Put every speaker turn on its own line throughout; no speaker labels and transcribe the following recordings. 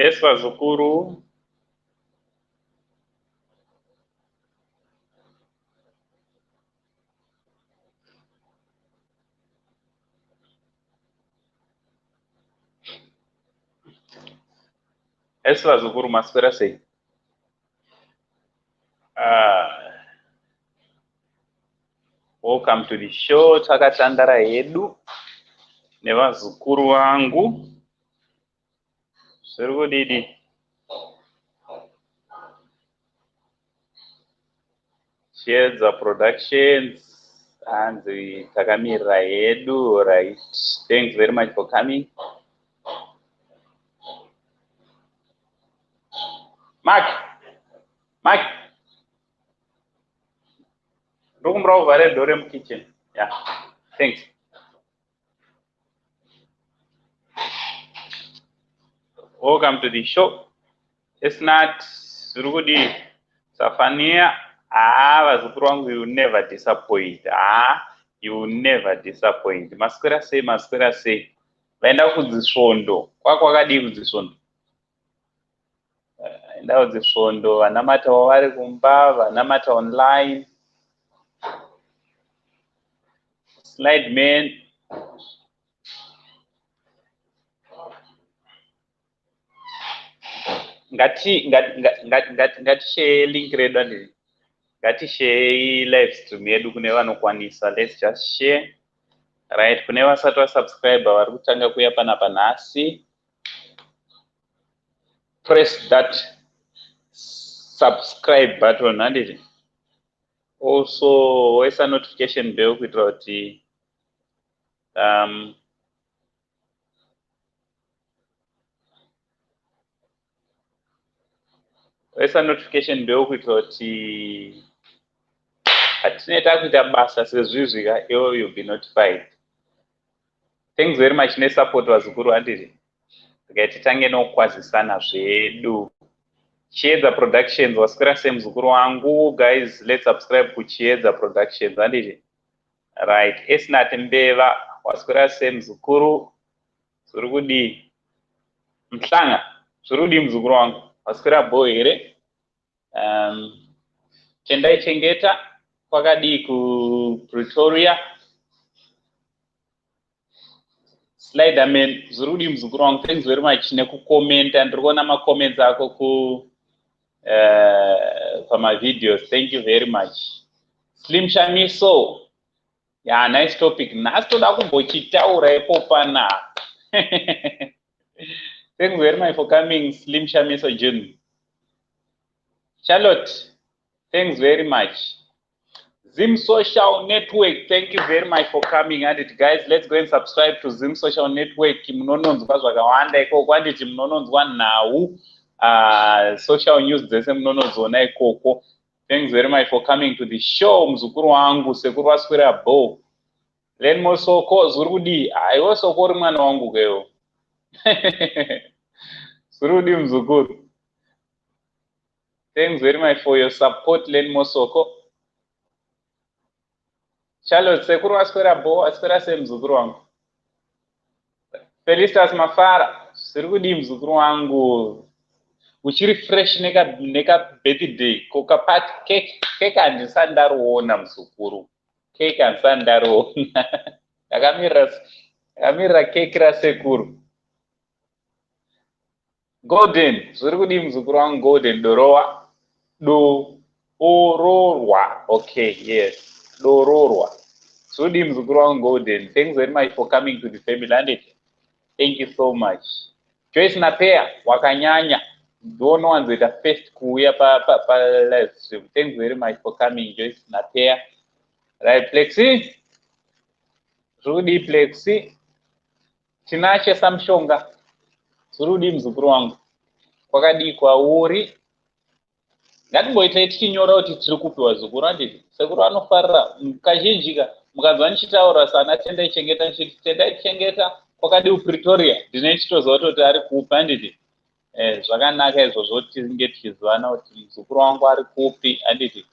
Nevazukuru. Nevazukuru maswera sei? Welcome to the show. Takatandara Hedu. Nevazukuru wangu. Zviri kudidi? Hedu Productions and the Takamira Hedu. Right. Thanks very much for coming. Mark. Room vare door kitchen. Yeah. Thanks. Welcome to the show. It's not Rudi Safania. Vazukuru wangu, you never disappoint. You will never disappoint. Maswera sei. Vaenda kudzisvondo. Kwakadii kudzisvondo? Vaenda kudzisvondo, vanamata vari kumba, vanamata online. Slide man. Ngati link redu andiri. Ngati live stream yedu kune vanokwanisa. Let's just share. Right, kune vasati vasubscribe vari kutanga kuya panapa nhasi. Press that subscribe button handiti. Also oisa notification bell kuitira kuti patinenge takuita basa sezvizvika iwo you'll be notified. Thanks very much nesupport vazukuru handiti. Titange nokwazisana zvedu. Hedu Productions, waswera sei muzukuru wangu? Guys, let's subscribe ku Hedu Productions handiti. Right, Esnat Mbeva, waswera sei muzukuru? Zviri kudii? Mhlanga, zviri kudii muzukuru wangu? Waswera bo here? Tendai chengeta kwakadii ku Pretoria? Slider man, zviri kudii muzukuru wangu? Thanks very much nekukomenta. Ndiri kuona macomments ako pamavideos. Thank you very much. Slim Shamiso. Yeah, nice topic. Nhasi toda kumbochitaura ipo pana. Thanks very much for coming, Slim Shamiso June. Charlotte, thanks very much. Zim Social Network, thank you very much for coming. And it, guys, let's go and subscribe to Zim Social Network. Mnononzwa zvakawanda ikoko, anditi mnononzwa nhau social news dzese mnononzona ikoko. Thanks very much for coming to the show, muzukuru wangu, sekuru vaswera bo. Len Mosoko, zviri kudii? Iwe soko uri mwana wangu keyo. Zviri kudii muzukuru? Thanks very much for your support, Len Mosoko. Charlotte, sekuru waswera bo, waswera sei muzukuru wangu? Felicitas Mafara, zviri kudii muzukuru wangu? Uchiri fresh neka birthday koka party cake handisati ndaroona muzukuru. Cake handisati ndaroona. Ndakamira cake rasekuru. Golden, zviri kudii muzukuru wangu? Golden Dorowa. Doororwa. Okay, yes. Doororwa. Zviri kudii muzukuru wangu? Golden. Thanks very much for coming to the family handiti. Thank you so much. Joyce Napea, wakanyanya. Don't want to the first kuya pa live stream. Thanks very much for coming, Joyce Napea. Right, Plexi. Rudy Plexi. Tinashe Samshonga. Rudy mzukuru wangu. Kwakadii kwauri. Ngatimboita tichinyora kuti tiri kupiwa zukuru handiti. Sekuru anofarira kazhinjika mukazwa ndichitaura sana tendai chengeta kwakadii Pretoria. Ndine chitoziva kuti ari kupi handiti. Zvakanaka izvozvo tinge tichizivana kuti muzukuru wangu ari kupi handiti.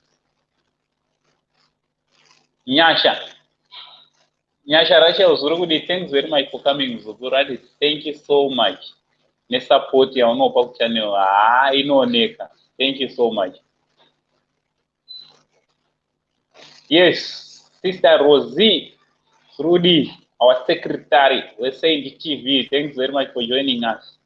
Nyasha Rachel, zviri kudii? Thanks very much for coming muzukuru handiti. Thank you so much. nesupport yaunopa kuchannel inooneka. Thank you so much. Yes, Sister Rosie Rudy, our secretary, we Saint TV. Thanks very much for joining us.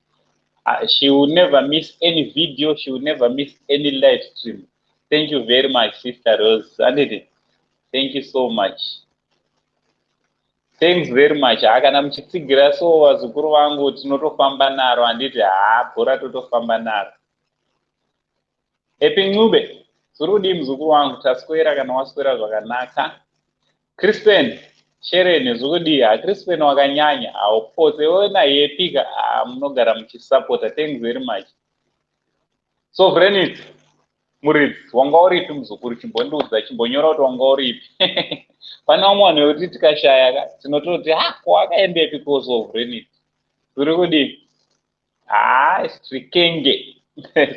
She will never miss any video. She will never miss any live stream. Thank you very much, Sister Rose. Thank you so much. Thanks very much. Kana muchitsigira so vazukuru vangu tinotofamba naro handiti bhora totofamba naro. Epi Ncube, Surudi mzukuru wangu taswera kana waswera zvakanaka. Crispin, Shereni Zugudi, Crispin wakanyanya, aupose ona yepika munogara muchisupporta. Thanks very much. So Vrenit, Murid, wanga uripi mzukuru chimbonduza chimbonyora kuti wanga uripi. Pana umwe wekuti tikashaya tinototi kwakaendepi koso Vrenit. Zuri kudi strikenge.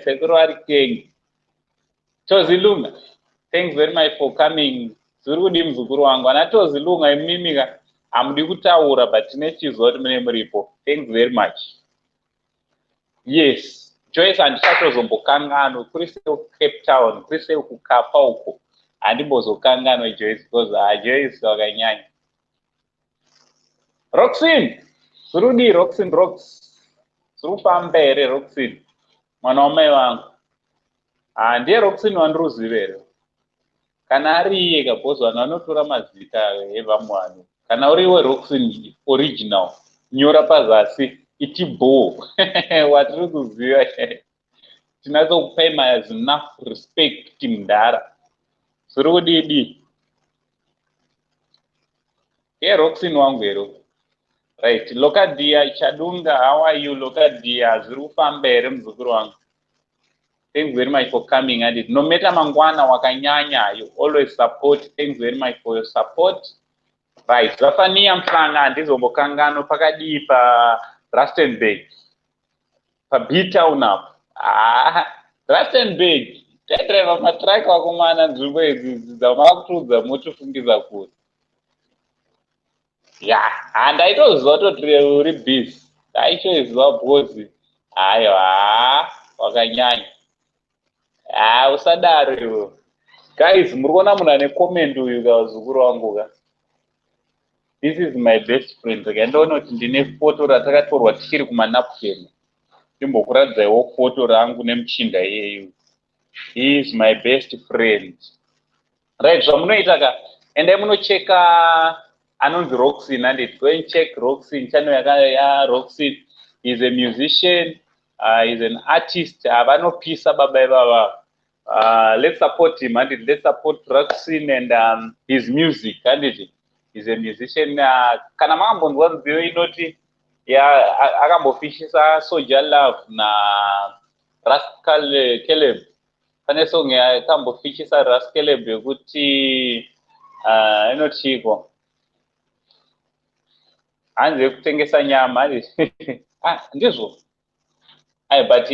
Sekuru ari kenge. Tozilunga, thanks very much for coming. Zuri kudi mzukuru wangu. Ana Tozilunga imimika amudi kutaura but tinechizwa kuti mune muripo. Thanks very much. Yes. Joyce handichatozombokanganwa kuri Cape Town, kuri kukapa uko. Handimbozokanganwa Joyce because Joyce wakanyanya. Roxin, Surudi Roxin Rox. Surupambere Roxin. Mwana wamai wangu. Ndiye Roxin wandruzivere. Kana ari iye because vanhu vanotora mazita evamwanu. Kana uriwe Roxin original, nyora pazasi. Itibo. Watiri kuziva. Tinazokupai as enough respect timdara. Suri kudidi. Roxin wangu ero. Right. Lokadia Chadunga, how are you? Lokadia Zurufambere mzukuru wangu. Thanks very much for coming at it. No matter mangwana wakanyanya, you always support. Thanks very much for your support. Right. Zafania mfanga ndizombokangano pakadi pa Rustenburg. Pabita unapo. Rustenburg. Driver matraka wakumana nzvimbo idzi dzamakutrudza motofungiza kuti. Ndaitoziva toti uri busy. Ndaichoziva bhozi. Hayo wakanyanya. Usadaro iwe. Guys, muri kuona munhu ane comment uyu kazukuru wangu ka. This is my best friend. Ndoona kuti ndine foto ratakatorwa tichiri kumanapukeni. Ndimbokuradzaiwo foto rangu nemuchinda iyeyu. He is my best friend. Right, zvamunoita ka. Endai munocheka anonzi Roxin handiti. Go and check Roxin. Channel ya Roxin. He's a musician. He's an artist. Vanopisa baba ivava. Let's support him handiti. Let's support Roxin and his music handiti. He's a musician. Kana mambonzwa nziyo inoti akambofishisa Soldier Love na Rascal Caleb. Pane song yakambofishisa Rascal Caleb yekuti inochiko. Hanze kutengesa nyama ndizvo. But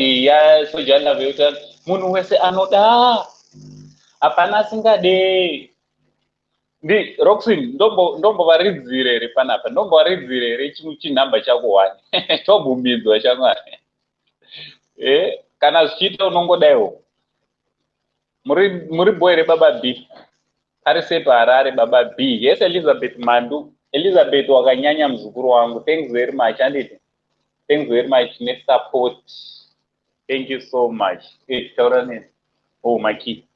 Soldier Love yekuti munhu wese anoda. Hapana asingade. Ndi Roxin ndombo varidzire re panapa. Ndombo varidzire re chinamba chako 1. Tobumbidzwa chamwari. Kana zvichita unongodaiwo. Muri boy re baba B. Ari sepa Harare baba B. Yes, Elizabeth Mandu. Elizabeth wakanyanya mzukuru wangu. Thanks very much handiti. Thanks very much ne support. Thank you so much. Taura nini? Oh, Maki.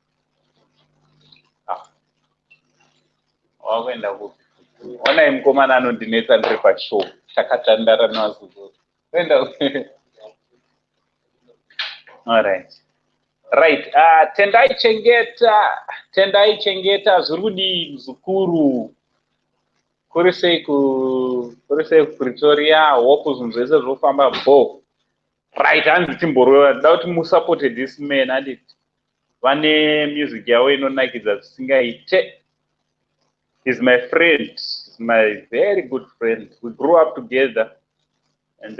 Wakwenda kupi. Ona mukomana anondinetsa ndiri pashow. Takatandara nevazukuru. Kwenda kupi. All right. Right. Tendai chengeta zurudi mzukuru. Kurisei ku Pretoria wokuzunzese zvofamba bo. Right, hanzi timboro ndauti musupport this man handiti. Vane music yawo inonakidza zvisingaite. He's my friend. He's my very good friend. We grew up together and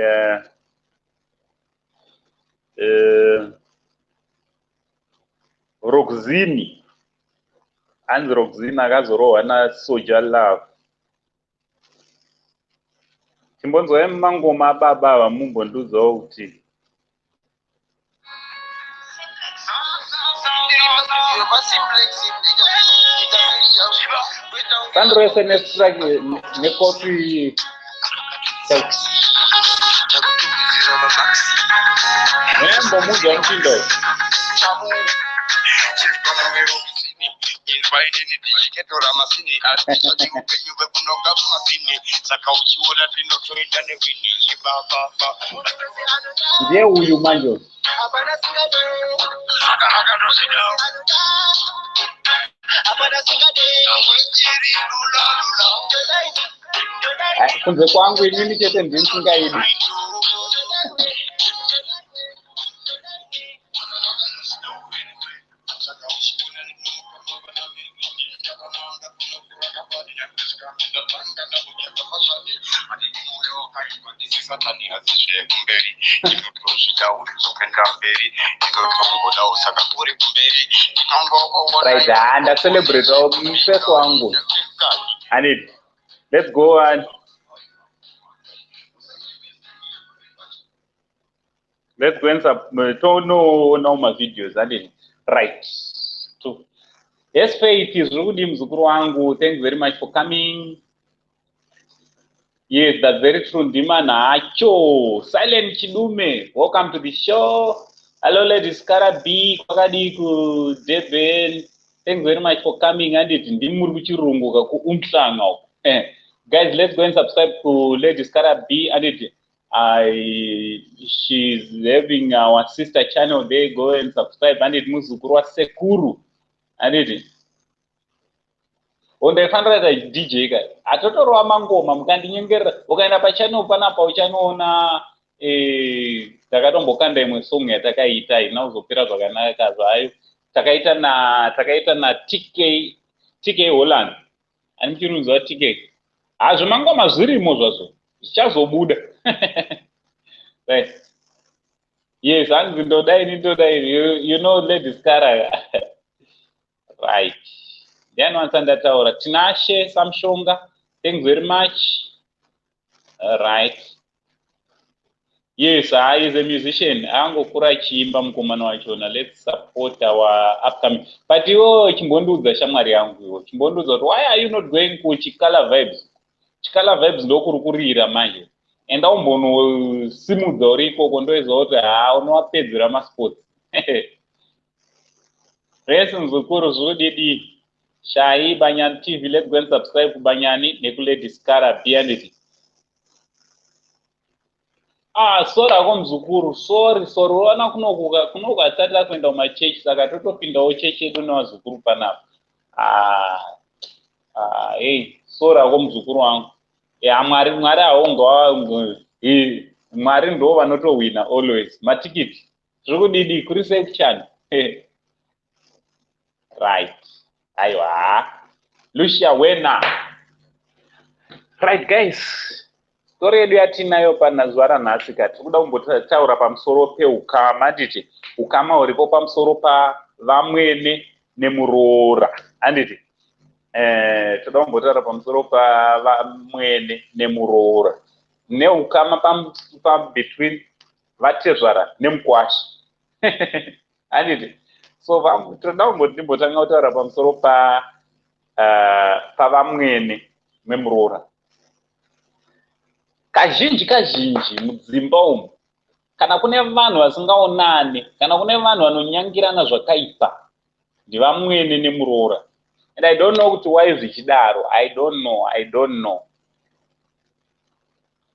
Roxini and Roxina akazorohwa na Soldier Love. timbonzwa mangoma baba vamumbondudzawo kuti Sandro SNS track nekofi Nembo muja mtindo ndiye uyu manjo kunze kwangu inini chete ndinsingaidi right, and I celebrate first wangu. And it, let's go and no my videos. I didn't right. So yes, Faith is Rudy Mzukuru wangu. Thanks very much for coming. Yes, that's very true. Dimana Acho, Silent Chidume, welcome to the show. Hello, ladies, Karabi, Kwakadiku, Deben. Thanks very much for coming. And it in Dimuruchirungu, Umsang. Guys, let's go and subscribe to Ladies Karabi. And it, she's having our sister channel there. Go and subscribe. And it Muzukuru Sekuru. And it. Ondefanira DJ guy atotorwa mangoma mukandinyengerera ukaenda pachannel panapa uchanoona takatombokanda imwe song yatakaita inozopera zvakanaka zvayo takaita na TK Holland ani muchirunzwa TK hazvo mangoma zvirimo zvazvo zvichazobuda right. Yes, hanzi ndodai you know Ladies Kara right. Then once under Taura Tinashe Samshonga, thanks very much. Right. Yes, I is a musician. Ango kura chimba mkumano wachona. Let's support our upcoming. But you chimbonduza shamari yangu. Chimbonduza, why are you not going to Chikala Vibes? Chikala Vibes ndo kurukurira manje. Enda umbono simu doriko kondoezo ote unowapedzera masports. Reasons ukuru zudidi. Shai Banyan TV, let's go and subscribe to Banyani, Ladies Kara, Bianity. Sora Mzukuru, sorry, wana kunoga tata kwenda my church, saka toto pinda o church yedu na Wazukuru pana. Sora Mzukuru wangu. Mwari aonga mwari ndo vanoto winner always. Matikiti. Zvekudidi kuri safe channel. Right. Aiwa, Lucia Wena. Right guys, story yedu yatinayo panazvara nhasi kati kuda kumbotaura pamusoro peukama nditi ukama uripo pamusoro pa Vamwene Nemroora anditi toda kumbotaura pamusoro pa Vamwene Nemroora neukama pa between Vatezvara Nemkwasha anditi. So toda kumbotanga kutaura pamusoro pa Vamwene Nemroora. Kazhinji mudzimba umu kana kune vanhu vasingaonani kana kune vanhu vanonyangirana zvakaipa ndiVamwene Nemroora. And I don't know kuti why zvichidaro. I don't know.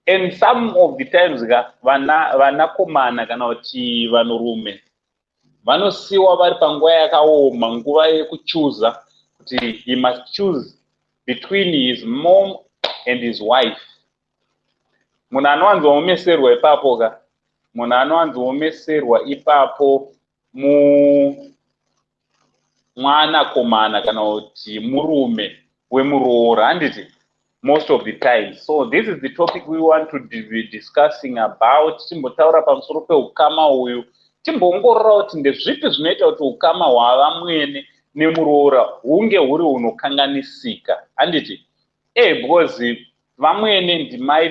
And some of the times vanakomana kana kuti vanhurume vanosiwa vari panguva yakaoma, nguva yekuchuza kuti he must choose between his mom and his wife. Munhu anowanzomeserwa ipapo munhu anowanzomeserwa ipapo mwanakomana kana kuti murume weMroora handiti most of the time. So this is the topic we want to be discussing about. Timbotaura pamusoro peukama uyu. Timbongorora kuti ndezvipi zvinoita kuti ukama hwaVamwene Nemroora hunge huri hunokanganisika handiti because Vamwene ndimai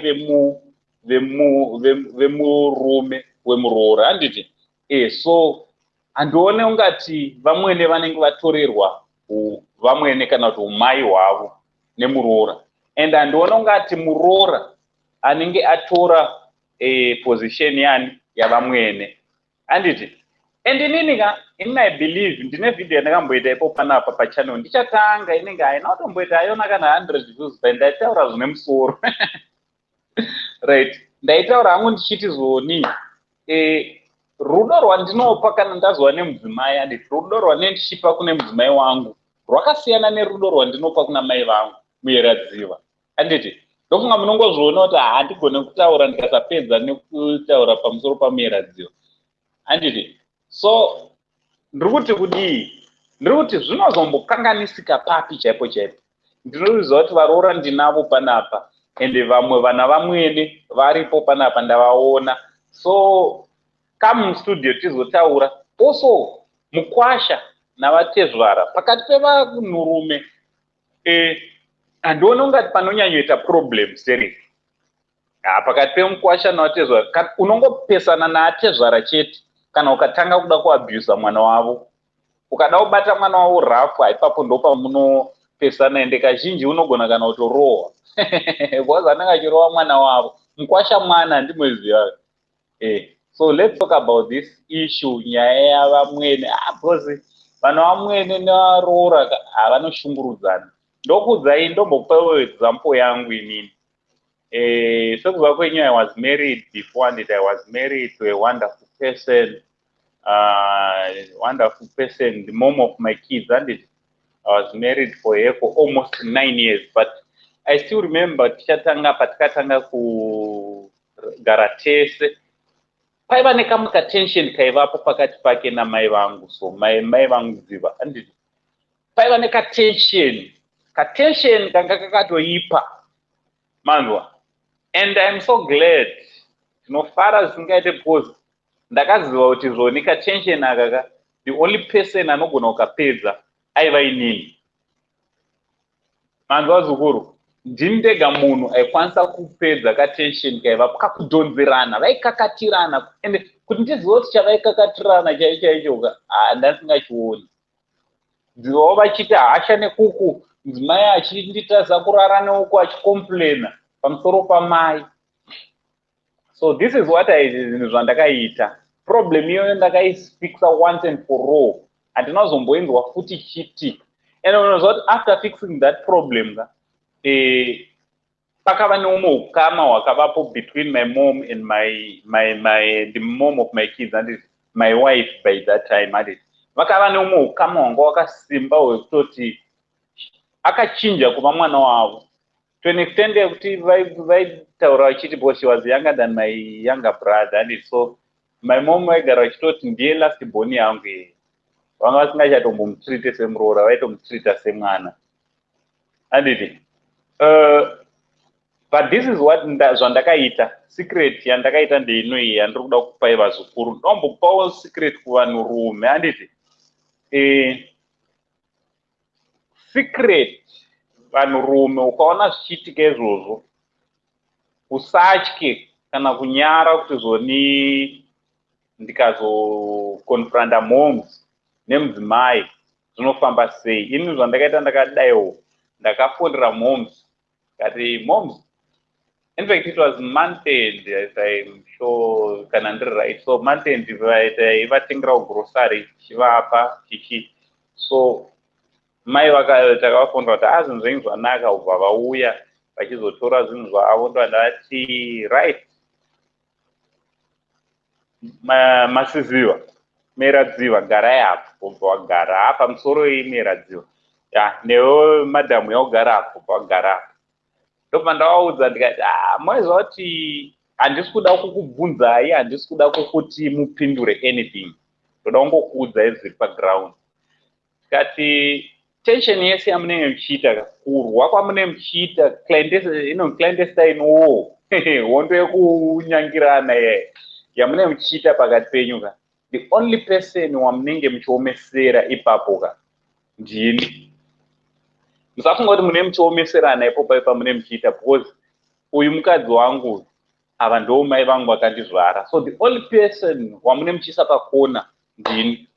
vemurume wemuroora handiti. So handione ungati vamwene vanenge vatorerwa vamwene kana kuti umai hwavo nemuroora, and handione ungati muroora anenge atora position yani yavamwene handiti. And inini I believe ndine video yandakamboita ipo panapa pachannel ndichatanga inenge haina kutomboita aiona kana 100 views but ndaitaura zvine musoro right. Ndaitaura hangu ndichiti zoni rudo rwandinopa kana ndazwa nemudzimai handiti, rudo rwanendichipa kune mudzimai wangu rwakasiyana nerudo rwandinopa kuna mai vangu muyeradziva handiti. Ndofunga munongozviona kuti handigone kutaura ndikasapedza nekutaura pamusoro pamuyeradziva handiti. So ndiri kuti kudii, ndiri kuti zvinozombokanganisika papi chaipo chaipo. Ndinoziva kuti varoora ndinavo panapa ende vamwe vana vamwene varipo panapa ndavaona. So come mustudio tizotaura. Also Mukwasha navatezvara pakati pevanhurume handioni ungati panonyanyoita problem serious pakati pemukwasha navatezvara. Unongopesana naatezvara chete kana ukatanga kuda kuabhusa mwana wavo, ukada kubata mwana wavo rafu, ipapo ndopamunopesana ende kazhinji unogona kana kutorohwa because anenge achirohwa mwana wavo. Mukwasha mwana handimweziva. So let's talk about this issue, nyaya yavamwene because vanhu vamwene nevaroora vanoshungurudzana. Ndokudzai ndombopawo example yangu inini. Sekuziva kwenyu, I was married before and I was married to a wonderful person, the mom of my kids, and I was married for her for almost 9 years. But I still remember patakatanga kugara tese paiva nekamuka tension kaivapo pakati pake namai vangu. So mai vangu dziva handiti, paiva nekatension kanga kakatoipa manzwa. And I'm so glad tinofara zvisingaite because ndakaziva kuti zvoni katension akaka the only person anogona kukapedza aiva inini. Manzwa zukuru, ndini ndega munhu aikwanisa kupedza katension kaivapo kakudhonzerana, vaikakatirana. And kuti ndizive kuti chavaikakatirana chaicho handasingachioni. Dzivawo vachiti hasha nekuku, mudzimai achinditadza kurara neuku achicomplaina pamusoro pamai. So this is what zvinhu zvandakaita. Problem iyoyo ndakaifixa once and for all. Handinazomboinzwa futi chiti. And unoziva kuti after fixing that problem pakava neumwe hukama hwakavapo between my mom and the mom of my kids and my wife by that time. Vakava neumwe hukama hwanga wakasimba hwekutoti akachinja kuva mwana wavo to an extent yekuti vaitaura vachiti because she was younger than my younger brother. And so my mom vaigara vachitoti ndiye last born yangu vanga vasingachatombomutreate semuroora, vaitomutreata semwana handiti. But this is what zvandakaita. Secret yandakaita ndeinoiyi yandiri kuda kupai vazukuru. Ndombopawo secret kuvanhurume handiti. Secret vanhurume, ukaona zvichiitika izvozvo usatye kana kunyara kuti zvoni ndikazokonfranda moms nemudzimai zvinofamba sei. Ini zvandakaita ndakadaiwo ndakafondera moms kati moms, in fact it was month end as I'm sure kana ndiri right. So month end ivatengera grocery chivapa chichi. So mai takavafondera kuti zvinhu zvenyu zvanaka ubva vauya vachizotora zvinhu zvavo. Ndandati right, masiziva meradziva garai apo. Ubva wagara apa musoro meradziva newe madhamu yaugara apo ubva wagara apo. Ndobva ndavaudza ndikati maiziva kuti handisi kuda kukubvunzai, handisi kuda kukuti mupindure anything, ndoda kungokuudzai zviri paground. Tikati tension yese yamunenge muchiita, kurwa kwamunenge muchiita, clandestine war hondo yekunyangirana yamunenge muchiita pakati penyu ka, the only person wamunenge muchiomesera ipapo ka ndini. Musafunga kuti mune muchiomeserana ipo pamune muchiita because uyu mukadzi wangu ava ndo mai vangu vakandizvara. So the only person wamune muchisa pakona ndini.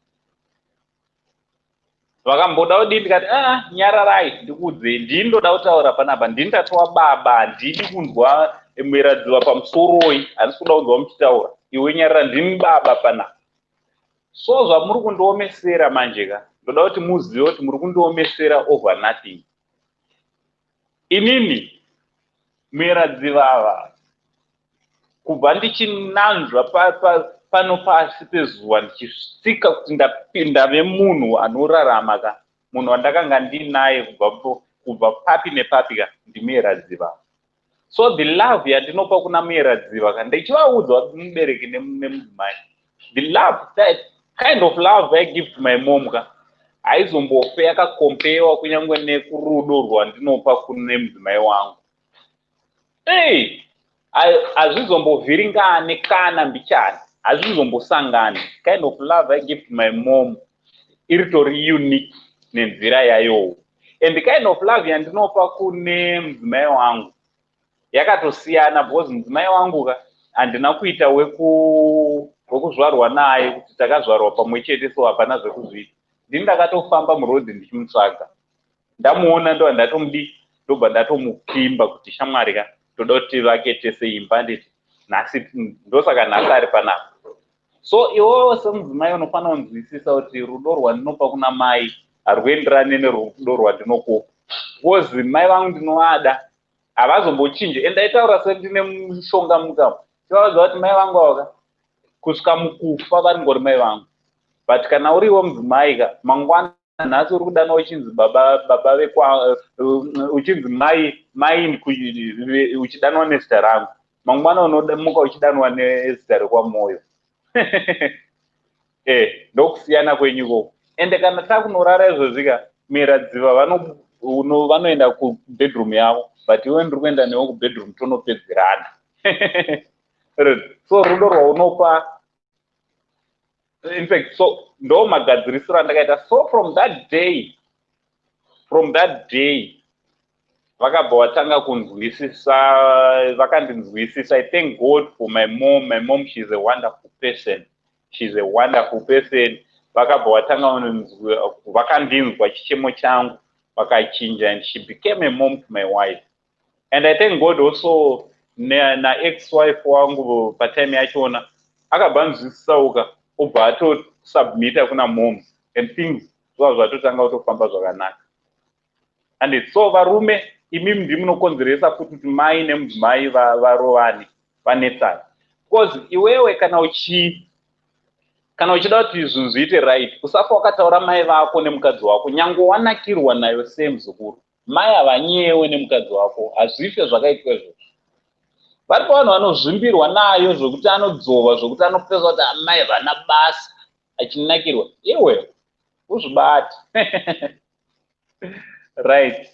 Vakamboda kudii ndikati nyararai ndikuudzei ndini ndoda kutaura panapa, ndini ndatova baba, handidi kunzwa mweradziwa pamusoroi, handisi kuda kunzwa muchitaura. Iwe nyarara, ndini baba panapa. So zvamuri kundiomesera manje ka, ndoda kuti muzive kuti muri kundiomesera over nothing. Inini mweradziva kubva ndichinanzva pano pasi pezuva ndichisvika kuti ndave munhu anorarama ka, munhu wandakanga ndinaye kubva papi nepapi ka, ndimweradziva. So the love yandinopa kuna mweradziva ka, ndichivaudza mubereki nemudzimai, the love, that kind of love I give to my mom ka, haizombofe yakakompewa kunyangwe nekurudo rwandinopa kune mudzimai wangu. Hazvizombovhiringane kana mbichana, hazvizombosangane. Kind of love I give to my mom iritori unique nenzira yayo. And the kind of love yandinopa kune mudzimai wangu yakatosiyana, because mudzimai wangu ka handina kuita wekuzvarwa naye kuti takazvarwa pamwe chete, so hapana zvekuzviita. Ndini ndakatofamba murodhi ndichimutsvaga, ndamuona ndo ndatomudi, ndobva ndatomupimba kuti shamwari ka, toda kuti tivake tese imba, nditi nhasi ndosaka nhasi ari panapa. So iwewe semudzimai unofanira kunzwisisa kuti rudo rwandinopa kuna mai harkuenderane nerudo rwandinokupa, because mai vangu ndinovada, havazombochinje. And ndaitaura sendine mushonga mukamu, tivaudza kuti mai vangu ava kusvika mukufa vari ngori mai vangu. But kana uriwo mudzimai ka, mangwana nhasi uri kudanwa uchinzi baba uchinzi mai uchidanwa nezita rangu, mangwana unomuka uchidanwa nezita rekwamoyo. Ndokusiyana kwenyuko. Ende kana takunorara izvozvi ka, mweradziva vanoenda kubedroom yavo, but iwe ndiri kuenda newe kubedroom tonopedzerana. So rudo rwaunopa, in fact, so ndo magadzirisiro andakaita. So from that day vakabva vatanga kunzwisisa, vakandinzwisisa. I thank God for my mom. My mom, she's a wonderful person. Vakabva vatanga vakandinzwa chichemo changu, vakachinja, and she became a mom to my wife. And I thank God also na ex-wife wangu patime yachona akabva nzwisisauka, obva atosubmita kuna mom, and things zvatotanga kutofamba zvakanaka. And so varume, imi ndimi munokonzeresa kuti mai nemudzimai varovane, vanetsane. Because iwewe kana uchida kuti zvinhu zviite right, usafa wakataura mai vako nemukadzi wako, nyange wanakirwa nayo semuzukuru, mai havanyewe nemukadzi wako, hazvife zvakaitwa izvozvo. Varipo vanhu vanozvimbirwa nayo zvokuti anodzova, zvokuti anopeza kuti amai vana basa achinakirwa. Iwe uzvibata. Right.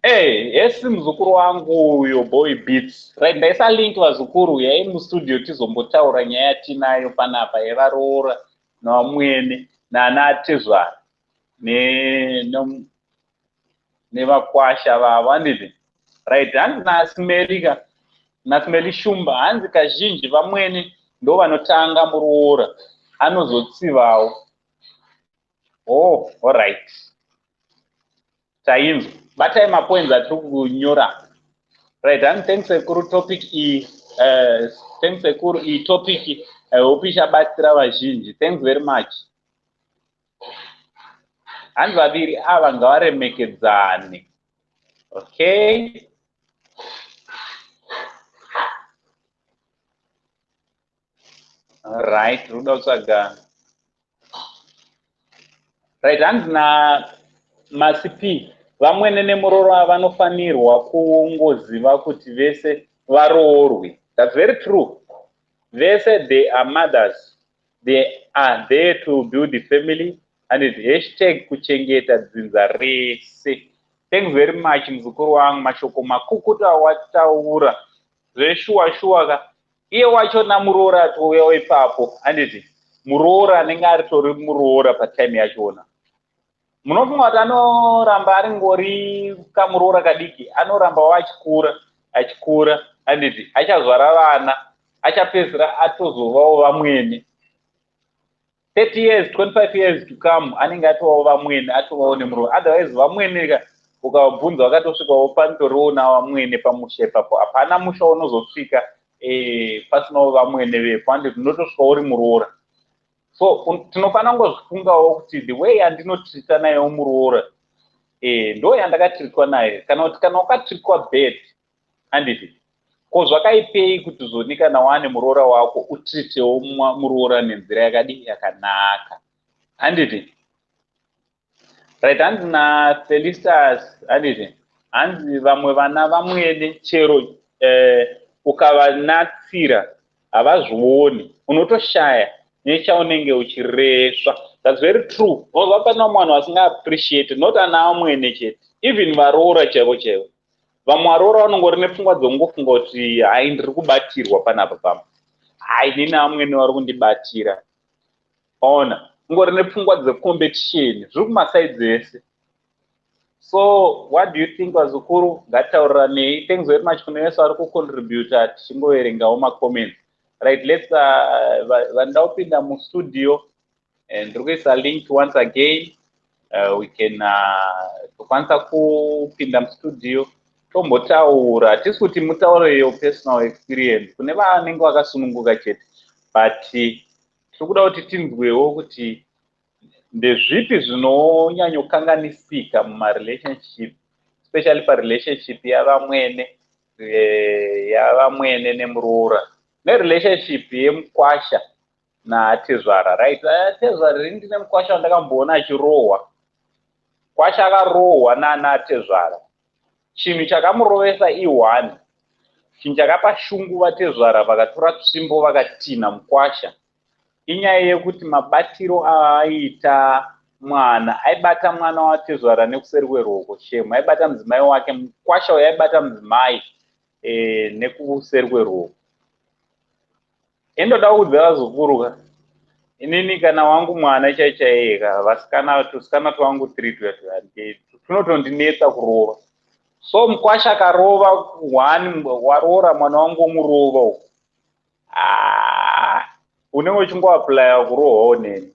Esi muzukuru wangu uyo boy beats. Right, ndaisa link vazukuru yai mustudio tizombotaura nyaya tinayo panapa yevaroora naVamwene naVatezvara Nemkwasha vavo, handiti. Right, hanzi nasimeli shumba, hanzi kazhinji Vamwene ndo vanotanga muroora, anozotsivawo. All right. Tainzwa. Batai mapoints atiri kunyora. Right, and thanks sekuru topic thanks sekuru topic hope ichabatsira vazhinji. Thanks very much. Hanzi vaviri ava ngavaremekedzane. Okay. All right, ruda kutsvaga. Right, hanzi masipi Vamwene Nemroora vanofanirwa kungoziva kuti vese varoorwe. That's very true. Vese, they are mothers. They are there to build the family, and it's hashtag kuchengeta dzinza rese. Thanks very much muzukuru wangu, mashoko makukuta wataura zveshuwa ka. Iye wacho naMroora atouyawo ipapo, handiti Muroora anenge aritori muroora patime yachona. Munofunga kuti anoramba ari ngori kamuroora kadiki, anoramba wachikura. achikura handiti achazvara vana achapedzisira atozovawo vamwene 30 years 25 years to come anenge atovawo vamwene atovawo Nemroora. Otherwise vamwene ukavabvunza vakatosvikawo panotoriona vamwene pamusha ipapo hapana musha unozosvika pasinawo vamwene vepo handiti unotosvika uri muroora. So tinofanira kungozvifungawo kuti the way yandinotirita nayo muroora ndo yandakatirikwa naye. Kana kuti kana ukatirikwa bad handiti ko zvakaipei kuti uzoni kana wane muroora wako utiritewo muroora nenzira yakadi yakanaka handiti. Right, hanzi naFelistas handiti hanzi vamwe vana vamwene chero ukavanatsira havazvioni unotoshaya nechaunenge uchireswa. That's very true. Ozva pana mwana wasinga appreciate not ana amwene chete, even varoora chaivo chaivo. Vamwe varoora vanongori nepfungwa dzongofunga kuti hai ndiri kubatirwa panapa pamwe, hai nini amwene vari kundibatira. Ona ungori nepfungwa dzecompetition zviri kumasaidzi ese. So what do you think Vazukuru? Ngataurirane. Thanks very much kune vese vari kucontributa tichingoverengawo macomments. Right, let's vandaupinda mustudio ndiri kuisa link once again. We can tokwanisa kupinda mustudio tombotaura tisi kuti mutaure your personal experience kune vanenge vakasununguka chete, but tiri kuda kuti tinzwewo kuti ndezvipi zvinonyanyokanganisika mumarelationship, especially parelationship yavamwene Nemroora nerelationship yeMkwasha naVatezvara. Right, Vatezvara rindi neMkwasha wandakamboona achirohwa. Kwasha akarohwa naVatezvara. Chinhu chakamurovesa i1, chinhu chakapa shungu Vatezvara vakatora tsvimbo vakatina Mkwasha inyaya yekuti mabatiro aiita mwana, aibata mwana waVatezvara nekuseri kweruoko shemu, aibata mudzimai wake. Mkwasha uyu aibata mudzimai nekuseri kweruoko. Endoda kuudza Vazukuru, inini kana wangu mwana chaichaiyeka tusikana twangu 3 tunotondinetsa kurova. So Mkwasha akarova 1 waroora mwana wangu omurova uko, unenge uchingoapply kurohwawo neni,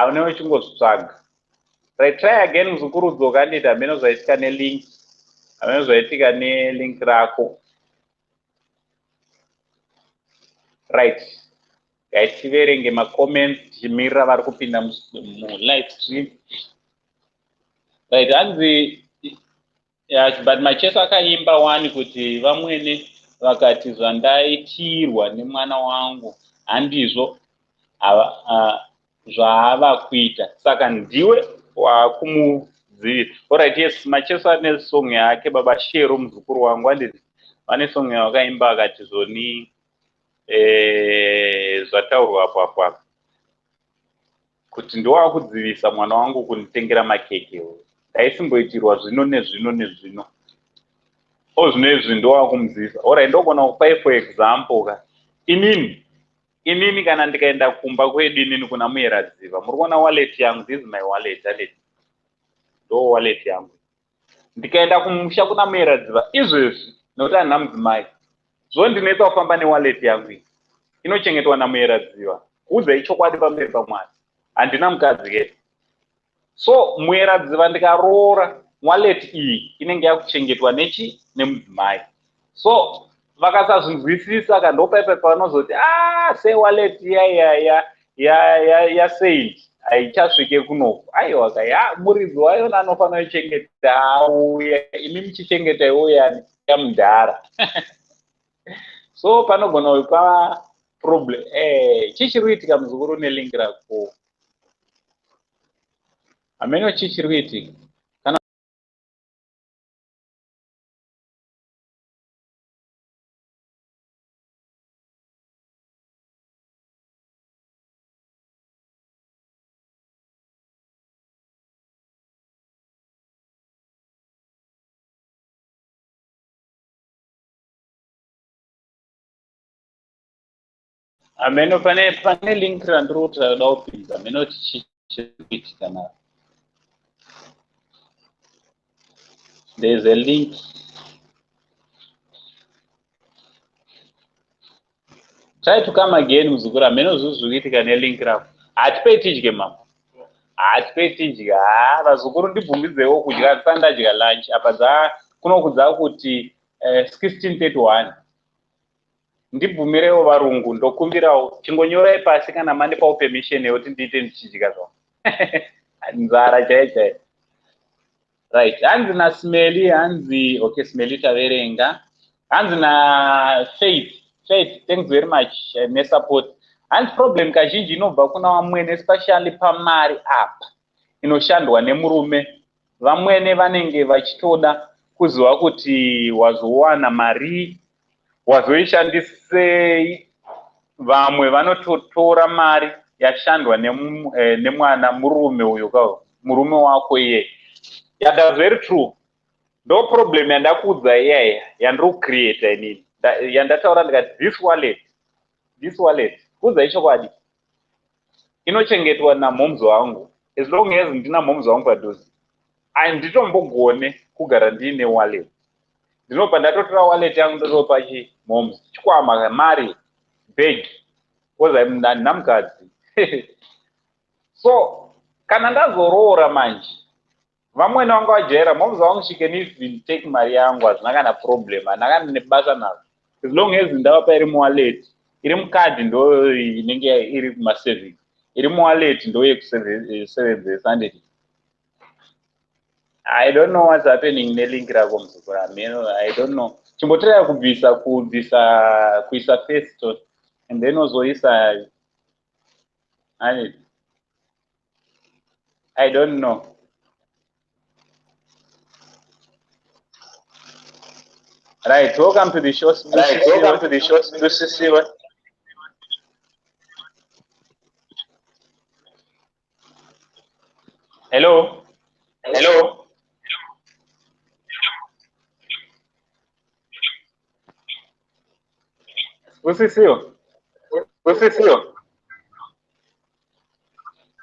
unenge uchingozvitsvaga. Right, try again Muzukuru dzoka nditi hamene zvaitika nelink, hamene zvaitika nelink rako. Right, ngaitiverenge macomments tichimirira vari kupinda mulive stream. Right, hanzi but macheso akaimba 1 kuti vamwene vakati zvandaitirwa nemwana wangu handizvo zvaava kuita, saka ndiwe wakumudzivisa. Alright, yes, macheso ane song yake baba Shero muzukuru wangu handiti vane song yavakaimba vakati zvoni zvataurwa apo kuti ndowakudzivisa mwana wangu kunitengera makeke, ndaisimboitirwa zvino nezvino nezvino, zvino izvi ndowakumudzivisa. Alright, ndogona kupai for example inini kana ndikaenda kumba kwedu inini kuna Muheradziva, muri kuona wallet yangu, this is my wallet handiti ndo wallet yangu. Ndikaenda kumusha kuna Muheradziva izvezvi nokuti handina mudzimai, zvondinetsa kufamba newallet yangu iyi inochengetwa naMuheradziva. Kuudzai chokwadi pamberi paMwari, handina mukadzi ke. So Muheradziva ndikaroora wallet iyi inenge yakuchengetwa nemudzimai. So vakasazvinzwisisa kandopaipa pavanozoti sei wallet yasaint haichasvike kunoku. Aiwa kaya muridzi wayona anofanira kuchengeta auya, imi muchichengeta iwo yani yamudhara. So panogona kupa problem. Chichiri kuitika Muzukuru nelink rako, hameno chichiri kuitika. Ameno pane link randiri kuti rada kupinza, ameno chichiri kuitika nayo. There's a link Try to come again muzukuru ameno zviitika nelink rako. Hatipei tidye mama. Hatipei tidye. Vazukuru ndibvumidzewo kudya ndisati ndadya lunch. Apa kunokudza kuti 16:31. Ndibvumirewo varungu ndokumbirawo chingonyorai pasi kana mandipawo permission yekuti ndiite ndichidya zvangu. Nzara chaiyo. Right, hanzi naSmelly, hanzi okay, Smelly taverenga. Hanzi naFaith. Faith, thanks very much nesupport. Hanzi problem kazhinji inobva kuna Vamwene, especially pamari apa inoshandwa nemurume. Vamwene vanenge vachitoda kuziva kuti wazowana mari, wazoishandisei. Vamwe vanototora mari yashandwa nemwana murume uyo kawo, murume wako iye. Yeah, that's very true. No problem yandakuudza iyaya yandiri kucreata inini. Yandataura ndikati this wallet kuudza ichokwadi inochengetwa namhomzo wangu. As long as ndina mhomzo wangu padhuze, handitombogone kugara ndiine wallet. Ndinobva ndatotora wallet yangu ndotopa mhomzo, chikwama, mari, bag, koza ndina mukadzi. So kana ndazoroora manje, Vamwene vanga vajaira mhomzo wangu she can even take mari yangu, hazvina kana problem, handina kana nebasa nazvo. As long as ndavapa iri muwallet, iri mukadhi ndo inenge iri kumasavings, iri muwallet ndo yekusevenzesa ndeti. I don't know what's happening nelink rako muzukuru. I don't know. Chimbotorai kuisa first and then uzoisa I don't know. Right, welcome to the show. Hello. Usisiwa.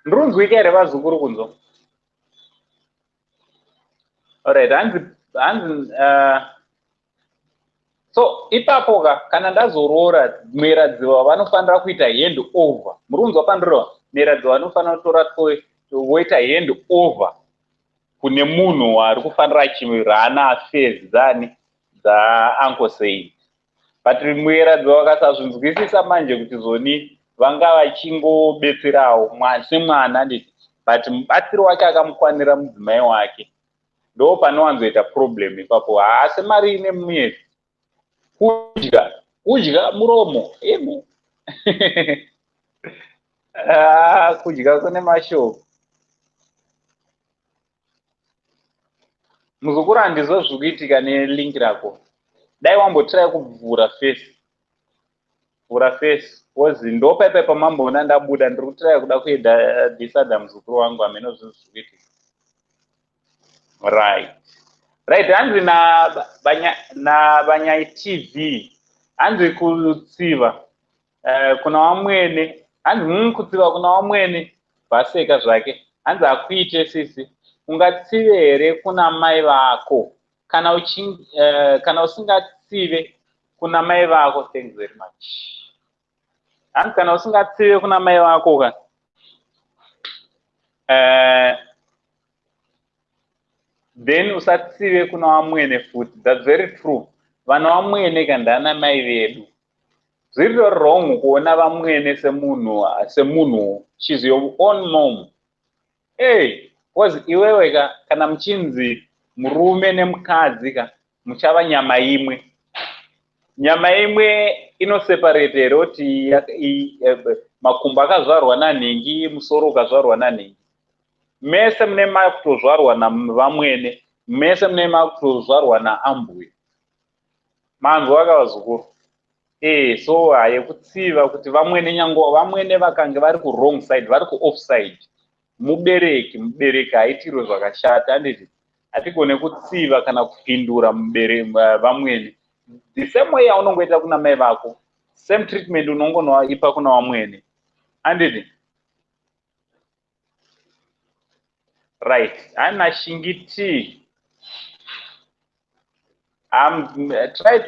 Ndrunzwike here vazukuru kunzo. Alright, hanzi so ipapo kana ndazoroora mweradziwa vanofanira kuita hand over. Murunzwa pandorwa mweradziwa vanofanira kutora woita hand over kune munhu wari kufanira achirana affairs dzauncle Said. But mweradziwa vakasazvinzwisisa manje kuti zoni vanga vachingobetserawo semwana nditi, but mubatsiri wake akamukwanira mudzimai wake, ndo panowanzoita problem ipapo. Asi mari ine mumwedzi kudya muromo emu. Kudya kune mashoko. Muzukuru handizvo zvikuitika nelink rako. Dai wambotirai kuvhura face kozi ndopaipa mamboona ndabuda ndiri kutirai kuda kuidhisa muzukuru wangu ameno zvinhu zvikuitika. Right, hanzi naVanyai TV, hanzi kutsiva kuna Vamwene, hanzi kutsiva kuna Vamwene vaseka zvake. Hanzi akuite sisi, ungatsive here kuna mai vako kana usingatsive kuna mai vako. Thanks very much. Hanzi kana usingatsive kuna mai vako then usatsive kuna Vamwene futi. That's very true. Vana Vamwene kandana mai vedu. Zviri wrong kuona Vamwene semunhu. She's your own mom. Hey, was iwewe kana mchinzi murume nemukadzi muchava nyama imwe. Nyama imwe inoseparate here kuti makumbo akazvarwa nanhingi, musoro ukazvarwa nanhingi. Mese mune makutozvarwa naVamwene, mese mune makutozvarwa naambuya. Manzwa akavazukuru. So yekutsiva kuti Vamwene nyango Vamwene vakange vari ku wrong side, vari ku off side. Mubereki haitirwe zvakashata, handiti hatigone kutsiva kana kupindura Vamwene. The same way yaunongoita kuna mai vako, same treatment unongoipa kuna Vamwene, handiti. Right, Anna Shingiti. Try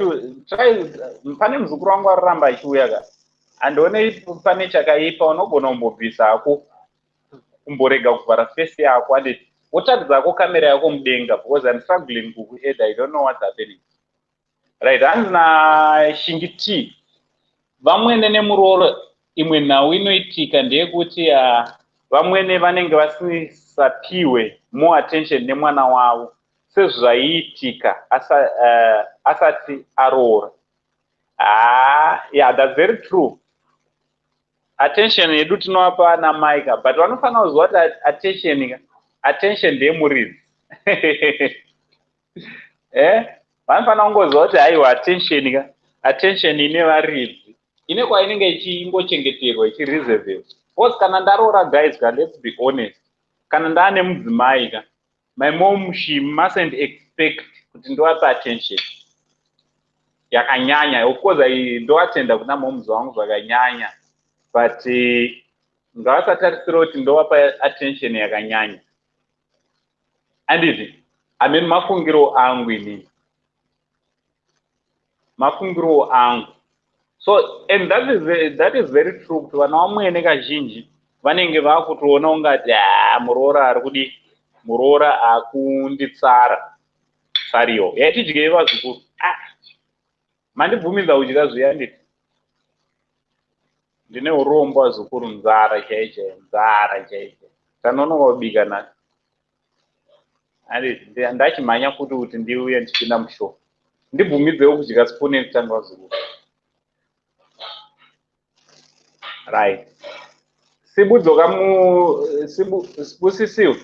pane muzukuru wangu aramba achiuya andione pane chakaipa unogona kumbobvisa hako kumborega kuvhara fesi yako anditi wotadzako kamera yako mudenga because I'm struggling kukueda. I don't know what's happening. Right, hanzi nashingiti Vamwene Nemroora imwe nhau inoitika ndeyekuti Vamwene vanenge vasisapiwe more attention nemwana wavo sezvaiitika asati aroora. Yeah, that's very true. Attention yedu tinovapa anamai ka, but vanofanira kuziva kuti attention ndeyemuridzi. Vanofanira kungoziva kuti haiwa attention ine varidzi ine kwainenge ichingochengeterwa ichireserve. Because kana ndaroora guys ka, let's be honest, kana ndaane mudzimai ka, my mom, she mustn't expect kuti ndovape attention yakanyanya. Of course ndoatenda kuna moms vangu zvakanyanya, but ngavasatarisira kuti ndovapa attention yakanyanya. Anditi mafungiro angu inini, mafungiro angu. So, and that is very true kuti vana vamwene kazhinji vanenge vakutoona ungati Muroora ari kudi, Muroora akunditsara sariyo yatidyei vazukuru. Mandibvumidza kudya zviya nditi ndine urombo vazukuru, nzara chaicho, nzara chaicho. Tanonoka kubika nhasi anditi ndachimhanya futi kuti ndiuye ndichipinda mushow ndibvumidzewo kudya sipuni yekutanga vazukuru. Right. Sibudzoka Sibusisiwe,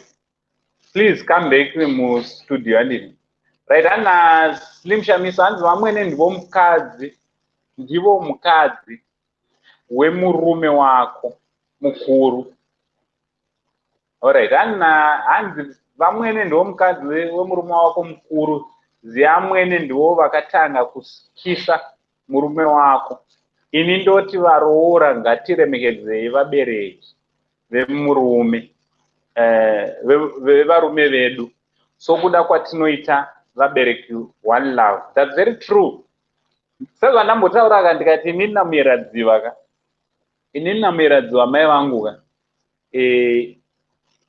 please come back mu studio andini. Right, ana Slim Shamisa hanzi Vamwene ndivo mukadzi wemurume wako mukuru. Alright, hanzi Vamwene ndivo mukadzi wemurume wako mukuru. Vamwene ndivo vakatanga kukisa murume wako. Ini ndoti varoora ngatiremekedzei vabereki vemurume, vevarume vedu sokuda kwatinoita vabereki one love. That's very true. Saka ndambotaura ka ndikati inini namuyeradziva ka, inini namuyeradziva mai vangu ka,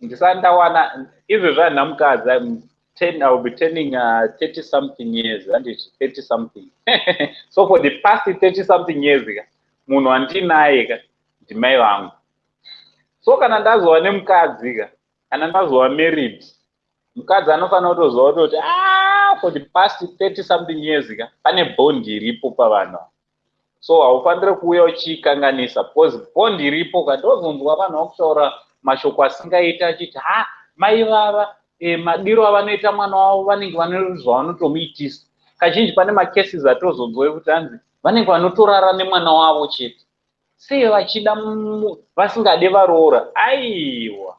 ndisati ndawana izvezvi handina mukadzi. I'll be turning 30 something years, and it's 30 something. So for the past 30 something years, munhu wandinaye ka ndimai vangu. So kana ndazova nemukadzi ka, kana ndazova married, mukadzi anofanira kutoziva kuti for the past 30 something years ka pane bond iripo pavanhu. So haufaniri kuuya uchikanganisa because bond iripo ka. Ndozonzwa vanhu vakutaura mashoko asingaita achiti mai vava madiro avanoita mwana wavo vanenge vane zvavanotomuitisa. Kazhinji pane macases atozonzwa kuti hanzi vanenge vanotorara nemwana wavo chete sei vachida vasingade varoora. Aiwa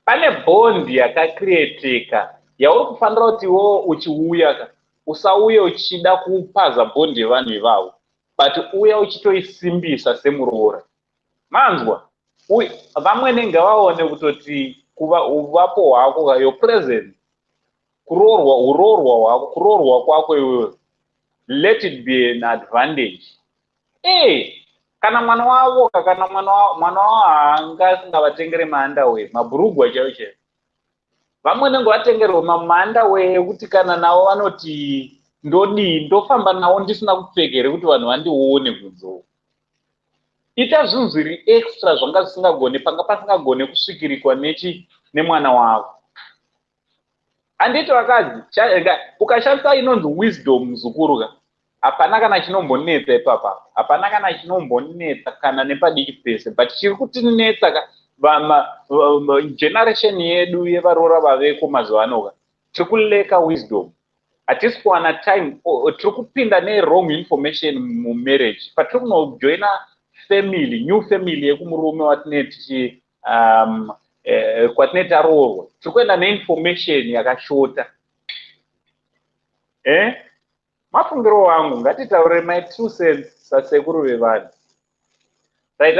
pane bondi yakakrieteka yauri kufanira kuti iwo uchiuya ka usauye uchida kupaza bondi yevanhu ivavo, but uya uchitoisimbisa semuroora. Manzwa Vamwene ngavaone kutoti kuva uvapo hwako ka, your presence, kuroorwa kwako iwewe, let it be an advantage. Kana mwana wavo kana mwana wavo haangavatengere maunderwear, mabhurugwa chaiwo. Vamwene ngovatengerwe maunderwear ekuti kana navo vanoti ndofamba nawo ndisina kupfekere kuti vanhu vandione kunzo. Ita zvinhu zviri extra zvanga zvisingagone, panga pasingagone kusvikirikwa nemwana wavo. Anditi vakadzi ukashandisa inonzi wisdom muzukuru ka, hapana kana chinombonetsa ipapa, hapana kana chinombonetsa kana nepadiki pese, but chiri kutinetsa ka generation yedu yevaroora vaveko mazuva ano ka, tiri kuleka wisdom. Hatisi kuwana time, tiri kupinda wrong information mumarriage. Patiri kunojoina new family yekumurume watineti kwatineti aroorwa, tiri kuenda neinformation yakashota. Mafungiro wangu ngatitaure my 2 cents sasekuru vevanhu. Right,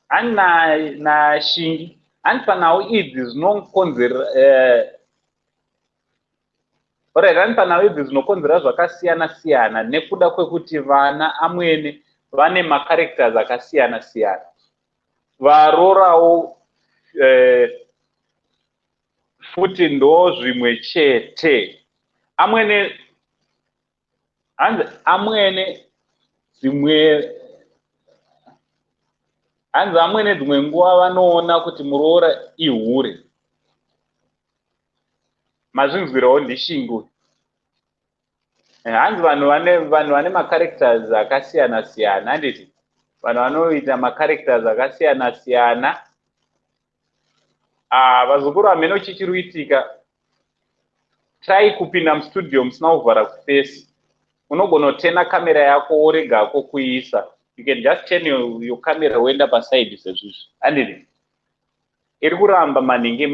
ana shingi anipanawo idzi zvinokonzera Alright, rani panhau idzi dzinokonzera zvakasiyana-siyana nekuda kwekuti vana amwene vane macharacters akasiyana-siyana. Varorawo futi ndo zvimwe chete. Amwene dzimwe nguva vanoona kuti muroora ihure. Mazvinzwirawo ndishingu. Hanzi vanhu vane macharacters akasiyana-siyana, handiti? Vanhu vanoita macharacters akasiyana-siyana. Vazukuru hameno chichiriitika. Try kupinda mustudio musina kuvhara kufesi. Unogona kutena kamera yako woregako kuisa. You can just turn your camera woenda paside sezvizvi. Handiti? Iri kuramba maningi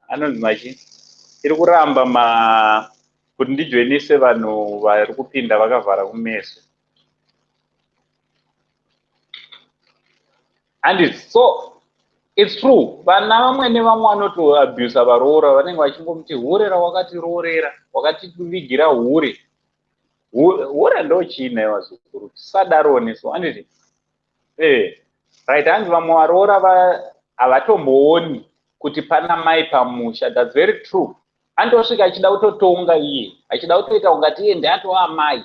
anonzi machi. Iri kuramba kuti ndijoinise vanhu vari kupinda vakavhara kumeso. And so it's true. Vana vamwene vamwe vanoto abuse varoora, vanenge vachingomuti hurera wakatiroorera, wakativigira hure. Hure ndo china vazukuru. Tisadaroni so handiti? Right, hanzi vamwe varoora havatombooni kuti pana mai pamusha. That's very true. Andosvika achida kutotonga iye, achida kutoita ungati iye ndiatova mai.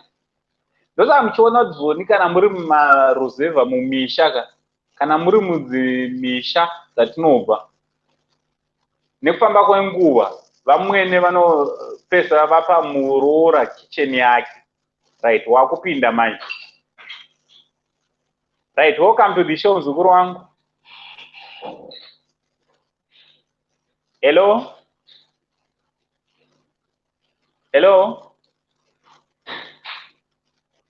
Ndosa muchiona dzoni kana muri mumaruzevha mumisha kana muri mudzimisha dzatinobva. Nekufamba kwenguva vamwene vanopesa vapa muroora kitchen yake. Right, wakupinda manje. Right, welcome to the show mzukuru wangu. Hello? Hello?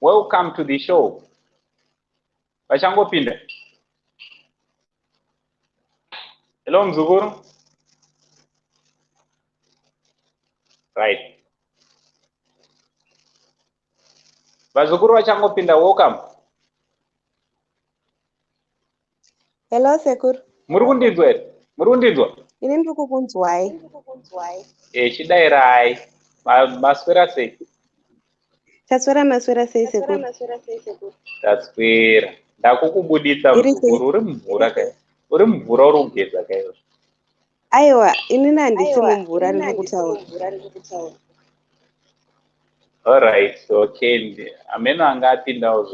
Welcome to the show. Vachangopinda. Hello mzukuru? Right. Vazukuru vachangopinda, welcome.
Hello sekuru.
Muri kundinzwa here? Muri kundinzwa?
Ini ndiri kukunzwai.
Chidairai. Maswera sei?
Taswera maswera sei sekuru?
Taswera. Ndakukubuditsa mzukuru, uri mvura kai. Uri mvura uri kugeza kai.
Aiwa, ini handisi mumvura ndiri kutaura.
Alright, okay. Ameno anga apindawo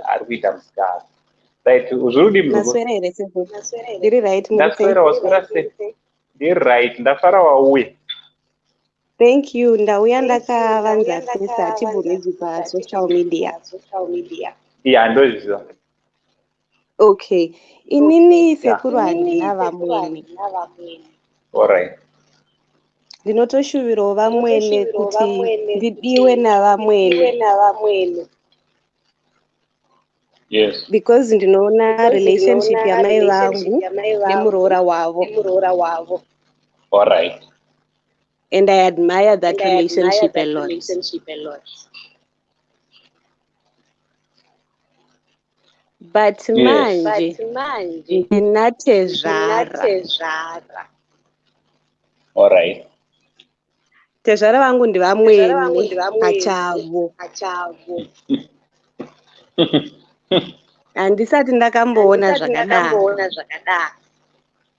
ari kuita musikana. Right, uzviri mzukuru?
Maswera here sekuru. Ndiri right muri.
Ndaswera, waswera sei? Ndiri right, ndafara wauya.
Thank you. Ndauya ndakavanza pesa chibvumidzwa pasocial media.
Yeah, ndozviziva.
Okay. Inini sekuru handina vamwene.
Alright.
Ndinotoshuvirawo vamwene kuti ndidiwe navamwene.
Yes.
Because ndinoona relationship yamai vangu nemuroora wavo.
Alright.
And I admire that relationship a lot. But manje ndinatezvara.
Alright.
Tezvara vangu ndivamwene pachavo. Handisati ndakamboona zvakadaro.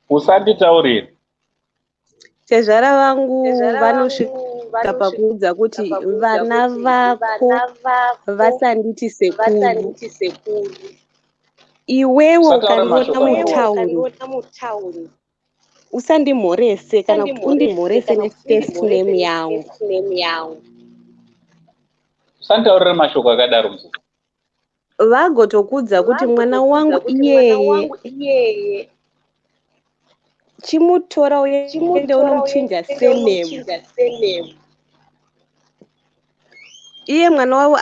Usanditaurira.
Tezvara vangu vanosvika pakuudza kuti vana vako vasanditi sekuru. Iwewe ukandiona mutauni usandimhorese kana kuti undimhorese nefirst name yangu.
Usanditaurira mashoko akadaro mzukuru.
Vagotokudza kuti mwana wangu iyeye chimutora uende unomuchinja surname. Iye mwana wavo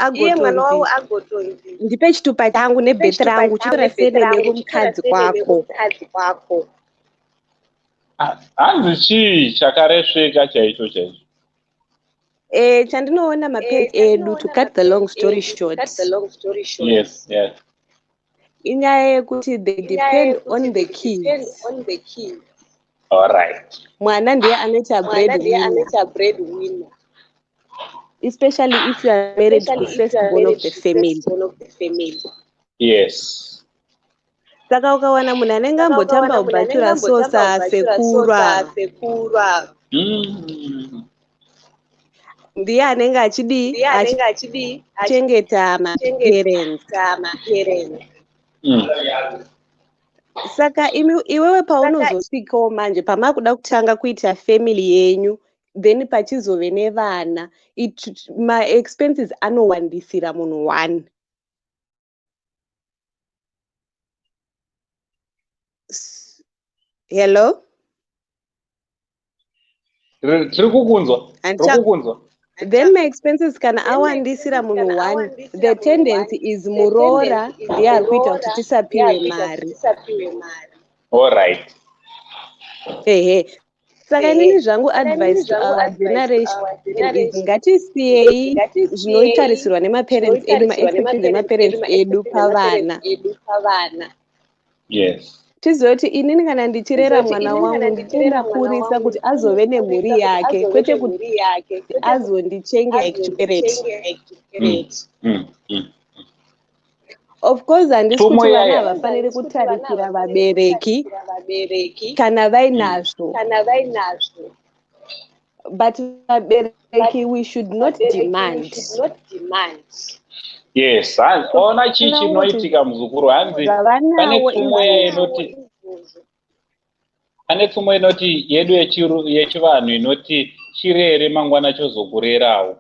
agotonzi ndipe chitupa changu nebheti rangu chitora surname yekumukadzi kwako.
Hanzi chii chakaresveka chaicho?
Chandinoona mapage edu, to cut the long story short.
Yes.
Inyaya yekuti they depend on the kids.
All right.
Mwana ndiye anoita breadwinner. Especially if you are married to firstborn of the family.
Yes.
Saka ukawana munhu anenge ambotamba kubhatura sosa sekurwa ndiye anenge achichengeta maparents. Saka iwewe paunozosvikawo manje pamakuda kutanga kuita family yenyu then pachizove nevana ma-expenses anowandisira munhu one. Hello? Then my expenses kana awandisira munhu one, the tendency is muroora ndiye ari kuita kuti tisapiwe mari.
All right.
Saka inini zvangu advice to our generation is ngatisiyei zvinotarisirwa nemaparents edu, ma-expectations emaparents edu pavana.
Yes.
Tizoti inini kana ndichirera mwana wangu ndinomukurisa kuti azove nemhuri yake kwete kuti azondichengera Of course handisi kuti vana havafaniri kutarisira vabereki kana vainazvo. But vabereki we should not demand.
Yes, ona chichi chinoitika muzukuru hanzi pane pfumwe inoti yedu yechivanhu inoti chirere mangwana chozokurerawo.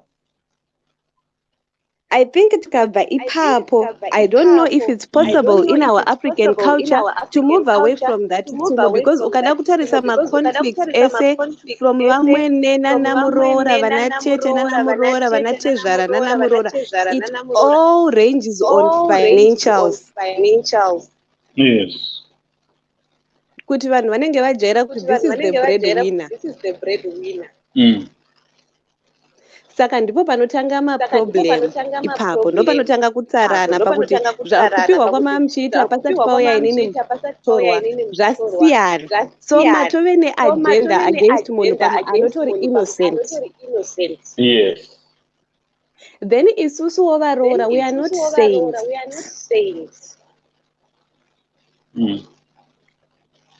I think tikabva ipapo, I don't know if it's possible in our African culture to move away from that because ukada kutarisa ma-conflicts ese from Vamwene naNemroora, vanatete naNemroora, Vatezvara naNemroora, it all ranges on financials.
Yes.
Kuti vanhu vanenge vajaira kuti this is the breadwinner. Saka ndipo panotanga maproblem ipapo, ndo panotanga kutsarana pakuti kupiwa kwamamuchiita pasati pauya inini mutorwa zvasiyana. So matove neagenda against munhu pamwe anotori innocent.
Yes.
Then isusuwo varoora, we are not saints.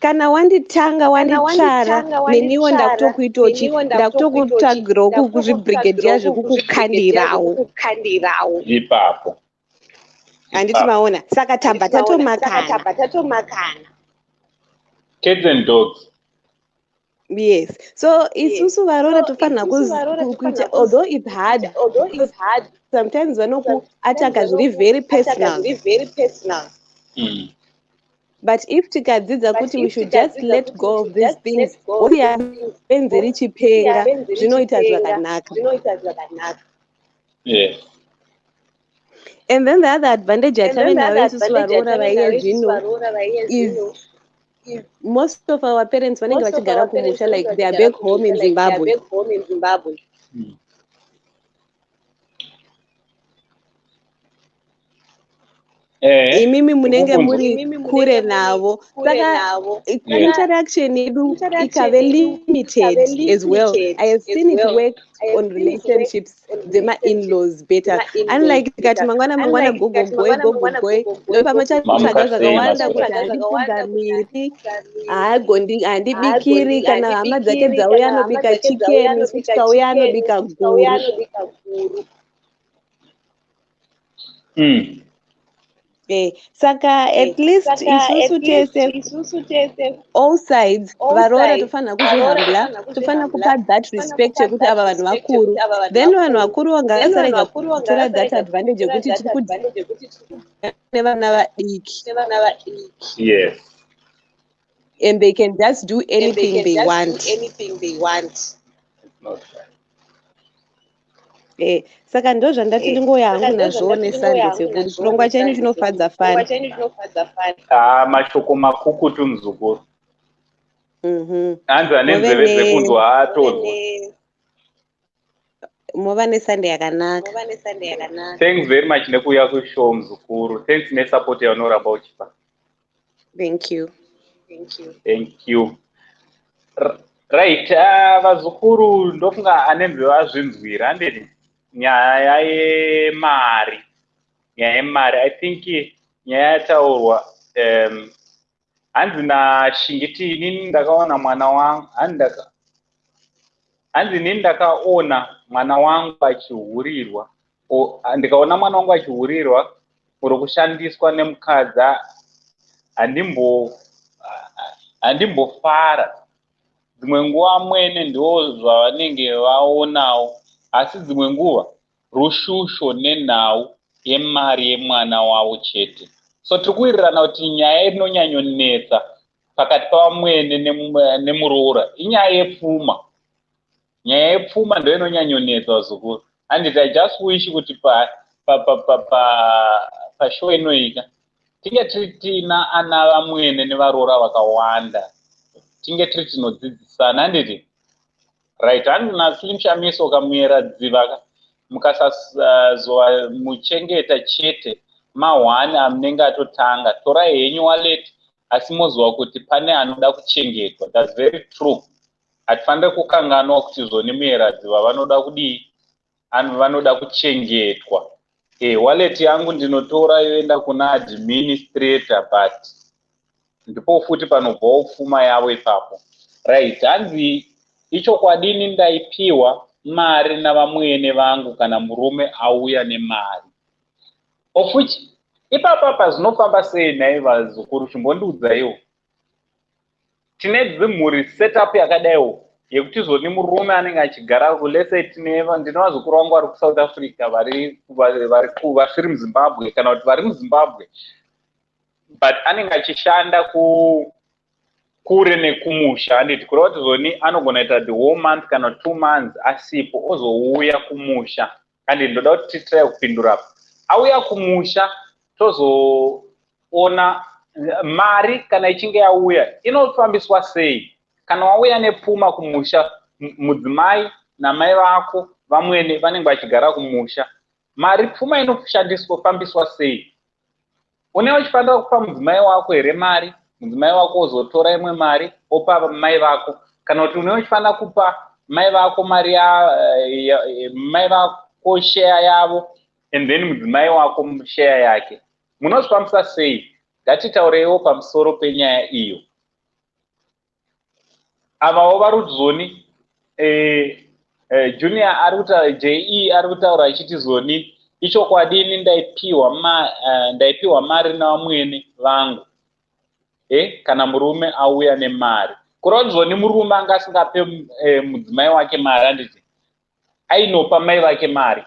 Kana wanditanga wanditsvara neniwo ndakutokuitagirawo kuzvibrigadier zvekukukandirawo
ipapo.
Handiti maona, saka tabva tatomakana.
Kids and dogs.
Yes. So isusu varoora tofanira kuita, although it's hard, sometimes vanokuataka zviri very personal. But if tikadzidza kuti we should just let go of these things, benzi richipenga zvinoita zvakanaka.
Yes.
And then the other advantage yatave nayo isusu varoora vaiye zvino is most of our parents vanenge vachigara kumusha, like they are back home in Zimbabwe. Imimi munenge muri kure navo, saka interaction yedu ikave limited as well. I have seen it work on relationships dzema in-laws better, unlike tikati mangwana gogo boy ndo pamachatsvaga zvakawanda kuti handifungamiri, handibikiri, kana hama dzake dzauya anobika chicken, tikauya anobika guru. Saka at least isusu tese all sides varoora tofanira kuzvihambula, tofanira kupa that respect yekuti ava vanhu vakuru, then vanhu vakuru vangasarega kutora that advantage yekuti tiri nevana vadiki.
Yes.
And they can just do anything they want. Saka ndo zvandati ndingoya hangu nazvowo nesande sekuti chirongwa chenyu chinofadza fani.
Mashoko muzukuru. Hanzi ane nzeve dzekunzwa atodzwa.
Mova nesande yakanaka.
Thanks very much nekuuya kushow muzukuru. Thanks nesupport yaunoramba uchipa.
Thank you.
Thank you. Right, Vazukuru ndofunga anembe vazvinzwira handiti nyaya yemari. Nyaya yemari, I think nyaya yataurwa hanzi nashingiti inini ndakaona mwana wangu hanzi inini ndakaona mwana wangu achihurirwa, ndikaona mwana wangu achihurirwa uri kushandiswa nemukadzi handimbofara. Dzimwe nguva mwene ndo zvavanenge vaonawo, asi dzimwe nguva rushusho nenhau yemari yemwana wavo chete. So tiri kuwirirana kuti nyaya inonyanyonetsa pakati pavamwene nemuroora inyaya yepfuma. Nyaya yepfuma ndo inonyanyonetsa Vazukuru. And I just wish kuti pashow inoika tinge tiri tina ana vamwene nevaroora vakawanda, tinge tiri tinodzidzisana handiti. Right, hanzi naSlim Shamiso kamuyera dziva mukasazova muchengeta chete mahwani amunenge atotanga, torai henyu wallet asi moziva kuti pane anoda kuchengetwa. That's very true. Hatifanire kukanganwa kuti zvoni muyera dziva vanoda kudii, vanoda kuchengetwa. Wallet yangu ndinotora yoenda kuna administrator, but ndipo futi panobvawo pfuma yavo ipapo. Right, hanzi icho kwadini ndaipiwa mari navamwene vangu kana murume auya nemari. Of which ipapa zvinofamba sei nhai Vazukuru, chimbondiudzaiwo. Tine dzimhuri setup yakadaiwo yekuti zvoni murume anenge achigara kulese ndine Vazukuru vangu vari kuSouth Africa vasiri muZimbabwe kana kuti vari muZimbabwe, but anenge achishanda kure nekumusha handiti, kureva kuti zvoni anogona kuita the whole month kana 2 months asipo ozouya kumusha. Kandi ndoda kuti titrai kupindura auya kumusha tozoona mari kana ichinge yauya inofambiswa sei. Kana wauya nepfuma kumusha, mudzimai namai vako vamwene vanenge vachigara kumusha, mari pfuma inoshandiswa fambiswa sei? Une uchifanira kupa mudzimai wako here mari, mudzimai wako ozotora imwe mari opa mai vako, kana kuti une uchifanira kupa mai vako mari mai vako share yavo and then mudzimai wako share yake? Munozvifambisa sei? Ngatitaureiwo pamusoro penyaya iyo. Avawo vari kuti zvoni Junior ari kutaura, JE ari kutaura achiti zvoni icho kwadini ndaipiwa mari navamwene vangu kana murume auya nemari. Kureva kuti zvoni murume anga asingape mudzimai wake mari handiti ainopa mai vake mari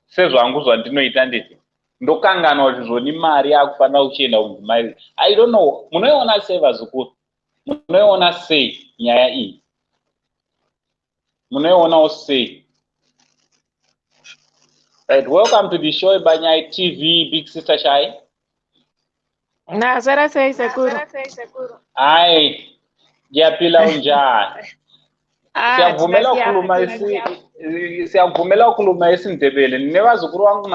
sezvangu zvandinoita nditi ndokanganwa kuti zvoni mari yakufanira kuchienda kumudzimai. I don't know, munoiona sei Vazukuru? Munoiona sei nyaya iyi? Munoionawo sei? Right, welcome to the show Banyai TV, Big Sister Shai.
Nazara sei Sekuru.
Ai, yapila unjani? Siyakuvumela ukhuluma isiNdebele. Nevazukuru vangu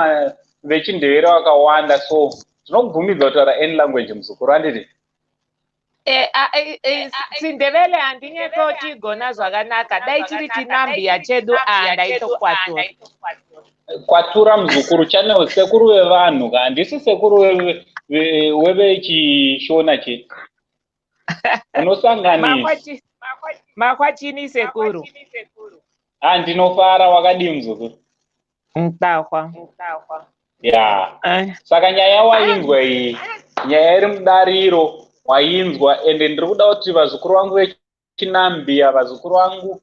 vechindevere vakawanda, so tinokubvumidza kutaura any language muzukuru handiti?
Sindebele handingeko chigona zvakanaka, dai chiri chinambia chedu ndaitokwatura.
Kwatura muzukuru, chane sekuru vevanhu ka, handisi sekuru wevechishona chete. Unosanganisa.
Makwachini Sekuru.
Ndinofara, wakadii muzukuru?
Mtahwa.
Ya. Saka nyaya wainzwa iyi, nyaya iri mudariro wainzwa, ende ndiri kuda kuti vazukuru vangu vechinambia, vazukuru vangu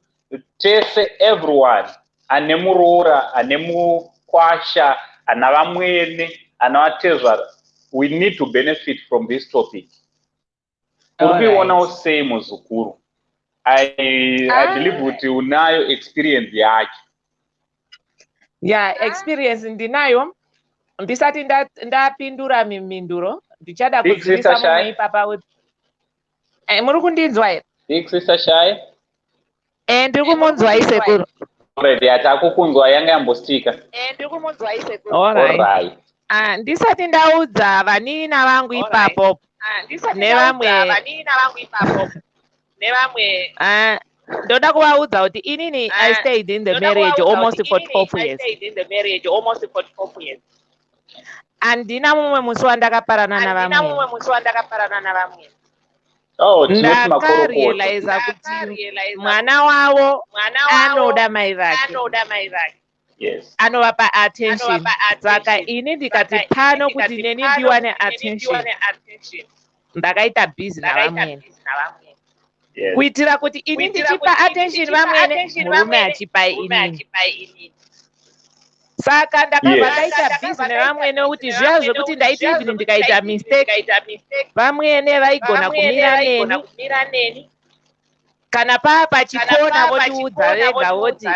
tese, everyone, ane muroora, ane mukwasha, ana vamwene, ana vatezvara, we need to benefit from this topic. Uri kuionawo sei muzukuru? I believe kuti unayo experience yacho.
Yeah, experience ndinayo. Ndisati ndapindura miminduro, ndichada kudzivisa mumwe papa wetu. Muri kundinzwa here?
Big Sister Shai?
Ndiri kumunzwa Sekuru.
Already atakukunzwa yanga yambostika.
Ndiri kumunzwa Sekuru. Alright. Ndisati ndaudza vanini vangu ipapo. Nevamwe ndoda kuvaudza kuti inini I stayed in the marriage almost for 12 years. Handina mumwe musi wandakaparana navamwe. Ndakarealiza kuti mwana wavo anoda mai vake, anovapa attention. Saka ini ndikati pano kuti neni ndiwane attention, ndakaita busy navamwene. Kuitira kuti ini ndichipa attention vamwene, murume achipa inini. Saka ndakabva ndaita busy nevamwene kuti zviya zvekuti ndaiti even ndikaita mistake, vamwene vaigona kumira neni. Kana pachikona votiudza vega voti,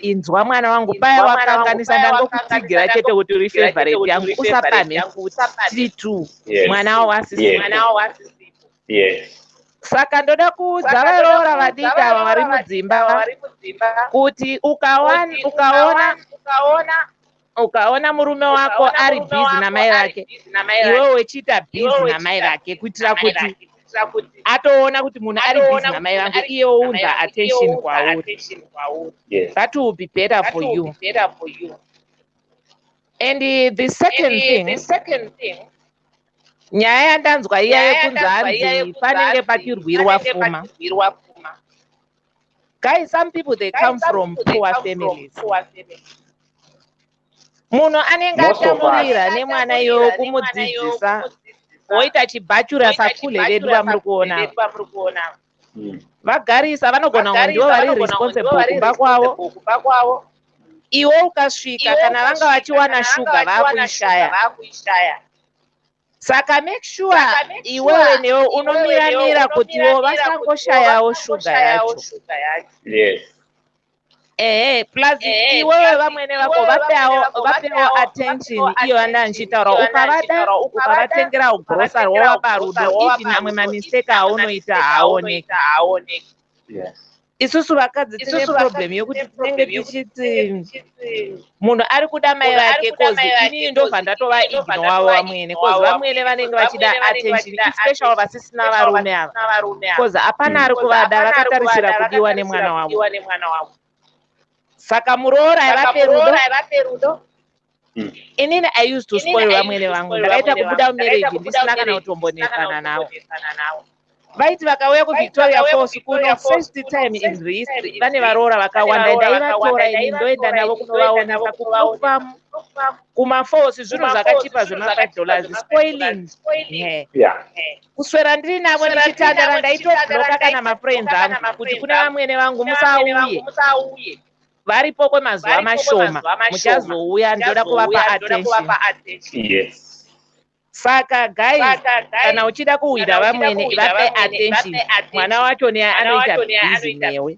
inzwa mwana wangu, paya wakanganisa ndangokutigira chete kuti uri favorite yangu, usapamhe futi tu mwana wasisi. Saka ndoda kuudza varoora vadiki ava vari mudzimba kuti ukaona murume wako ari busy namai vake, iwe wechiita busy namai vake, kuitira kuti atoona kuti munhu ari busy namai vangu, iye ounza attention kwauri. That will be better for you. And the second thing, nyaya yandanzwa iya yekunzi panenge pachirwirwa pfuma. Guys, some people they come from poor families. Munhu anenge atamurira nemwana iyoyo kumudzidzisa, oita chibhachura sakule vedu vamuri kuona. Vagarisa vanogona kunge ndivo vari responsible kumba kwavo. Iwe ukasvika kana vanga vachiwana shuga vakuishaya. Saka make sure iwewe newe unomiramira kuti wo vasangoshayawo shuga yacho. Plus iwewe vamwene vako vapewo attention iyo yanda nchitaura. Ukavada ukavatengera grocery wovapa rudo, even amwe mamistake aunoita haaoneki. Isusu vakadzi tine problem yokuti tinenge tichiti munhu ari kuda mai vake kozi inini ndobva ndatova igno wavo vamwene, kozi vamwene vanenge vachida attention, especially vasisina varume ava, kozi hapana ari kuvada, vakatarisira kudiwa nemwana wavo. Saka muroora aivape rudo. Inini I used to spoil vamwene vangu, ndakaita kubuda mumarriage ndisina kana kutombonetsana navo. Vaiti vakauya kuVictoria Falls kuno first time in the history, vane varoora vakawanda, ndaivatora ini ndoenda navo kunovaonesa kukufamu kumafalls, zvinhu zvakachipa zvema$5 spoiling. Kuswera ndiri navo ndichitandara, ndaitobloka kana mafriends angu kuti kune vamwene vangu musauye, varipo kwemazuva mashoma, muchazouya ndoda kuvapa attention. Saka guys, kana uchida kuwira vamwene ivape attention, mwana wacho ne anoita busy newe.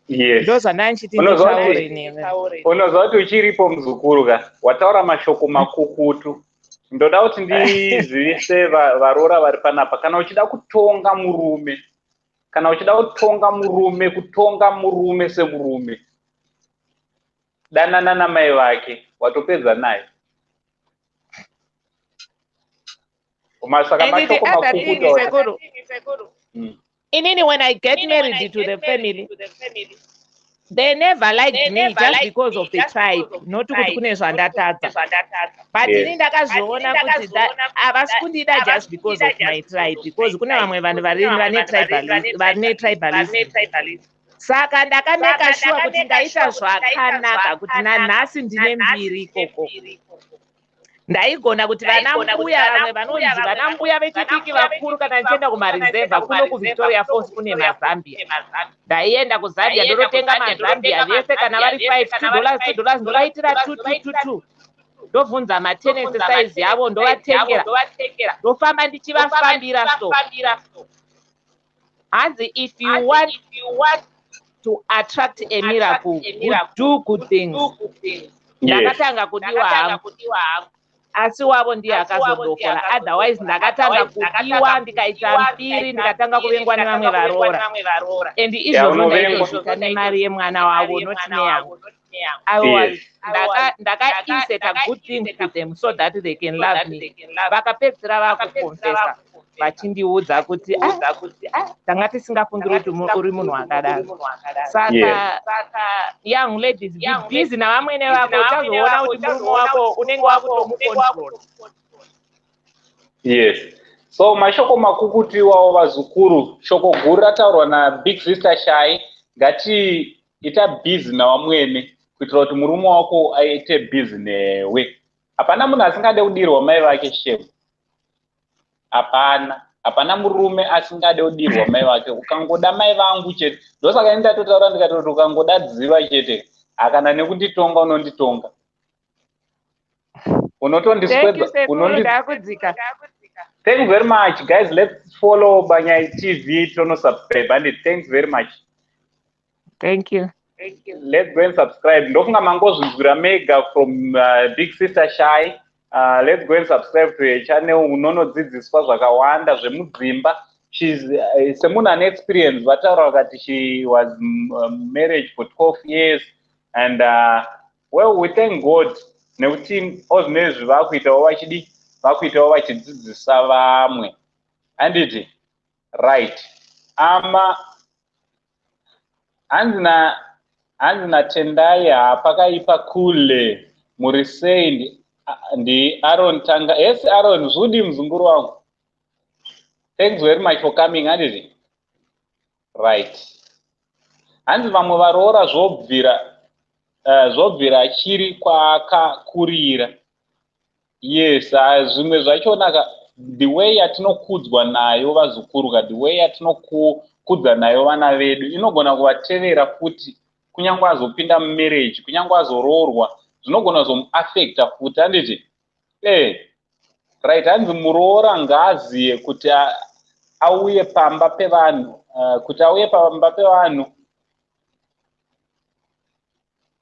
Ndo zvandanchiti nditaure newe.
Unozwa kuti uchiripo muzukuru ka, wataura mashoko makukutu. Ndoda kuti ndizivise varoora vari panapa, kana uchida kutonga murume, kutonga murume semurume, danana namai vake, watopedza naye.
Inini, when I get married to the family, they never liked me just because of the tribe, not kuti kune zvandatadza. But ini ndakazoona kuti havasi kundida just because of my tribe, because kune vamwe vanhu vane tribalism. Saka ndakameka sure kuti ndaita zvakanaka, kuti nanhasi ndine mbiri ikoko. Ndaigona kuti vana mbuya vamwe vanonzi vana mbuya vechidiki vakuru kana ndichienda kumareserva kuno kuVictoria Falls kune mazambia. Ndaienda kuzambia ndotenga mazambia vese kana vari $2 ndovaitira 222. Ndobvunza matenesi size yavo ndovatengera. Ndofamba ndichivafambira so. Hanzi if you want to attract a miracle, do good things. Ndakatanga kudiwa hangu. Asi wavo ndiye akazodokola, otherwise ndakatanga kudiwa, ndikaita mbiri, ndikatanga kuvengwa nevamwe varoora. And izvozvo ndaitosvika nemari yemwana wavo, not neyangu. Ndaka insert a good thing to them so that they can love me. Vakapedzisira vakukonfesa. vachindiudza kuti tanga tisingafungiri kuti uri munhu akadaro. Saka young ladies, be busy navamwene vako, utazoona kuti murume wako unenge wakutomucontrol.
Yes. So mashoko makukutiwawo vazukuru, shoko guru rataurwa naBig Sister Shai, ngati ita busy navamwene kuitira kuti murume wako aite busy newe. Hapana munhu asingade kudirwa mai vake shemu. Hapana murume asingade kudirwa mai vake. Ukangoda mai vangu chete. Ndosaka ndatotaura ndikatoti ukangoda dziva chete, akana nekunditonga unonditonga. Thank you very much, guys. Let's follow Banyai TV. Tono subscribe. And thanks very much.
Thank you.
Let's go and subscribe. Ndofunga mangozvunzura mega from Big Sister Shai. Let's go and subscribe to her channel. Unonodzidziswa zvakawanda zvemudzimba. She's semunhu ane experience. Vataura vakati she was married for 12 years. And well, we thank God. Nekuti ozvinezvi vakuitawo vachidzidzisa vamwe. Handiti? Right. Hanzi natendai pakaipa kule muri sei ndi Aaron Tanga. Yes, Aaron, zvudi muzunguru wangu. Thanks very much for coming, handiti? Right. Hanzi vamwe varoora zvobvira chiri kwaakakurira. Yes, zvimwe zvachonaka, the way yatinokudzwa nayo vazukuruka, the way yatinokudza nayo vana vedu inogona kuvatevera futi, kunyange azopinda mumarriage, kunyange azoroorwa, zvinogona zomuaffecta futi, handiti? Right, hanzi muroora ngaaziye kuti auye pamba pevanhu,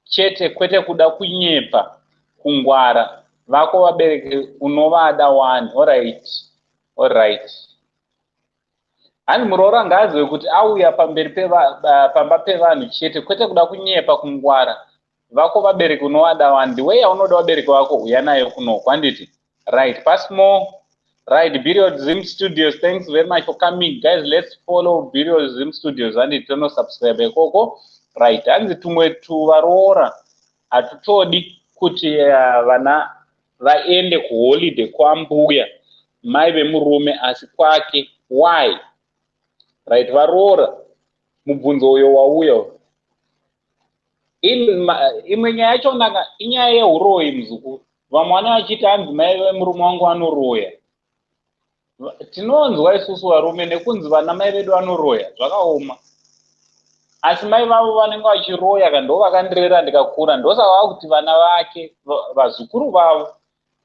chete kwete kuda kunyepa, kungwara vako vabereki unovada wani. Alright. Hanzi muroora ngaaziwe kuti auya pamberi pamba pevanhu chete kwete kuda kunyepa, kungwara vako vabereki unovada wani. The way yaunoda vabereki vako uya nayo kunoko, handiti? Right. Pass more. Right. Burial Zim Studios. Thanks very much for coming, guys. Let's follow Burial Zim Studios. Handiti tono subscribe ekoko. Right. Hanzi tumwe tuvaroora hatutodi kuti vana vaende kuholiday kwambuya mai vemurume asi kwake. Why? Right. Varoora mubvunzo uyo wauya. Imwe nyaya yachonaka inyaya yeuroyi muzukuru. Vamwe vana vachiti hanzi mai vemurume wangu vanoroya. Tinonzwa isusu varume nekunzi vana mai vedu vanoroya, zvakaoma. Asi mai vavo vanenge vachiroya kando vakandirera ndikakura, ndosava kuti vana vake vazukuru vavo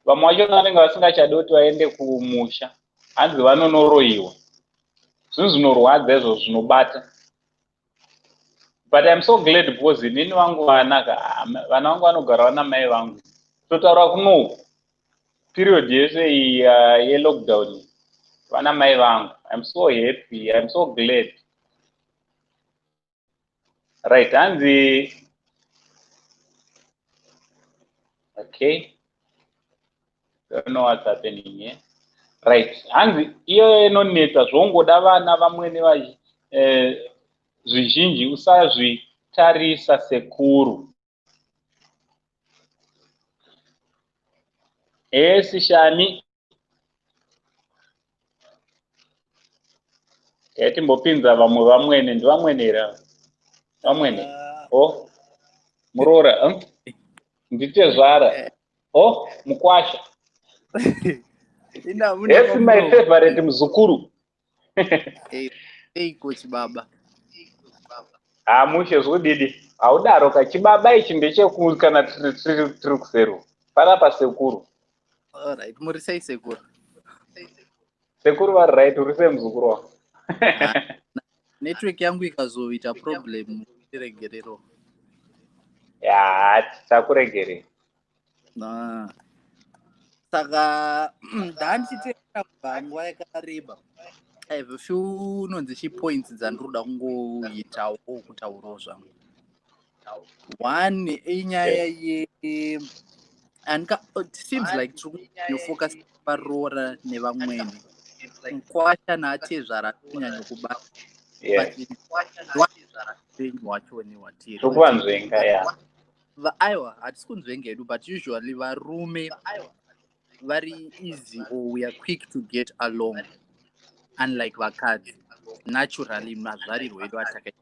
vamwe vacho vanenge vasingachadi kuti vaende kumusha, hanzi vanonoroyiwa. Zvinhu zvinorwadza izvo zvinobata. But I'm so glad because inini vangu vanaka, vana vangu vanogara vana mai vangu. Totaura kuno period yese ye lockdown vana mai vangu. I'm so happy, I'm so glad. Right, hanzi okay, don't know what's happening here. Right, hanzi iyo inonetsa zvongoda vana vamwene zvizhinji usazvitarisa sekuru. Esi shani yatimbopinza vamwene ndivamwenera vamwene. Muroora Vatezvara. Mukwasha. Esi my favorite muzukuru.
Hey coach baba.
Mushe zvodidi. Haudaro kachibaba ichi ndechekuru kana tiri kusero. Panapa sekuru.
Alright, muri sei sekuru.
Sekuru vari right, uri sei muzukuru wangu?
Network yangu ikazoita problem tiregerero.
Ya, takuregere.
Saka ndandichitenda nguva yakareba. I have a few points dzandinoda kungoitawo kutaurawo zvangu. One inyaya ye and it seems like you focus parora nevamwene. Nemkwasha naTezvara kunyanya kubata.
Yes.
Wachoni watiri.
Tukuvanzvenga, yeah.
Aiwa, hatisi kunzvenga hedu, but usually varume very easy or we are quick to get along, unlike vakadzi naturally mazvarirwo edu atakaita.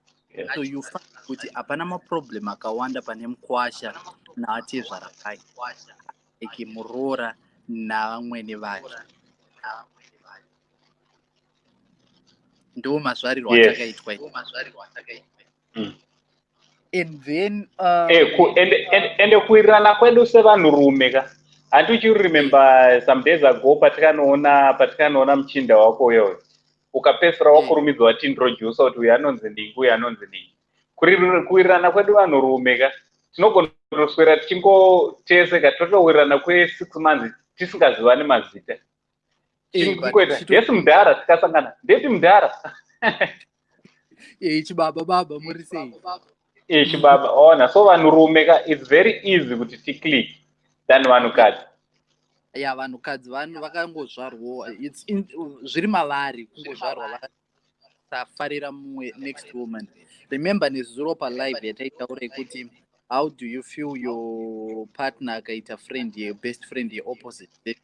So you find kuti hapana maproblem akawanda pane Nemkwasha naTezvara pai, like Nemroora navamwene vacho. Ndo mazvarirwo atakaitwa. And then
ende kuwirirana kwedu sevanhurume ka handi remember some days ago patikanoona muchinda wako uyoyo ukapedzisira wakurumidza watintroduce kuti uyu anonzi ndingi uyu anonzi ndingi. Kuwirirana kwedu vanhurume ka tinogona kutoswera tichingoteseka totowirirana kwe6 months tisingazivani mazita. Ndesi mudhara tikasangana ndeti mudhara.
Chibaba muri sei?
Chibaba ona so vanhurume ka it's very easy kuti ticlick than vanhukadzi.
Ya vanhukadzi vakangozvarwo zviri mavari kungozvarwa vakafarira mumwe next woman. Remember nezuro palive yataitaura kuti how do you feel your partner akaita friend best friend opposite.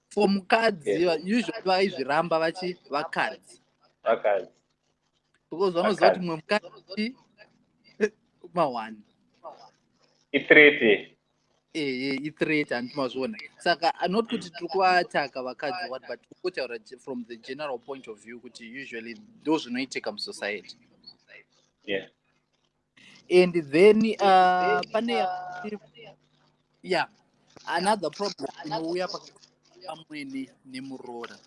For mukadzi usually vaizviramba vachi vakadzi because vanoziva kuti mumwe mukadzi ma1
itrete
itrete handimazviona. Saka not kuti tiri kuvataka vakadzi what, but kutaura from the general point of view kuti usually those zvinoitika musociety.
Yeah.
And then pane another problem inouya pamwene Nemroora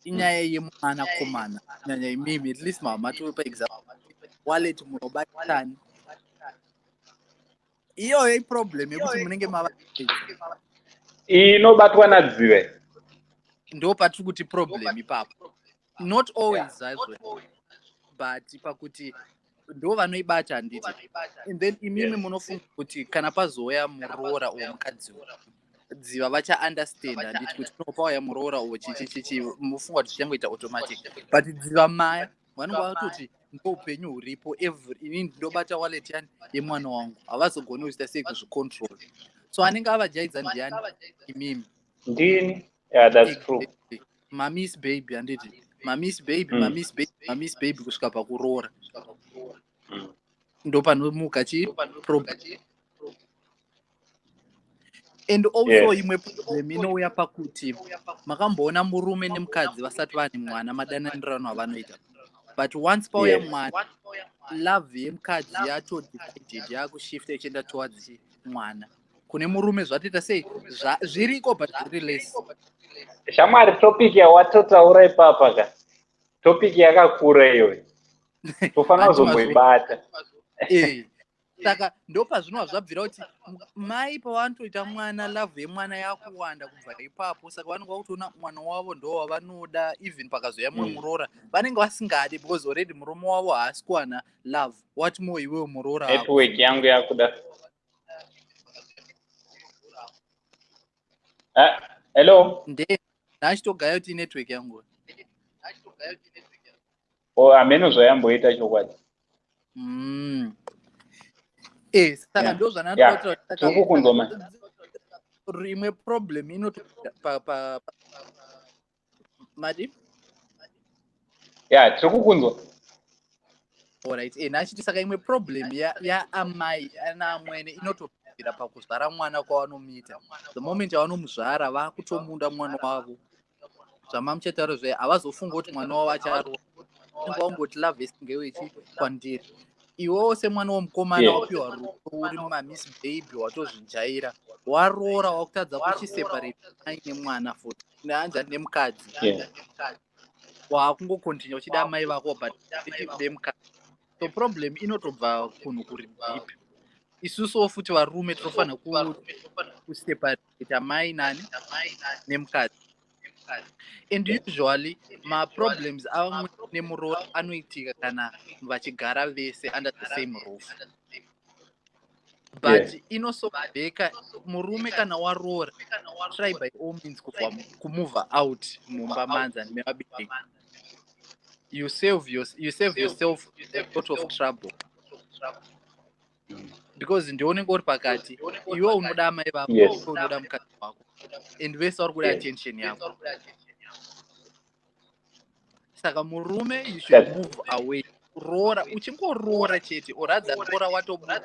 inyaya yemwana komana, nyanya imimi at least mama to for example wallet munobatani iyoyo iproblem yekuti munenge
inobatwa nadzive
ndo patiri kuti problem ipapo, not always azwe but pakuti ndo vanoibata handiti. And then imimi munofunga kuti kana pazouya Nemroora womukadzi dziva vacha understand handiti kuti unopauya Nemroora chichi mufunga kuti zvichangoita automatic, but dziva maya vanenge vatoti ndoupenyu huripo inini ndobata wallet yani yemwana wangu havazogoni kuita sei kuzvicontrol. So anenge avajaidza ndiani? Imimi
ndini. Yeah, that's true.
Mamis baby handiti mamis baby kusvika pakuroora ndo panomuka problem. And also imwe problem inouya pakuti makamboona murume nemukadzi vasati vane mwana madananirano avanoita, but once pauya mwana love yemukadzi yatodivided yakushifta ichienda towards mwana. Kune murume zvatoita sei zviriko but zviri less.
Shamwari topic yawatotaura ipapa ka topic yakakura iyoyo tofanira kuzomboibata.
Saka ndo pazvinova zvabvira kuti mai pavanotoita mwana love yemwana yakuwanda kubva ipapo, saka vanenge vakutoona mwana wavo ndo wavanoda. Even pakazoya mumwe Nemroora vanenge vasingadi because already murume wavo haasi kuwana love. What more iwewe Nemroora?
Network yangu yakuda. Hello.
Nde nachitogaya kuti network yangu
ameno zvayamboita chokwadi.
Saka ndo
zvanatotaura
rimwe problem inoti madi
tiri kukunzwa.
alright. Nachiti saka imwe problem yaamai anaamwene inotobvira pakuzvara mwana kwavanomuita. The moment avanomuzvara vakutomunda mwana wavo. Zvamamuchetaura zve havazofunga kuti mwana wavo acharwa. Vangoti love isingewechi kwandiri. Iwewo semwana womukomana wapiwa rudo uri mamis baby watozvijaira waroora wakutadza kuchiseparate aine mwana futi neanza nemukadzi wakungokontinua uchida mai vako but uchide mukadzi. So problem inotobva kunhu kuri deep. Isusuwo futi varume tinofanira kuseparate mai nani nemukadzi. And usually problems avamwe Nemroora anoitika kana vachigara vese under the same roof. but inosobeka murume kana warora try by all means kumove out mumba manza nevabereki. You save yourself a lot of trouble, because ndione ngori pakati iwe unoda mai vako unoda mukadzi wako and vese vari kuda attention yako. Saka murume you should move away. Roora uchingoroora chete oradza roora watobuda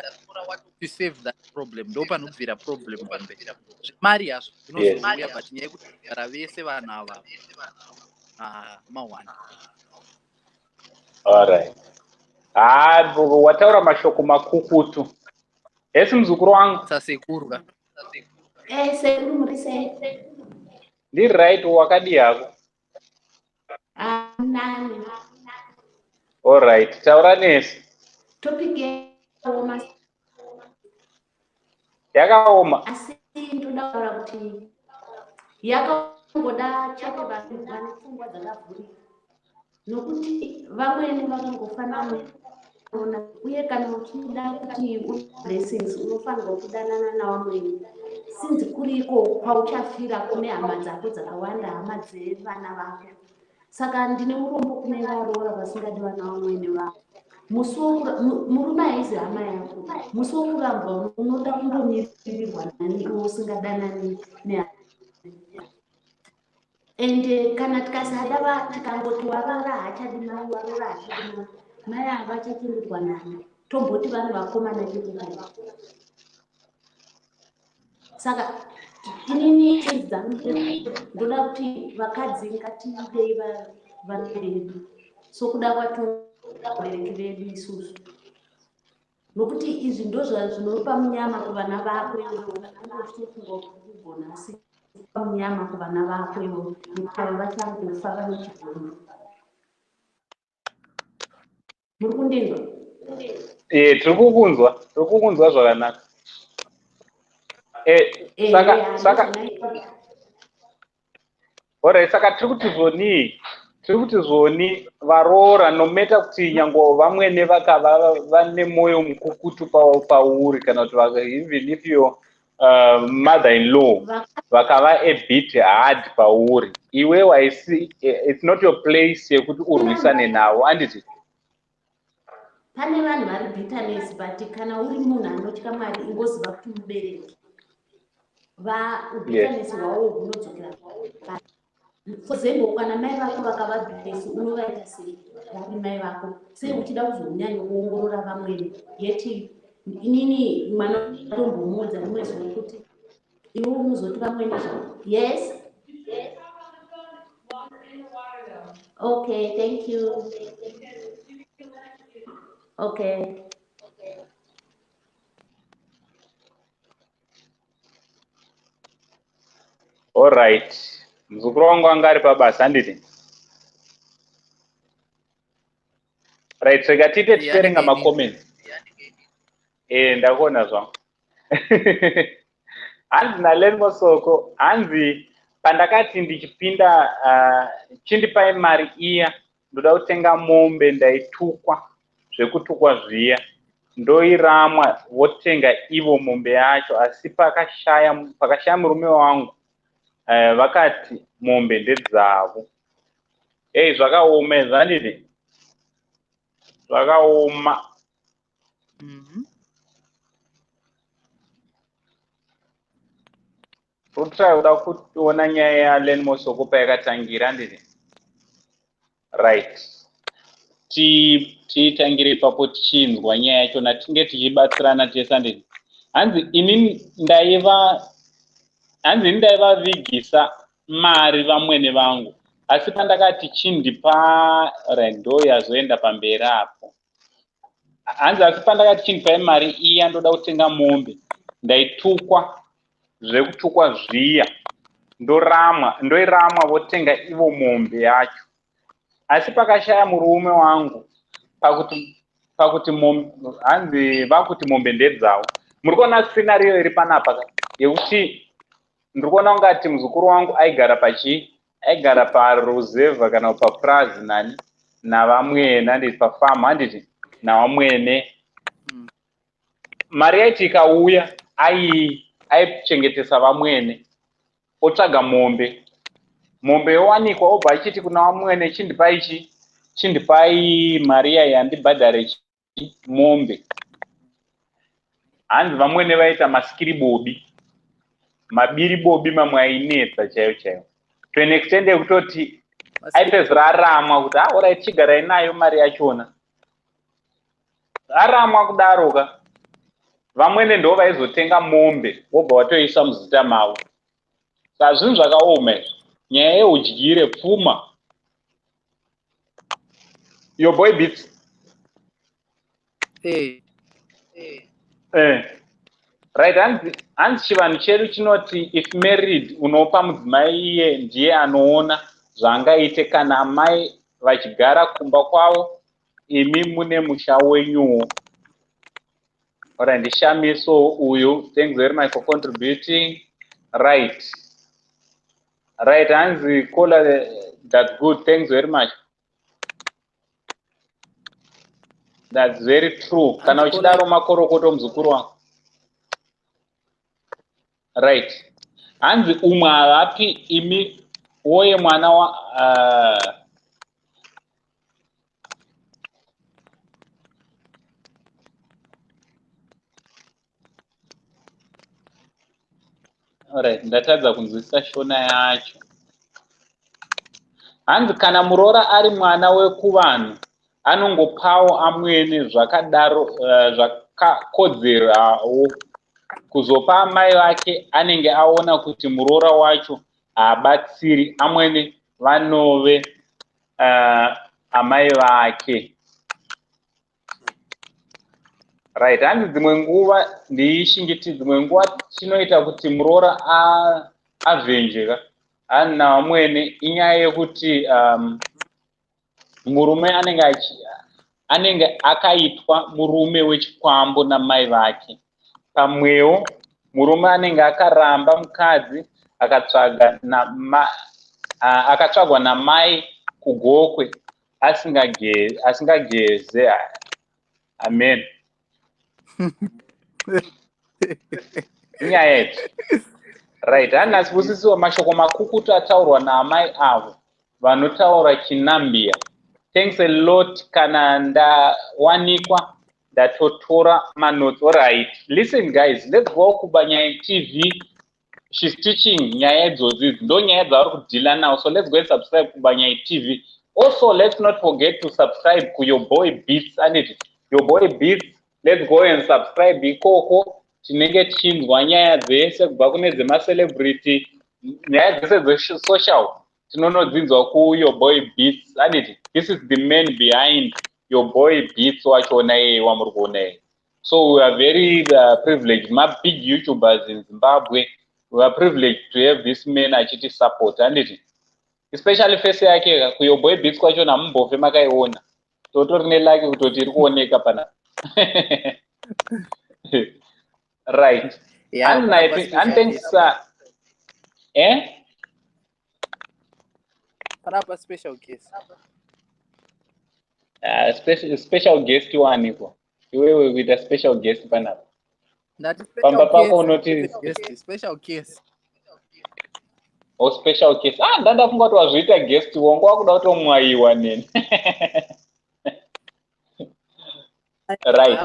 to save that problem. Ndo panobvira problem pamberi. Mari yazvo zvinozouya but nyaya yekuti gara vese vanhu ava mawana.
Alright. Wataura mashoko makukutu. Esi mzukuru wangu.
Sasekurwa.
Sekuru murise.
Ndi right wakadi yako.
Nani.
Alright. Taura nesi.
Topic yakaoma.
Yakaoma.
Asi ndoda kutaura kuti yakangoda chete vanhu vane pfungwa dzakavhurika. Nokuti vamweni vakangofanana uye kana uchida kuti blessings unofanirwa kudanana navamweni sinzi kuriko kwauchafira kune hama dzako dzakawanda, hama dzevana vako. Saka ndine murombo kune varoora vasingadi vana vamweni vavo. Murume haizi hama yako, musi wokuramba unoda kundomiririrwa nani iwe usingadanani nehama. Ende kana tikasada tikangoti warora hachadi mai, warora hachadi mai, mai havachachengetwa nani, tomboti vanhu vakomana chekukati. Saka inini dzangu ndoda kuti vakadzi ngatidei vana vedu sokuda kwatobereki vedu isusu, nokuti izvi ndozvo zvinopa munyama kuvana vako kugona asi munyama kuvana vako ivo nekuti vachangofa vane chigono. Muri kundinzwa?
Tiri kukunzwa zvakanaka. Saka tiri kuti zvoni varoora nometa kuti nyango vamwene vakava vane moyo mukukutu pauri kana kuti even if your mother-in-law vakava a bit hard pauri, iwewe haisi, it's not your place yekuti urwisane navo, handiti?
Pane vanhu vari bitterness, but kana uri munhu anotya Mwari ingoziva kuti mubereki bitterness hwavo hunodzokera. For example, kana mai vako vakava bitterness unovaita sei vari mai vako? Sei uchida kuzonyanya kuongorora vamweni yeti inini mwana tombomudza rimwe zuva kuti iwe unozoti vamweni yes. Okay, thank you. Okay.
All right. Mzukuru wangu anga ari pabasa handiti? Right, saka tite tiperenga makomenti. Ndakuona zvangu. Hanzi naLenmo Soko, hanzi pandakati ndichipinda chindipai mari iya ndoda kutenga mombe ndaitukwa zvekutukwa zviya ndoiramwa votenga ivo mombe yacho, asi pakashaya murume wangu vakati mombe ndedzavo. Zvakaoma zvanini? Zvakaoma. Uda kuona nyaya yaLenmo Soko payakatangira ndini. Right. Tiitangire ipapo tichinzwa nyaya yacho natinge tichibatsirana tese ndini. Hanzi ini ndaivavigisa mari vamwene vangu, asi pandakati chindipa ndo yazoenda pamberi apo. Hanzi asi pandakati chindipai mari iya ndoda kutenga mombe ndaitukwa zvekutukwa zviya ndoiramwa votenga ivo mombe yacho, asi pakashaya murume wangu pakuti hanzi vakuti mombe ndedzavo. Muri kuona scenario iri panapa yekuti ndiri kuona ungati muzukuru wangu aigara paruzevha kana paprazi nani navamwene handiti, pafamu handiti navamwene. mari yaiti ikauya aichengetesa Vamwene, otsvaga mombe yowanikwa, obva achiti kuna Vamwene, chindipai mari yandibhadhare mombe. Hanzi Vamwene vaita masikiri bobi, mabiri bobi, mamwe ainetsa chaiyo to an extent yekutoti aipedzera aramwa kuti alright, chigarai nayo mari yachona. Aramwa kudaroka, Vamwene ndo vaizotenga mombe wobva watoisa muzita mavo. Saka zvinhu zvakaoma izvi, nyaya yeudyire, pfuma. Your boy beats. Right, hanzi chivanhu chedu chinoti if married unopa mudzimai iye ndiye anoona zvaangaite kana amai vachigara kumba kwavo, imi mune musha wenyuwo. Alright, ndishamiso uyu. Thanks very much for contributing. Right, hanzi Kola, that's good. Thanks very much. That's very true. Kana uchidaro makorokoto muzukuru wangu. Right, hanzi umwe havapi imi woye mwana wa alright, ndatadza kunzwisisa shona yacho. Hanzi kana muroora ari mwana wekuvanhu anongopawo amwene zvakadaro zvakakodzerawo. Kuzopa amai vake anenge aona kuti muroora wacho haabatsiri, amwene vanove amai vake. Right, hanzi dzimwe nguva ndiishingiti, dzimwe nguva chinoita kuti muroora avhenjeka ana Vamwene inyaya yekuti murume anenge akaitwa murume wechikwambo namai vake. Pamwewo murume anenge akaramba mukadzi akatsvagwa namai kugokwe asingageze. Amen. Inyaya yetu. Right, hanasi kusisiwa mashoko makukutu ataurwa naamai avo vanotaura Chinambia. Thanks a lot. Kana ndawanikwa ndatotora manotes. Alright, listen guys, let's go kuBanyai TV. She's teaching nyaya idzodzi, ndo nyaya dzavari kudhila now. So let's go and subscribe kuBanyai TV. Also, let's not forget to subscribe to your boy Beats. And your boy Beats, let's go and subscribe ikoko. Tinenge tichinzwa nyaya dzese kubva kune dzemacelebrity, nyaya dzese dzesocial tinonodzinzwa kuyo boy Beats. And this is the man behind your boy Beats wachona yeye wamuri kuona yeye. So we are very privileged, my big YouTubers in Zimbabwe, we are privileged to have this man achiti support. And especially face yake kuyo boy Beats kwachona mumbofe makaiona, totorine lake kutoti iri kuoneka pana. Right.
Yeah,
and I think
special case.
Special guest waniko. Iwewe with a special guest pana.
That is special case.
Oh, special case. Ndanda funga twazviita guest wangu wakuda kutomwaiwa neni. Right.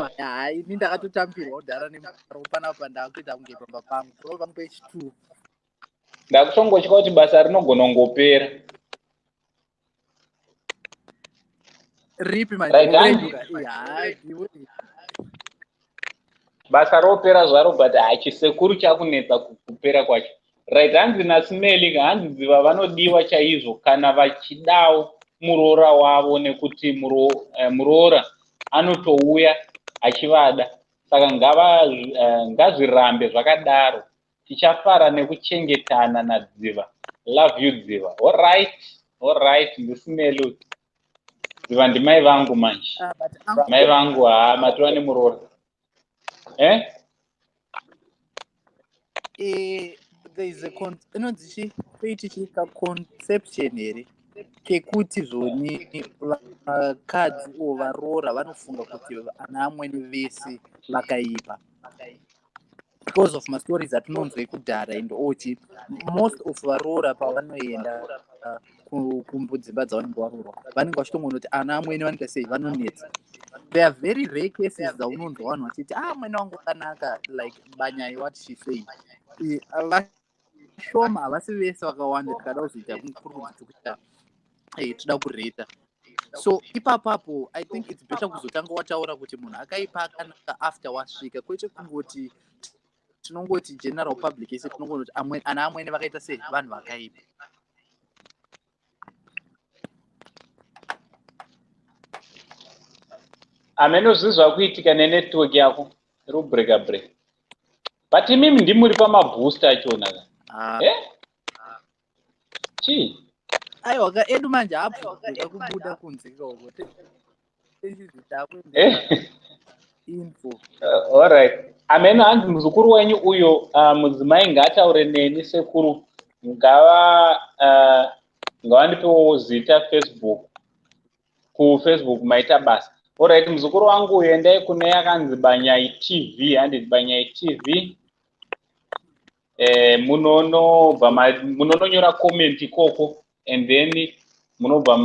Ini ndakatotambirwa kudhara nemuropana pandakuita kunge pamba pangu. Pamba page 2.
Ndakutongochika kuti basa rinogona ngopera.
Ripi
basa ropera zvaro but chisekuru chakunetsa kupera kwacho. Right, hanzi naSmeli, hanzi dziva vanodiwa chaizvo kana vachidawo muroora wavo nekuti muroora anotouya achivada. Saka ngazvirambe zvakadaro. Tichafara nekuchengetana nadziva. Love you dziva. All right, ndiSmeli. Dziva ndimai vangu manje. Mai vangu matova nemuroora.
There is a conception here. kekuti zvoni vakadzi varoora vanofunga kuti ana amweni vese vakaipa because of mastories atinonzwa ekudhara and ochi most of varoora pavanoenda kudzimba dzavanenge varoorwa vanenge vachitongoona kuti ana amweni vanenge sei vanonetsa. There are very rare cases dzaunonzwa vanhu vachiti mwene wangu wakanaka like banyai what she said. Vashoma havasi vese vakawanda tikada kuzoita kurudzi tokuita toda kureta. So ipapapo I think it's better kuzotanga wataura kuti munhu akaipa akanaka after wasvika kwete kungoti tinongoti general public yese tinongoti ana amweni vakaita sei vanhu vakaipa.
Amenozvizwa kuitika nenetwork yako rubreka break. But mimi ndimuri pamabooster achona chi
aiwa ka Hedu manje apfuka kubuda kunze ikoko info.
Alright. Ameno hanzi muzukuru wenyu uyo mudzimai ngataure neni sekuru ngawandipewo zita Facebook Facebook maita basa. Alright, muzukuru wangu uyo endai kune yakanzi Banyai TV, handiti Banyai TV. Munononyora comment ikoko and then munobva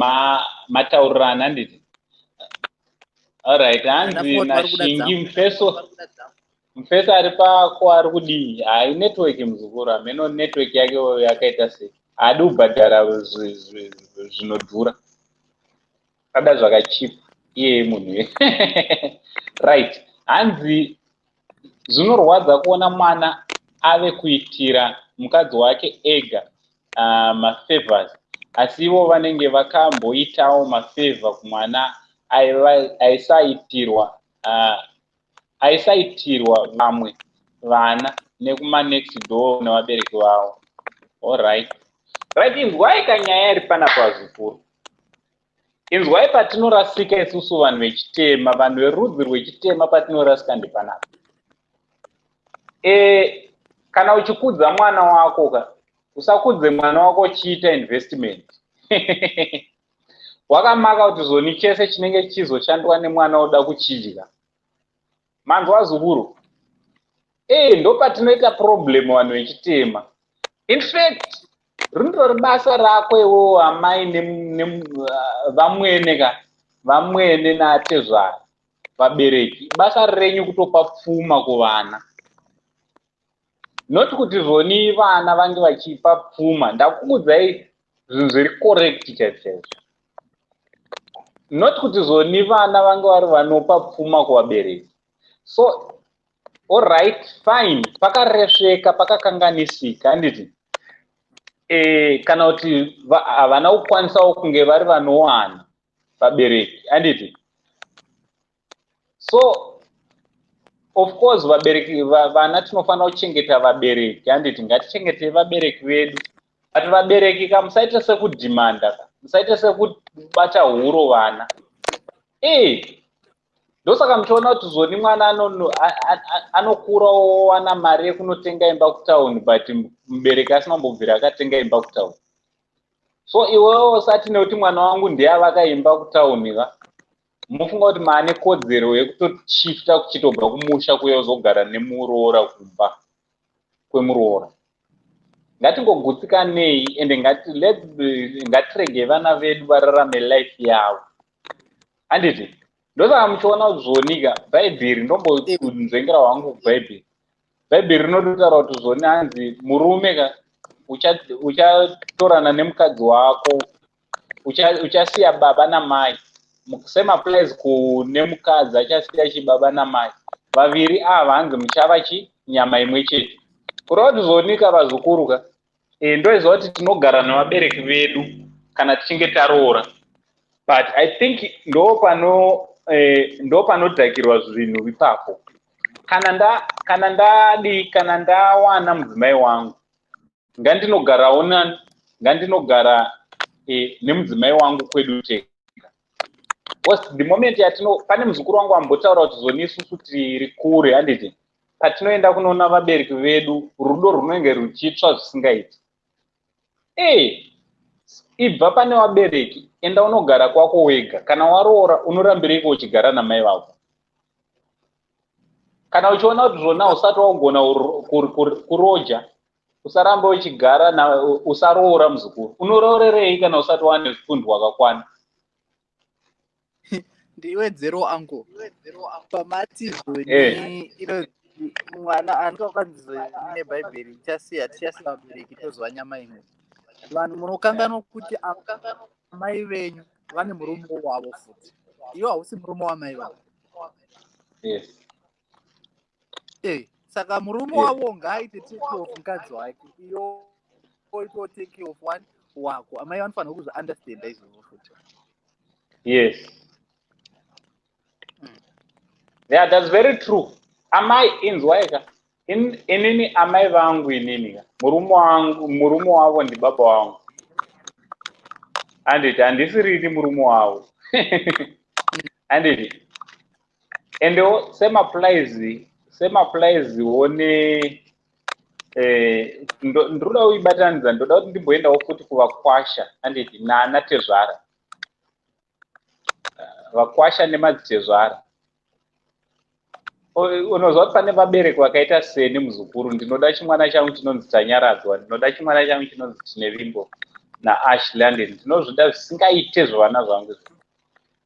mataurirana handiti. Alright, hanzi Nashingi mfeso ari pako ari kudii. Hai network muzukuru, ameno network yake yakaita sei. Hadi kubhadhara zvinodhura. Kada zvakachipa. Iye munhu. Right. Hanzi zvinorwadza kuona mwana ave kuitira mukadzi wake ega mafavors. Asi ivo vanenge vakamboitawo mafavor kumwana aisaitirwa vamwe vana nekuma next door nevabereki vavo. Alright. Right, inzwai kanyaya iri panapa zvikuru. Inzwai patinorasika isusu vanhu vechitema, vanhu verudzi rwechitema patinorasika ndipanapa. Kana uchikudza mwana wako usakudze mwana wako uchiita investment. Wakamaka kuti zoni chese chinenge chizoshandwa nemwana oda kuchidya. Manzwa zukuru. Ndo patinoita problem vanhu vechitema. In fact, rindori basa rako iwo amai Vamwene naTezvara vabereki. Basa renyu kutopa pfuma kuvana. Not kuti zvoni vana vange vachipa pfuma. Ndakukudzai zvinhu zviri correct chaizvo. Not kuti zvoni vana vange vari vanopa pfuma kuvabereki. So alright, fine, pakaresveka pakakanganisika handiti. Kana kuti havana kukwanisawo kunge vari vanowana vabereki handiti. So of course vabereki vana tinofanira kuchengeta vabereki handiti. Ngatichengetei vabereki vedu. Ati vabereki musaite sekudhimanda, musaite sekubata huro vana. Ndosaka muchiona kuti zvoni mwana anokura owana mari yekunotenga imba kutauni but mubereki asimambobvira akatenga imba kutauni. So iwewo usati nekuti mwana wangu ndiye avaka imba kutauni mufunga kuti maane kodzero yekutoshifta kuchitobva kumusha kuya uzogara nemuroora kumba kwemuroora. Ngatingogutsikanei ende ngatirege vana vedu vararame life yavo handiti. Ndosaka muchiona zvonika Bhaibheri ndombonzvengera wangu kubhaibheri. Bhaibheri rinotaura kuti zvoni hanzi murume uchatorana nemukadzi wako, uchasiya baba namai. Same applies kune mukadzi achasiya chibaba namai. Vaviri ava hanzi muchava nyama imwe chete. Kureva kuti zvonika vazukuru ndoizva kuti tinogara nevabereki vedu kana tichinge taroora. But I think ndo panodhakirwa zvinhu ipapo. Kana ndawana mudzimai wangu ngandinogara nemudzimai wangu kwedu tega. The moment pane muzukuru wangu ambotaura kuti zoni isusu tiri kure handiti. Patinoenda kunoona vabereki vedu rudo runenge ruchitsva zvisingaiti. ibva pane vabereki, enda unogara kwako wega. Kana waroora unorambiriko uchigara namai vako. Kana uchiona kuti zvona usati wagona kuroja, usaramba uchigara na usaroora muzukuru. Unoroorerei kana usati wane fundo wakakwana?
Ndiwedzero angu pamatizoni ino mwana anokwanisa nebhaibheri tichasiya vabereki tozwa nyama imwe. Vanhu munokanganwa kuti amai venyu vane murume wavo futi. Iwo hausi murume wamai vavo.
Yes.
Saka murume wavo ngaaite take off mukadzi wake. Iyo oito take off one wako. Amai vanofanira kuzo understand izvozvo futi.
Yes. Yeah, that's very true. Amai inzwaika. Inini amai vangu inini. Murume wavo ndi baba wangu. Anditi handisiri murume wavo. Anditi. And same applies one ndoda uibatanidza, ndoda kuti ndimboendawo futi kuvakwasha anditi naanatezvara. Vakwasha nemadzitezvara. Unozva kuti pane vabereki vakaita seni muzukuru, ndinoda chimwana changu chinonzi Tanyaradzwa, ndinoda chimwana changu chinonzi Chinevimbo naAshland, ndinozvida zvisingaite zvevana zvangu.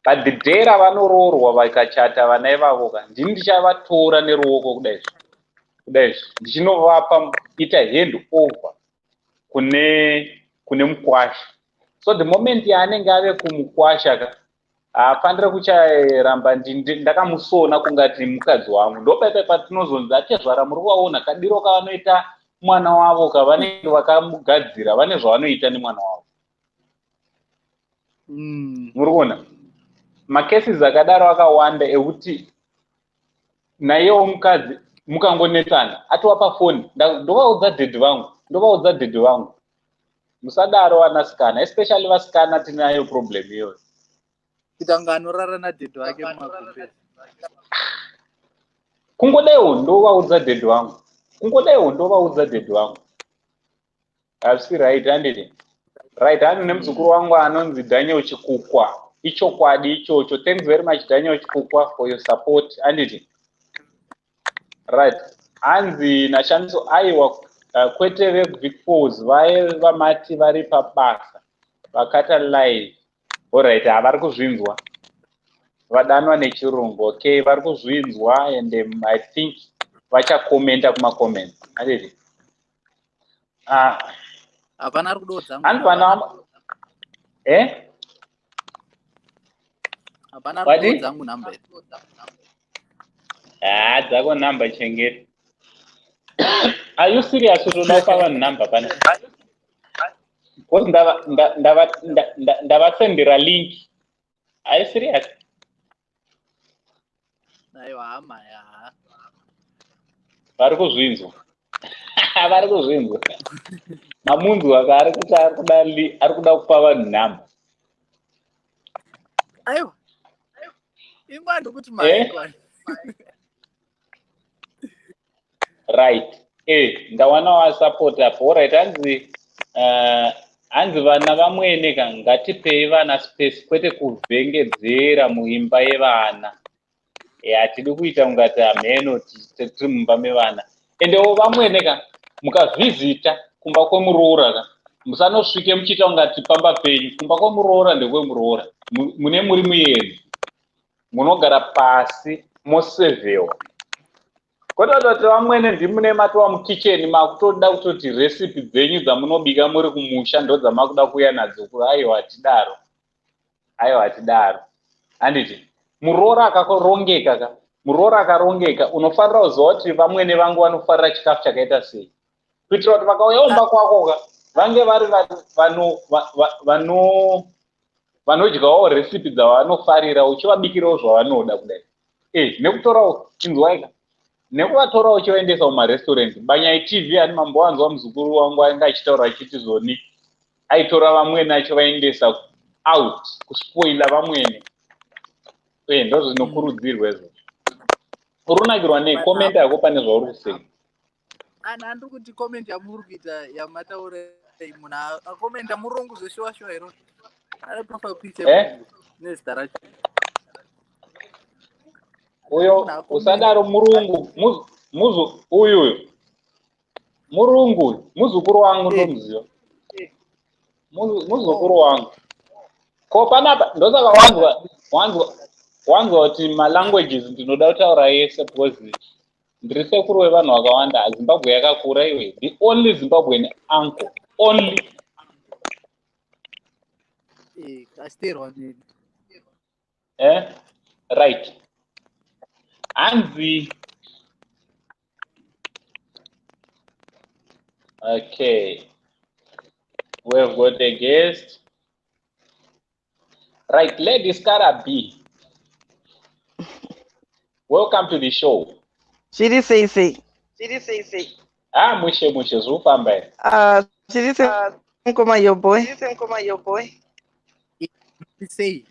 But the day ravanoroorwa vakachata vana ivavo, ndini ndichavatora neruoko kudai ndichinovapa ita hand over kune Mukwasha. So the moment yaanenge ave kuMukwasha haafanira kucharamba ndakamusona kungati mukadzi wangu. Ndopepe patinozonzi Vatezvara muri kuvaona kadiro kavanoita mwana wavo kavanenge vakamugadzira, vane zvavanoita nemwana wavo. Muri kuona makesis akadaro akawanda ekuti naiyewo mukadzi mukangonetsana atovapa foni, ndovaudza dhedhi vangu. Musadaro vanasikana, especially vasikana tinayo problem iyoyo.
Kutanga anorara nadhedhi wake mumagumbezi.
Kungodaiwo ndovaudza dhedhi vangu. Hazvisi right handiti. Right hand nemuzukuru wangu anonzi Daniel Chikukwa. Ichokwadi ichocho. Thanks very much Daniel Chikukwa for your support handiti. Right. Hanzi nashandiso aiwa kwete veBig Falls vamati vari pabasa vakata live. Alright, vari kuzvinzwa. Vadanwa nechirungu. Okay, vari kuzvinzwa and I think vachakomenta kumakomenti. Handiti.
Hapana ari kudodza. Hapana ari kudodza zangu namba.
Dzako namba chengeti. Are you serious utoda kupa vanhu namba pana? Because ndavasendera link. Are you serious?
Aiwa hama ya.
Vari kuzvinzwa. Vari kuzvinzwa. Mamunzwa ari kuti ari kuda kupa vanhu namba.
Aiwa. Ingwando kuti maikwa.
Right. Ndawana wa support apo. Alright, hanzi vana Vamwene ngatipei vana space kwete kuvhengedzera muimba yevana. Hatidi kuita ungati ameno tiri mumba mevana. Endewo Vamwene mukavhizita kumba kweMuroora musanosvike muchiita ungati pamba penyu. Kumba kweMuroora ndekweMuroora. Mune muri muyenzi. Munogara pasi mosevhewa. Kototi Vamwene ndimune matova mukicheni makutoda kutoti recipe dzenyu dzamunobika muri kumusha ndo dzamakuda kuuya nadzo. Aiwa tidaro. Handiti Muroora akarongeka unofanira kuziva kuti Vamwene vangu vanofarira chikafu chakaita sei. Kuitira kuti vakauya umba kwako vange vari vanodyawo recipe dzavanofarira uchivabikirawo zvavanoda kudai. Nekutorawo inzwaika. Nekuvatora uchivaendesa mumarestaurant. Banyai TV ani mambowanzwa muzukuru wangu ainge achitaura achiti zoni aitora Vamwene achivaendesa out kuspoila Vamwene. Ndo zvinokurudzirwa izvo. Urunakirwa nei comment yako pane zvauri kusema?
Handiri kuti comment yamuri kuita yamataura Muna akomenda murungu zveshowa showa iro. Ari profile picture. Nezita racho.
Uyo usadaro murungu uyu murungu muzukuru wangu ndomuziva. Muzukuru wangu. Ko panapa ndosaka wanzwa kuti malanguages ndinoda kutaura yese because ndiri sekuru wevanhu vakawanda. Zimbabwe yakakura iwe. The only Zimbabwean uncle. Only. Right. Anzi. Okay. We have got a guest. Right, Lady Skara B. Welcome to the show.
Chiri say.
Ah, mushe zufamba.
Chiri say nkoma your boy.
Say.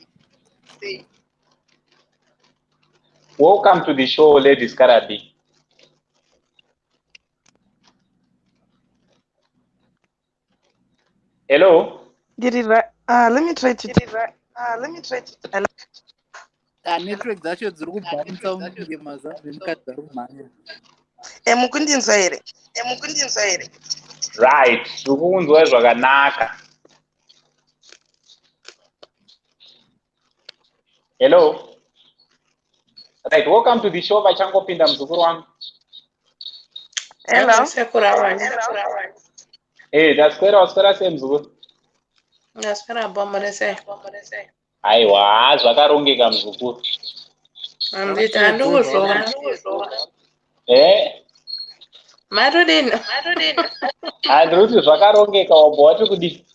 Welcome to the show, Lady Skara B. Hello.
Did it right? Let me try to.
Network zacho dziri kubhanisa ngemaza zvemukadzi rumhanya.
Mukundinzwa here.
Right, tirikunzwa zvakanaka. Hello. Right, welcome to the show vachangopinda muzukuru wangu.
Hello.
Waswera sei muzukuru?
Ndaswera bomba sei.
Aiwa, zvakarongeka muzukuru.
Handikuzvona. Matodini.
Handiri kuti zvakarongeka wabva wati kudii?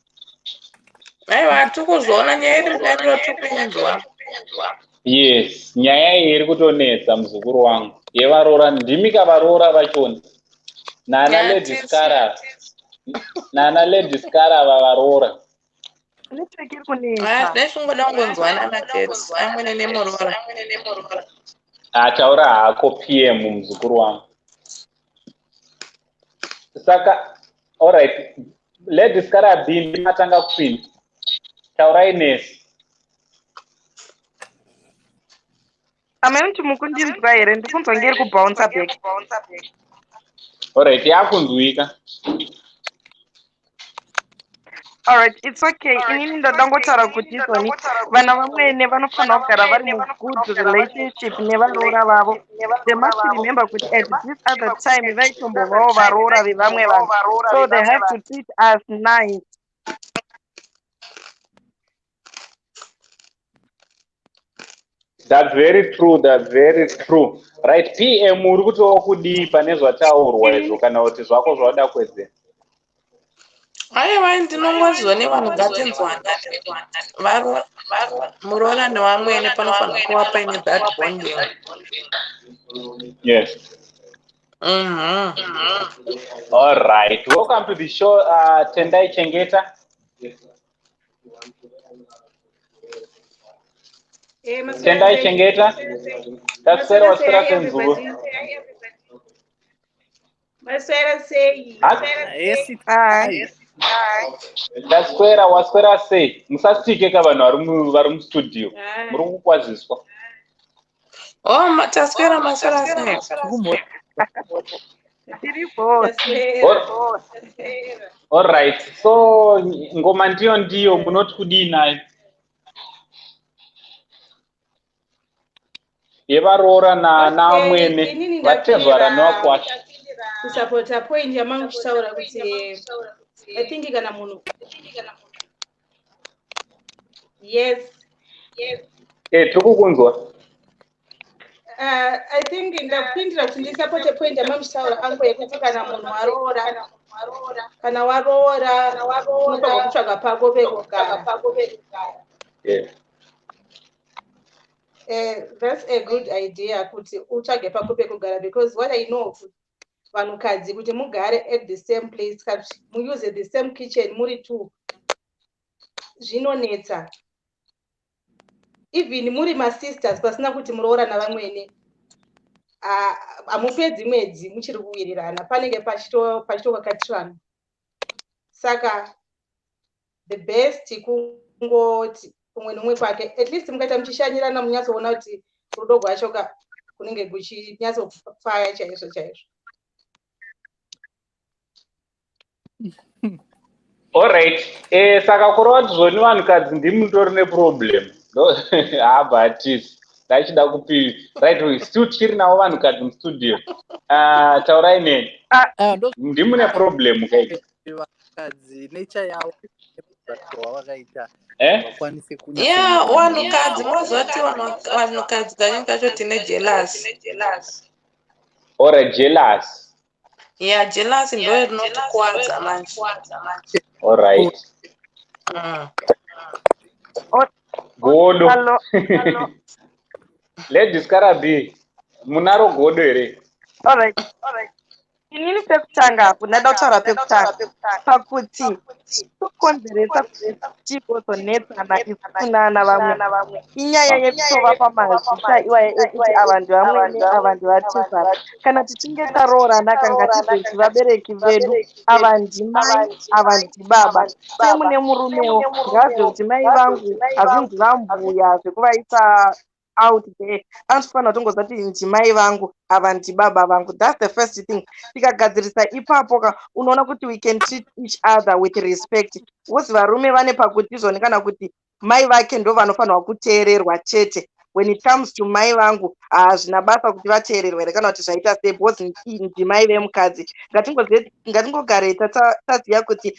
Aiwa, tikuzvona nyaya iri mberi tikuinzwa.
Yes, nyaya iyi iri kutonetsa muzukuru wangu. Yevaroora, ndimi kavaroora vachona. Nana Lady Skara vavaroora.
Ndaifungoda kungonzwana naTets amwene Nemroora.
Ataura hako PM muzukuru wangu. Saka, alright, Lady Skara B ndimatanga kupinda. Taurai nesi.
Amene kuti mukundinzwa here ndikunzwa ngeri kubounce back.
Alright, yakunzwika.
Alright, it's okay. Inini ndodangotaura kuti izvoni vana vamwene vanofanira kugara vari mugood relationship nevaroora vavo. They must remember kuti at this other time vaitombovawo varoora vevamwe vanhu. So they have to treat us nice.
That's very true. Right, PM uri kutova kudii pane zvataurwa izvo kana kuti zvako zvawada kwedzera?
Aiwa, ndinongozviwa nevanhu ngatinzwana. Muroora nevamwene panofanira kuva paine that bonding.
Yes. All right. Welcome to the show, Tendai Chengeta. Tendai Chengeta. That's where Waswera Senzugu.
Maswera sei.
That's where Waswera sei. Musasike kavanhu vari mustudio. Muri kukwaziswa.
Oh, Mataswera Maswera sei.
All right. So ngoma ndiyo munoti kudii nayo? Yevaroora naamwene Vatezvara Nemkwasha.
Kusapota point yamangu kutaura kuti I think kana munhu. Yes.
Tikukunzwa.
I think ndakupindira kuti ndisapote point yamangu kutaura angu yekuti kana munhu waroora kana waroora unofanirwa kutsvaga pako pekugara.
Yeah.
That's a good idea kuti utsvage pako pekugara because what I know vanhukadzi kuti mugare at the same place muuse the same kitchen muri two zvinonetsa. Even muri masisters pasina kuti muroora navamwene hamupedzi mwedzi muchiri kuwirirana panenge pachitokakatirana.
Saka the best kungoti umwe nomwe kwake, at least mukaita muchishanyirana munyatsoona kuti rudo rwacho kunenge kuchinyatsofaya chaizvo chaizvo.
Alright, saka kurova kuti zvoni vanhukadzi ndimi mutori neproblem habatisi ndachida kupiri. Right, still tiri navo vanhukadzi mustudio. Taurai neni, ndimi neproblem kai
vanhukadzi nature yavo wavakaita vakwanise
vanhukadzi mozoti vanhukadzi kazhinji kacho tine jealous.
Or jealous.
Yeah, jealous ndo rinotikwadza manje.
Alright. Godo. Ladies Karabi, munaro godo here.
Alright. Inini pekutanga kunada kutaura pekutanga pakuti kukonzeresa chigozonetsana ifunana vamwe inyaya yekutova pamazita iwaya ekuti avantu vamwene avantu vatezvara. Kana tichinge taroorana kangatibve kuti vabereki vedu ava ndimai ava ndibaba semune murumewo ngazve kuti mai vangu hazvinzi vambuya zvekuvaisa out there, anofanira kutongozati ndimai vangu ava ndibaba vangu. That's the first thing. Tikagadzirisa ipapo unoona kuti we can treat each other with respect. Uzi varume vane pakuti zvonekana kuti mai vake ndo vanofanirwa kuteererwa chete. When it comes to mai vangu hazvina basa kuti vateererwe here kana kuti zvaita sei, because ndimai vemukadzi. Ngatingogare taziva kuti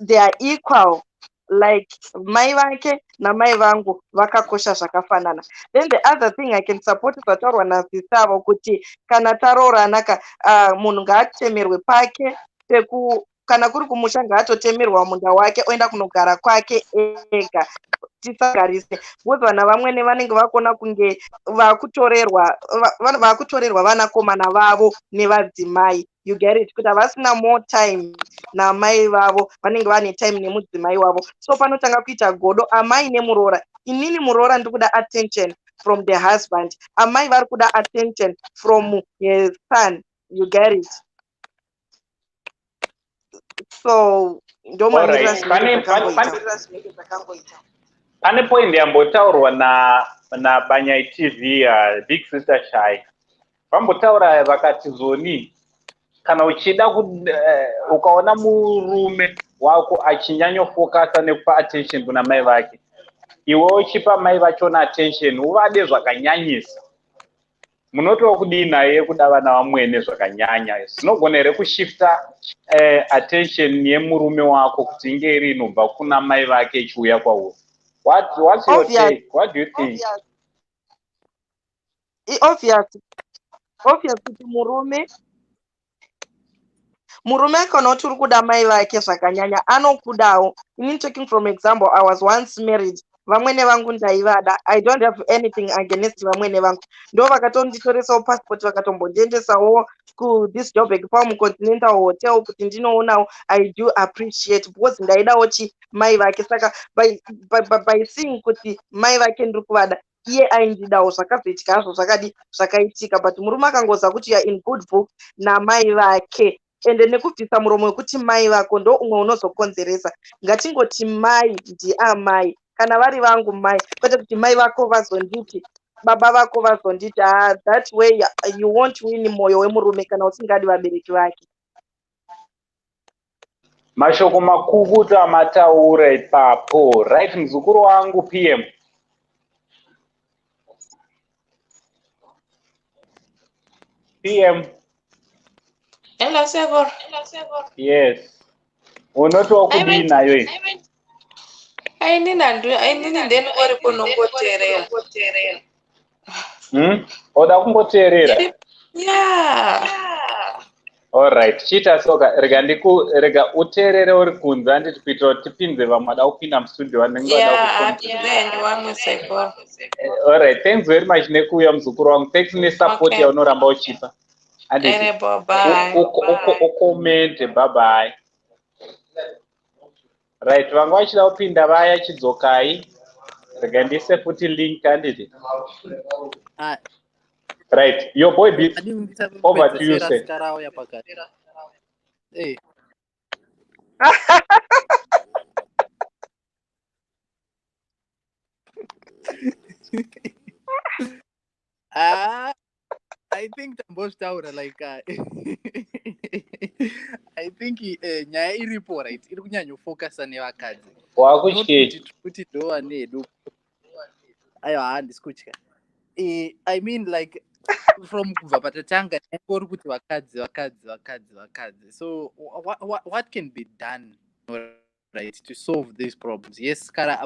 they are equal, like mai vake namai vangu vakakosha zvakafanana. Then the other thing I can support zvataurwa nazvisavo kuti kana taroorana munhu ngaatemerwe pake, kana kuri kumusha ngaatotemerwa munda wake oenda kunogara kwake ega. Tisagarise because vana vamwene vanenge vakona kunge vakutorerwa vanakomana vavo nevadzimai. You get it? Kuti havasina more time namai vavo, vanenge vane time nemudzimai wavo. So panotanga kuita godo amai nemuroora. Inini muroora ndikuda attention from the husband, amai vari kuda attention from his son. You get it? So
pane point yambotaurwa naBanyai TV Big Sister Shai. Vambotaura vakati zoni kana uchida ukaona murume wako achinyanyofokasa nekupa attention kuna mai vake, iwe uchipa mai vachona attention uvade zvakanyanyisa, munotova kudii naye kuda vana vamwene zvakanyanya. Zvinogona here kushifta attention yemurume wako kuti inge iri inobva kuna mai vake ichiuya kwauri. What's your take? What do you think?
Obvious kuti murume kana kuti uri kuda mai vake zvakanyanya anokudawo. Inini taking from example, I was once married. Vamwene vangu ndaivada. I don't have anything against vamwene vangu. Ndo vakatonditorisawo passport vakatombondiendesawo this job ekupa mucontinental hotel kuti ndinoonawo. I do appreciate because ndaidawo mai vake. Saka by seeing kuti mai vake ndiri kuvada, iye aindidawo zvakazoitika hazvo zvakaitika, but murume akangoza kuti you are in good book namai vake ende nekubvisa muromo wekuti mai vako ndo umwe unozokonzeresa. Ngatingoti mai ndiamai, kana vari vangu mai, kwete kuti mai vako vazonditi baba vako vazonditi. That way you won't win moyo wemurume kana usingadi vabereki vake.
Mashoko makukuta amataura ipapo. Right, mzukuru wangu PM. PM.
Hello, Sevor.
Yes. Unotoa kudii nayo hii?
Ainini ndeni wari kunongoteerera.
Oda kungoteerera?
Yeah.
Alright, chita soka rega uteerere uri kunze anditi kuitira kuti tipinze vamwe vada kupinda mustudio vanenge vada
kupinda vamwe Sevor.
Alright, thanks very much nekuuya mzukuru wangu. Thanks nesupport yaunoramba uchipa.
Ere bye.
Ukomente bye bye. Right, vangu vachida kupinda vaya chidzokai. Rega ndise futi link handiti. Right, your boy beat over to you, sir.
Hey. I think tamboshtaura like I think nyaya iripo right iri kunyanyofocusa nevakadzi kuti ndova nehedu aiwa handisi kutya I mean like from kubva patatanga uri kuti vakadzi so what can be done right to solve these problems? Yes, kara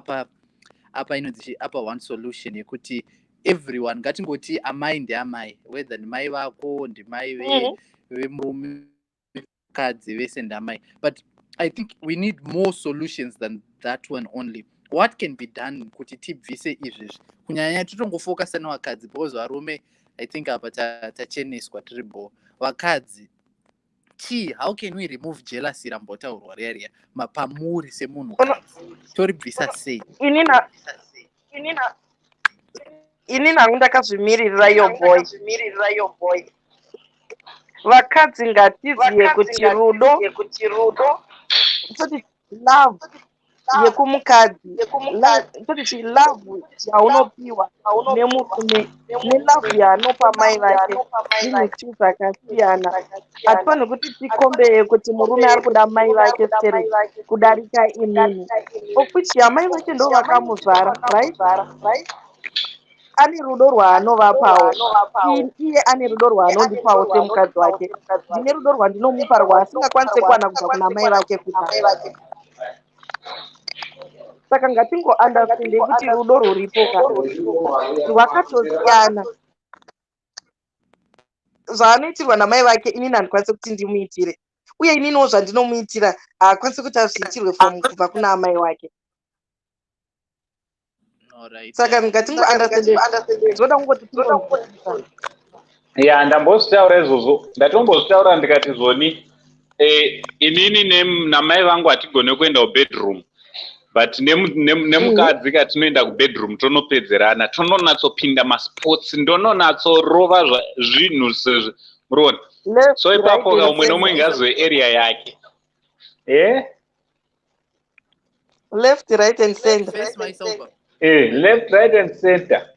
apa inonzi apa one solution yekuti everyone ngatingoti amai ndiamai whether ndimai vako ndimai vemurume kadzi vese ndamai, but I think we need more solutions than that one only. What can be done kuti tibvise izvezvi kunyanya totongofocus nevakadzi because varume I think apa tacheneswa tiribo vakadzi how can we remove jealousy rambotaurwa riya mapamuri semunhu kadzi toribvisa sei?
Ini nangu ndakazvimirira yo boy. Vakadzi ngatiziye kuti rudo kuti love yekumukadzi kuti love yaunopiwa nemurume nelove yaanopa mai vake zvinhu two zvakasiyana. Hatifaniri kuti tikombeye kuti murume ari kuda mai vake stere kudarika inini, of which amai vake ndo vakamuzvara, right? Ane rudo rwaanovapawo, iye ane rudo rwaanondipawo semukadzi wake. Ndine rudo rwandinomupa rwaasingakwanise kuwana kubva kuna mai vake kudhara. Saka ngatingoandastende kuti rudo rwuripo rwakatosiyana. Zvaanoitirwa namai vake inini handikwanisi kuti ndimuitire, uye ininiwo zvandinomuitira haakwanisi kuti azviitirwe kubva kuna amai wake. Saka ngatingoandastende zvoda kungoti
ya ndambozvitaura izvozvo, ndatombozvitaura ndikati zvoni inini namai vangu hatigone kuenda kubedroom, but nemukadzi katinoenda kubedroom tonopedzerana, tononatsopinda masports, ndononatsorova zvinhu murona. So ipapo kaumwe nomwe ngazve area yake.
left, right and center.
Left, right and center.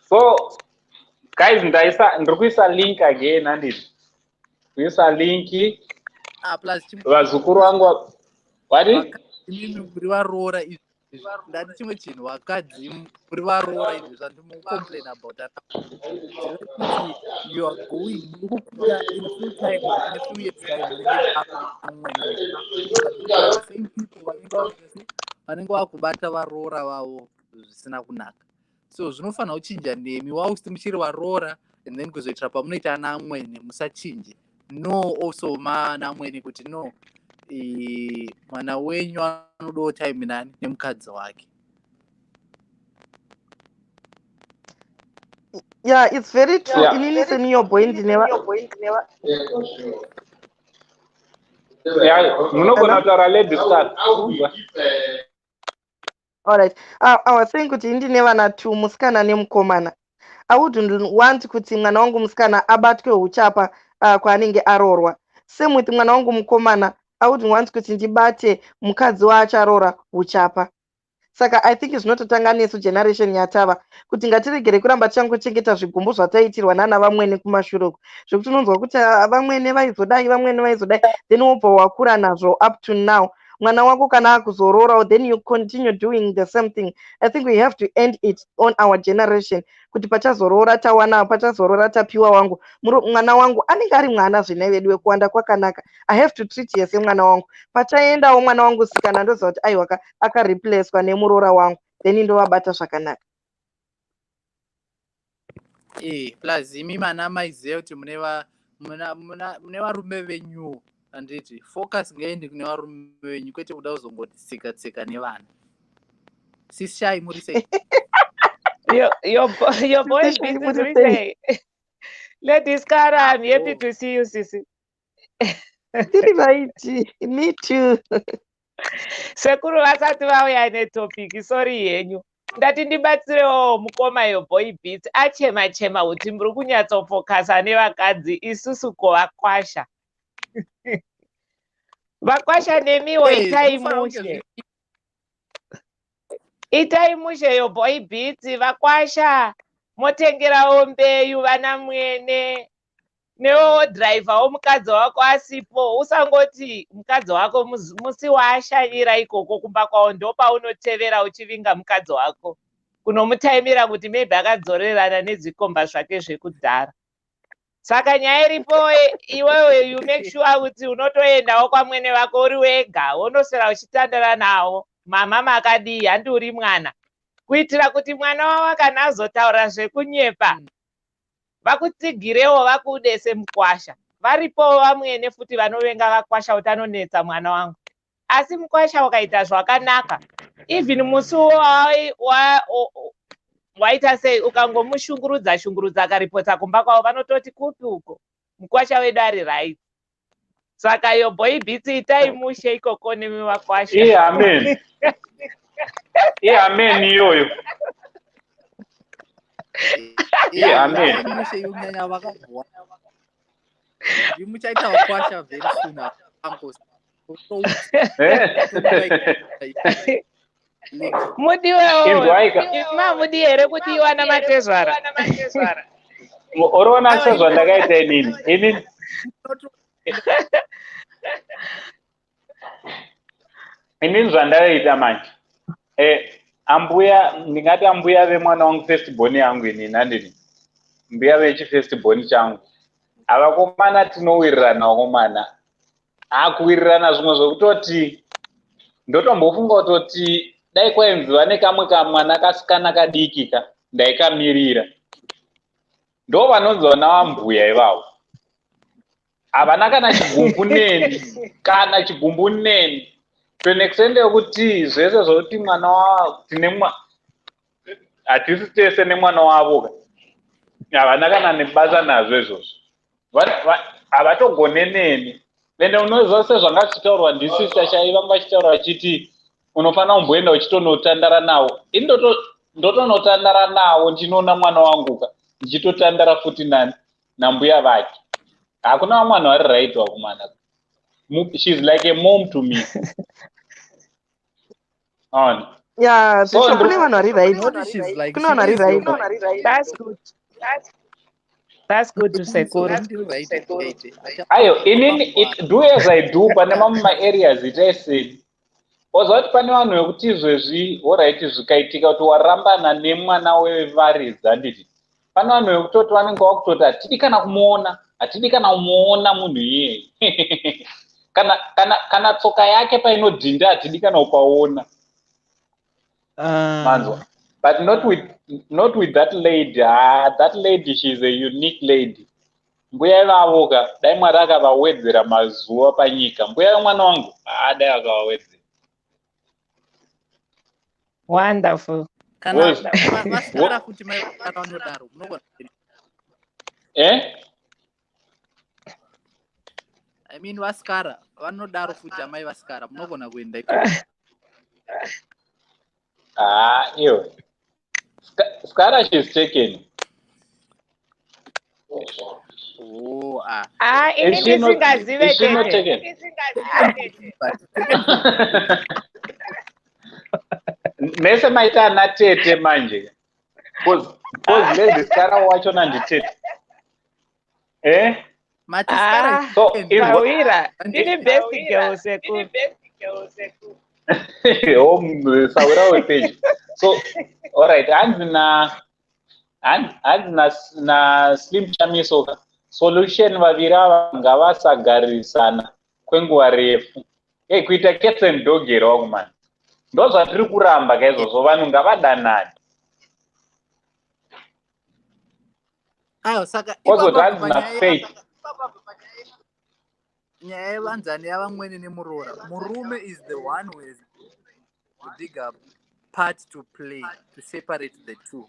So guys, ndikuisa link again handiti kuisa linki vazukuru vangu
muri varoora izvi ndati chimwe chinhu vakadzi muri varoora izvi zvandimocomplain about kuti you are going kukura in full time in a few years time same people vanenge vakubata varoora vavo zvisina kunaka. So zvinofanira kuchinja nemi wausti muchiri varoora and then kuzoitira pamunoita ana amwene musachinje. No also mana amwene kuti no mwana wenyu anodawo time nani nemukadzi wake.
Yeah, it's very true. Yeah. Inini senior boy never.
Yeah, munogona kutaura ladies start.
All right. I was saying kuti ndine vana two, musikana nemukomana. I wouldn't want kuti mwana wangu musikana abatwe huchapa kwaanenge aroorwa. Same with mwana wangu mukomana, I wouldn't want kuti ndibate mukadzi waacharora huchapa. Saka I think zvinototanga nesu generation yatava kuti ngatiregere kuramba tichangochengeta zvigumbu zvataitirwa nana vamwene kumashure zvekuti unonzwa kuti vamwene vaizodai then wobva wakura nazvo up to now. Mwana wako kana akuzoroora then you continue doing the same thing. I think we have to end it on our generation kuti pachazoroora tawana, pachazoroora tapiwa wangu, mwana wangu anenge ari mwana zvine vedu wekuwanda kwakanaka. I have to treat ye semwana wangu. Pachaendawo mwana wangu sikana ndoziva kuti aiwa akareplacedwa nemuroora wangu then ndovabata zvakanaka.
Plus imi mana maiziva kuti mune varume venyu handiti focus ngaende kune varume venyu kwete kuda kuzongotsika nevana. Sisai muri sei?
Your boy is busy to say. Ladies Kara, I'm happy to see you, Sisi.
Right, me too.
Sekuru vasati vauya netopic, sorry yenyu. ndati ndibatsirewo mukoma yoboy beats achema kuti muri kunyatsofokasa nevakadzi isusu kovakwasha. Vakwasha nemiwo itai mushe yoboy beats vakwasha motengerawo mbeyu vana mwene newo driver womukadzi wako asipo. Usangoti mukadzi wako musi waashanyira ikoko kumba kwawo ndopaunotevera uchivinga mukadzi wako kunomutaimira kuti maybe akadzorerana nezvikomba zvake zvekudhara. Saka nyaya iripo iwewe you make sure kuti unotoendawo kwamwene wako uri wega wonosera uchitandara nawo mama makadii handi uri mwana, kuitira kuti mwana wavo kana azotaura zvekunyepa vakutsigirewo vakude semukwasha. Varipowo vamwene futi vanovenga vakwasha kuti anonetsa mwana wangu, asi mukwasha ukaita zvakanaka even musi waita sei ukangomushungurudza akaripota kumba kwavo vanototi kupi uko mukwasha wedu ari right. Saka yoboy beats itai mushe ikoko nemivakwasha.
Amen. Amen iyoyo. Amen.
Mushe yunyanya vakabwa. Muchaita vakwasha very soon uncle.
Mudi here kuti iwana Vatezvara.
Oroona sezvandakaita inini. Inini zvandakaita manje. Ambuya ndingati ambuya vemwana wangu firstborn yangu inini handini. Mbuya vechifirstborn changu. Avakomana tinowirirana wakomana. Akuwirirana zvimwe zvokutoti ndotombofunga kutoti dai kwainziva nekamwe kamwana kasikana kadikika ndaikamirira. Ndo vanonzi vana vambuya ivavo. Havana kana chigumbu neni. To an extent yokuti zvese zvokuti mwana wavo hatisi tese nemwana wavo havana kana nebasa nazvo izvozvo. Havatogone neni. Ende unoziva sezvanga zvichitaurwa ndisista chai vanga vachitaura vachiti unofanira kumboenda uchitonotandara nawo. Ini ndotonotandara nawo ndinoona mwana wanguka ndichitotandara futi nambuya vake. Hakuna mwana wari right wakomana. She's like a mom to me. On.
Yeah, so right.
That's good. That's good to say.
Ayo, do as I do, but my areas it is said. Ozati pane vanhu vekuti izvezvi alright zvikaitika kuti warambana nemwana wevaridza nditi. Pane vanhu vekutoti vanenge vakutoti hatidi kana kumuona munhu iyeye. Kana tsoka yake painodhinda hatidi kana upaona. Manzwa. But not with that lady. That lady, she's a unique lady. Mbuya ivavoka dai Mwari akavawedzera mazuva panyika. Mbuya mwana wangu dai akavawedzera.
Wonderful.
Vasikara kuti mai vakanodaro munogona. I mean vasikara vanodaro futi amai vasikara munogona kuenda ikoko.
Ew. Skara, she's taken.
Oh,
is she not taken? Mese maita natete manje. Cause lezi skara wacho nanditete.
Mati
so
Kawira, ini best girl seku.
Saura wepeji. So alright, na slim chamiso solution vavira ngavasagarisana kwenguva refu. Kuita cats and dog wrong man. Ndo zvatiri kuramba kaizvozvo vanhu ngavadanani.
Saka nyaya yevanzani yavamwene Nemroora. Murume is the one who has the bigger part to play to separate the two.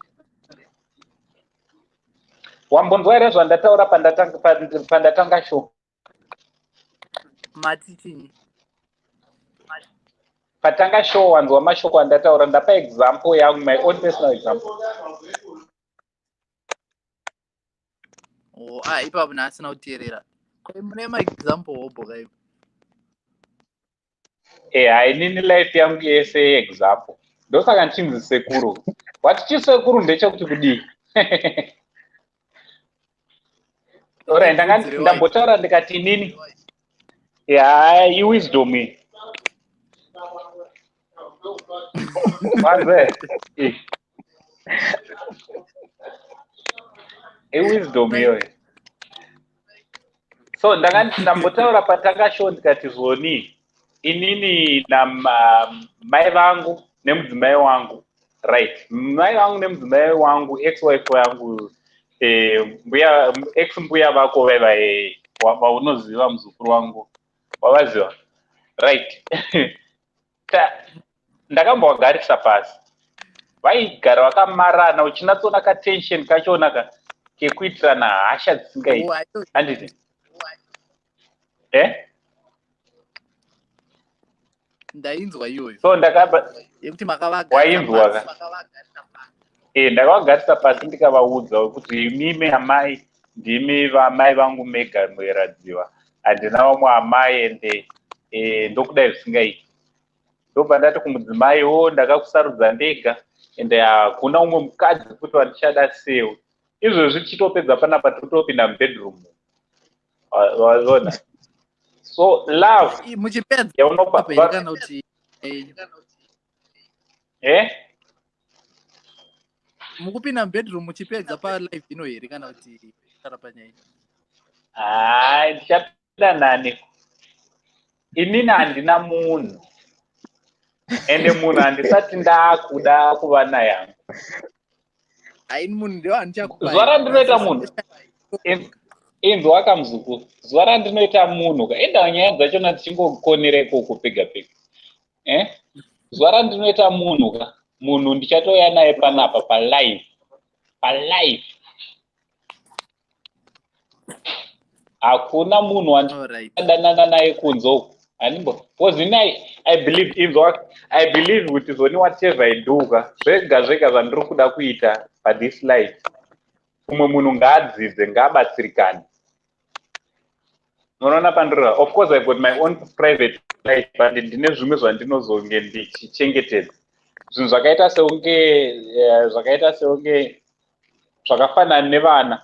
Wambonzwa here zvandataura pandatanga show.
Mati chini.
patanga show wanzwa mashoko andataura ndapa example yangu, my own personal example.
Ipapo nasina kuteerera. Mune maexample wobhoka ipo.
Hainini life yangu yese example. Ndosaka ndichinzi sekuru. Wati chisekuru ndechekuti kudii? Ora ndambotaura ndikati nini? Iwisdom iyi. Manze. Iwisdom iyoyo. So ndambotaura patanga show ndikati zoni inini na mai vangu nemudzimai wangu, right? Mai vangu nemudzimai wangu, ex-wife yangu, ex-mbuya vako vaunoziva muzukuru wangu, wavaziva, right? Ndakambovagarisa pasi, vaigara vakamarana, uchinatsoona katension kachona kekuitirana hasha dzisingaiti. Handiti?
Ndainzwa iyoyo.
So
yekuti
wainzwa ndakavagarisa pasi ndikavaudza kuti imimi amai ndimi vamai vangu mega muiradziwa, handina vamwe amai ende ndokudai zvisingaiti. Ndobva ndati kumudzimai, ndakakusarudza ndega ende hakuna umwe mukadzi kuti wandichada sewe. Izvozvi tichitopedza panapa totopinda mubedroom. Waona? So love
muchipedza kuti mukupinda mubedroom muchipedza palife ino here kana kuti tarapanyai?
Ndichapinda nani? Inini handina munhu ende munhu handisati ndakuda kuva naye hangu.
Haini munhu ndio handichakupa.
Zuva randinoita munhu inzwa wakamuzukuru, zuva randinoita munhu enda nyaya dzachona tichingokonera ikoko pega pega. Zuva randinoita munhu ndichatoya naye panapa palive. Hakuna munhu wandidanana naye kunze uku. Because I believe kuti zoni whatever I do zvega zvandiri kuda kuita this life, umwe munhu ngaadzidze, ngaabatsirikane. Unoona pandora? Of course I got my own private life, but ndine zvimwe zvandinozonge ndichichengetedza. Zvinhu zvakaita seunge zvakafanana nevana.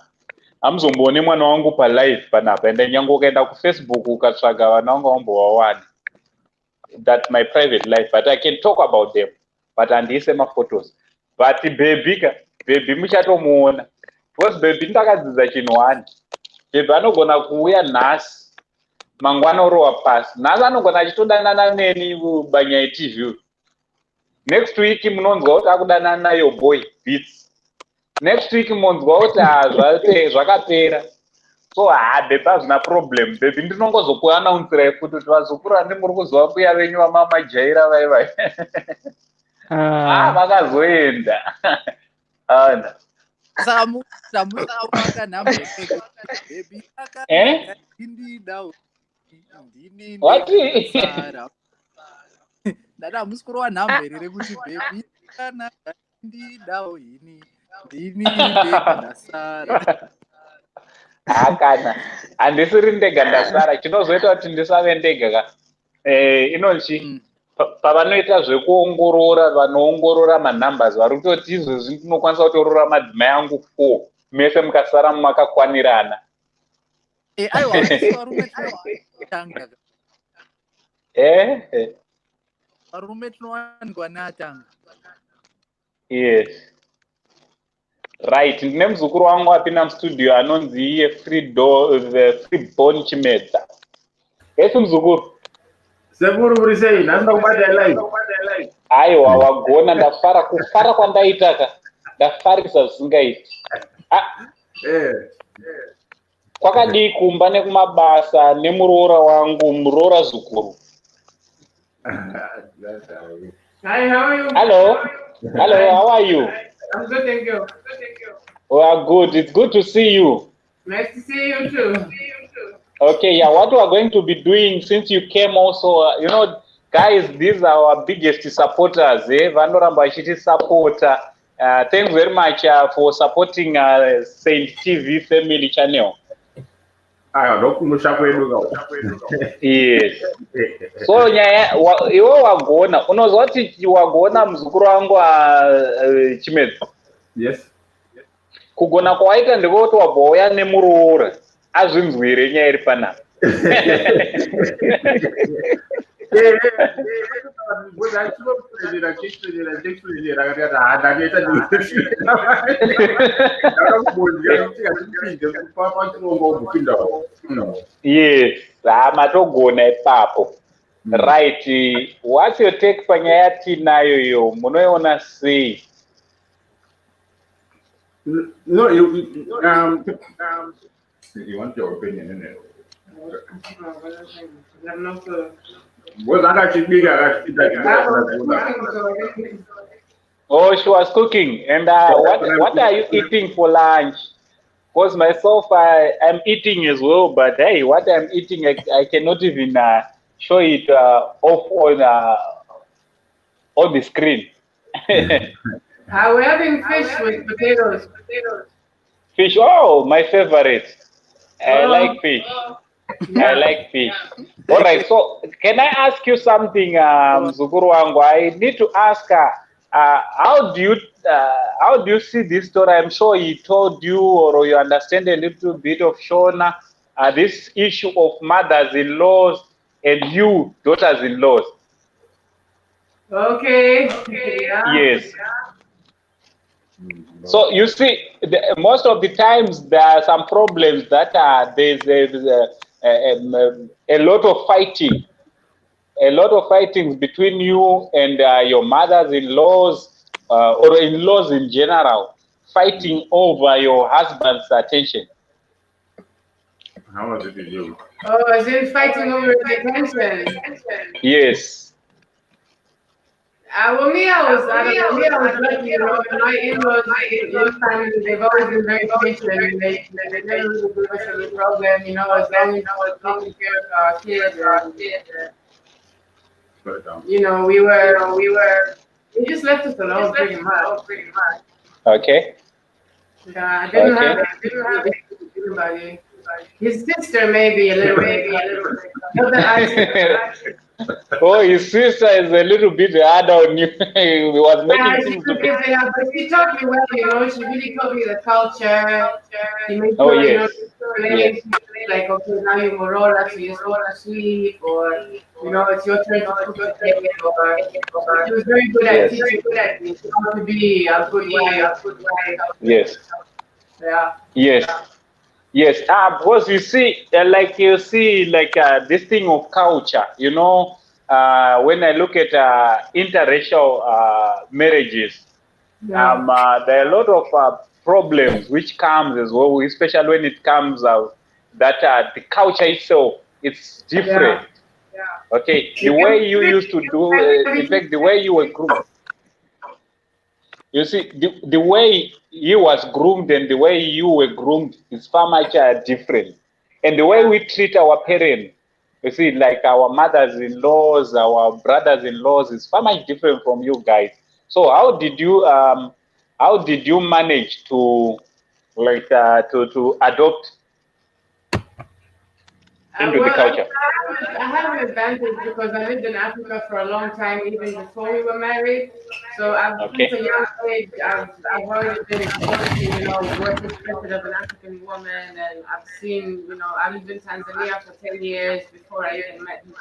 Hamuzomboone mwana wangu palive panapa, ende nyange ukaenda kuFacebook ukatsvaga vana vangu vambovawana. That's my private life, but I can talk about them, but handiise maphotos. But baby muchatomuona, because baby ndakadzidza chinhu wani. Baby anogona kuuya nhasi, mangwana orowa pasi. Nhasi anogona achitodanana neni banyaya TV. Next week munonzwa kuti akudanana nayo boy beats. Next week munonzwa kuti zvakapera. So baby hazvina problem. Baby ndinongozokuanaunsira kuti vazukuru muri kuziva mbuya venyu vamamajaira vai. Vakazoenda. What?
Dada musikuru wanhamberere kuti baby kana ndidawo ini ndini ndasara.
Kana handisiri ndega ndasara, chinozoita kuti ndisave ndega inonchi pavanoita zvekuongorora, vanoongorora manumbers vari kutoti izvozvi ndinokwanisa kutorora madzimai angu 4 mese mukasara makakwanirana.
Varume tinowanikwa neatanga.
Yes. Right, ndine muzukuru wangu apinda mustudio anonzi iye Freeborn Chimedza. Esi muzukuru?
Sekuru muri sei? Nanda kubata live.
Aiwa wagona, ndafara kufara kwandaitaka. Ndafarisa zvisingaiti. Kwakadii kumba nekumabasa nemuroora wangu, muroora zukuru.
Hi, how are you?
Hello, how are you?
I'm good, thank you.
We are good. It's good to see you.
Nice to see you too.
Okay, yeah, what we are going to be doing since you came also, guys, these are our biggest supporters. Vanoramba vachiti supporter. Thanks very much for supporting Saint TV family channel. Yes. So iwe wagona unozwa kuti wagona muzukuru wangu Chimedzo.
Yes.
Kugona kwaita ndikoti wabva Nemroora azvinzwire nyaya iri panapa. Yes, matogona ipapo. Right, what's your take panyaya tinayo yo? Munoiona sei?
No, you want your opinion, isn't it?
Oh, she was cooking. And what are you eating for lunch? Because myself, I'm eating as well. But hey, what I'm eating, I cannot even show it off on the screen.
We're having fish with potatoes.
Fish, oh, my favorite. I like fish. I like fish. All right, so can I ask you something, Mzukuru wangu? I need to ask how do you see this story? I'm sure he told you, or you understand a little bit of Shona, this issue of mothers-in-laws and you daughters-in-laws.
Okay. Yeah.
Yes. So you see, most of the times there are some problems that there's a lot of fighting, between you and your mothers-in-laws or in-laws in general, fighting over your husband's attention.
How was it with you? Oh, is it fighting over the attention?
Yes.
Well, me, I was lucky, you know, my in-laws, they've always been very patient, and they never really give us any problem, you know, as long as we're taking care of our kids, you know, we just left us alone pretty much.
Okay.
I didn't have anybody. His sister maybe a little bit.
Oh, his sister is a little bit hard on you. He was making things.
But she taught me well, you know. She really taught me the culture. She made
sure,
you
yes.
know, like, okay, now you're Morola, so you're going to sleep, or, you know, it's your turn to cook a cake, or she was very good at teaching me how to be a good wife.
Yes.
Yeah.
Yes. Yes, because you see, this thing of culture, you know, when I look at interracial marriages, there are a lot of problems which comes as well, especially when it comes out that the culture itself, it's different.
Yeah.
Okay, the way you used to do, in fact, the way you were groomed. You see, the way he was groomed and the way you were groomed is far much different. And the way we treat our parents, you see, like our mothers-in-laws, our brothers-in-laws, is far much different from you guys. So how did you manage to to adopt into the culture?
I have an advantage because I lived in Africa for a long time, even before we were married. So since a young age, I've already been exposed to, you know, what's expected of an African woman, and I've seen, you know, I lived in Tanzania for 10 years before I even met him.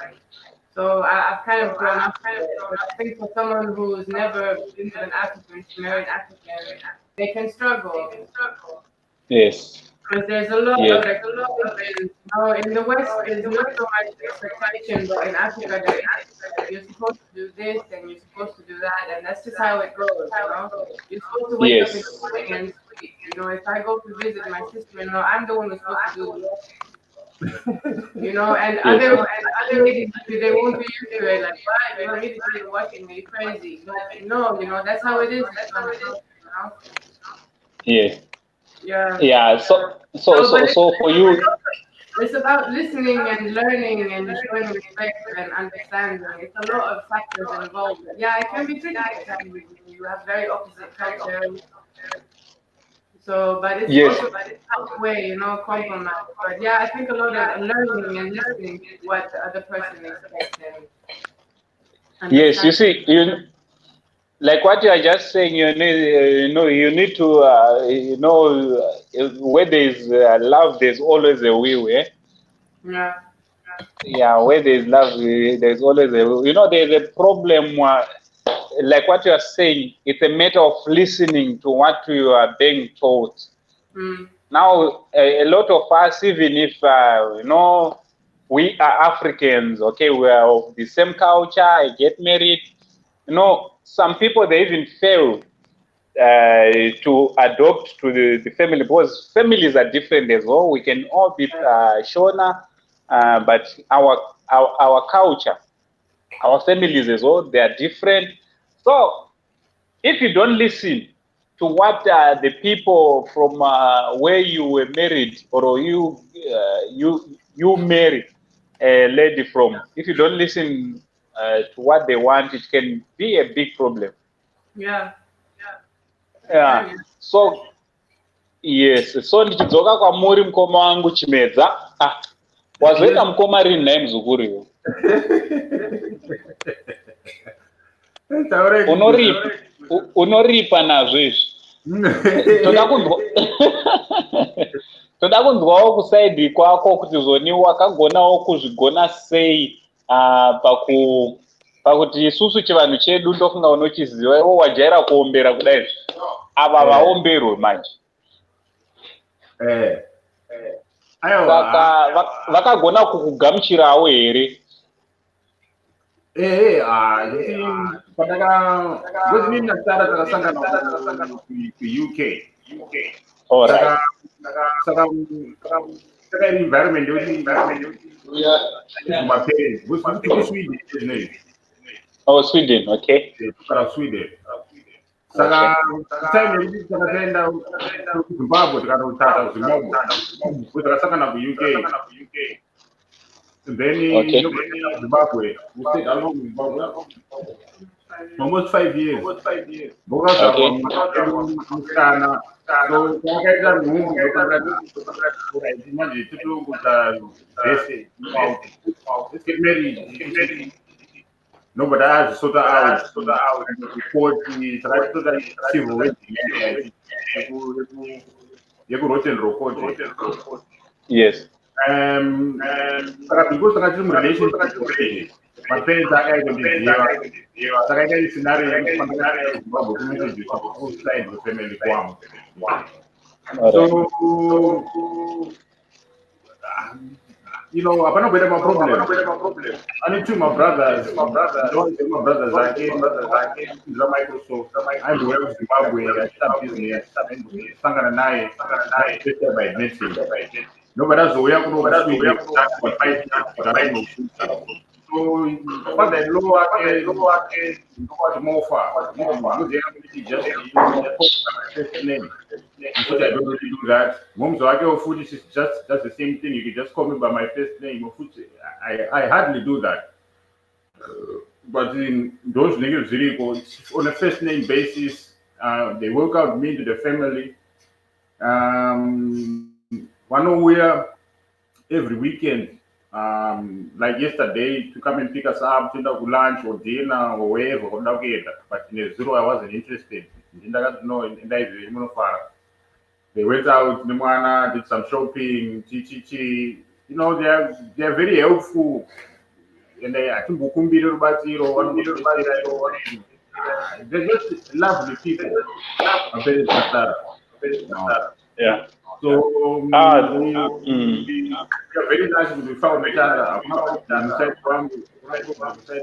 So I've kind of grown up with it. But I think for someone who's never been with an African, married African, they can struggle.
Yes.
Because there's a lot of, you know, in the West, there's not so much expectation, but in Africa, you're supposed to do this and you're supposed to do that, and that's just how it goes, you know? You're supposed to wake up in the morning and sleep. You know, if I go to visit my sister-in-law, I'm the one who's supposed to do it. You know, and other ladies, they won't be used to it, like, why? You don't need to be watching me, crazy. But no, you know, that's how it is. You know?
Yeah.
Yeah.
Yeah. So for you.
it's about listening and learning and showing respect and understanding. It's a lot of factors involved. Yeah, it can be tricky at times when you have very opposite cultures. So, but it's
Yes.
also halfway, compromise. But yeah, I think a lot of learning and listening to what the other person expects and
Yes, you
understanding.
see, like what you are just saying, you need to, where there is love, there's always a will, eh?
Yeah.
Yeah, where there is love, there's always a will. There's a problem, like what you are saying, it's a matter of listening to what you are being told.
Mm.
Now, a lot of us, even if, we are Africans, okay, we are of the same culture, I get married, some people, they even fail to adopt to the family, because families are different as well. We can all be Shona, but our culture, our families as well, they are different. So if you don't listen to what the people from where you were married, or you marry a lady from, if you don't listen to what they want, it can be a big problem.
Yeah.
Yeah. So yes, so ndichidzoka kwamuri mukoma wangu Chimedza. Wazoita mukoma rini naye muzukuru iwe? Unoripa nazvo izvi. Toda kunzwawo kusaidhi kwako kuti zoni wakagonawo kuzvigona sei pakuti isusu chivanhu chedu ndofunga unochiziva, iwo wajaira kuombera kudai, ava vaomberwe manje. Saka vakagona kukugamuchirawo here? All right.
Environment, my parents was Sweden, isn't it?
Oh, Sweden, okay.
Sweden. Saka time ndikaenda Zimbabwe tikatotata Zimbabwe kutakasangana ku UK. Then Zimbabwe, we stayed along in Zimbabwe almost 5 years. So wakaita nhumbu imanje titongoita zvese, let's get married. No, but I had to sort out report the civil wedding. You could write and record.
Yes.
Because I had relationship. My parents are going to be here. So I got a scenario outside the family. So, I'm not with my problem. I need to my brothers. My brothers are in Microsoft. I'm aware of Zimbabwe. I start business. Sangana by medicine. No, but that's the way I'm going to so, but the lower more far. Just name. Because I don't really do that. Mom, so I go food is just the same thing. You can just call me by my first name. I hardly do that. But in those niggas, it's on a first name basis. They welcome me to the family. One year, every weekend. Like yesterday, to come and pick us up, to go lunch or dinner or wherever, but in a zero, I wasn't interested. They went out, Nemroora, did some shopping, chi. They are very helpful. And I think they're just lovely people.
Yeah.
So they're very nice when we found each other. They just let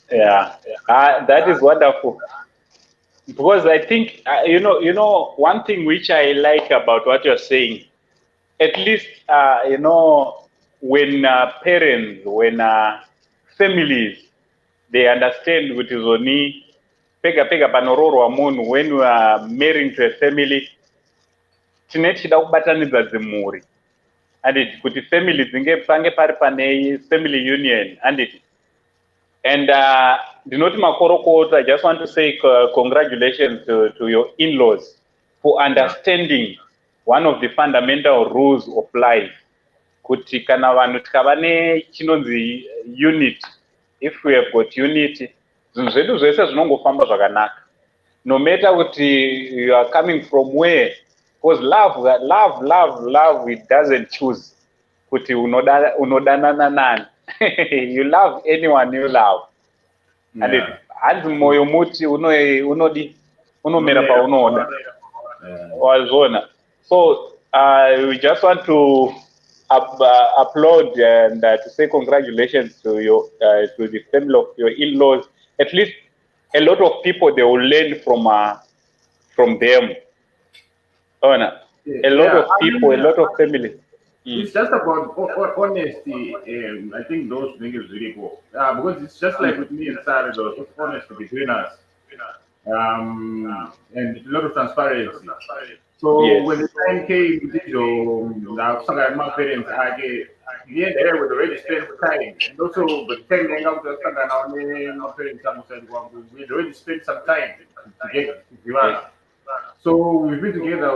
yeah. That is wonderful. Because I think one thing which I like about what you're saying, at least when parents, when families, they understand what is only pega panororo wa munhu, when you are marrying to a family, tine tichida kubatanidza dzimhuri handiti kuti family dzinge pange pari pane family union handiti. And ndinoti makorokota, I just want to say congratulations to your in-laws for understanding one of the fundamental rules of life. Kuti kana vanhu tikava nechinonzi unity, if we have got unity, zvinhu zvedu zvese zvinongofamba zvakanaka. No matter kuti you are coming from where, because love, it doesn't choose kuti unodanana nani. You love anyone you love. And hanzi moyo muti unodi unomera paunoda. Wazona. So we just want to applaud and to say congratulations to to the family of your in-laws. At least a lot of people, they will learn from them. A lot of people, a lot of families.
It's just about honesty. I think those things is really cool. Because it's just like with me and Sarah, there was honesty between us. And a lot of transparency. So when the time came, my parents, the end there would already spend time. And also, but my parents said, we already spent some time together. So we've been together,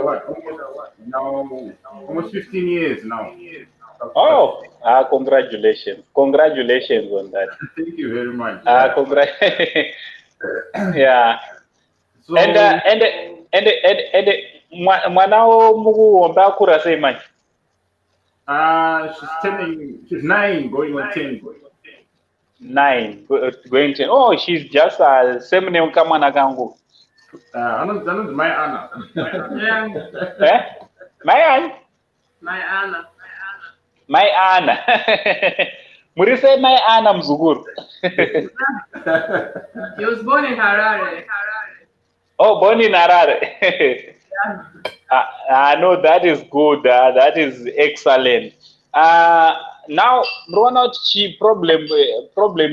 almost 15 years now.
Oh, congratulations. Congratulations on that.
Thank you very much.
Yeah. So, and mwanao mukuomba akura sei manje?
She's 9 going on 10.
9 going 10. Oh, she's just same name kamwana kangu.
Another my Anna.
Eh? My Anna. Muri say my Anna Mzukuru.
He was born in Harare.
Oh, born in Harare. No, that is good. That is excellent. Now, Rona chi problem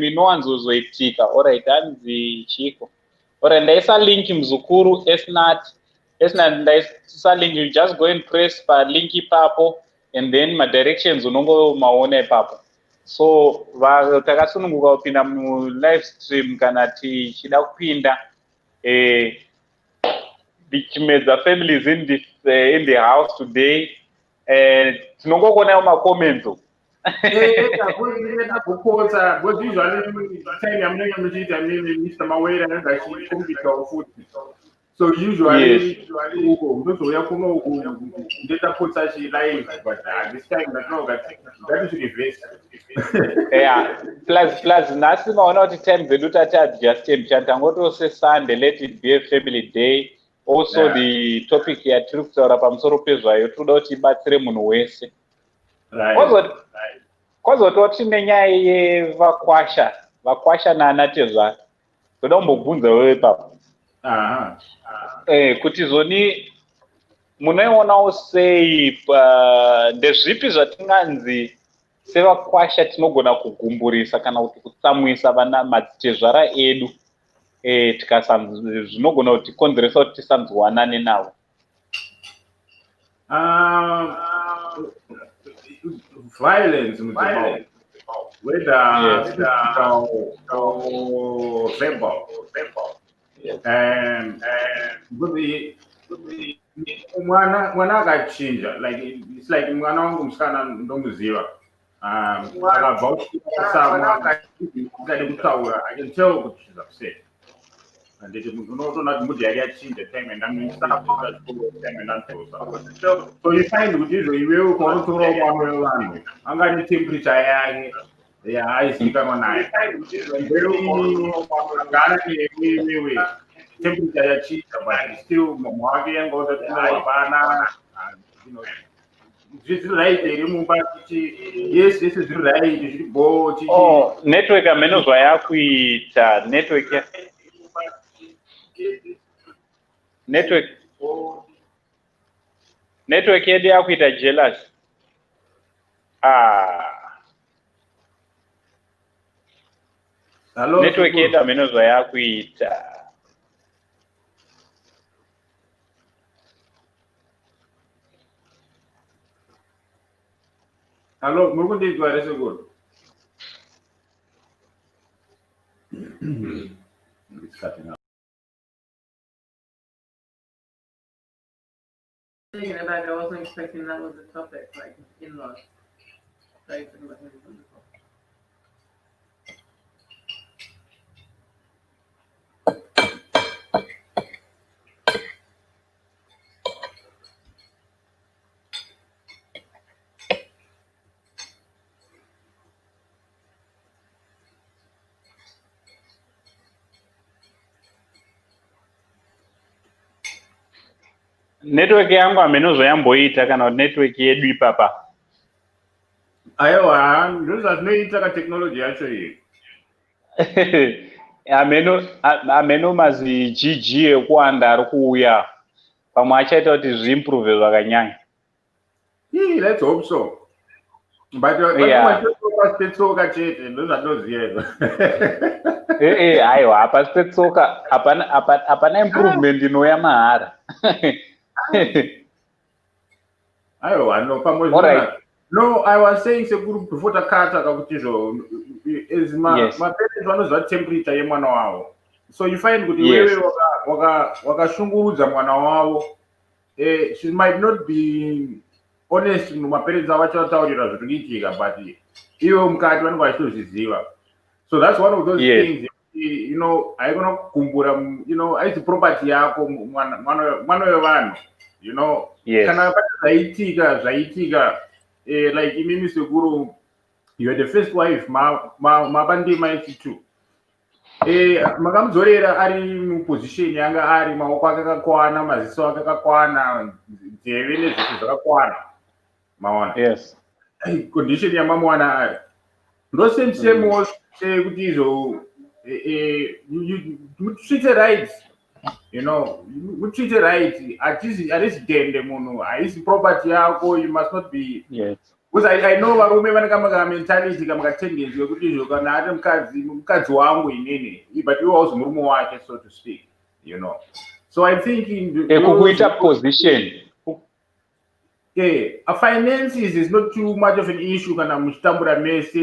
inoanzozoitika. All right, hanzi chiko. Or ndaisa link Mzukuru esnat ndaisa link, you just go and press pa link papo and then my directions unongo maone papo. So takasununguka kupinda mu live stream kana tichida kupinda dichimedza families in the house today, tinongokona ma comments.
So usually, data puts actually live, but this time that is reverse.
Yeah. Plus, nothing or not time the Lutata just came. Chantangoto says Sunday, let it be a family day. Also, the topic here, troops or Pamsoro Pizza, you threw out Battery Munwese. Right. Because what Nenya Vakwasha na Vatezvara. So don't move the way up. Kuti zoni munoona sei ndezvipi zvatinganzi sevakwasha tinogona kugumburisa kana kuti kutsamwisa vana matezvara edu zvinogona kuti konzeresa kuti tisanzwanane navo?
Violence whether verbal. And mwana akachinja, like it's like mwana wangu msikana ndomuziva akabva kutaura, I can tell that she's upset. And they unotoona kuti mood yake yachinja time and so you find kuti izvo iwewe ukaonotora mwana wevanhu angane temperature yake aizikanwa naye agara newewe temperature yachinja, but still mwake yanga utatiapana zviri right here mumba tichi yes zviri right zviri bo tichi
network ameno zvayakuita network yedu yakuita jealous. Network yedu ameno zvayakuita.
Hello, Mugundi, you are so good. It's cutting out.
Thinking about it, I wasn't expecting that was the topic, like in-laws.
Network yangu amenozoyamboita kana network yedu ipapa.
Aiwa, ndozvazvinoita technology yacho iyi.
ameno mazi GG ekuwanda ari kuuya pamwe achaita kuti zviimprove zvakanyanya.
Let's hope so. But patsoka chete ndozvatoziva.
Aiwa, pasi petsoka hapana improvement inouya mahara.
Aiwa, no, pamwe. No, I was saying before takata kakutizvo is my parents vanozva temperature yemwana wavo. So you find kuti wewe wakashungurudza mwana wavo, she might not be honest mumaparents avo vachataurira zvinoitika, but iwe mukati vanenge vachitozviziva. So that's one of those things, you know, haigona kugumbura, you know, haisi property yako mwana wevanhu, you know. Kana zvaitika like imimi sekuru, you are the first wife, mabandi maiti too. Makamuzorera ari muposition yanga ari, maoko ake akakwana, maziso ake akakwana, nzeve nezvese zvakakwana. Maona.
Yes.
Condition yamamwana ari. Ndo same kuti izvo you treat her right. You know, you treat her right. Atisi dende munhu, haisi property yako, you must not be.
Yes.
Because I know varume vanekamaga mentality kamaga tendency yekuti izvo kana ari mukadzi wangu inini, but iwe hauzi murume wake, so to speak, you know. So I think
kuita position.
A finances is not too much of an issue kana muchitambura mese,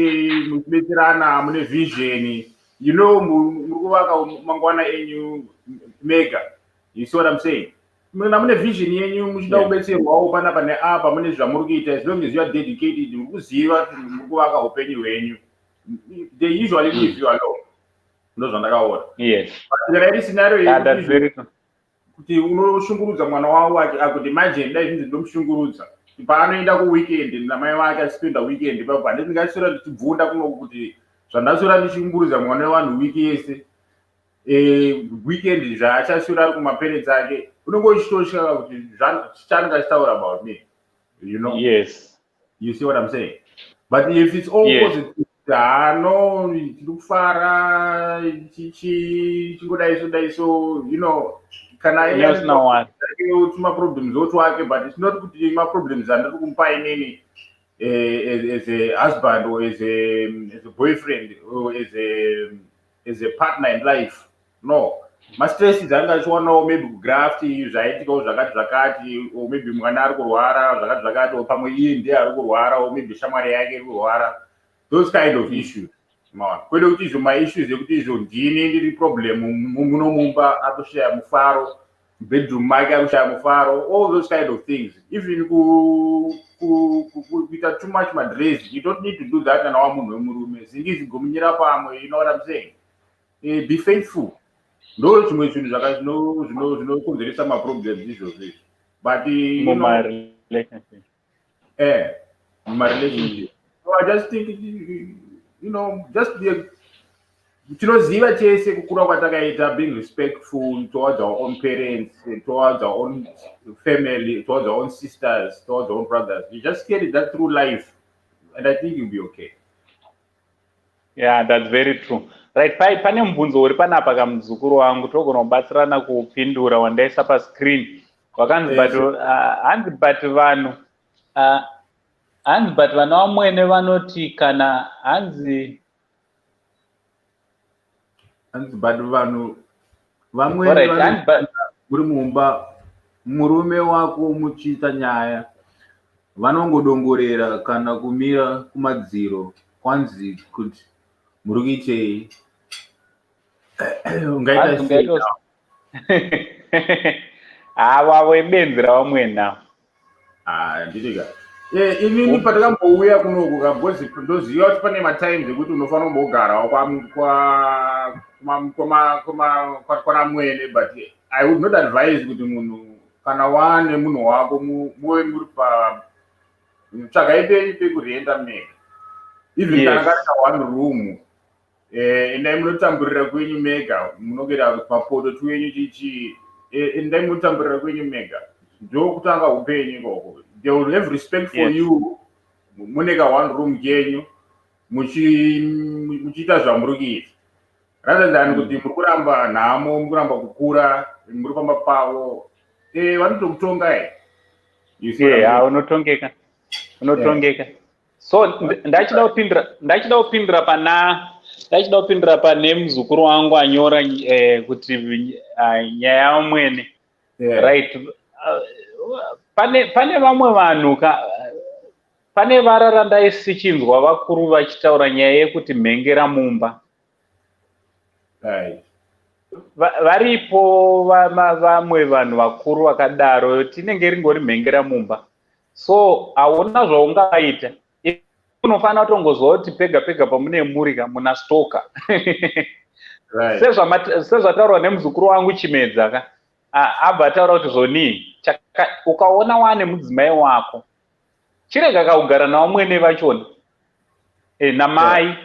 muchibetserana, mune vision. You know, murikuvaka mangwana enyu mega. You see what I'm saying? Mune vision yenyu muchida kubetserwawo panapa neapa mune zvamuri kuita, as long as you are dedicated, mukuziva kuti murikuvaka upenyu hwenyu. They usually leave you alone. Ndozvandakaona.
Yes.
Kana iri scenario kuti unoshungurudza mwana wavo akuti imagine dai zvinzi ndomushungurudza. Paanoenda kuweekend namai vake achipinda weekend ipapo handisingashora ndichibvunda kuno kuti zvandasora ndichishungurudza mwana wevanhu wiki yese. Weekend zvaachashura ari kumaparents ake, unenge uchitosvika kuti chichange achitaura about me, you know.
Yes.
You see what I'm saying? But if it's all positive, no, tikufara chingodai so, you know, kana tuma problems otwake, but it's not kuti ma problems andiri kumupa inini as a husband or as a boyfriend or as a partner in life. No, ma-stress anga achiwanawo maybe kugraft zvaitikawo zvakati, or maybe mwana ari kurwara zvakati, or pamwe iye ndiye ari kurwara, or maybe shamwari yake iri kurwara. Those kind of issues. Kwede kuti izvo ma-issues ekuti izvo ndini ndiri problem munomumba akushaya mufaro, bedroom make akushaya mufaro, all those kind of things. Even kuita too much madress, you don't need to do that kana wamunhu wemurume. Zingi zigomunyira pamwe, you know what I'm saying? Be faithful. Ndo chimwe chinhu zvinokonzeresa maproblems izvozvo. But relationship. So I just think, you know, just be tinoziva chese kukura kwatakaita, being respectful towards our own parents, towards our own family, towards our own sisters, towards our own brothers. You just carry that through life, and I think you'll be okay.
Yeah, that's very true. Right, pane mubvunzo uri panapa kamuzukuru wangu togona kubatsirana kupindura wandaisa pascreen wakanzi but vanhu vamwene vanoti kana hanzi
but vanhu vamwene uri mumba murume wako muchiita nyaya vanongodongorera kana kumira kumadziro kwanzi kuti muri kuitei ungaita sei
ava webenzi ravamwe nawo
nditika inini patakambouya kunoku kabhozi ndoziva kuti pane matimes ekuti unofanira kumbogarawo kwana mwene, but I would not advise kuti munhu kana wane munhu wako muve muri tsvagai penyu pekurenda mega, even kana kari ka1 room endai munotamburira kwenyu mega, munogera mapoto twenyu chichi endai munotamburira kwenyu mega, ndokutanga upenyu ikoko. They will have respect for you muneka 1 room kenyu muchiita zvamuri kuita, rather than kuti muri kuramba nhamo, muri kuramba kukura, muri pamba pavo vanotokutongai.
Unotongeka. So ndachida kupindira pane muzukuru wangu anyora kuti nyaya yamwene, right? Pane vamwe vanhu pane vara randaisichinzwa vakuru vachitaura nyaya yekuti mhengera mumba. Varipo vamwe vanhu vakuru vakadaro, tinenge ringori mhengera mumba. So hauna zvaungaita, unofanira kutongozwa kuti pega pega pamune murika muna stoka. Sezvataurwa nemuzukuru wangu Chimedza abva ataura kuti zvoni ukaona wane mudzimai wako chirega kaugara nawo mwene vachona namai,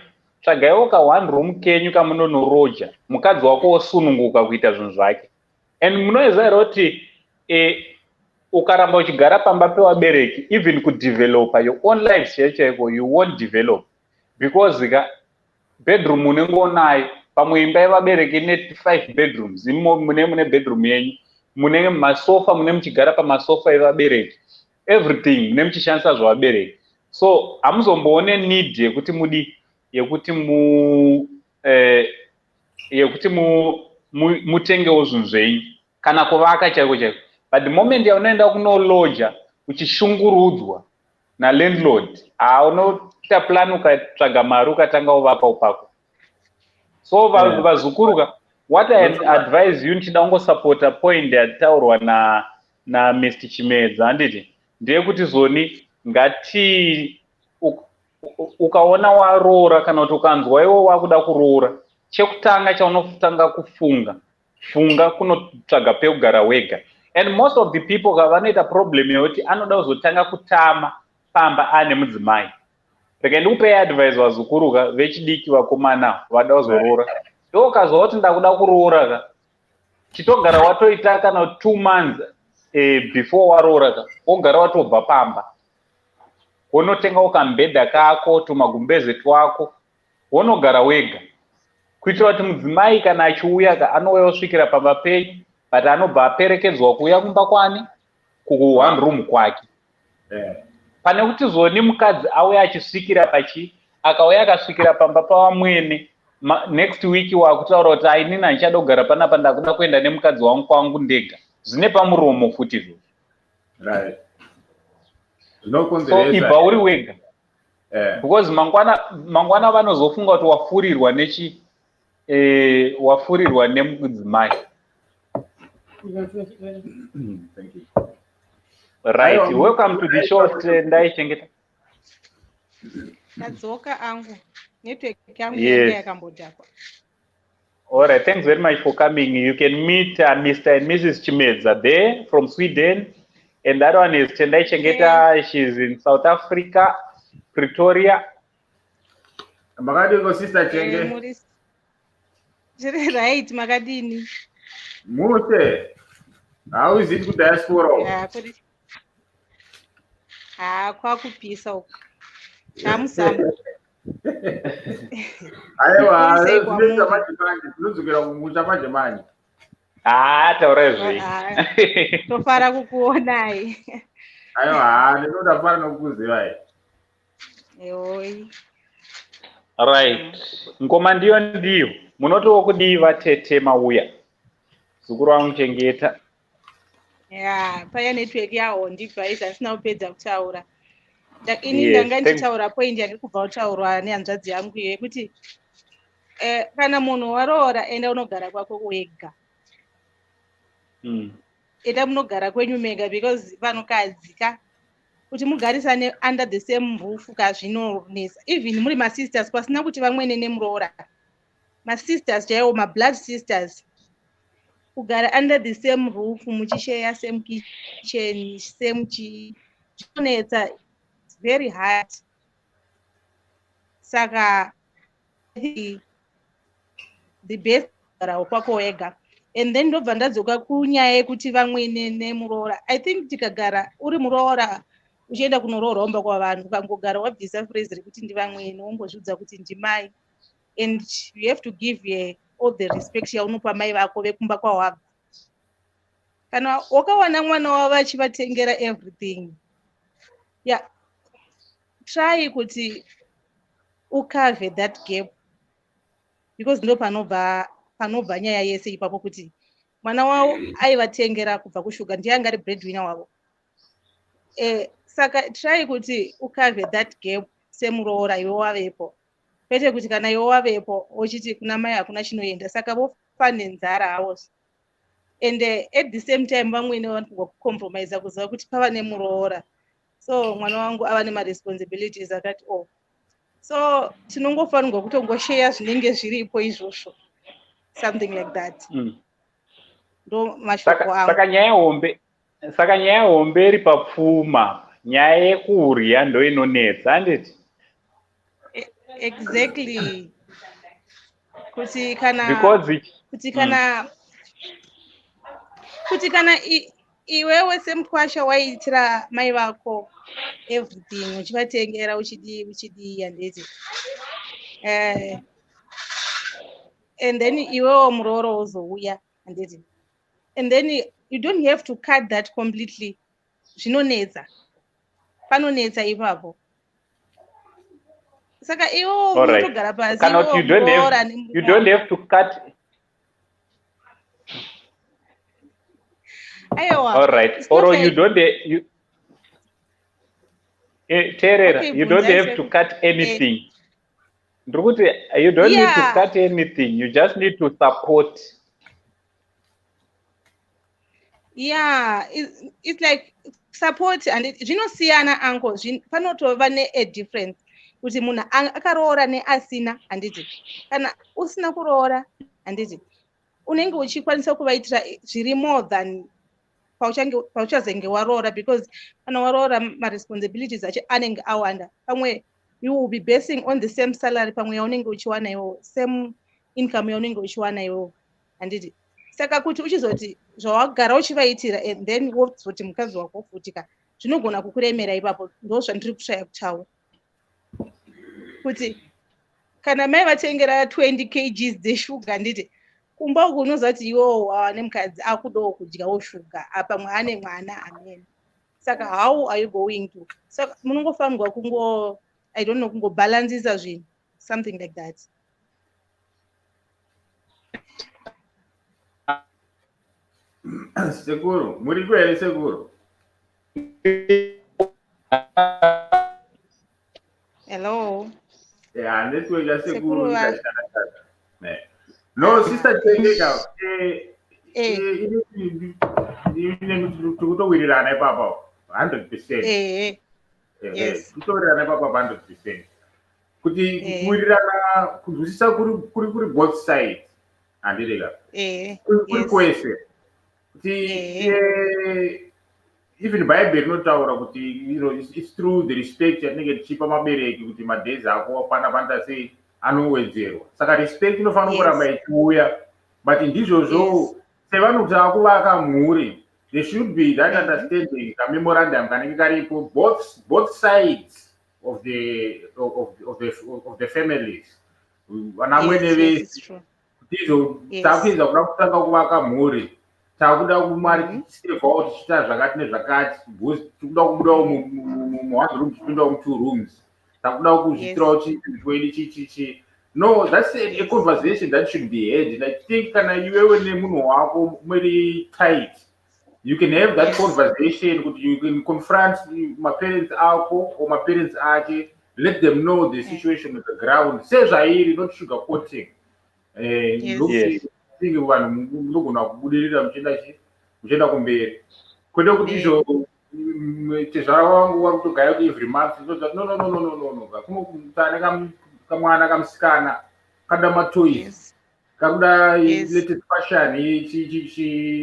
tsvagaiwo ka1 room kenyu kamunonoroja, mukadzi wako osununguka kuita zvinhu zvake. And munoziva here kuti ukaramba uchigara pamba pevabereki, even kudevelopa your own life chaiko, you won't develop, because bedroom unenge unayo pamwe imba yevabereki ine 5 bedrooms, mune bedroom yenyu mune masofa, mune muchigara pamasofa evabereki, everything mune muchishandisa zvevabereki. So hamuzomboone need yekuti mutengewo zvinhu zvenyu kana kuvaka chaiko chaiko. But the moment yaunoenda kunoloja uchishungurudzwa nalandlord, unoita plan ukatsvaga mari ukatanga uvaka upako. So vazukuru, what I advise you, ndichida kungosupporta point yataurwa na Mr. Chimedza, handiti ndeyekuti zoni ngati ukaona waroora kana kuti ukanzwa iwe wakuda kuroora, chekutanga chaunotanga funga kunotsvaga pekugara wega. And most of the people vanoita problem yekuti anoda kuzotanga kutama pamba ane mudzimai. Rega ndikupe advice vazukuru vechidiki vakomana vada kuzoroora. Iwe ukazwa kuti ndakuda kuroora chitogara watoita kana 2 months before waroora wogara watobva pamba, wonotenga ukambedha kako, tumagumbeze twako, wonogara wega, kuitira kuti mudzimai kana achiuya anouya kusvikira pamba penyu, but anobva aperekedzwa kuuya kumba kwani ku1 room kwake. Pane kuti zoni mukadzi auya achisvikira akauya akasvikira pamba pavamwene, next week wakutaura kuti inini handichada kugara panapa, ndakuda kuenda nemukadzi wangu kwangu ndega, zvine pamuromo futi izvozvo. Right. So ibva uri wega, because mangwana vanozofunga kuti wafurirwa nemudzimai.
Thank you.
Right, welcome to the show. Ndaichengeta
nadzoka angu network yangu yakambodhakwa.
All right, thanks very much for coming. You can meet Mr. and Mrs. Chimedza there from Sweden, and that one is Tendai Chengeta. She's in South Africa, Pretoria.
Makadini sister Chenge.
Right, Makadini.
Mute. How is it with diaspora?
Kwakupisa uko. Chamusamu.
Aiwa, zvinoita manje tinozokera kumucha manje.
Taurezve.
Tofara kukuonai.
Aiwa, ndinoda fara nokuzivai.
Eoi.
Right. Ngoma ndiyo. Munotowo kudiva tete mauya. Zukuru wangu Chengeta.
Paya network yawo ndibva izasina kupedza kutaura. ini ndanga ndichitaura point yange kubva kutaurwa nehanzvadzi yangu iyo yekuti kana munhu waroora enda unogara kwako wega. Enda munogara kwenyu mega because vanokadzika kuti mugarisane under the same roof kazvinonesa. Even muri masisters pasina kuti Vamwene Nemroora, masisters chaiwo, mablood sisters, kugara under the same roof muchishare same kitchen same zvinonetsa. It's very hard. Saka the best kugara kwako wega. And then ndobva ndadzoka kunyaya yekuti Vamwene Nemroora. I think tikagara uri muroora uchienda kunoroora umba kwavanhu, ukangogara wabvisa phrase rekuti ndivamwene wongozvidza kuti ndimai, and you have to give all the respect yaunopa mai vako vekumba kwawabva. Kana wakawana mwana wavo achivatengera everything, try kuti ukave that gap, because ndo panobva nyaya yese ipapo, kuti mwana wavo aivatengera kubva kushuga, ndiye anga ari breadwinner wavo. Saka try kuti ukave that gap semuroora iwe wavepo, kwete kuti kana iwe wavepo uchiti kuna mai hakuna chinoenda, saka vofa nenzara havo. And at the same time Vamwene vanogona kucompromise kuziva kuti pava nemuroora, so mwana wangu ava nemaresponsibilities akati so tinongofanirwa kutongoshare zvinenge zviripo izvozvo, something like that. Ndo mashoko angu.
Saka nyaya hombe iri papfuma, nyaya yekurya ndo inonetsa, handiti?
Exactly. Kuti kana iwewe semkwasha waiitira mai vako everything, uchivatengera uchidii handiti, and then iwewo murooro uzouya handiti, and then you don't have to cut that completely. Zvinonetsa, panonetsa ipapo. Saka iwo unotogara pasi,
you don't have to cut. All right. Or you don't you don't have to cut anything. You don't need to cut anything. You just need to support.
Yeah, it's like support, and zvinosiyana anko, panotova a difference kuti munhu akaroora neasina handiti, kana usina kuroora handiti, unenge uchikwanisa kuvaitira zviri more than pauchazenge waroora, because kana waroora maresponsibilities acho anenge awanda. Pamwe you will be basing on the same salary, pamwe yaunenge uchiwana iwo, same income yaunenge uchiwana iwo handiti. Saka kuti uchizoti zvawagara uchivaitira and then wozoti mukadzi wako futika, zvinogona kukuremera ipapo. Ndo zvandiri kushaya kutaura kuti kana mai vatengera 20 kgs dzeshuga nditi, kumba uku unoziva kuti iwo ane mukadzi akudawo kudyawo shuga, apa mwane mwana amene. Saka how are you going to? Saka munongofanirwa kungobalancisa zvinhu, something like that.
Seguro, muri kwere seguro.
Hello.
Yeah, network ya seguro. No, sister Chengeka. Tukutowirirana papa 100%.
Yes.
Tukutowirirana papa 100%. Kuti kuwirirana kuzwisisa kuri both sides. Andirega. Kuri kwese. Even Bible notaura kuti it's through the respect yatinenge tichipa mabereki kuti madhezi ako pana panda sei anowedzerwa. Saka respect inofanira kuramba ichiuya, but ndizvozvo sevanoti akuvaka mhuri, there should be that understanding, a memorandum kanenge karipo both sides of the families. Vanamwene vese ndizvo takuedza kuda kutanga kuvaka mhuri, takuda kumari tichisevawo tichiita zvakati nezvakati, tikuda kubudawo mu1 room tichipindawo mu2 rooms, takuda kuzvitirawo chichi. No, that's a conversation that should be had. And I think kana iwewe nemunhu wako muri tight, you can have that conversation, you can confront my parents or my parents let them know the situation on the ground. Say Zaire, not sugarcoating. Ndokuti vanhu munogona kubudirira muchienda kumberi kwete kuti izvo tezvara wangu wari kutogaya kuti every month no kunokuta kamwana kamusikana kada matoys kakuda latest fashion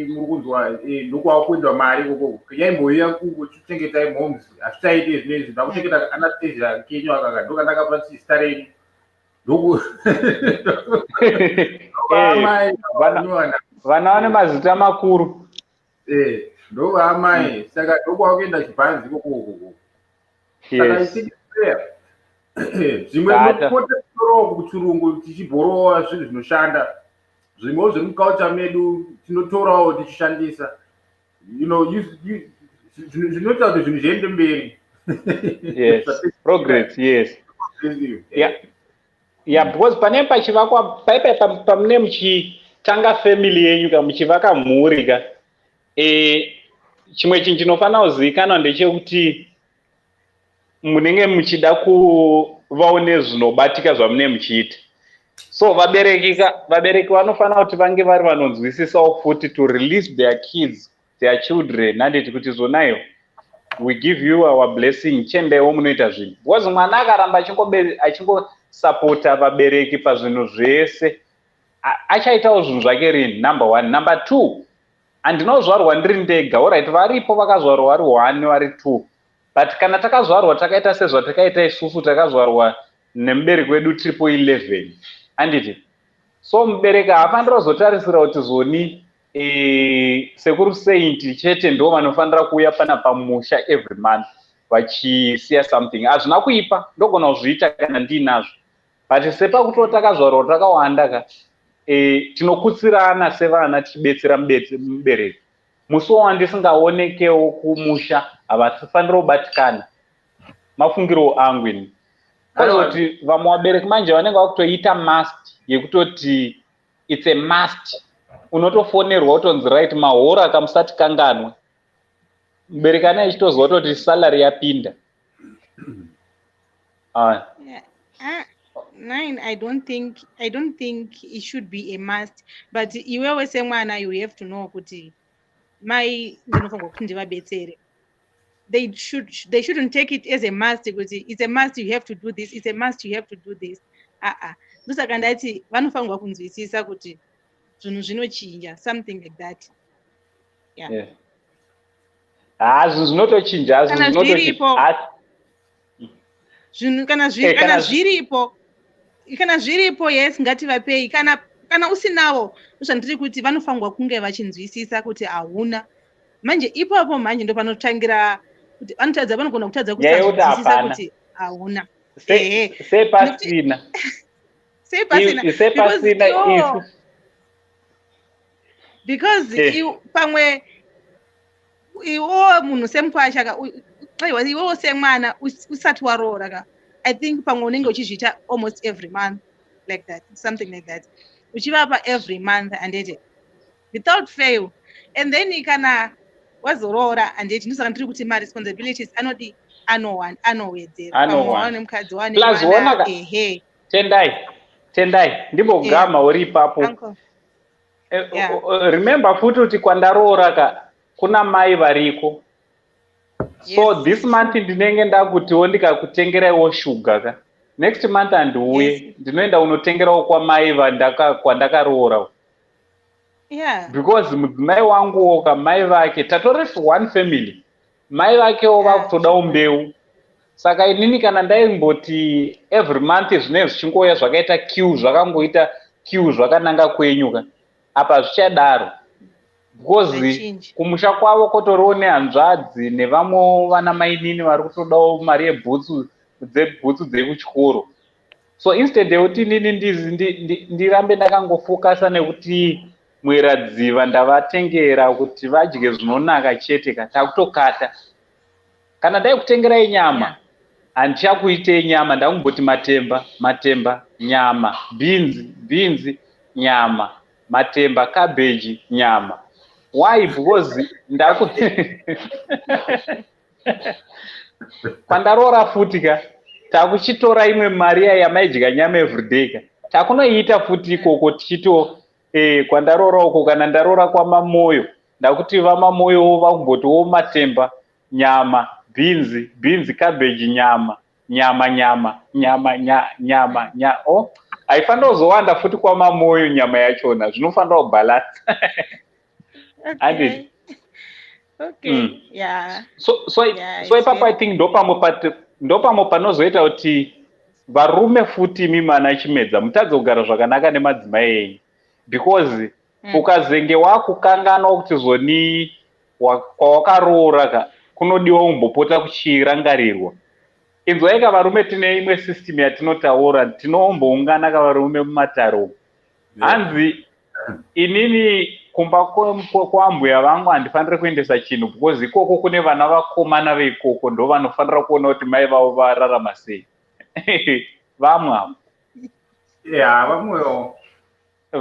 muri kunzwa ndokwava kuendwa mari ikoko yaimboiya kuchengetai homes hazvitaite zvinezvi ndakuchengeta anastasia kenyu akaka ndokandakapa stareni
vana vane mazita makuru
ndovaamai saka ndokwakuenda chibhanzi ikoko saka zvimwe nokota tinorova kuchirungu tichibhorowa zvinhu zvinoshanda zvimwewo zvemuculture medu tinotorawo tichishandisa zvinoita kuti zvinhu zviende mberi.
Progress, yes. Yeah, because pane pachivakwa pamune muchitanga family yenyu ka muchivaka mhuri ka chimwe chinhu chinofanira kuzivikanwa ndechekuti munenge muchida kuvawo nezvinobatika zvamune muchiita. So vabereki vanofanira kuti vange vari vanonzwisisawo futi to release their kids, their children, handiti kuti zonayo we give you our blessing, chendaiwo munoita zvinhu. Because mwana akaramba achingosapota vabereki pazvinhu zvese achaitawo zvinhu zvake rini. Number 1. Number 2, handinozvarwa ndiri ndega. Alright, varipo vakazvarwa vari 1 vari 2, but kana takazvarwa takaita sezvatakaita isusu, takazvarwa nemubereki wedu tiripo 11, handiti. So mubereki haafanira kuzotarisira kuti zoni sekuru saint chete ndo vanofanira kuuya pana pamusha every month vachisiya something. Hazvina kuipa, ndogona kuzviita kana ndiinazvo, but sepakuti takazvarwa takawanda ka tinokutsirana sevana tichibetsera mubereki. Musi wandisingaonekewo kumusha havatifanira kubatikana. Mafungiro angu ini kuti vamwe vabereki manje vanenge vakutoita must yekutoti it's a must. Unotofonerwa utonzi right mahoro akamusati kanganwe. Mubereki ana echitozwa kuti salary yapinda.
Nine, I don't think it should be a must, but iwewe semwana you have to know kuti mai ndinofanirwa kuti ndivabetsere. They shouldn't take it as a must kuti it's a must you have to do this, it's a must you have to do this. Ndosaka ndati vanofanirwa kunzwisisa kuti zvinhu zvinochinja, something like that. Yeah.
Zvinhu zvinotochinja,
kana zviripo yes ngativapei, kana usinawo ndiri kuti vanofanirwa kunge vachinzwisisa kuti hauna. Manje ipapo manje ndo panotangira kuti vanogona kutadza kusanzwisisa kuti hauna.
Sepasina
because pamwe iwo munhu semkwasha iwo semwana usati waroora ka I think pamwe unenge uchizviita almost every month like that, something like that, uchivapa every month and without fail, and then kana wazoroora and ndosaka ndiri kuti ma responsibilities anodi anowedzera pamwe nemukadzi
wanemwana. Tendai ndimbogama uri ipapo. Remember futi kuti kwandaroora ka kuna mai variko. So this month ndinenge ndakutiwo ndikakutengeraiwo shuga ka. Next month andiuye ndinoenda unotengerawo kwamai kwandakaroora. Because mudzimai wanguwo ka mai vake tatori one family, mai vakewo vakutodawo mbeu. Saka inini kana ndaimboti every month zvinenge zvichingoya zvakaita queue, zvakangoita queue zvakananga kwenyu ka, apa zvichadaro. Because kumusha kwavo kotoriwo nehanzvadzi nevamwe vana mainini vari kutodawo mari yebhutsu dzekuchikoro. So instead yekuti inini ndirambe ndakangofokasa nekuti mweradziva ndavatengera kuti vadye zvinonaka chete ka, takutokata. Kana ndaikutengerai nyama handichakuitei nyama, ndakumboti matemba nyama, beans nyama, matemba cabbage nyama. Why? Because kwandaroora futi ka takuchitora imwe mari yamaidya nyama everyday ka takunoita futi ikoko tichito kwandaroora uko kana ndaroora kwamamoyo ndakuti vamamoyo vakumbotiwo matemba nyama beans cabbage nyama haifanira kuzowanda futi kwamamoyo nyama yachona zvinofanira kubalance.
Okay. Yeah.
So ipapo I think ndopamwe panozoita kuti varume futi mimana chimedza mutadze kugara zvakanaka nemadzimai enyu, because ukazenge wakukanganwa kuti zoni kwawakaroora ka kunodiwa umbopota kuchirangarirwa. Inzwaika varume tine imwe system yatinotaura, tinoomboungana kavarume mumataro. Hanzi inini kumba kwambuya vangu handifanire kuendesa chinhu, because ikoko kune vana vakomana veikoko ndo vanofanira kuona kuti mai vavo vararama sei. Vamwewo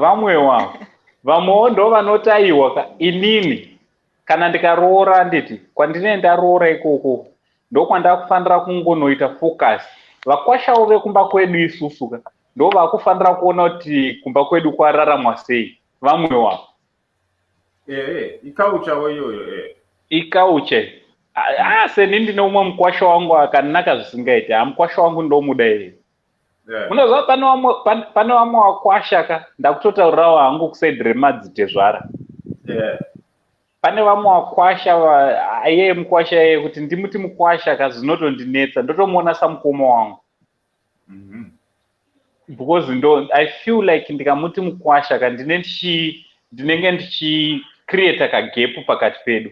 vamwewo ndo vanotaiwa ka. Inini kana ndikaroora nditi kwandine ndaroora ikoko ndo kwandakufanira kungonoita focus. Vakwashawo vekumba kwedu isusu ka ndo vakufanira kuona kuti kumba kwedu kwararamwa sei. Vamwewo
ikaucha iyoyo
ikauche seni ndine umwe mukwasha wangu akanaka zvisingaiti. Mukwasha wangu ndomuda ere. Munoziva pane vamwe wakwasha ka ndakutotaurirawo hangu kusaidi reMadzitezvara. Pane vamwe wakwasha iye mukwasha yeye kuti ndimuti mukwasha ka zvinotondinetsa ndotomuona samukoma wangu. Because I feel like ndikamuti mukwasha ka ndinenge ndichicreate kagap pakati pedu,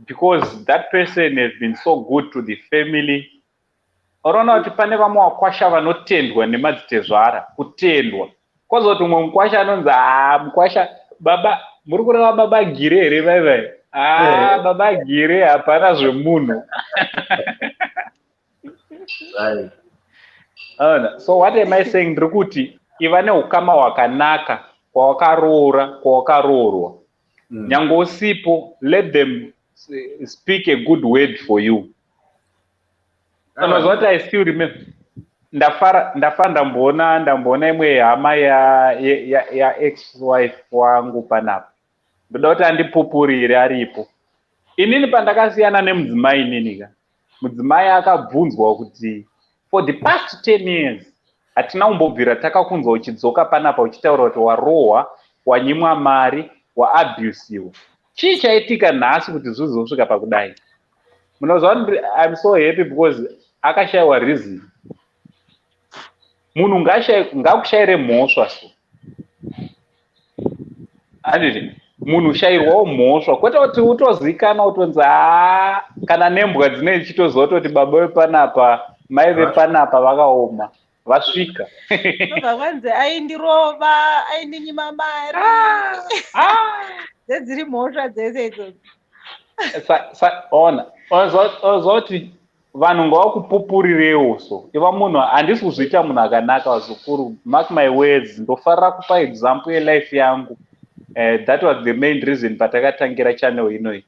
because that person has been so good to the family. Unoona kuti pane vamwe wakwasha vanotendwa neMadzitezvara, kutendwa kwazoti umwe mukwasha anonzi mukwasha baba muri kureva baba Gire here vaivai. Baba Gire hapana zvemunhu. So what am I saying? Ndiri kuti iva nehukama hwakanaka kwawakaroorwa. Nyange usipo, let them speak a good word for you. What I still remember, ndamboona imwe hama ya ex-wife wangu panapa. Ndoda kuti andipupurire aripo. Inini pandakasiyana nemudzimai ininika, mudzimai akabvunzwa kuti for the past 10 years hatina kumbobvira takakunzwa uchidzoka panapa uchitaura kuti warohwa, wanyimwa mari, waabusiwa. Chii chaitika nhasi kuti zvizosvika pakudai? Munoziva kuti I'm so happy because akashayiwa reason. Munhu ngakushayire mhosva so. Anditi munhu ushayirwawo mhosva, kwete kuti utozikana utonzi kana nembwa dzine dzichitoziva kuti baba vepanapa mai vepanapa vakaoma vasvika.
Nobva kwanzi aindirova, aindinyima mari. Dzedziri mhosva dzese idzodzo.
Ona ozoti vanhu ngavakupupurirewo so. Iva munhu handisi kuzviita munhu akanaka Vazukuru. Mark my words, ndofarira kupa example yelife yangu. That was the main reason patakatangira channel inoi,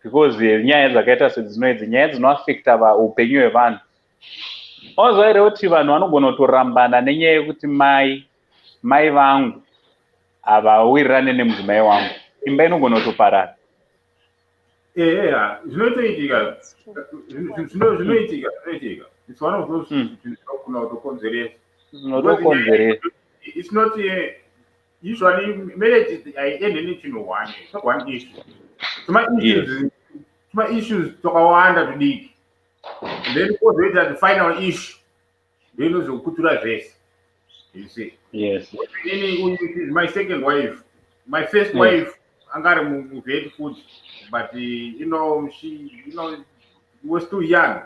because nyaya dzakaita sedzinoidzi nyaya dzinoaffecta upenyu hwevanhu. Oziva here kuti vanhu vanogona kutorambana nenyaya yekuti mai vangu havawirirane nemudzimai wangu, imba inogona kutoparara.
Zvinoitika. It's one of those zvinokonzeresa. It's not usually marriage end in chinhu one. It's not one issue. Some issues tokawanda tudiki. Then the final issue. Then uzokutura zvese. You see.
Yes.
My second wife, my first wife, angari muvet food, but she was too young,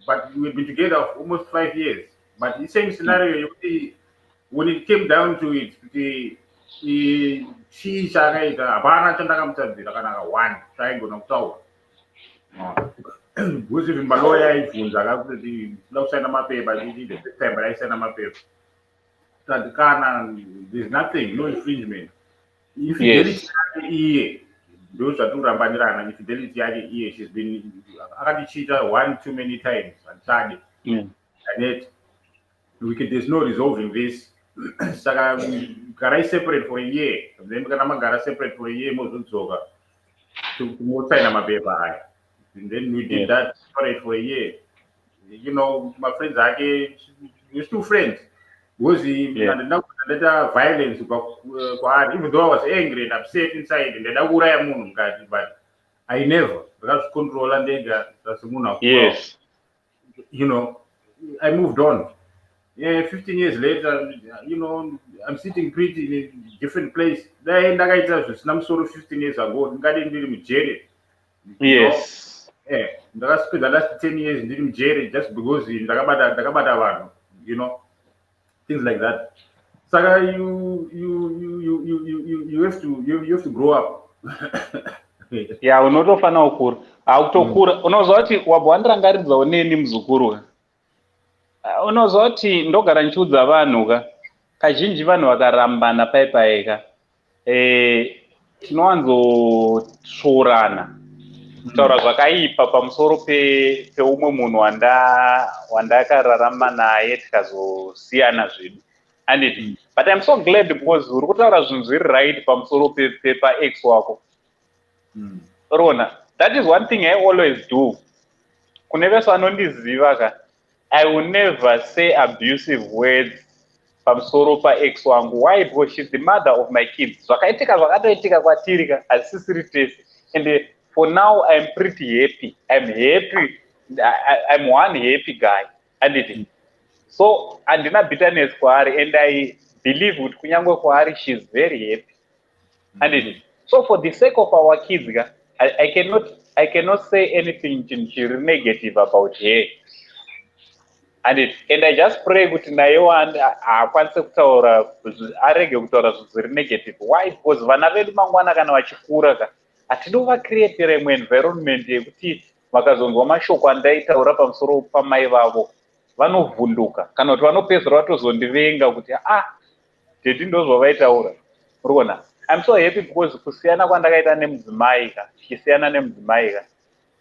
but we've been together for almost 5 years. But the same scenario, when it came down to it, she shagaita abana chandakamutadzira kana one taigona kutaura. Because if maloya ibvunza akakuti toda kusaina mapepa chichide September aisana mapepa. There's nothing, no infringement. Infidelity yake ndo zvatorambanirana. Infidelity yake she's been akatichita one too many times and yet there's no resolving this. Saka garai separate for a year, then kana magara separate for a year mozodzoka kumosaina mapepa aya. And then we did that separate for a year. You know, my friends ake, we're still friends. Was he let violence even though I was angry and upset inside and then but I never because control and yes, you know, I moved on. Yeah, 15 years later, you know, I'm sitting pretty in a different place. Some sort of 15 years ago, I didn't really jail. Yes. Yeah, the last 10 years didn't jail just because you know, things like that. Saga, you have to grow up.
Yeah, unotofana ukura. Autokura. Unozoti wabwandirangaridza oneni muzukuru. Unozoti ndogara nchiudza vanhu ka. Kazhinji vanhu vakarambana paipaika. Tinowanzosvorana. Kutaura zvakaipa pamusoro peumwe munhu wandakararama naye tikazosiyana zvedu. But I'm so glad because uri kutaura zvinhu zviri right pamusoro pa-ex wako. That is one thing I always do. Kune vese vanondiziva ka, I will never say abusive words pamusoro pa-ex wangu. Why? Because she's the mother of my kids. Zvakaitika zvakatoitika kwatiri ka, hazisiri tese. And for now, I'm pretty happy. I'm happy. I'm one happy guy. So, andina bitterness kwaari, and I believe with kunyangwe kwaari, she's very happy. So, for the sake of our kids, I cannot say anything negative about her. And I just pray kuti nayewo akwanise kutaura arege kutaura zviri negative. Why? Because vana vedu mangwana kana vachikura ka, atinovakiretere imwe environment yekuti vakazonzwa mashoko andaitaura pamusoro pamai vavo vanovhunduka kana kuti vanopedzera vatozondivenga kuti teti ndozvavaitaura. Urikuona, I'm so happy because kusiyana kwandakaita nemudzimai ka, tichisiyana nemudzimai ka,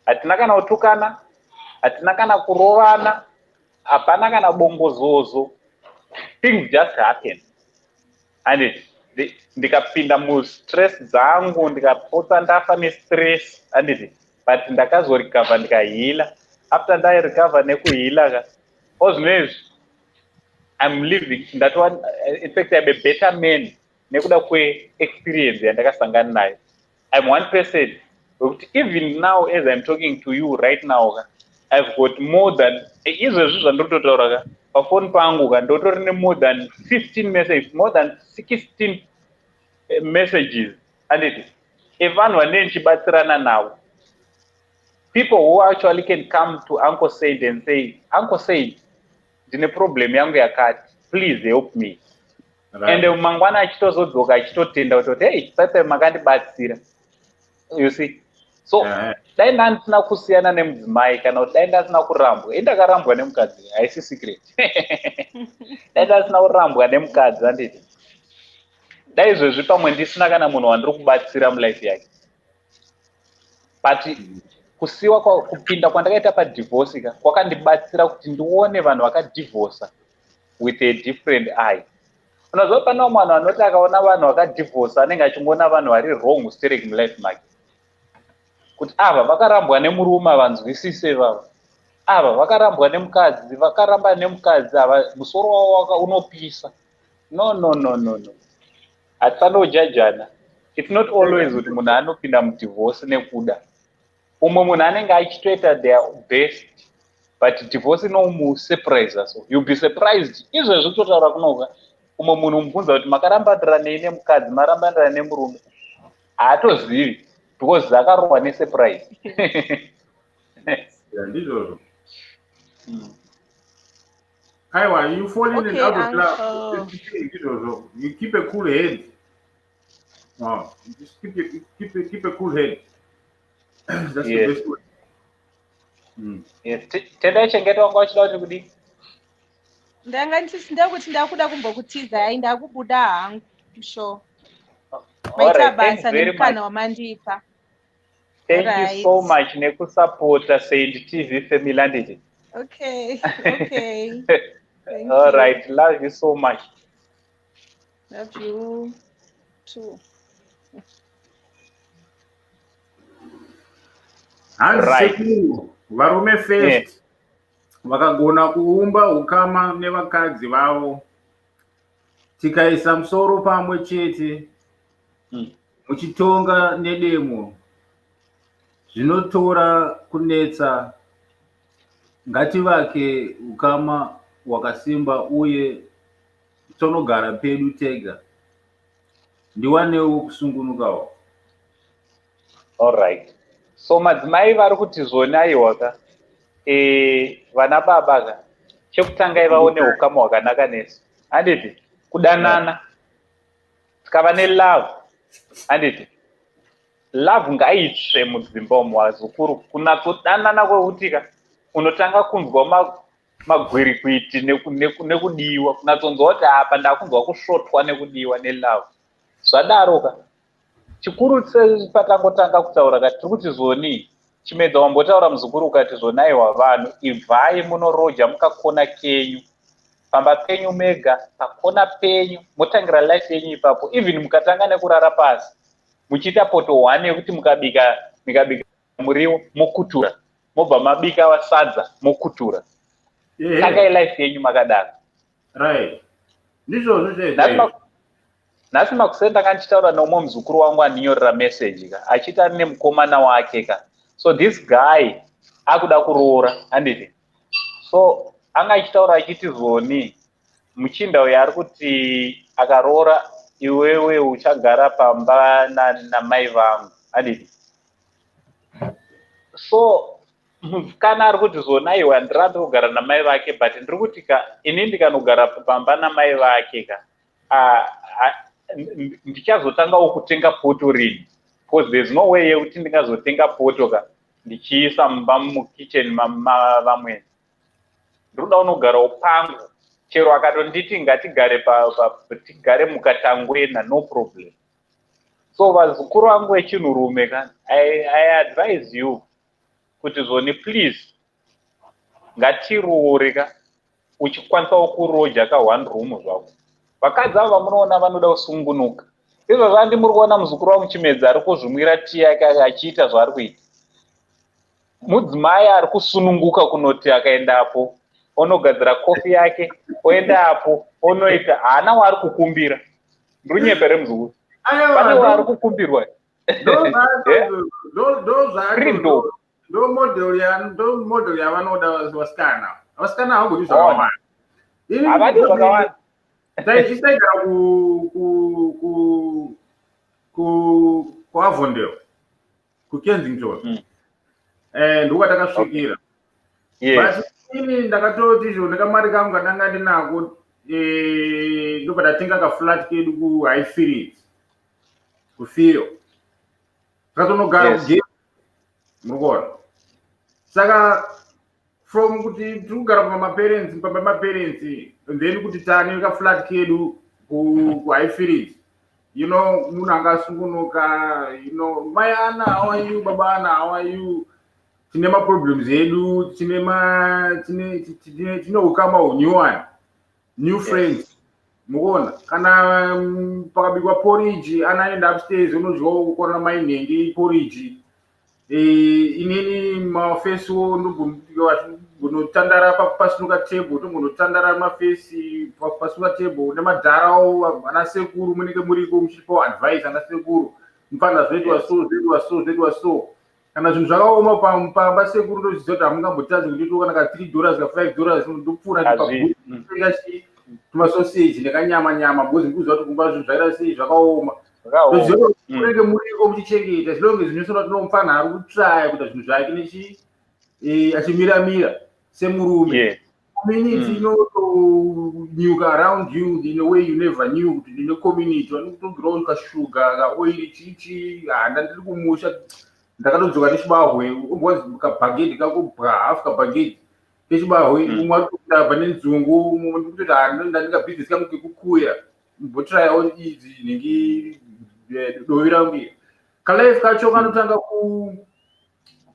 hatina kana kutukana, hatina kana kurovana, hapana kana bongozozo. Things just happen. And ndikapinda mustress dzangu, ndikapota ndafa nestress, but ndakazorecover ndikahila. After ndarecover nekuhila ka, ozvinezvi I'm living that one. In fact, I'm a better man nekuda kwe-experience yandakasangana nayo. I'm one person. Even now, as I'm talking to you right now, I've got more than phone pangu more than 15 messages, more than 16 messages. And now, people who actually can come to Uncle Said and say, Uncle Said, there's a problem, please help me. Right. And mangwana achitozodzoka achitotenda kuti hey, pepe makandibatsira. You see? So, dai ndandisina kusiyana nemudzimai kana kuti dai ndasina kurambwa. Indakarambwa nemukadzi, haisi secret. Dai ndasina kurambwa nemukadzi handiti. Dai izvezvi pamwe ndisina kana munhu wandiri kubatsira mulife yake. But kusiwa kupinda kwandakaita padivorce ka kwakandibatsira kuti ndione vanhu vakadivorca with a different eye. Unozwa pana mwana anoti akaona vanhu vakadivorce anenge achingona vanhu vari wrong hysteric mulife make. Kuti ava vakarambwa nemurume vanzwisise vava. Ava vakarambwa nemukadzi, vakaramba nemukadzi ava musoro wavo unopisa. No. Hatisandojajana. It's not always kuti munhu anopinda mudivorce nekuda. Umwe munhu anenge achitoita their best, but divorce inomusurprise us. You'll be surprised. Izvezvi kutotaura kunoka. Umwe munhu umubvunza kuti makarambadira nei nemukadzi, marambadira nemurume. Haatozivi because dzakarohwa nesurprise.
Ndizvozvo. Aiwa, you fall in and out of love. You keep a cool head. No, just keep a cool head. That's the best way.
Yes, tenda chengeta wanga wachida kuti kudii?
Ndanga ndakuti ndakuda kumbokutiza hai ndakubuda hangu sure. maita basa nemukana wamandipa.
Thank you so much nekusupporta Saint TV family handiti.
Okay. Thank
All
you.
right, love you so much.
Love you too.
Hanzi varume first vakagona kuumba Hukama nevakadzi vavo, tikaisa musoro pamwe chete muchitonga nedemo zvinotora kunetsa. Ngativake Hukama wakasimba uye tonogara pedu tega, ndiwanewo kusungunukawo.
All right. So madzimai vari kuti zvona iwaka vana baba ka chekutanga vaone Hukama hwakanaka nesu handiti kudanana tikava nelove handiti love ngaitsve mudzimba umo Vazukuru, kunatsodanana kwekutika unotanga kunzwa magwirikwiti nekudiwa, kunatsonzwa kuti apa ndakunzwa kusvotwa nekudiwa nelove zvadaroka. Chikuru patangotanga kutaura kati tiri kuti zvoni chimedza wambotaura Muzukuru ukati zvona iwa vanhu ibvai munoroja mukakona kenyu pamba penyu mega pakona penyu motangira life yenyu ipapo, even mukatanga nekurara pasi muchiita poto 1 yekuti mukabika muriwo mokutura, mobva mabika wasadza mokutura. Tangai life yenyu makadaro.
Right. Ndizvo
nhasi makusenda kandichitaura nomwe Muzukuru wangu aninyorera message ka achiti ari nemukomana wake ka, so this guy akuda kuroora handiti, so anga achitaura achiti zvoni muchinda uyo ari kuti akaroora iwewe uchagara pamba namai vangu handiti. So kana ari kuti zvona iwe handirambi kugara namai vake, but ndiri kuti ka ini ndikanogara pamba namai vake ka ndichazotangawo kutenga poto rini, because there's no way yekuti ndingazotenga poto ka ndichiisa mumba mukitchen Vamwene. Ndinoda unogarawo pangu, chero akatonditi ngatigare tigare mukatangwena, no problem. So Vazukuru vangu vechinhurume ka I advise you kuti zvoni please ngatiroore ka uchikwanisawo kuroja ka 1 room zvako. Vakadzi ava vamunoona vanoda kusungunuka, izvo zvandi muri kuona Muzukuru wangu Chimedza ari kuzvimwira tii yake achiita zvaari kuita. Mudzimai ari kusununguka kunoti akaendapo onogadzira kofi yake, oendapo onoita, haana waari kukumbira. Ndirunyepere Muzukuru, pane waari kukumbirwa.
Ndo model yavanoda vasikana. Vasikana havangodi zvakawanda.
Havadi zvakawanda.
Taigara kuAvondale kuKensington ndiko takasvikira. But ini ndakatoti izvo nekamari kangu kandanga ndinako ndobva ndatenga kaflat kedu kuHighfield kuFiyo takatonogara kugame murikuona. Saka from kuti tikugara pamba maparents then kuti tane kaflat kedu kuHighfield, you know, munhu angasungunuka, you know, mai Ana, how are you, baba Ana, how are you, tine maproblems edu, tine Hukama new friends mukuona. Kana pakabikwa porridge anaenda upstairs unodyiwa kukona mainhenge porridge, inini mafesiwo ndogonotandara pasunuka table, togonotandara mafesi pasunuka table nemadharawo ana sekuru munenge muriko muchipawo advice ana sekuru mufana zvoitwa so. Kana zvinhu zvakaoma pamba sekuru ndoziva kuti hamungambotadzi kuti kana ka $3 ka $5 ndopfuura ndipautenga tumasoseji nekanyama because ndikuziva kuti kumba zvinhu zvaira sei zvakaoma. Ndoziva kuti munenge muriko muchichengeta, zvino zvinosona tinomufana ari kutraya kuita zvinhu zvake nechi achimiramira semurume. Community inoto around you in a way you never knew. In a community vanotogirawo kashuga kaoili chichi handa ndiri kumusha ndakatodzoka nechibahwe kabhageti kakubwa hafu kabhageti kechibahwe umwe atokudabva nenzungu umwe ndikutoti ndandinga bhizinesi kangu kekukuya mbotrayawo idzi dovira mbiri kalife kacho kanotanga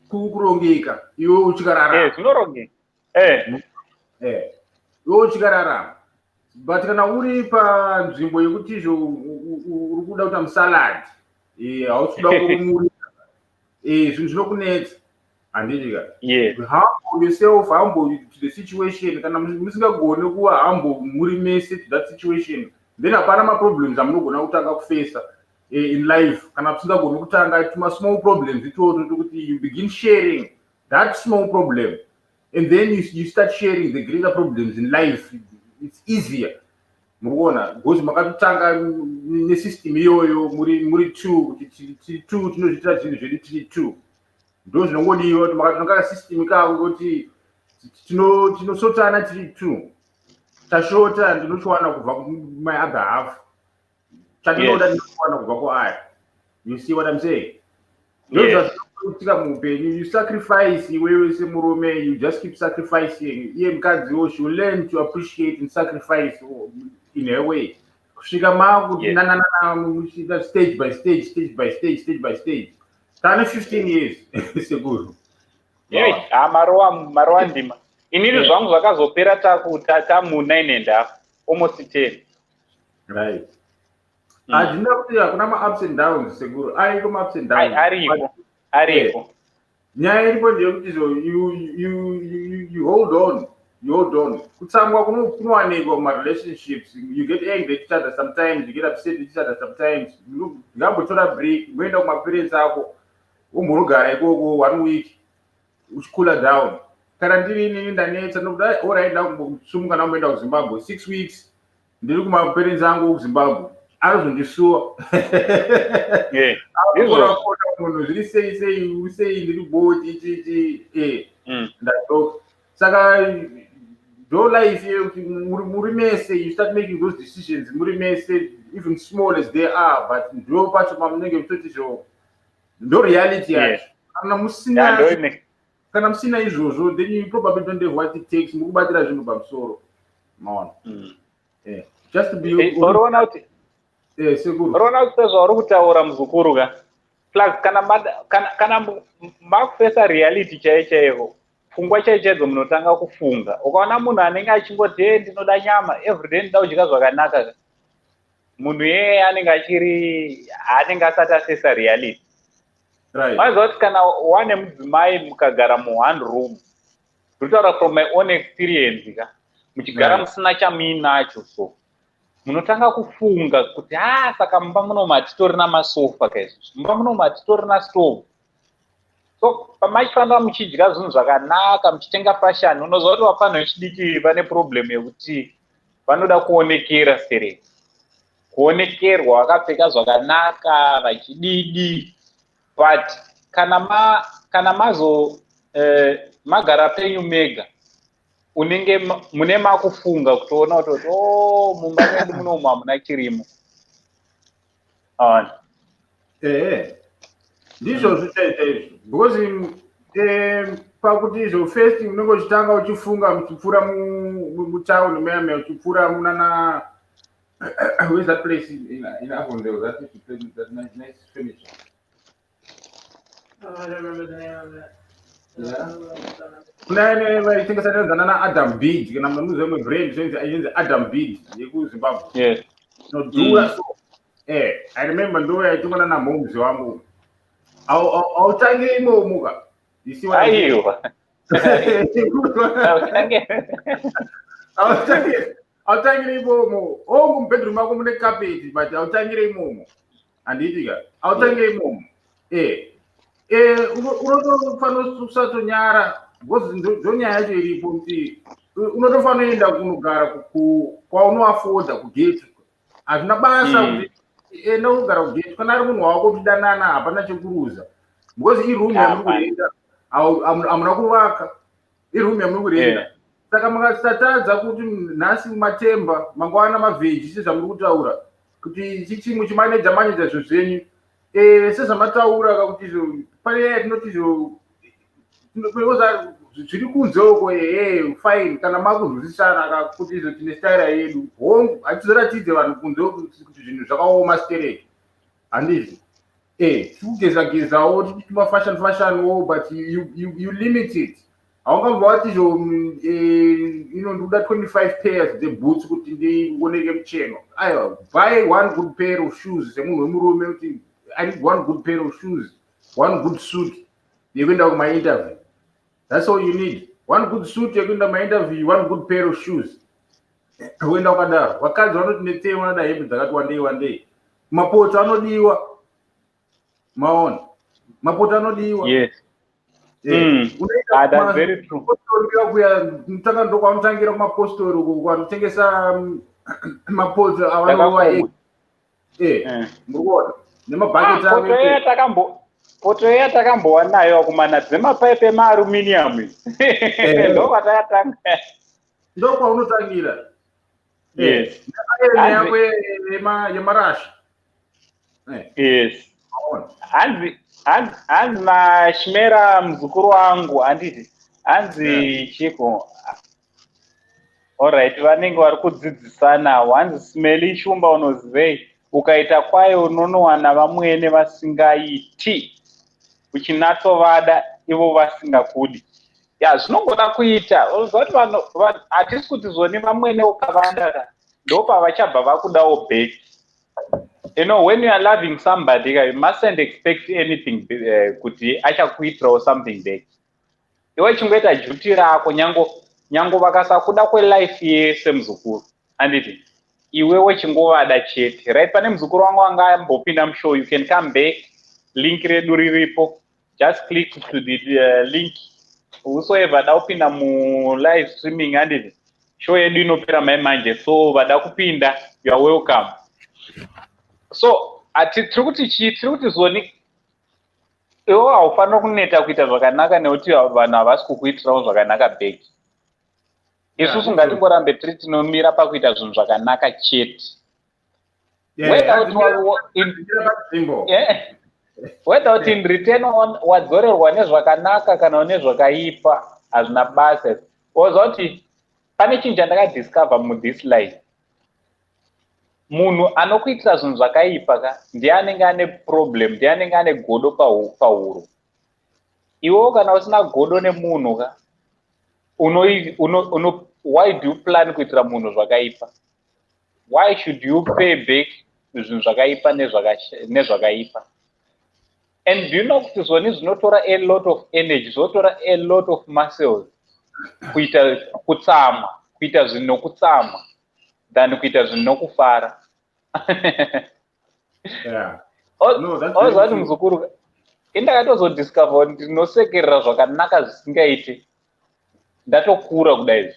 kurongeka iwe uchikararama
zvinorongeka
iwe uchikararama but kana uri panzvimbo yekuti izvo uri kuda kuita musaladi hauchikuda kurumurika zvinhu zvinokunetsa handitika humble yourself, humble to the situation. Kana musingagoni kuva humble muri mese to that situation, then hapana maproblems amunogona kutanga kufesa in life. Kana musingagoni kutanga tuma small problems kuti you begin sharing that small problem, and then you start sharing the greater problems in life. It's easier. Muona because makatanga ne system iyoyo muri two tinozvita zvinhu zviri tiri two. Ndo zvinongodiwa kuti makatanga system kako kuti tinosotana tiri two. Tashota ndinochiwana kubva my other half. Chatinoda ndinochiwana kubva kwaaya. You see what I'm saying? Those you sacrifice iwewe semurume, you just keep sacrificing. Iye mukadzi she will learn to appreciate and sacrifice in her way. Kusvika makuti muchita stage by stage. Tane 15 years seguro.
Marowa ndima. Inini zvangu zvakazopera tamu 9.5 almost 10.
Right. Ajina kuti hakuna ma-ups and downs seguro. Ariko ma-ups and downs.
Ariko.
Nyaya iripo ndeyekuti you hold on. Kutsamwa kunowanikwa ma-relationships. You get angry at each other sometimes. You get upset at each other sometimes. Ngambotora break. Ngoenda kuma-parents ako. Umborogara ikoko 1 week. Uchikula down. Kana ndiri inini ndanetsa nokuda alright ndakusumuka nakuenda kuZimbabwe 6 weeks. Ndiri kuma-parents angu kuZimbabwe. Arozondisuwa. Akorakota munhu zviri sei ndiri board ichi ndatoka. Saka ndo life yekuti muri mese you start making those decisions muri mese, even small as they are, but ndo pacho pamunenge mutoti zvo ndo reality yacho. Kana musina izvozvo then you probably don't have what it takes mukubatira zvinhu pamusoro. Maona. Just to be
Rona kuti zvauri kutaura muzukuru ka plus kana makufesa reality chaiyo pfungwa chaichedzo munotanga kufunga. Ukaona munhu anenge achingoti ndinoda nyama everyday ndinoda kudya zvakanaka ka munhu yeye anenge asati asesa reality. Maziva kuti kana wane mudzimai mukagara mu1 room, ndinotaura from my own experience ka muchigara musina chamuinacho so munotanga kufunga kuti saka mumba muno matitori namasofa kaizvozvo, mumba muno matitori nastove. So pamachifanira muchidya zvinhu zvakanaka muchitenga fashion, unoziva kuti vafanha vechidiki vane problem yekuti vanoda kuonekera sereka, kuonekerwa vakapfeka zvakanaka vachididi. But kana magara penyu mega unenge mune makufunga kutoona kuti mumba medu munomu hamuna chirimo.
Ndizvo zvichaita izvo because pakuti izvo first unenge uchitanga uchifunga muchipfuura mutauni meme uchipfuura munana where's that place in Avondale that nice furniture.
I don't remember the name of it.
Vaitengesa nezana Adam Bid kana munomuziva mubrand zvenzi Adam Bid yekuZimbabwe. Nodhura so I remember ndo yaitongana namhomzi wangu autangire imomo ka autangire imomo mubedroom ako mune carpet but autangire imomo handiti ka autangire imomo unotofanira kusato nyara because ndo nyaya yacho iripo kuti unotofanira kuenda kunogara kwaunoafoda kugate. Hazvina basa kuti enda kugara kugate kana ari munhu wako kudanana hapana chekuruza because iroom yamuri kuenda hamuna kuvaka iroom yamuri kuenda. Saka makasatadza kuti nhasi matemba mangwana mavheji sezvamuri kutaura kuti muchimanedza zvo zvenyu sezvamataura kakuti izvo pane tinoti izvo zviri kunze uko fine kana makunzwisisana kuti izvo tine staira yedu hongu hatizoratidze vanhu kunze kuti zvinhu zvakaoma stereki handiti kugeza fashion but you limit it. Haungabva wati ndoda 25 pairs dzeboots kuti ndioneke mucheno. Aiwa, buy one good pair of shoes semunhu wemurume kuti I need one good pair of shoes, one good suit yekuenda kumainterview. That's all you need. One good suit yekuenda kumainterview, one good pair of shoes. Uenda ukadaro. Vakadzi vanoti netema vanada hembe dzakati one day. Mapoto anodiwa. Maona. Mapoto anodiwa.
Yes. That's very true.
Mutanga ndo kwamutangira kumapostori kwamutengesa mapoto avanowa murikuona nemabhaketi
poto yatakambowa nayo kumana dzemapaipi emaaruminium ndo kwatayatanga
ndo kwaunotangira yako yemarasha
yes hanzi mashimera muzukuru wangu handiti hanzi chiko alright vanenge vari kudzidzisanawo hanzi smeli shumba unozivei ukaita kwayo unonowana vamwene vasingaiti uchinatsovada ivo vasingakudi zvinongoda kuita zoti vanhu hatisi kuti zoni vamwene ukavanda ndopavachabva vakudawo bheki. You know, when you are loving somebody, you mustn't expect anything kuti achakuitirawo something back. Iwe chingoita duty rako nyango vakasakuda kwelife yese muzukuru. Handiti iwewe chingovada chete. Right, pane muzukuru wangu anga ambopinda mushow, you can come back, link redu riripo, just click to the link. Whosoever da kupinda mu live streaming handiti show yedu inopera manje, so vada kupinda, you are welcome. So tiri kuti zoni iwo haufanira kuneta kuita zvakanaka nekuti vanhu havasi kukuitirawo zvakanaka bheki. Isusu ngatingorambe tiri tinomira pakuita zvinhu zvakanaka chete. Whether kuti in return wadzorerwa nezvakanaka kana nezvakaipa hazvina basa. Woziva kuti pane chinhu chandakadiscover muthis life. Munhu anokuitira zvinhu zvakaipa ndiye anenge ane problem, ndiye anenge ane godo pahuro. Iwewo kana usina godo nemunhu why do you plan kuitira munhu zvakaipa? Why should you pay back zvinhu zvakaipa nezvakaipa? And do you know kuti zvoni zvinotora a lot of energy, zvinotora a lot of muscles kuita kutsama, kuita zvinhu nokutsama than kuita zvinhu nokufara. Ozvati muzukuru indakatozodiscover kuti ndinosekerera zvakanaka zvisingaiti ndatokura kudai izvi,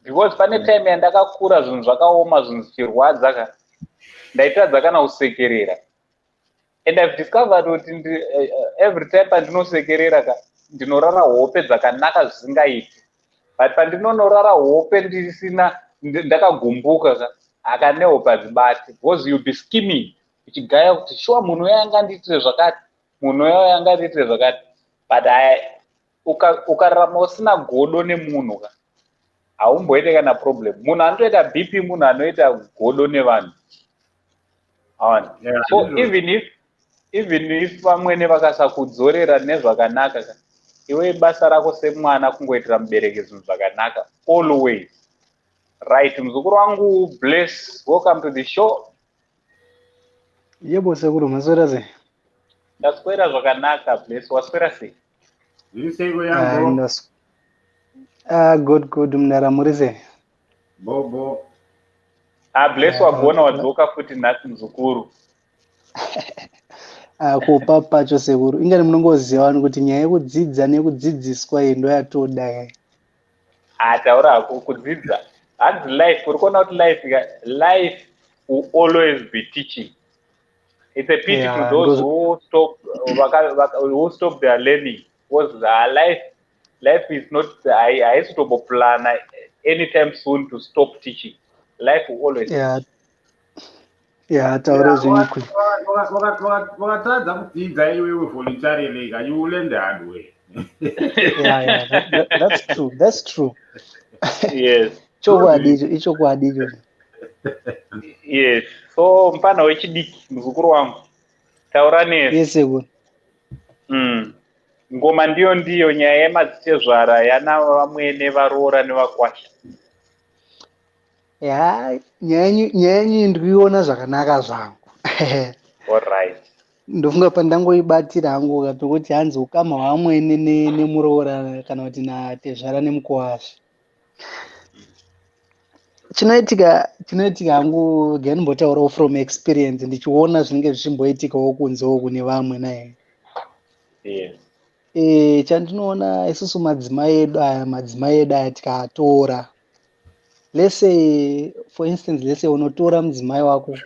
because pane time yandakakura zvinhu zvakaoma, zvinhu zvichirwadza ndaitadza kana kusekerera. And I've discovered kuti every time pandinosekerera ndinorara hope dzakanaka zvisingaiti, but pandinonorara hope ndisina ndakagumbuka akane hope hadzibati, because you'll be scheming uchigaya kuti sure munhu uyo angandiitire zvakati, munhu uyo angandiitire zvakati, but ukararama usina godo nemunhu haumboite kana problem. Munhu anotoita BP, munhu anoita godo nevanhu. So even if vamwene vakasakudzorera nezvakanaka, iwe basa rako semwana kungoitira mubereki zvinhu zvakanaka always. Right, muzukuru wangu Bless, welcome to the show.
Yebo sekuru, maswera se?
Ndaswera zvakanaka Bless, waswera se?
Zviseko yangu.
Good mnara muri se?
Bobo.
Bless wagona wadzoka futi nhasi muzukuru.
Kupa pacho sekuru, ingani munongoziva kuti nyaya yekudzidza nekudzidziswa ndo yatoda.
Taura kudzidza. And life, life will always be teaching. It's a pity to those who stop their learning. Because life is not, I used to plan anytime soon to stop teaching. Life will always
teach. Taura zvinikwi.
Wakatadza kudzidza iwewe voluntarily, you will learn the hard way.
That's true.
Yes.
Ichokwadi.
Yes. So mpana wechidiki muzukuru wangu. taura nesi.
Yes sekuru.
Ngoma ndiyo nyaya yeMatezvara yana Vamwene, Varoora neVakwasha.
Ya, nyaya yenyu ndikuiona zvakanaka zvangu.
All right.
Ndofunga pandangoibatira hangu pekuti hanzi ukama hwaMwene Nemroora kana kuti naTezvara Nemkwasha. Chinoitika hangu ndimbotaurawo from experience ndichiona zvinenge zvichimboitikawo kunzewo kune vamwe naye.
Yes.
Chandinoona isusu madzimai edu aya tikaatora, let's say for instance, let's say unotora mudzimai wako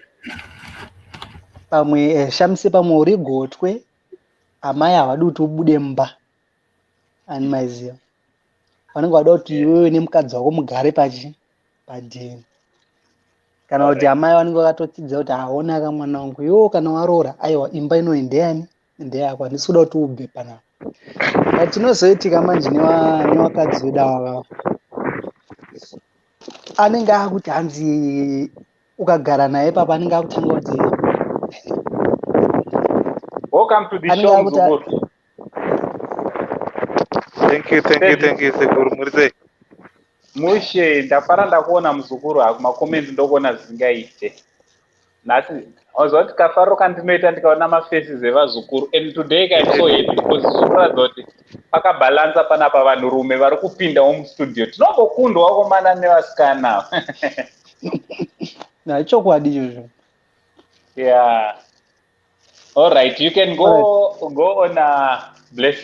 pamwe shamise pamwe uri gotwe, amai havadi kuti ubude mumba, ani maiziva, vanenge vada kuti iwewe nemukadzi wako mugare padheni. Kana kuti amai vanenge vakatotidza kuti haonaka mwana wangu, iwewe kana waroora, aiwa imba ino ndeyani, ndeyako, handisi kuda kuti ubve panapa. Chinozoitika manje nevakadzi vedu ava, anenge akuti hanzi ukagara naye papa anenge akutanga kuti
welcome to the show Mzukuru.
Thank you Sekuru. Murise
mushe ndafara ndakuona Mzukuru haku makomenti ndokuona zvisingaite nhasi wazoti kafaruka ndinoita ndikaona mafaces evazukuru and today I'm so happy because zvinoratidza kuti pakabalansa panapa vanhurume vari kupindawo mustudio. Tinombokundwa wakomana nevasikana.
chokwadi izvozvo.
Yeah. All right, you can go on Bless.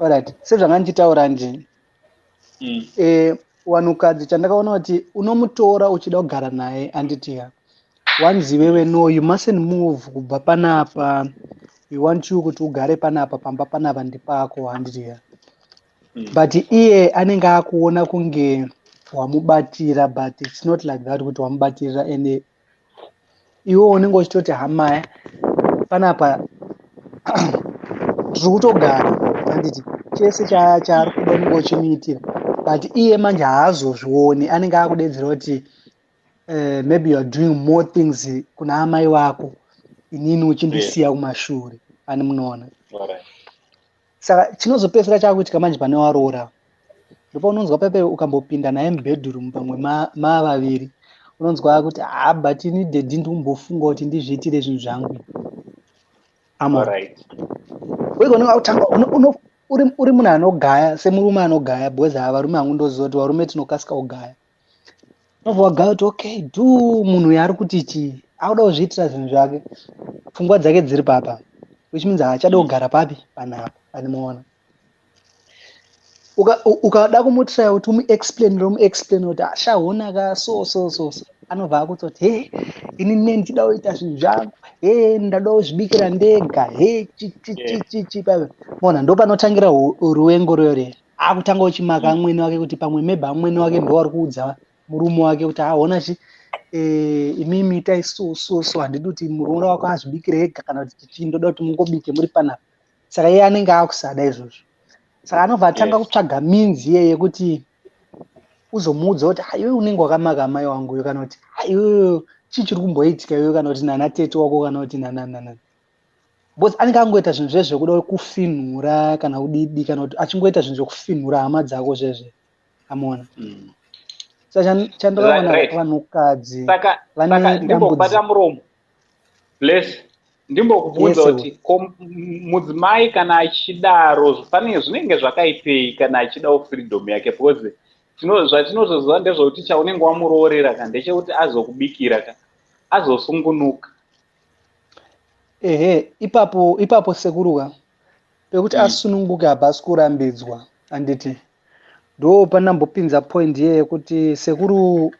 All right, sezvanga ndichitaura nje. Wanhukadzi chandakaona kuti unomutora uchida kugara naye anditiya. Once iwewe no, you mustn't move kubva panapa. We want you kuti ugare panapa, pamba panapa ndipako handitiya. But iye anenge akuona kunge wamubatira, but it's not like that kuti wamubatirira, and iwe unenge uchitoti hamaya panapa tiri kutogara handiti chese chaari kuda unenge uchimuitira, but iye manje haazozvioni, anenge akudedzera kuti maybe you are doing more things kuna amai wako, inini uchindisiya kumashure, ani munoona. Saka chinozopedzera chakuitika manje pane Varoora, ndipo unonzwa pepe ukambopinda naye mubedroom pamwe mavaviri, unonzwa kuti but inidedi ndikumbofunga kuti ndizviitire zvinhu zvangu. Wega unenge akutanga uri munhu anogaya, semurume anogaya, because varume hangu ndoziva kuti varume tinokasika kugaya. Unobva wagaya kuti okay, munhu uyu ari kuti chii, akuda kuzviitira zvinhu zvake, pfungwa dzake dziri papa, which means haachada kugara papi panapa, animaona. Ukada kumutira kuti umuexplain kuti ashaonaka so, anobva akuti he inini ndida kuita zvinhu zvangu, he ndada kuzvibikira ndega, he chichi pape. Mona ndo panotangira ruvengo rwore. Akutanga uchimaka amwene wake kuti pamwe maybe amwene wake ndo ari kuudza murume wake kuti aona imimi itai so handidi kuti murume wako azvibikire ega kana kuti chichi, ndoda kuti mungobike muri panapa. Saka iye anenge akusada izvozvo. Saka anobva atanga kutsvaga means iyeye kuti uzomuudza kuti iwe unenge wakamaka amai wangu, kana kuti iwe chii chiri kumboitika iwe, kana kuti nana tete wako, kana kuti nana. Because anenge angoita zvinhu zvezvo kuda kufinhura kana kudidi, kana kuti achingoita zvinhu zvekufinhura hama dzako zvezve. Amona. Saka chandakaona vanhukadzi vane
ndimbokubata muromo. Bless. Ndimbokubvunza kuti mudzimai kana achidaro zvinenge zvakaipei kana achidawo freedom yake, because zvatinozoziva ndezvokuti chaunenge wamuroorera ka ndechekuti azokubikira ka azosungunuka.
Ipapo sekuruka pekuti asununguke habasi kurambidzwa handiti, ndo panambopinza point yeye kuti sekuru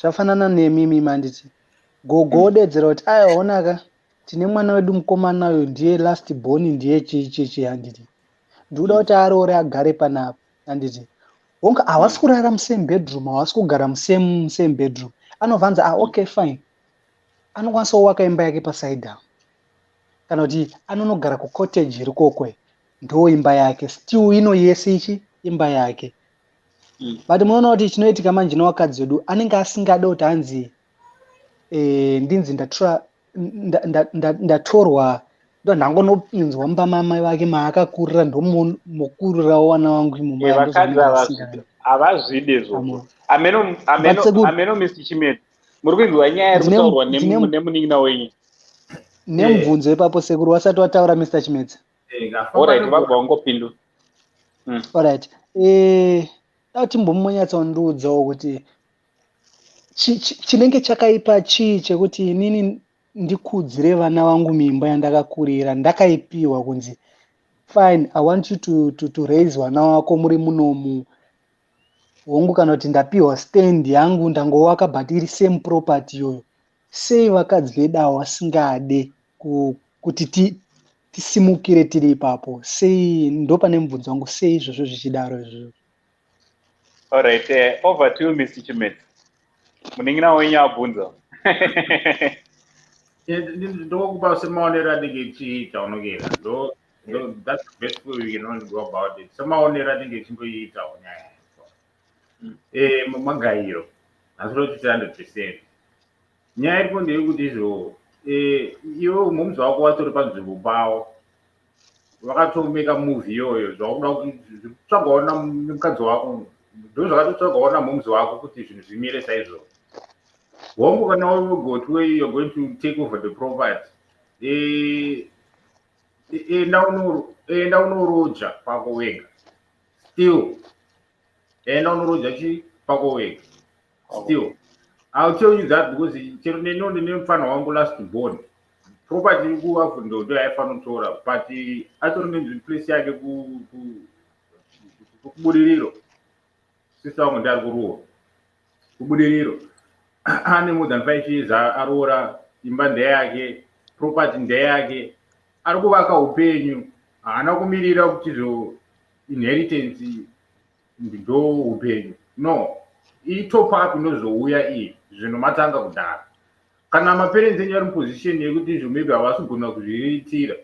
zvafanana nemimi manditi gogodedzera kuti ayaonaka tine mwana wedu mukomana uyu ndiye last born, ndiye chichi handiti, ndikuda kuti aroore agare panapa handiti. Wonga havasi kurara musame bedroom, havasi kugara musame bedroom, anobvanza okay fine, anokwanisa kuvaka imba yake paside down, kana kuti anonogara kucottage iri kokwe, ndo imba yake, still ino yese ichi imba yake. But munoona kuti chinoitika manje nevakadzi vedu anenge asingada kuti hanzi ndinzi ndatora ndatorwa ndo ndangonopinzwa mumba mamai vake maakakurira ndomokurirawo vana vangu imumba
vakadzi havazvide zvozvo. Ameno Mr. Chimete, muri kuinzwa nyaya iri kutaurwa nemunin'ina wenyu
nemubvunzo ipapo sekuru wasati wataura Mr. Chimete.
Alright, vabva wangopindu.
Alright, dati mbomunyatsaundiudzawo kuti chinenge chakaipa chii chekuti inini ndikudzire vana vangu mimba yandakakurira ndakaipiwa kunzi fine, I want you to raise vana wako muri munomu hongu, kana kuti ndapiwa stand yangu ndangovaka but iri same property yoyo. Sei vakadzi vedu avo vasingade kuti tisimukire tiri ipapo? Sei? Ndo pane mubvunzo wangu, sei izvozvo zvichidaro izvozvo?
Alright, over to you Mr. Chimete. Munin'ina wenyu abvunza.
Ndokupa semaonero anenge echiita unogera. That's the best way we can only go about it. Semaonero anenge echingoita nyaya. Magairo hazvinoti 100%. Nyaya iripo ndeyekuti izvo iwe mumzi wako watori panzvimbo pawo vakatomeka movie iyoyo zvakuda kuti zvitsvagaona mukadzi wako ndo zvakatotsvagaona mumzi wako kuti zvinhu zvimire saizvo. Hongu kana ugoti way you're going to take over the property, enda unoroja pako wega still. Enda unoroja chi pako wega still. I'll tell you that because chero nemufana wangu last born property kuwafu ndo yaifanotora but atori nenzvimbo place yake kubudiriro. Sister wangu ndari kuruwa kubudiriro ane more than 5 years aroora, imba ndeyake, property ndeyake, ari kuvaka upenyu, haana kumirira kuti zvo inheritance ndo upenyu. No, itop up inozouya iyi zvinomatanga kudhara. Kana maparents enyu ari muposition yekuti izvo maybe havasi kugona kuzviitira,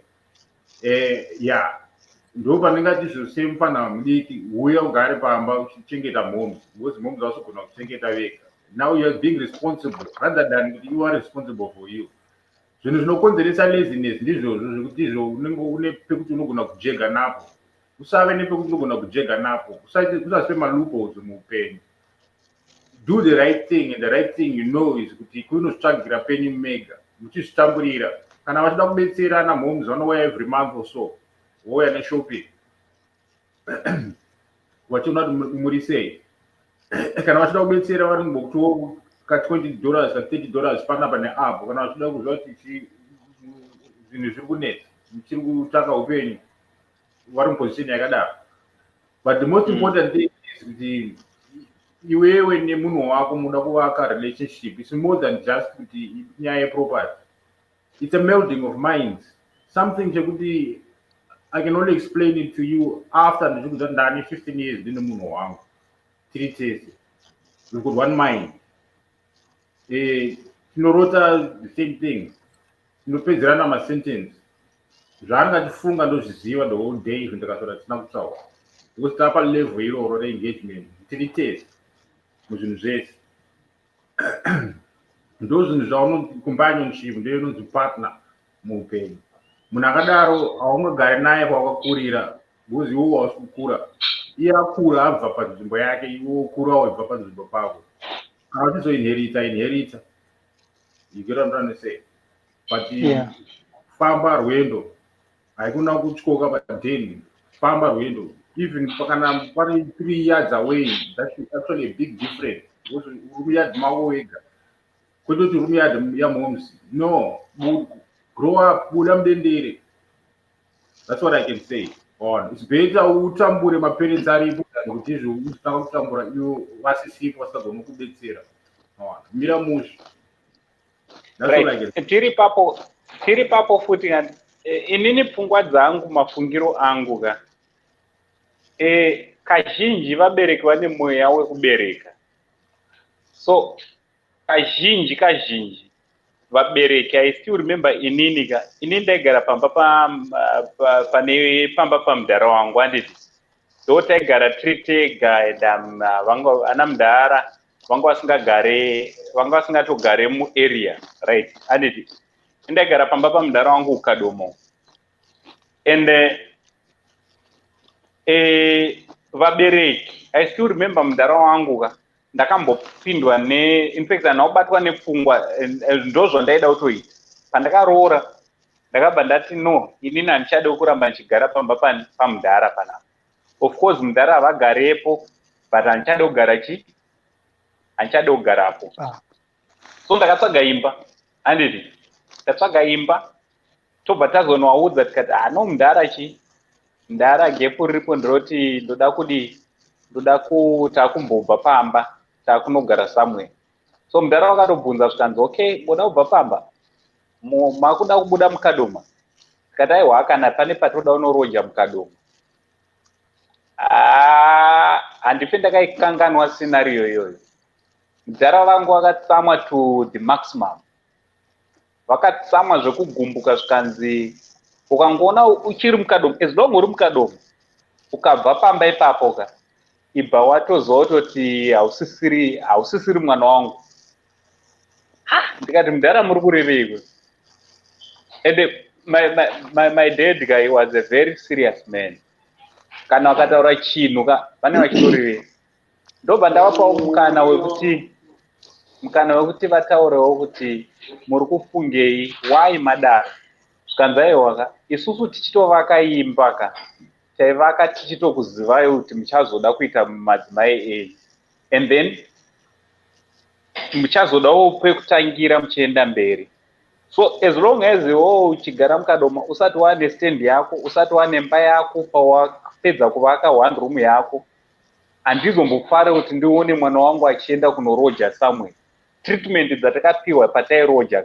ndo panengati izvo semufana mudiki uya ugare pamba uchichengeta mhomzi because mhomzi havasi kugona kuchengeta vega. Now you are being responsible rather than you are responsible for you. Zvinhu zvinokonzeresa laziness ndizvozvo zvekuti izvo unenge une pekuti unogona kujega napo, usave nepekuti unogona kujega napo, usasipe maloopholes muupenyu. Do the right thing, and the right thing you know is kuti kunosvitsvagira penyu mega muchizvitamburira. Kana vachida kubetserana mhomzi vanouya every month or so wouya neshopping vachiona kuti muri sei. Kana vachida kubetsera vari mbokuti ka $20 ka $30 panapa neapo, kana vachida kuziva kuti zvinhu zviri kunetsa muchiri kutsvaka upenyu vari muposition yakadaro. But the most important thing is kuti iwewe nemunhu wako muda kuvaka relationship. It's more than just kuti nyaya yeproperty. It's a melding of minds, something chekuti I can only explain it to you after ndichikuti ndani 15 years ndine munhu wangu tiri tese, we could one mind. Tinorota the same thing, tinopedzerana masentence. Zvaangatifunga ndozviziva the whole day zvindakasora tisina kutaura because tapa level iroro reengagement tiri tese muzvinhu zvese. Ndo zvinhu zvauno companionship ndo inonzi partner muupenyu. Munhu akadaro haungagari naye kwakakurira because iwe wausi kukura, iye akura abva panzvimbo yake, iwe ukura wabva panzvimbo pako. Kana uchizoinherita you get what I'm trying to say. But famba rwendo haikuna kutyoka padeni, famba rwendo. Even kana pari 3 yards away, that's actually a big difference because uri yard mako wega kwete kuti uri yard yamhomzi. No, grow up, buda mudendere. That's what I can say. It's better utambure maparents aripo than kuti izvo usitanga kutambura iwe wasisipo wasagona kubetsera. Mira musha.
Tiri papo futi inini pfungwa dzangu, mafungiro angu kazhinji vabereki vane mweya wekubereka. So kazhinji vabereki, I still remember inini ndaigara pamba pane pamba pamudhara wangu handiti ndo taigara tiri tega, ana mudhara vanga vasingatogare muarea right handiti. ndagara pamba pamudhara wangu Ukadomo. And vabereki, I still remember mudhara wangu ndakambopindwa in fact ndakabatwa nepfungwa ndozvo ndaida kutoita. Pandakaroora ndakabva ndati no, inini handichade kuramba ndichigara pamba pamudhara panapa. Of course mudhara havagarepo, but handichade kugara handichade kugarapo. So ndakatsvaga imba, handiti ndatsvaga imba, tobva tazonovaudza tikati no mudhara mudhara gepu riripo ndiroti ndoda takumbobva pamba takunogara somewhere. So mudhara wakatobvunza zvikanzi okay, boda kubva pamba, makuda kubuda Mukadoma? Tikati aiwa, kana pane patoda unoroja Mukadoma. Handife ndakaikanganwa scenario iyoyo. Mudhara vangu vakatsamwa to the maximum, vakatsamwa zvekugumbuka zvikanzi ukangoona uchiri Mukadoma, as long uri Mukadoma ukabva pamba ipapo ibva watozoti hausisiri mwana wangu. Ndikati mudhara muri kureveiko? And my dad guy was a very serious man. Kana wakataura chinhu vane vachitorevera. Ndobva ndavapawo mukana wekuti vataurewo kuti muri kufungei, why madaro. Zvikanzi aiwa isusu tichitovaka imba taivaka tichitokuzivai kuti muchazoda kuita madzimai ei, and then muchazodawo pekutangira muchienda mberi. So as long as uchigara Mukadoma usati wane stand yako, usati wane imba yako, pawapedza kuvaka one room yako, handizombofare kuti ndione mwana wangu achienda kunoroja somewhere. Treatment dzatakapiwa patairoja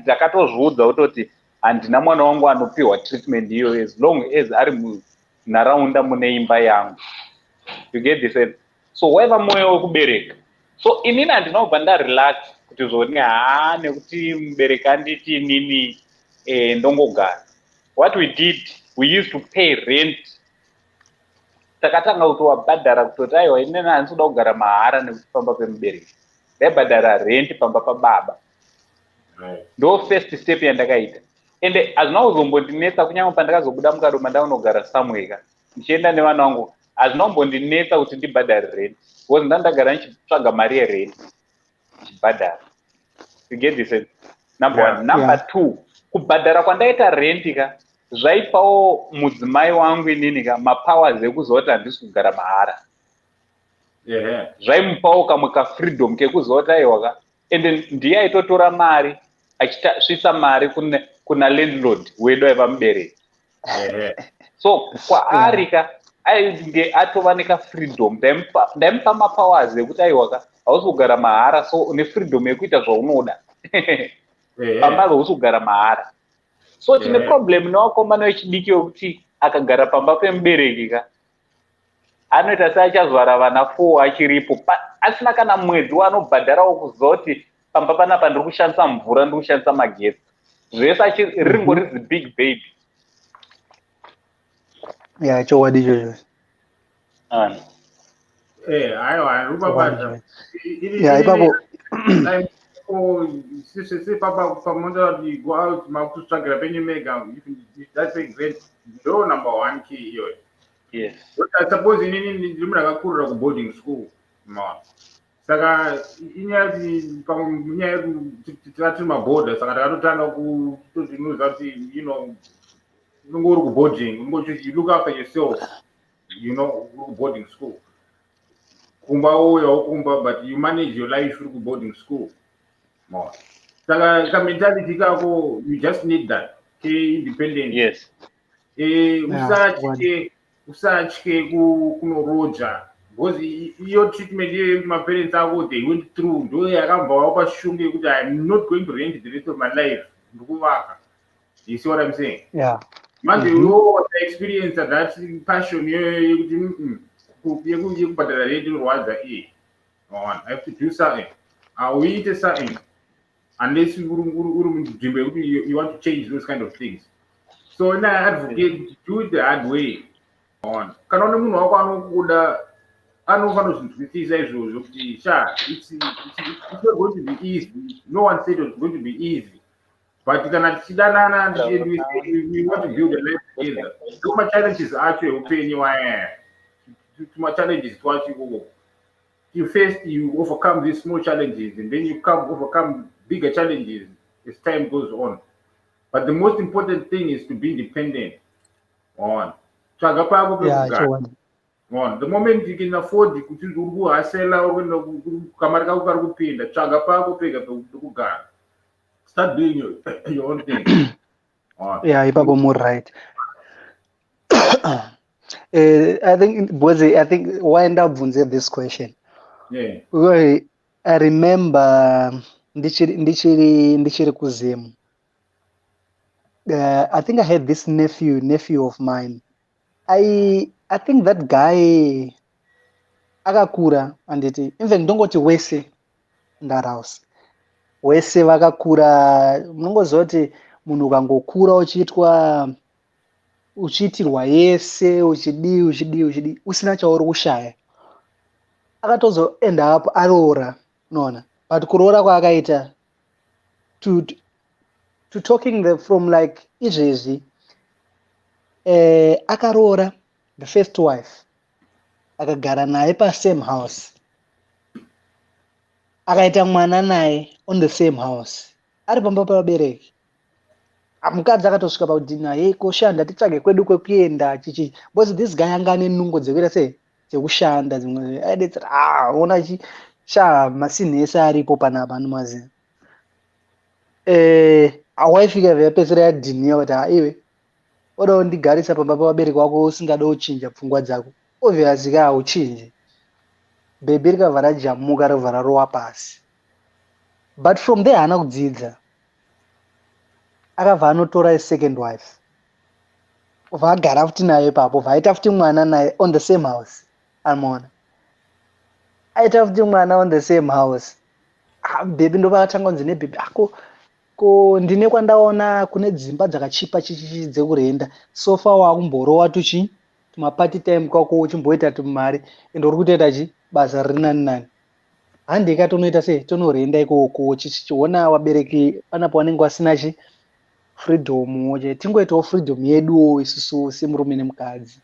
takatozviudza kutoti handina mwana wangu anopiwa treatment iyo as long as ari munharaunda mune imba yangu. You get the sense? So waiva mwoyo wekubereka. So inini handinobva ndarelax kuti zoni nekuti mubereki anditi inini ndongogara. What we did, we used to pay rent. Takatanga kuti wabhadhara kutoti aiwa inini handinoda kugara mahara nekuti pamba pemubereki. Ndaibhadhara rent pamba pababa. Ndo first step yandakaita. Ende hazvina kuzombondinetsa kunyange pandakazobuda Mukadoma ndaunogara somewhere ndichienda nevana vangu, hazvina kumbondinetsa kuti ndibhadhare rent, because ndandagara ndichitsvaga mari yerent ndichibhadhara. You get the sense? Number one. Number two, kubhadhara kwandaita rent zvaipawo mudzimai wangu inini mapowers ekuzoti handisi kugara mahara. Zvaimupawo kamwe kafreedom kekuzoti aiwa ende ndiye aitotora mari achisvitsa mari kuna landlord wedu aiva mubereki. So kwaari ainge atova nekafreedom, ndaimupa mapowers ekuti aiwa hausi kugara mahara, so une freedom yekuita zvaunoda. Pamba hausi kugara mahara. So tine problem nevakomana vechidiki wekuti akagara pamba pemubereki anoita seachazvara vana 4 achiripo, asina kana mwedzi wanobhadharawo kuzoti pamba panapa ndiri kushandisa mvura, ndiri kushandisa magetsi. Zvese ringori big baby.
Chokwadi ichocho.
Aiwa, rubabadza.
Ipapo
sisi pamoja go out makutsvagira penyu mega, that's a great, ndo number 1 key iyoyo.
Yes.
But I suppose inini ndiri munhu akakurira kuboarding school. Saka inyaya tikati mabhodha, saka takatotanga kutozvinuza kuti unongori kuboarding, you look after yourself, boarding school. Kumba uya kumba, but you manage your life through boarding school. Saka mentality kako, you just need that. Independent.
Yes.
Usatye kunoroja. Because your treatment here, my parents are they went through. Do I I'm not going to rent the rest of my life. You see what I'm saying?
Yeah.
Man, you know what the experience of that passion but I have to do something. I will eat something. Unless you want to change those kind of things. So now I advocate do it the hard way. Kanone munhu wako anokuda anofanira kuzvinzwisisa izvozvo kuti it's not going to be easy. No one said it was going to be easy, But kana tichidanana and we want to build a life together. Tuma challenges actually upenyu waya. Tuma challenges twachi go. You overcome these small challenges and then you overcome bigger challenges as time goes on. But the most important thing is to be independent. On.
Yeah, sure.
On. The moment you can afford to do asela or kamarika ukarupinda chaga pago pega to start doing your own thing.
Yeah, ipapo more right. I think Boze, I think why end up this question.
Yeah.
I remember ndichiri kuzimu. I think I had this nephew of mine. I think that guy akakura anditi even ndongoti wese ndarhouse wese vakakura munongoziva kuti munhu ukangokura uchiitirwa yese uchidii usina chauri kushaya akatozoenda apo aroora unoona but kuroora kwaakaita to talking from like izvezvi akaroora the first wife akagara naye pasame house akaita mwana naye on the same house ari pamba pavabereki mukadzi akatosvika pakuti naye koshanda titsvage kwedu kwekuenda chichi because this guy anga ane nungo dzekuita sei dzekushanda dzimwe aidetsera ona masinhesi aripo panapa anomaziva waifika yapedzisira yadhiniya kuti iwe oda kundigarisa pamba pavabereki wako usingada kuchinja pfungwa dzako obviously hauchinji bhebhi rikabva rajamuka ribva rarowa pasi but from there haana kudzidza akabva anotora second wife vagara futi naye ipapo vaita futi mwana naye on the same house anoona aita futi mwana on the same house bhebhi ndopakatanga kunzi nebhebhi ko ndine kwandaona kune dzimba dzakachipa chichichi dzekurenda sofa wakumborowa tumapati time kwako uchimboita tumari ende uri kutoita basa riri nani handika tonoita sei tonorenda ikoko chichiona vabereki panapo vanenge vasina freedom tingoitawo freedom yeduwo isusu semurume nemukadzi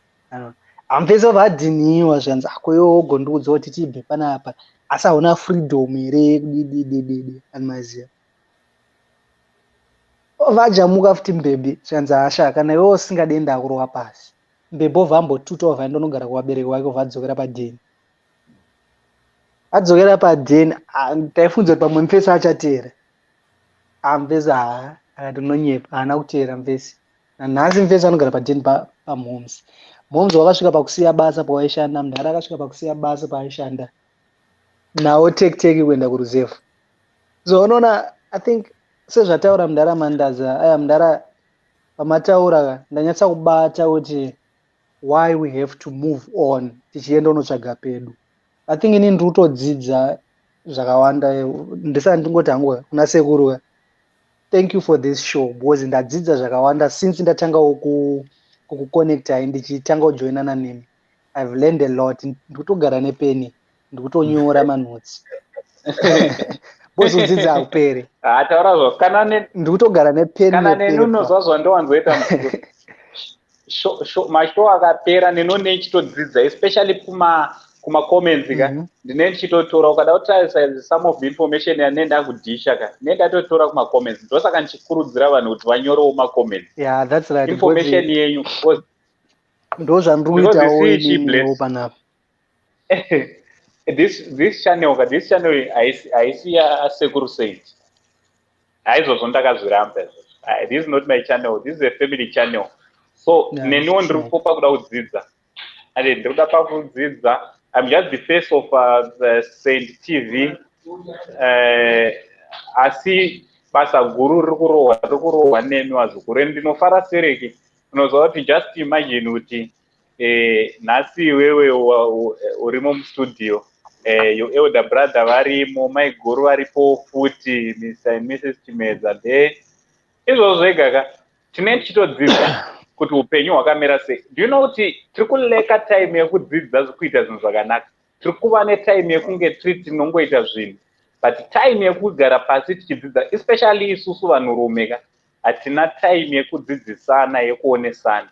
hamvese vadhiniwa zvanzi akoyo gondudza kuti tibve panapa asi hauna freedom here kudididididi anomaziva vajamuka futi mbebhi zvanzi asha kana iwewo usingadenda kurowa pasi mbebhi obva ambotutawo vaenda unogara kuvabereki wake vadzokera padheni adzokera padheni taifunza kuti pamwe mufesi achateera mufesi akati unonyepa haana kuteera mufesi nanhasi mufesi anogara padheni pamhomzi mhomzi wakasvika pakusiya basa pawaishanda mudhara akasvika pakusiya basa paaishanda nawo tekiteki kuenda kuruzevha so unoona I think sezvataura mudhara mandaza aya mudhara pamataura ndanyatsa kubata kuti why we have to move on tichienda unotsvaga pedu I think ini ndiri kutodzidza zvakawanda ndisati ndingoti hangu kuna sekuru thank you for this show because ndadzidza zvakawanda since ndatanga kukuconnectai ndichitanga kujoinana nemi I've learned a lot ndiri kutogara nepeni ndiri kutonyora manotsi bozodzidza hauperi
taura zvo kana
ndiri kutogara nepeni
nenunozva zvandowanzoita mashow akapera nenone ichitodzidza especially kuma-comments ndine ndichitotora ukada kutarisa some of the information yanenda kudhisha ka nendatotora kuma-comments ndosaka ndichikurudzira vanhu kuti vanyorewo ma-comments
that's right
information yenyu
ndo zvandiri kuitawo panapa
this channel haisi yasekuru said haizvozvo ndakazviramba this is not my channel, this is a family channel. So neniwo ndiri kupopa kuda kudzidza ande ndiri kuda pakudzidza. I'm just the face of the Saint TV. Asi basa guru riri kurohwa nemi Vazukuru ndinofara sereki unoziva kuti just imagine kuti nhasi iwewe urimo mustudio your elder brother varimo mai guru varipo futi Mr. and Mrs. Chimedza izvozvo zvega ka tinenge tichitodzidza kuti upenyu hwakamira sei. Do you know kuti tiri kuleka time yekudzidza kuita zvinhu zvakanaka, tiri kuva netime yekunge tiri tinongoita zvinhu but time yekugara pasi tichidzidza especially isusu vanhurume ka hatina time yekudzidzisana yekuonesana.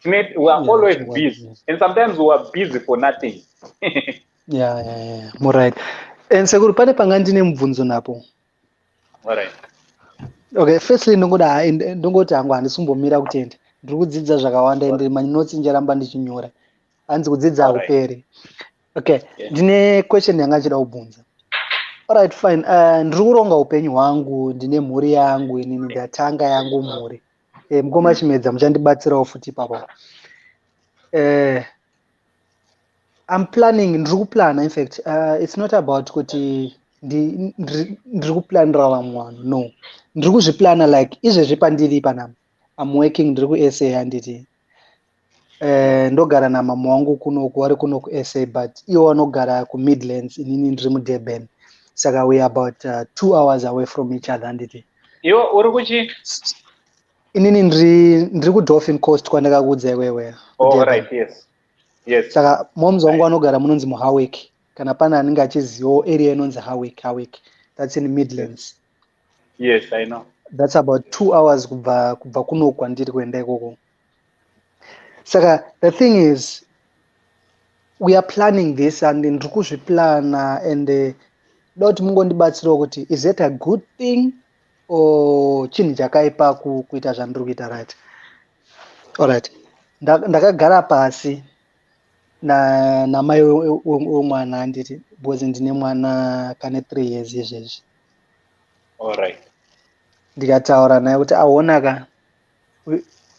We are always busy, and sometimes we are busy for nothing.
Yeah. More right. And Sekuru pane panga ndine mubvunzo napo.
All right.
Okay, firstly ndongoti hangu handisumbomira kutenda. Ndiri kudzidza zvakawanda ende manotsi njaramba ndichinyora. Hanzi kudzidza hakuperi. Okay, ndine question yanga ndachida kubvunza. Alright, fine. Ndiri kuronga upenyu hwangu, ndine mhuri yangu, inini ndatanga yangu mhuri. Mukoma Chimedza muchandibatsirawo futi ipapo. I'm planning, ndiri kuplana, in fact, it's not about kuti ndiri kuplanira vamwe vanhu, no. Ndiri kuzviplana like izvezvi pandiri panapa. I'm working, ndiri ku-SA handiti. Ndogara namama wangu kunoku, wari kuno ku-SA, but iwo vanogara ku-Midlands, inini ndiri muDurban. Saka we are about 2 hours away from each other handiti.
Iwo uri kuchi?
Inini ndiri ku-Dolphin Coast kwandakakuudza iwewe.
Oh, right, yes.
Saka moms wangu anogara munonzi muHawick. Kana pana anenge achizivawo area inonzi Hawick. That's in Midlands.
Yes, I know.
That's about 2 hours kubva kuno kwandiri kuenda ikoko. Saka the thing is, we are planning this and ndiri kuzviplana and doti mungondibatsirawo kuti is it a good thing or chinhu chakaipa kuita zvandiri kuita, right? Alright. Ndakagara pasi namai womwana handiti, because ndine mwana kane 3 years izvezvi.
Alright.
Ndikataura naye kuti aonaka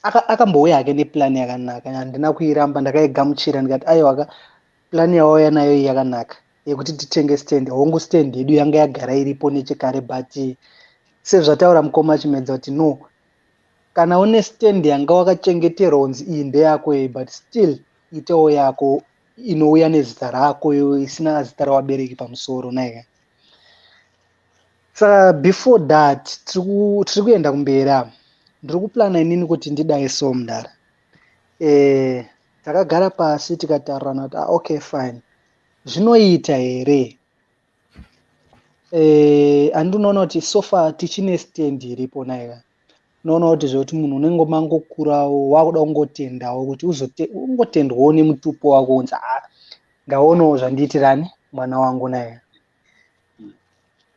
akambouya hake neplan yakanaka, handina kuiramba, ndakaigamuchira ndikati aiwa plan yawauya nayo iyi yakanaka yekuti titenge stand. Hongu stand yedu yanga yagara iripo nechekare, but sezvataura mukoma Chimedza kuti no, kana une stand yanga wakachengeterwa unzi iyi ndeyako iyi, but still itewo yako inouya nezita rako isina zita rawabereki pamusoro naika. Saka before that tiri kuenda kumberi apa, ndiri kuplana inini kuti ndidai so mudara. Takagara pasi tikataurirana kuti okay fine, zvinoita here. Andinoona kuti so far tichine stand iripo naika. Noona kuti zvekuti munhu unenge mangokurawo wakuda kungotendawo kuti ungotendwawo nemutupo wako unzi ngaonawo zvandiitirani mwana wangu naye.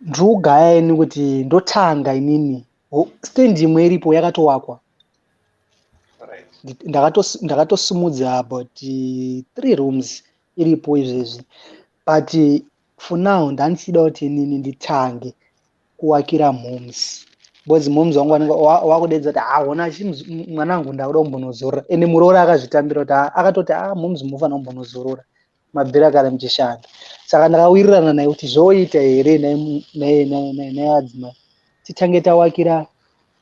Ndiri kugaya ini kuti ndotanga inini stand imwe iripo yakatowakwa. Ndakatosimudza about 3 rooms iripo izvezvi, but for now ndandichida kuti inini nditange kuwakira moms. Because moms wangu wakudedza kuti haona mwanangu ndakuda kumbonozorora, ende muroora akazvitambira kuti akatoti moms mufanira kumbonozorora mabhira kare muchishanda. Saka ndakawirirana naye kuti zvoita here naye adzimai titange tawakira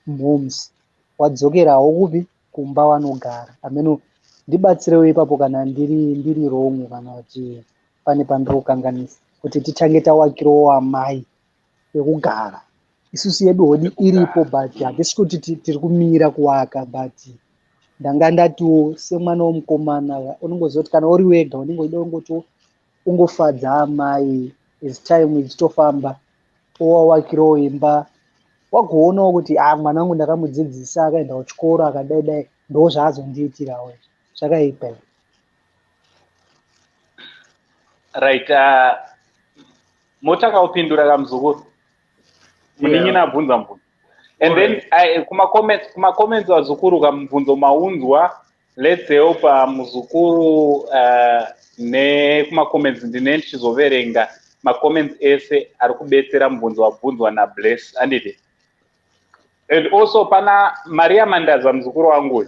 moms, wadzokerawo kupi kumba wanogara. Ameno ndibatsirewo ipapo kana ndiri wrong kana kuti pane pandiri kukanganisa, kuti titange tawakirawo amai pekugara. Isusu yedu hodi iripo, but hatisi kuti tiri kumira kuwaka, but ndanga ndatiwo semwana womukomana unongozoti kana uri wega unenge uchida kungoti ungofadza amai as time ichitofamba, owawakirawo imba, wagoonawo kuti mwana wangu ndakamudzidzisa akaenda kuchikoro akadai ndo zvaazondiitirawo. Zvakaipa.
Right. Motaka kupindura kamuzukuru. Muningi nabvunza mbunzo. And then kuma comments wazukuru kamubvunzo maunzwa, let's say pamuzukuru nekuma comments ndine ndichizoverenga ma comments ese ari kubetsera mubvunzo wabvunzwa na Bless anditi. And also pana Maria Mandaza muzukuru wangu.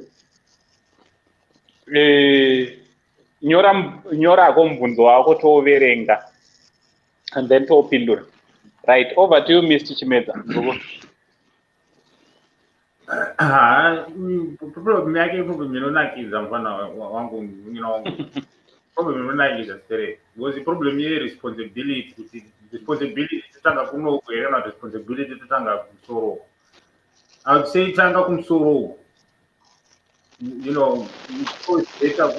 Nyora ko mubvunzo wako toverenga and then topindura. Right, over to you, Mr. Chimedza.
Problem yake inonakidza mfana wangu, problem inonakidza straight. Because the problem here is responsibility tanga kuno kuera responsibility tanga kumsoro. I would say tanga kumsoro. It's always better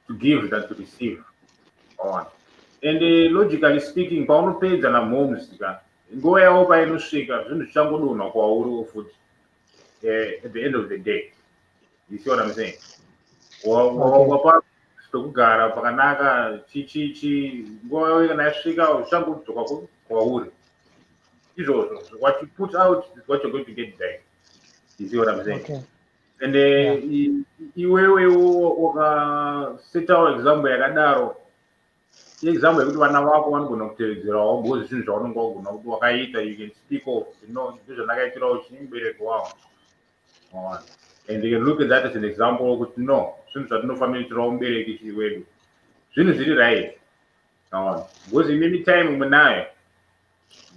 to give than to receive. And logically speaking, paunopedza na moms go yawo painosvika zvinhu zvichangodonha kwauri futi. at the end of the day. You see what I'm saying?
Okay.
Kugara pakanaka nguva kana yasvika uchangudzoka kwauri izvozvo. What you put out is what you're going to get back. You see what I'm saying?
Okay.
And
Yeah.
iwewe ukasetawo example yakadaro, example yekuti vana vako vanogona kutevedzerawo because zvinhu zvaunenge wagona kuti wakaita, you can speak of, ndozvandakaitirawo chini mubereki wavo. And they can look at that as an example kuti no, zvinhu zvatinofanira kuitirawo mubereki wedu zvinhu zviri right. Because imweni time munayo,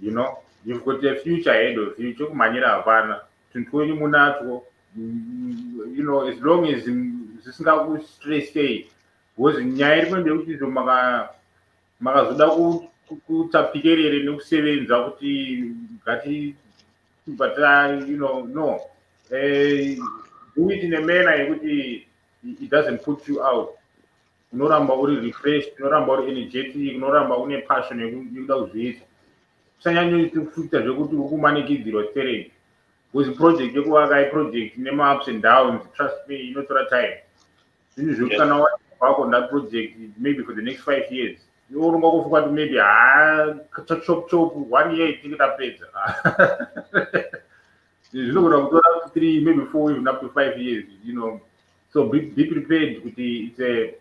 you've got a future ahead of you, chokumhanyira hapana, tunhu twenyu munatwo, as long as zvisingakustressei. Because nyaya iri kuenda kuti izvo makazoda kutapikerere nekusevenza kuti but no, do it in a manner yekuti it doesn't put you out. Unoramba uri refreshed, unoramba uri energetic, unoramba une passion yekuda kuzviita. Usanyanya kuita zvekuti ukumanikidzirwa tereni. Because project yekuvaka project nema ups and downs, trust me, inotora time. Zvinhu zvekuti kana wako that project maybe for the next 5 years, unonga kufunga kuti maybe chop 1 year itinge tapedza. Zvinogona kutora 3, maybe 4, even up to 5 years, So be prepared kuti it's a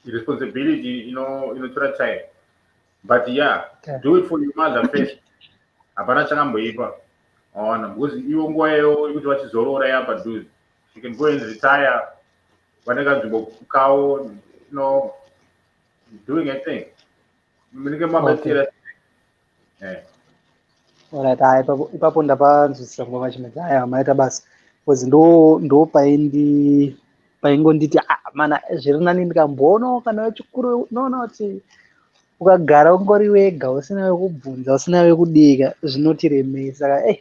responsibility, inotora time. But yeah, okay. Do it for your mother first. Hapana chakamboipa. Because iwo nguva iyo ikuti vachizorora yapadhuze. You can go and retire. Vanenge nzvimbo kukawo, doing a thing. Munenge mabatsira.
Alright, ipapo ndapanzwisisa ngoma chimedza. Haya, maita basi. Because ndo paingonditi mana zviri nani ndikamboonawo kana wechikuru unoona kuti ukagara ungori wega usina wekubvunza usina wekudika zvinotiremei. Saka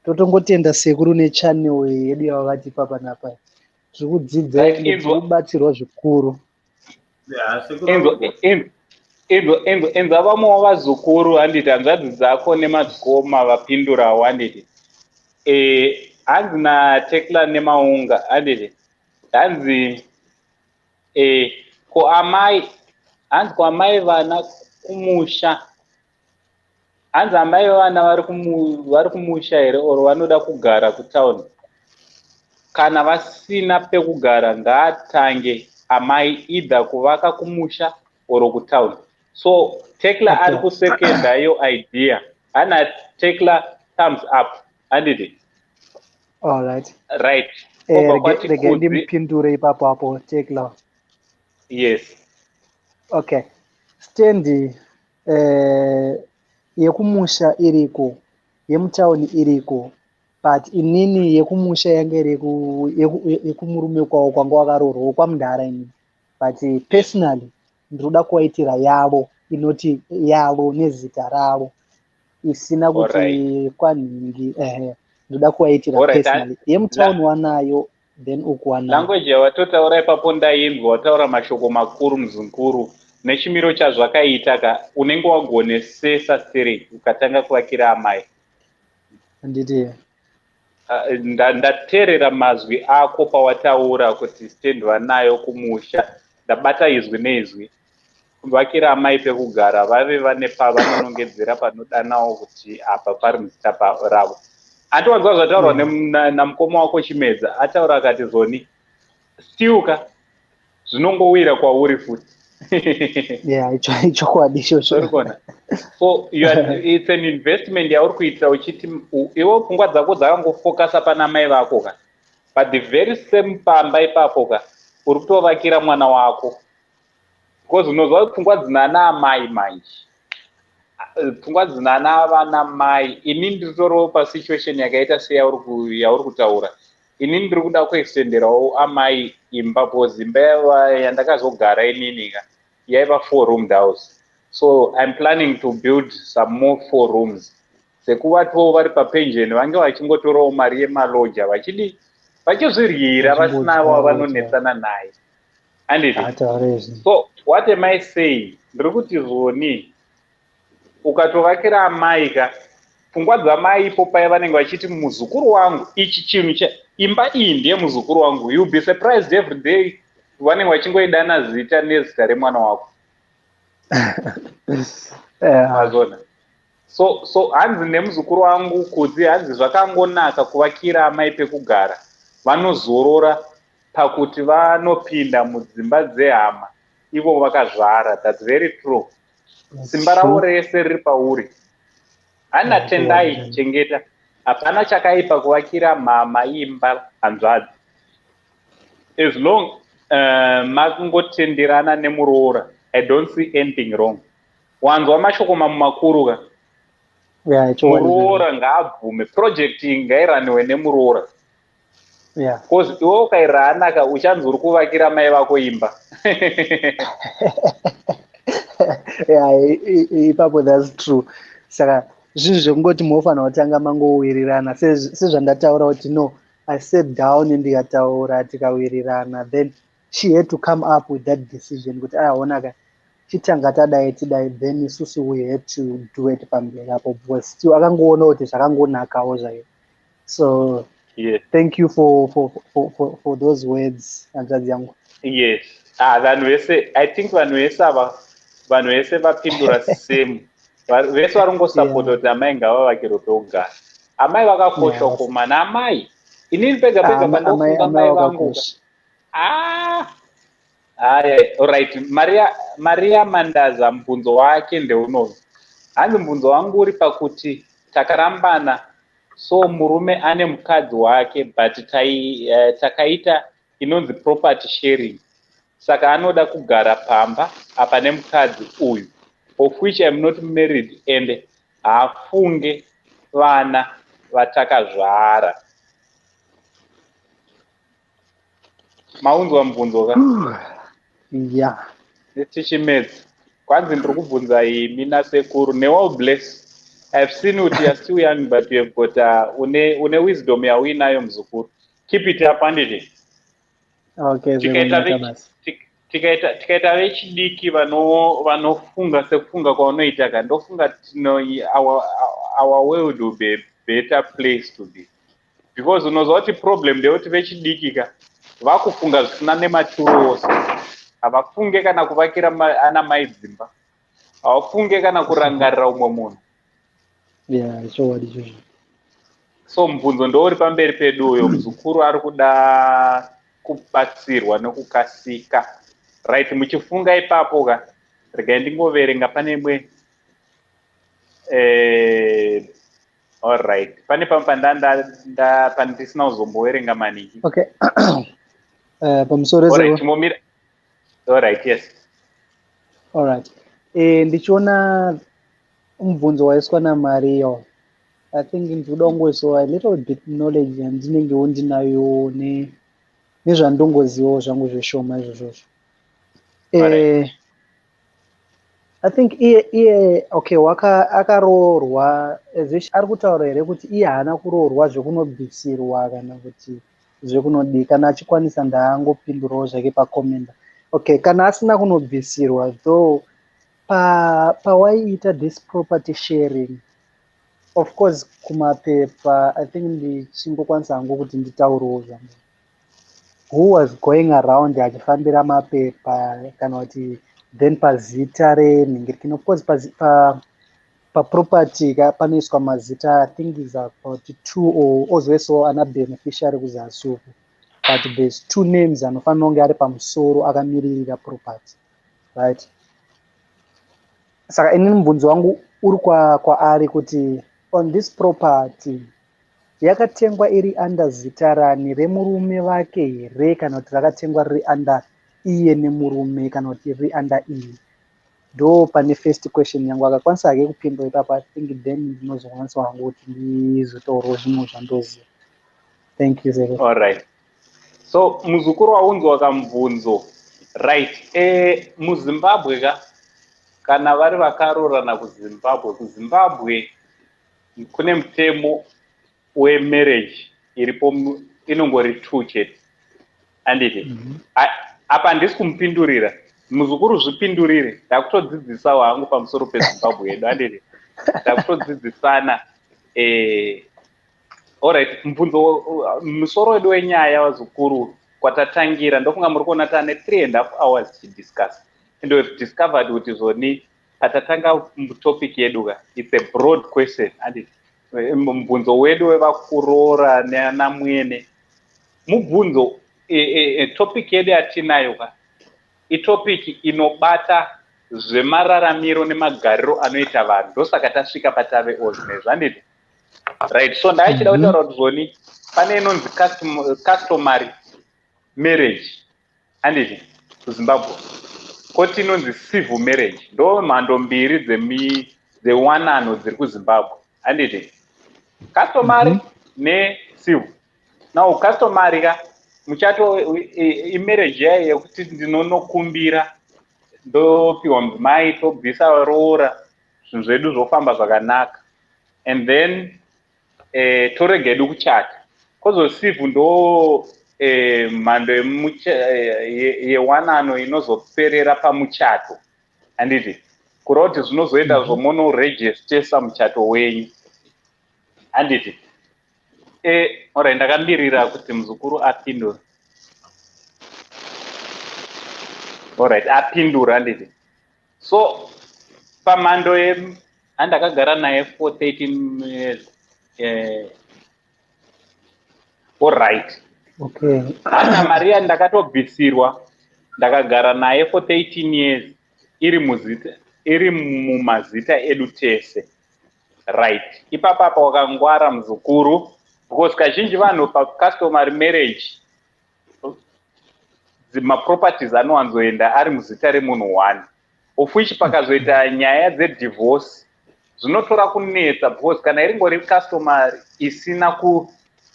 totongotenda sekuru nechannel yedu yavakatipa panapa. Tiri kudzidza ende tiri kubatsirwa zvikuru.
Enza vamwe wavazukuru handiti hanzvadzi dzako nemadzikoma vapindurawo handiti hanzi naTekla nemaunga handiti hanzi hanzi kwamai vana kumusha, hanzi amai vana vari kumusha here or vanoda kugara kutauni. Kana vasina pekugara ngaatange amai either kuvaka kumusha or kutauni. So Tekla ari kusekenda yo idea. Ana Tekla thumbs up. Handiti?
All right.
Right.
Rege ndimpindure ipapo hapo Tekla.
Yes.
Okay. Stendi yekumusha iriko, yemutauni iriko, but inini yekumusha yange yekumurume kwawo kwanga wakarorwa kwamundara ini. But personally ndinoda kuvaitira yavo inoti yavo nezita ravo isina kuti kwanhingi ndoda kuvaitira personally. Yemutauni wanayo then ukuwanayo.
Language yawatotaura ipapo ndainzwa wataura mashoko makuru muzukuru nechimiro chazvakaita ka unenge wagonesesa straight ukatanga kuvakira amai.
Handiti.
Ndateerera mazwi ako pawataura kuti stand vanayo kumusha, ndabata izwi neizwi. Kuvakira amai pekugara vave vane pavanonongedzera panodanawo kuti apa pari muzita ravo. Atiwanzwa zvataurwa namukoma wako Chimedza, ataura akati Zoni stiuka zvinongowira kwauri futi.
Yeah, ichokwadi shosho.
So it's an investment yauri kuita uchiti iwo pfungwa dzako dzakangofokasa pana mai vako ka. But the very same pamba ipapo ka uri kutovakira mwana wako. Because unozwa pfungwa dzinana amai manje. Pfungwa dzinana vana mai. Inini nditoriwo pasituation yakaita seyauri kutaura. Inini ndiri kuda kuextenderawo amai imba because imba yandakazogara inini ka yaiva 4-roomed house. So I'm planning to build some more 4 rooms. Sekuvatiwo vari papension vange vachingotorawo mari yemaloja vachizviryira vasina wavanonetsana naye. So what am I saying? Ndiri kuti Zoni ukatovakira amai ka pfungwa dzamai ipo paya vanenge vachiti muzukuru wangu ichi chinhu imba iyi ndiye muzukuru wangu. You'll be surprised every day vanenge vachingoidana zita nezita remwana wako. Mazona. So hanzi nemuzukuru wangu kuti hanzi zvakangonaka kuvakira amai pekugara. Vanozorora pakuti vanopinda mudzimba dzehama ivo vakazvara. That's very true. Simba ravo rese riri pauri. Hana tendai chengeta. Hapana chakaipa kuvakira mama imba hanzvadzi. As long makungotenderana Nemroora, I don't see anything wrong. Wanzwa mashoko mamakuru ka. Nemroora ngaabvume project ngairaniwe Nemroora. Because iwe ukairana ka uchanzuri kuvakira mai vako imba.
Ipapo that's true. Saka zvinhu zvekungoti mofanira kutanga mangowirirana sezvandataura kuti no, I sat down and ndikataura tikawirirana, then she had to come up with that decision kuti aonaka chitanga tadai tidai, then isusu we had to do it pamberi apo because still akangoona kuti zvakangonakawo zvaio. So thank you for those words, hanzvadzi yangu.
Yes. Vanhu vese, I think vanhu vese vapindura same. Vese varongosapota kuti amai ngavavakirwe pekugara. Amai vakakosha koma naamai. Inini pega pandofunga mai vangu. Alright. Maria Mandaza mbunzo wake ndeunozi. Hanzi mbunzo wangu uri pakuti takarambana, so murume ane mukadzi wake, but takaita inonzi property sharing. Saka anoda kugara pamba apa nemukadzi uyu, of which I'm not married, and hafunge vana vatakazvara. Maunzwa mubvunzo ka?
Yeah.
Tichimedza. Kwanzi ndiri kubvunza imi nasekuru. Newa bless. I've seen you are still young, but you have got une wisdom yawinayo muzukuru. Keep it up, handity.
Okay,
tikaita vechidiki vanofunga sekufunga kwaunoita ka, ndofunga our world will be a better place to be, because unozwa kuti problem ndeyekuti vechidiki ka vakufunga zvisina nematuro wose. Havafunge kana kuvakira ana mai dzimba, havafunge kana kurangarira umwe munhu. So mubvunzo ndouri pamberi pedu uyo, muzukuru ari kuda kubatsirwa nekukasika. Right, muchifunga ipapo ka, regai ndingoverenga pane imwe. Alright, pane pamba pandisina kuzomboverenga maningi.
Okay. Pamusoro
alright, momira. Alright, yes.
Alright. Ndichiona mubvunzo waiswa naMario. I think ndinoda kungoisawo a little bit knowledge yandinenge ndinayo nezvandongozivawo zvangu zveshoma izvozvo. I think iye okay, akaroorwa ari kutaura here kuti iye haana kuroorwa zvekunobvisirwa kana kuti zvekunodii, kana achikwanisa ndaangopindurawo zvake pakomenda. Okay, kana asina kunobvisirwa though pawaiita this property sharing, of course kumapepa I think ndichingokwanisa hangu kuti nditaurewo zvangu. Who was going around achifambira mapepa kana kuti then pazita renhingirikini, of course paproperty panoiswa mazita, I think is about 2 or ozoisawo ana beneficiary kuzasi uku, but there's 2 names anofanira kunge ari pamusoro akamiririra property, right? Saka inini mubvunzo wangu uri kwaari kuti on this property yakatengwa iri under zita rani, remurume vake here kana kuti rakatengwa riri under iye nemurume kana kuti riri under iye? Ndo pane first question yangu. Akakwanisa hake kupindura ipapo, I think then ndinozokwanisa hangu kuti ndizotaurawo zvimwe zvandoziva. Thank you Zero.
Alright. So muzukuru waunzwa kamubvunzo. Right. MuZimbabwe ka, kana vari vakaroorana kuZimbabwe kune mutemo wemarriage iripo, inongori 2 chete. Anditi apa handisi kumupindurira muzukuru, zvipindurire. Ndakutodzidzisawo hangu pamusoro peZimbabwe yedu. Anditi ndakutodzidzisana alright, mbunzo musoro wedu wenyaya Vazukuru kwatatangira ndofunga muri kuona tane 3.5 hours tichidiscuss and we've discovered kuti zoni patatanga topic yedu ka it's a broad question and mbunzo wedu wevakurora neanamwene mubvunzo topic yedu yatinayo ka itopic inobata zvemararamiro nemagariro anoita vanhu ndosaka tasvika patave ozvinezvo handiti right. So ndaichida kutaura kuti zvoni pane inonzi customary marriage handiti kuZimbabwe, koti inonzi civil marriage. Ndo mhando mbiri dzewanano dziri kuZimbabwe handiti, customary necivil. Now customary ka muchato imarriage yayo yekuti ndinonokumbira ndopiwa mumai tobvisa roora zvinhu zvedu zvofamba zvakanaka and then torega hedu kuchata. Kozocivil ndo mhando yewanano inozoperera pamuchato handiti, kureva kuti zvinozoenda zvomonoregistesa muchato wenyu handiti. Alright, ndakambirira kuti muzukuru apindura. Alright, apindura handiti. So pamhando andakagara naye for 13 years. Alright.
Okay.
Ana Maria ndakatobvisirwa ndakagara naye for 13 years iri mumazita edu tese. Right. Ipapapa wakangwara muzukuru because kazhinji vanhu pa-customary marriage maproperties anowanzoenda ari muzita remunhu one, of which pakazoita nyaya dzedivorce zvinotora kunetsa because kana iringori customary isina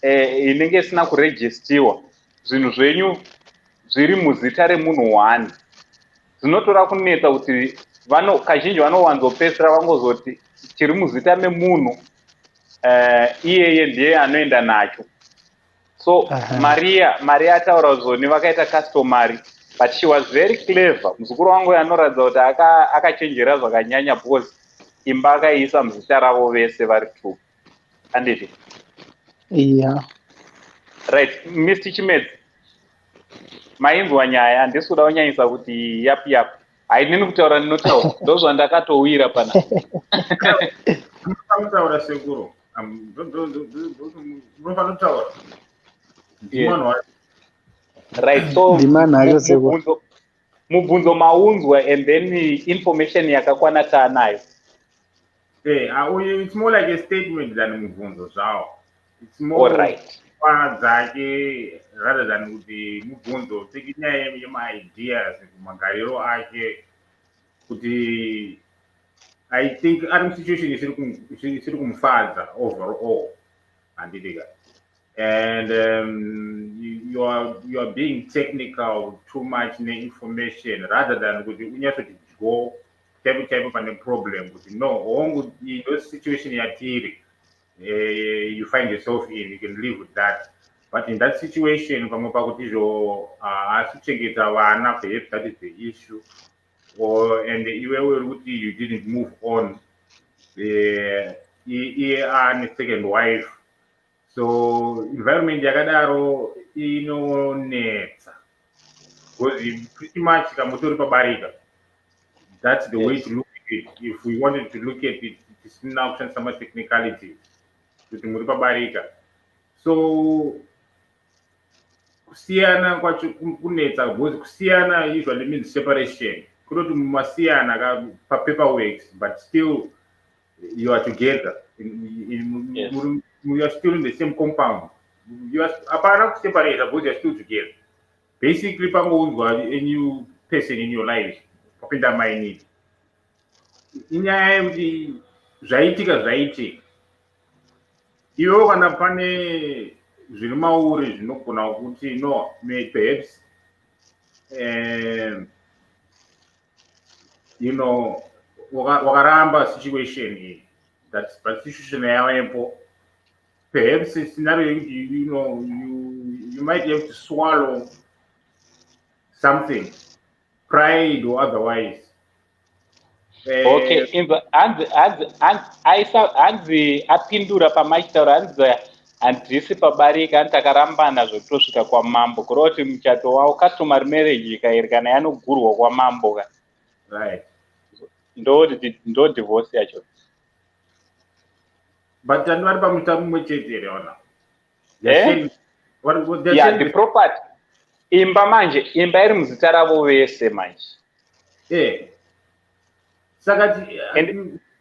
inenge isina kuregistiwa zvinhu zvenyu zviri muzita remunhu one zvinotora kunetsa kuti kazhinji vanowanzopedzisira vangozoti chiri muzita memunhu iyeye ndiye anoenda nacho. So Maria ataura zvoni vakaita customary, but she was very clever. Muzukuru wangu anoratidza kuti akachenjera zvakanyanya because imba akaiisa muzita ravo vese vari two handiti.
Yeah.
Right. Mr. Chimedzi, mainzwa nyaya handisi kuda kunyanyisa kuti yapi yapi, hainini kutaura ndinotaura ndozvandakatowira pana.
Mutaura sekuru munofanira kutaura.
Right. So mubvunzo maunzwa and then information yakakwana taanayo.
It's more like a statement than mubvunzo zvawo. It's more
right.
Dzake rather than kuti mubvunzo take nyaya yema-ideas magariro ake kuti I think ari situation isiri kumufadza overall handiti ka. And you are being technical too much in information rather than kuti unyasoti go chaipo pane problem kuti no ongu ino situation yatiri you find yourself in, you can live with that. But in that situation pamwe pakuti izvo asikuchengeta vana perhaps that is the issue, and iwewe kuti you didn't move on, iye ane second wife. So environment yakadaro inonetsa because pretty much kamutori pabarika. That's the way to look at it. If we wanted to look at it, it's now some technicality kuti muri pabarika. So kusiyana kwacho kunetsa because kusiyana usually means separation. Kunoti mumasiyana paperwork, but still you are together. You are still in the same compound. You are apart separate, but you are still together. Basically, a new person in your life. Popinda my need. Inyaya kuti zvaitika. Iwo kana pane zviri mauri zvinogona kuti no perhaps you know wakaramba situation iyi, that's situation yavepo. Perhaps a scenario you know you might have to swallow something, pride or otherwise,
Okay, imba hanzi apindura pamachitauro hanzi handisi pabarika hanzi takarambana zvekutosvika kwamambo kureva kuti muchato wavo customary marriage ikairi kana yanogurwa kwamambo ka ndo divorce yacho.
But vari pamuta mumwe chete here ona
the property imba manje imba iri muzita ravo vese manje
saka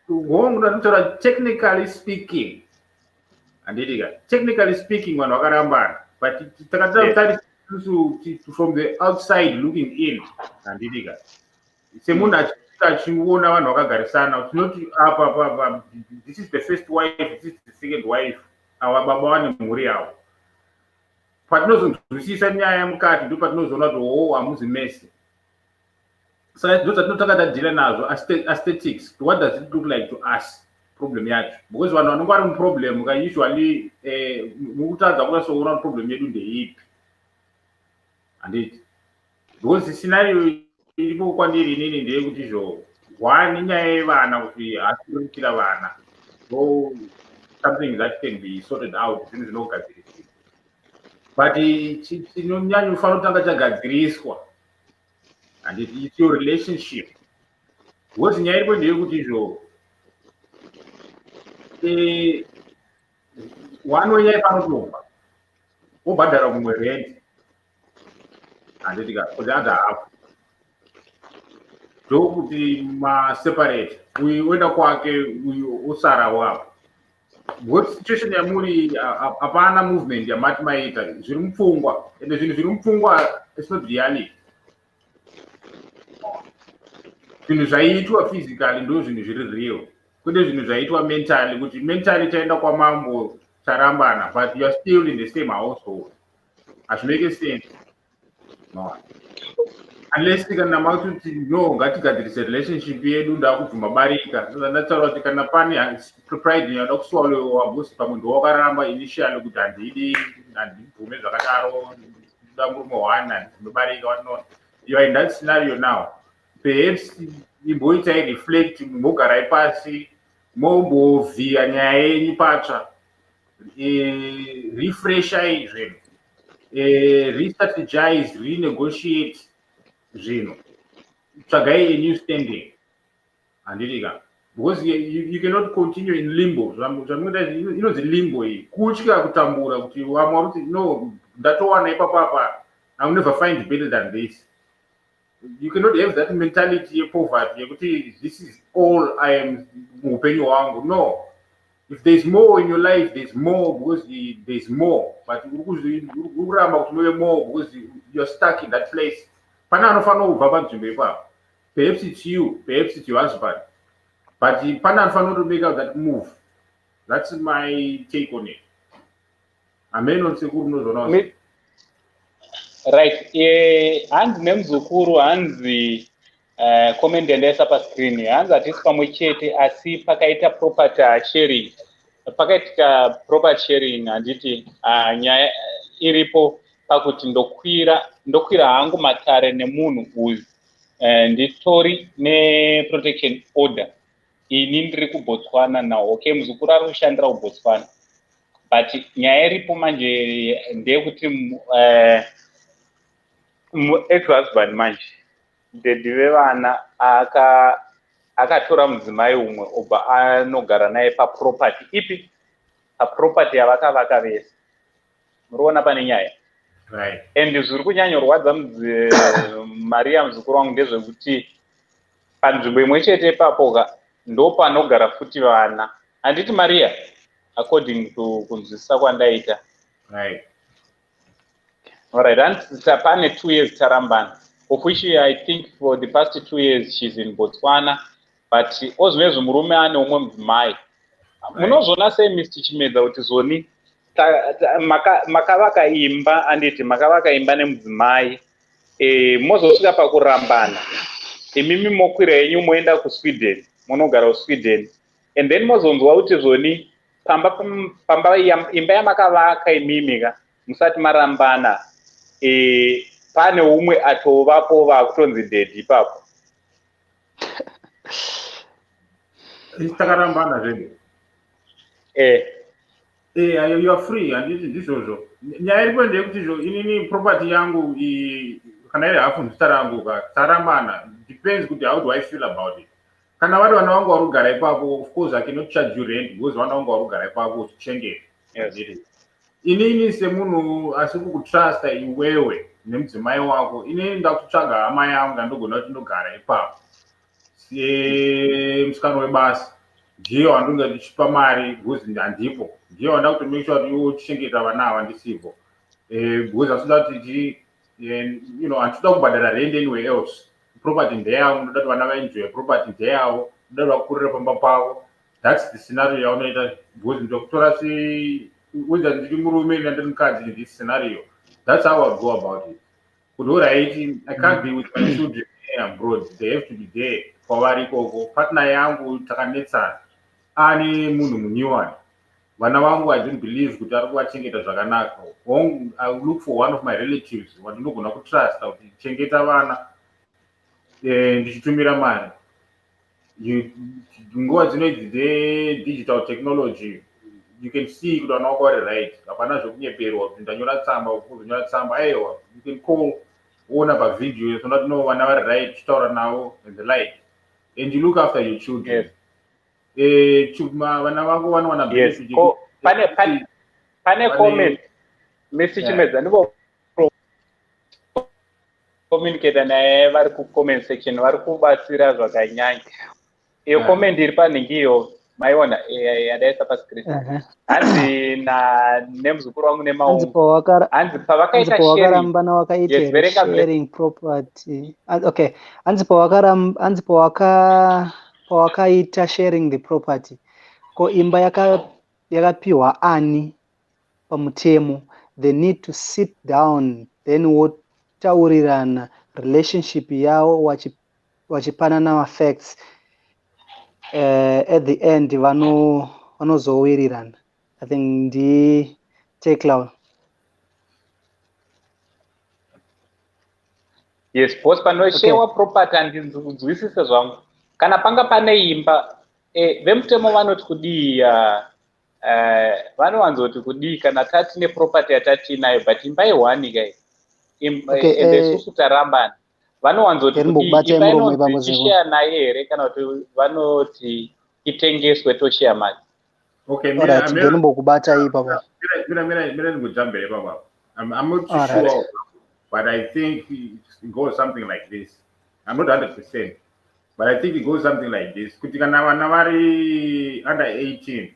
hongunatora technically speaking handitika technically speaking vanhu vakarambana but takatatarisa from the outside looking in handitika semunhu achiona vanhu vakagarisana tinoti apa this is the first wife, this is the second wife, ava baba vane mhuri yavo. Patinozonzwisisa nyaya yemukati ndo patinozoona kuti hamuzi mese. Saka ndo dzatinotakatadhira nazo aesthetics. What does it look like to us? Problem yacho. Because vanhu vanonge vari muproblem usually mukutadza kunasoona problem yedu ndeipi. Handiti. Because scenario iripo kwandiri inini ndeyekuti izvo one inyaya yevana kuti hasi kurikira vana. So something that can be sorted out zvinhu zvinogadziriswa. But chinonyanya ufanira kutanga chagadziriswa. And it's your relationship. Because nyaya iripo ndeyekuti izvo one wenyaya panotomba wobhadhara mumwe rent handitika kuti anza hafu ndokuti maseparate uyu oenda kwake uyu osara wapo. What situation yamuri hapana movement yamati maita zviri mupfungwa ende zvinhu zviri mupfungwa is not reality. Zvinhu zvaitwa physically ndo zvinhu zviri real kwete zvinhu zvaitwa mentally kuti mentally taenda kwamambo tarambana but you are still in the same household. Hazvimake sense. No. Unless kana mauti no ngatigadzirise relationship yedu ndakubvuma barika ndataura kuti kana pane pride yada kuswallowa bosi pamwe ndo wakaramba initially kuti handibvume zvakadaro nda murume one ndinobarika whatnot. You are in that scenario now. Perhaps imboitai reflect mogarai pasi mombovhiya nyaya yenyu patsva refreshai zvinhu restrategize renegotiate zvinhu tsvagai a new standing handitika because you cannot continue in limbo zvamunoita inonzi limbo iyi kutya kutambura kuti vamwe varuti no ndatowana ipapapa I will never find better than this. You cannot have that mentality of poverty yekuti this is all I am muupenyu hwangu. No, if there's more in your life there's more because there's more, but uramba kuti muve more because you're stuck in that place. Pana anofanira kubva panzvimbo ipapo. Perhaps it's you, perhaps it's your husband, but pana anofanira to make out that move. That's my take on it. Amen.
Right. Hanzi Nemzukuru hanzi comment ndaisa pa screen. Hanzi hatisi pamwe chete asi pakaita property sharing. Pakaita property sharing handiti nyaya iripo pakuti ndokwira hangu matare nemunhu uyu nditori neprotection order. Ini ndiri kuBotswana now. Okay, Muzukuru ari kushandira kuBotswana. But nyaya iripo manje ndeyekuti ex-husband manje ndedive vana akatora mudzimai umwe obva anogara naye paproperty ipi paproperty yavakavaka vese. Muriona pane nyaya and zviri kunyanyorwadza Maria muzukuru wangu ndezvekuti panzvimbo imwe chete ipapoka ndo panogara futi vana. Handiti Maria according to kunzwisisa kwandaita. Alright, and pane 2 years tarambana, of which I think for the past 2 years she's in Botswana, but ozvezvo murume ane umwe mudzimai. Munozona sei Mr. Chimedza kuti zoni makavaka imba anditi makavaka imba nemudzimai mozosvika pakurambana imimi mokwira yenyu moenda kuSweden munogara kuSweden and then mozonzwa kuti zoni pamba imba yamakavaka imimika musati marambana pane umwe atovapo vakutonzi dead ipapo.
Takarambana zvedu. You are free handiti ndizvozvo. Nyaya iripo ndeyekuti inini property yangu kana iri hafu zita rangu tarambana. Depends kuti how do I feel about it. Kana vari vana vangu vari kugara ipapo, of course I cannot charge you rent because vana vangu vari kugara ipapo uchichengeta. Inini semunhu asiri kukutrusta iwewe nemudzimai wako, inini ndakutsvaga hama yangu yandogona kuti ndogara ipapo. Musikana webasa ndiye wandonga ndichipa mari because handipo, ndiye wanda kuti make sure kuti uchengeta vana ava ndisipo, because asida kuti handitoda kubhadhara rent anywhere else. Property ndeyangu, ndoda kuti vana vaenjoy property ndeyavo, ndoda kuti vakurire pamba pavo. That's the scenario yaunoita because ndokutora whether ndiri murume ndiri mukadzi in this scenario. That's how I go about it. Kuti alright, I can't be with my children abroad, they have to be there kwavari ikoko. Partner yangu takanetsana ani munhu munyuwani, vana vangu I don't believe kuti ari kuvachengeta zvakanaka. I will look for one of my relatives wandinogona kutrusta kuti chengeta vana ndichitumira mari. Nguva dzinoidzi dze-digital technology you can see kuti vana vako vari right, hapana zvokunyeperwa kuti ndanyora tsamba ukuzonyora tsamba. Aiwa, you can call ona pavideo so that no vana vari right, chitaura navo and the like, and you look after your children. Vana vako vanowana benefit.
Pane comment Mr. Chimedza ndipo communicate naye vari ku-comment section vari kubatsira zvakanyanya. Iyo comment iri panhingi iyo maiona yadaisa pascreen. Hanzi nemuzukuru wangu nemaungu hanzi pavakaita
pawakarambana wakaita sharing property. Okay, hanzi pawakaita sharing the property, ko imba yakapiwa ani pamutemo, they need to sit down then wotaurirana relationship yavo wachipanana facts. At the end vanozowirirana. I think the take law.
Yes, boss panoshewa property handinzwisise zvangu. Kana panga pane imba vemutemo vanoti kudii, vanowanzoti kudii kana tatine property yatatinayo but imba i1 kai ende susu tarambana. Vanowanzoti kudii imba inonzi tishare naye here kana kuti vanoti itengeswe toshare mari.
Okay, ndinombokubata ipapa.
I'm not too sure, but I think it goes something like this. I'm not 100%, but I think it goes something like this. Kuti kana vana vari under 18,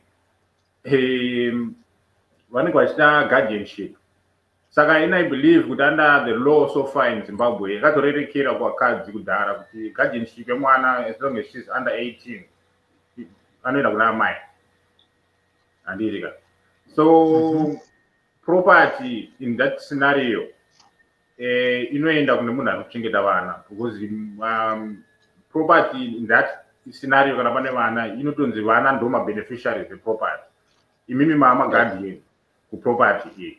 vanenge vachita guardianship. Saka I believe kuti under the law so far in Zimbabwe yakatorerekera kuvakadzi kudhara kuti guardianship yemwana as long as she's under 18 anoenda kuna amai. So property in that scenario inoenda kune munhu ari kuchengeta vana, because property in that scenario kana pane vana inotonzi vana ndo mabeneficiaries eproperty. Imimi guardian kuproperty iyi,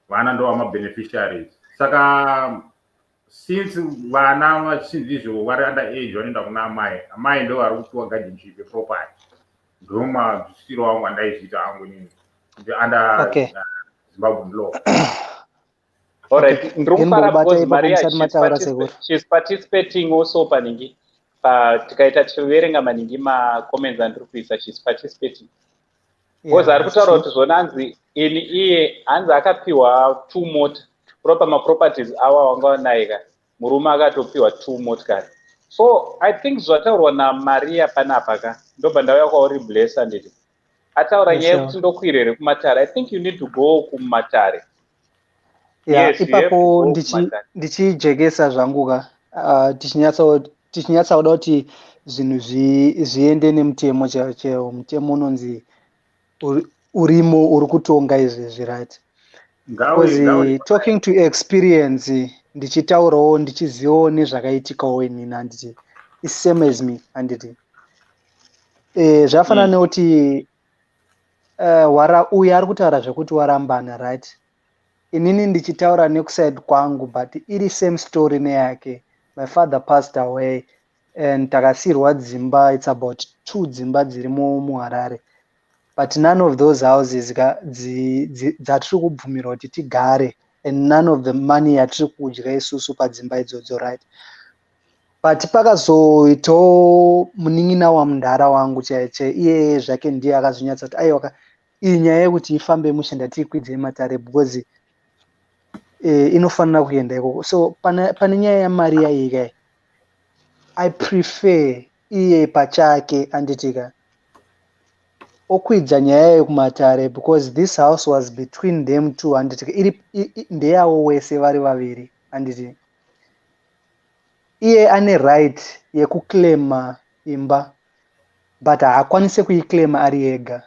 vana ndo vamabeneficiaries. Saka since vana vachinzizvo vari under age vanoenda kuna amai, amai ndo vari kupiwa guardianship eproperty. Ndo madzvisiro wangu andaizviita hangu inini under Zimbabwean law.
Alright, Maria, she's participating also paningi. Tikaita tichiverenga maningi ma-comments andiri kuisa, she's participating. Because ari kutaura kuti zvona hanzi iye hanzi akapiwa 2 mota proper ma-properties awa wanga wanaika murume akatopiwa 2 motikari. So I think zvataurwa naMaria panapa ka ndobva ndauya kwauri blessa nditi ataura nyaya yekuti ndokwirere kumatare. I think you need to go kumatare.
Yes, ipapo ndichijekesa zvangu ka tichinyatsauda kuti zvinhu zviende nemutemo chaiwo. Mutemo unonzi urimo uri kutonga izvezvi, right? Because talking to experience ndichitaurawo ndichizivawo nezvakaitikawo inini handiti it's same as me handiti zvafanana nekuti uyu ari kutaura zvekuti warambana, right? Inini ndichitaura nekuside kwangu but iri same story neyake. My father passed away and takasirwa dzimba, it's about 2 dzimba dzirimo muHarare, but none of those houses dzatiri kubvumirwa kuti tigare, and none of the money yatiri kudya isusu padzimba idzodzo, right? But pakazoitawo munin'ina wamundara wangu chaiche, iye zvake ndiye akazonyatsa kuti aiwa, iyi nyaya yekuti ifambe mushe ndatiikwidze matare because inofanira kuenda ikoko. So pane nyaya yamari yaika, I prefer iye pachake anditika okwidza nyaya yekumatare, because this house was between them two, anditika ndeyawo wese vari vaviri, anditi iye ane right yekuclaima imba but haakwanise kuiclaima ari ega.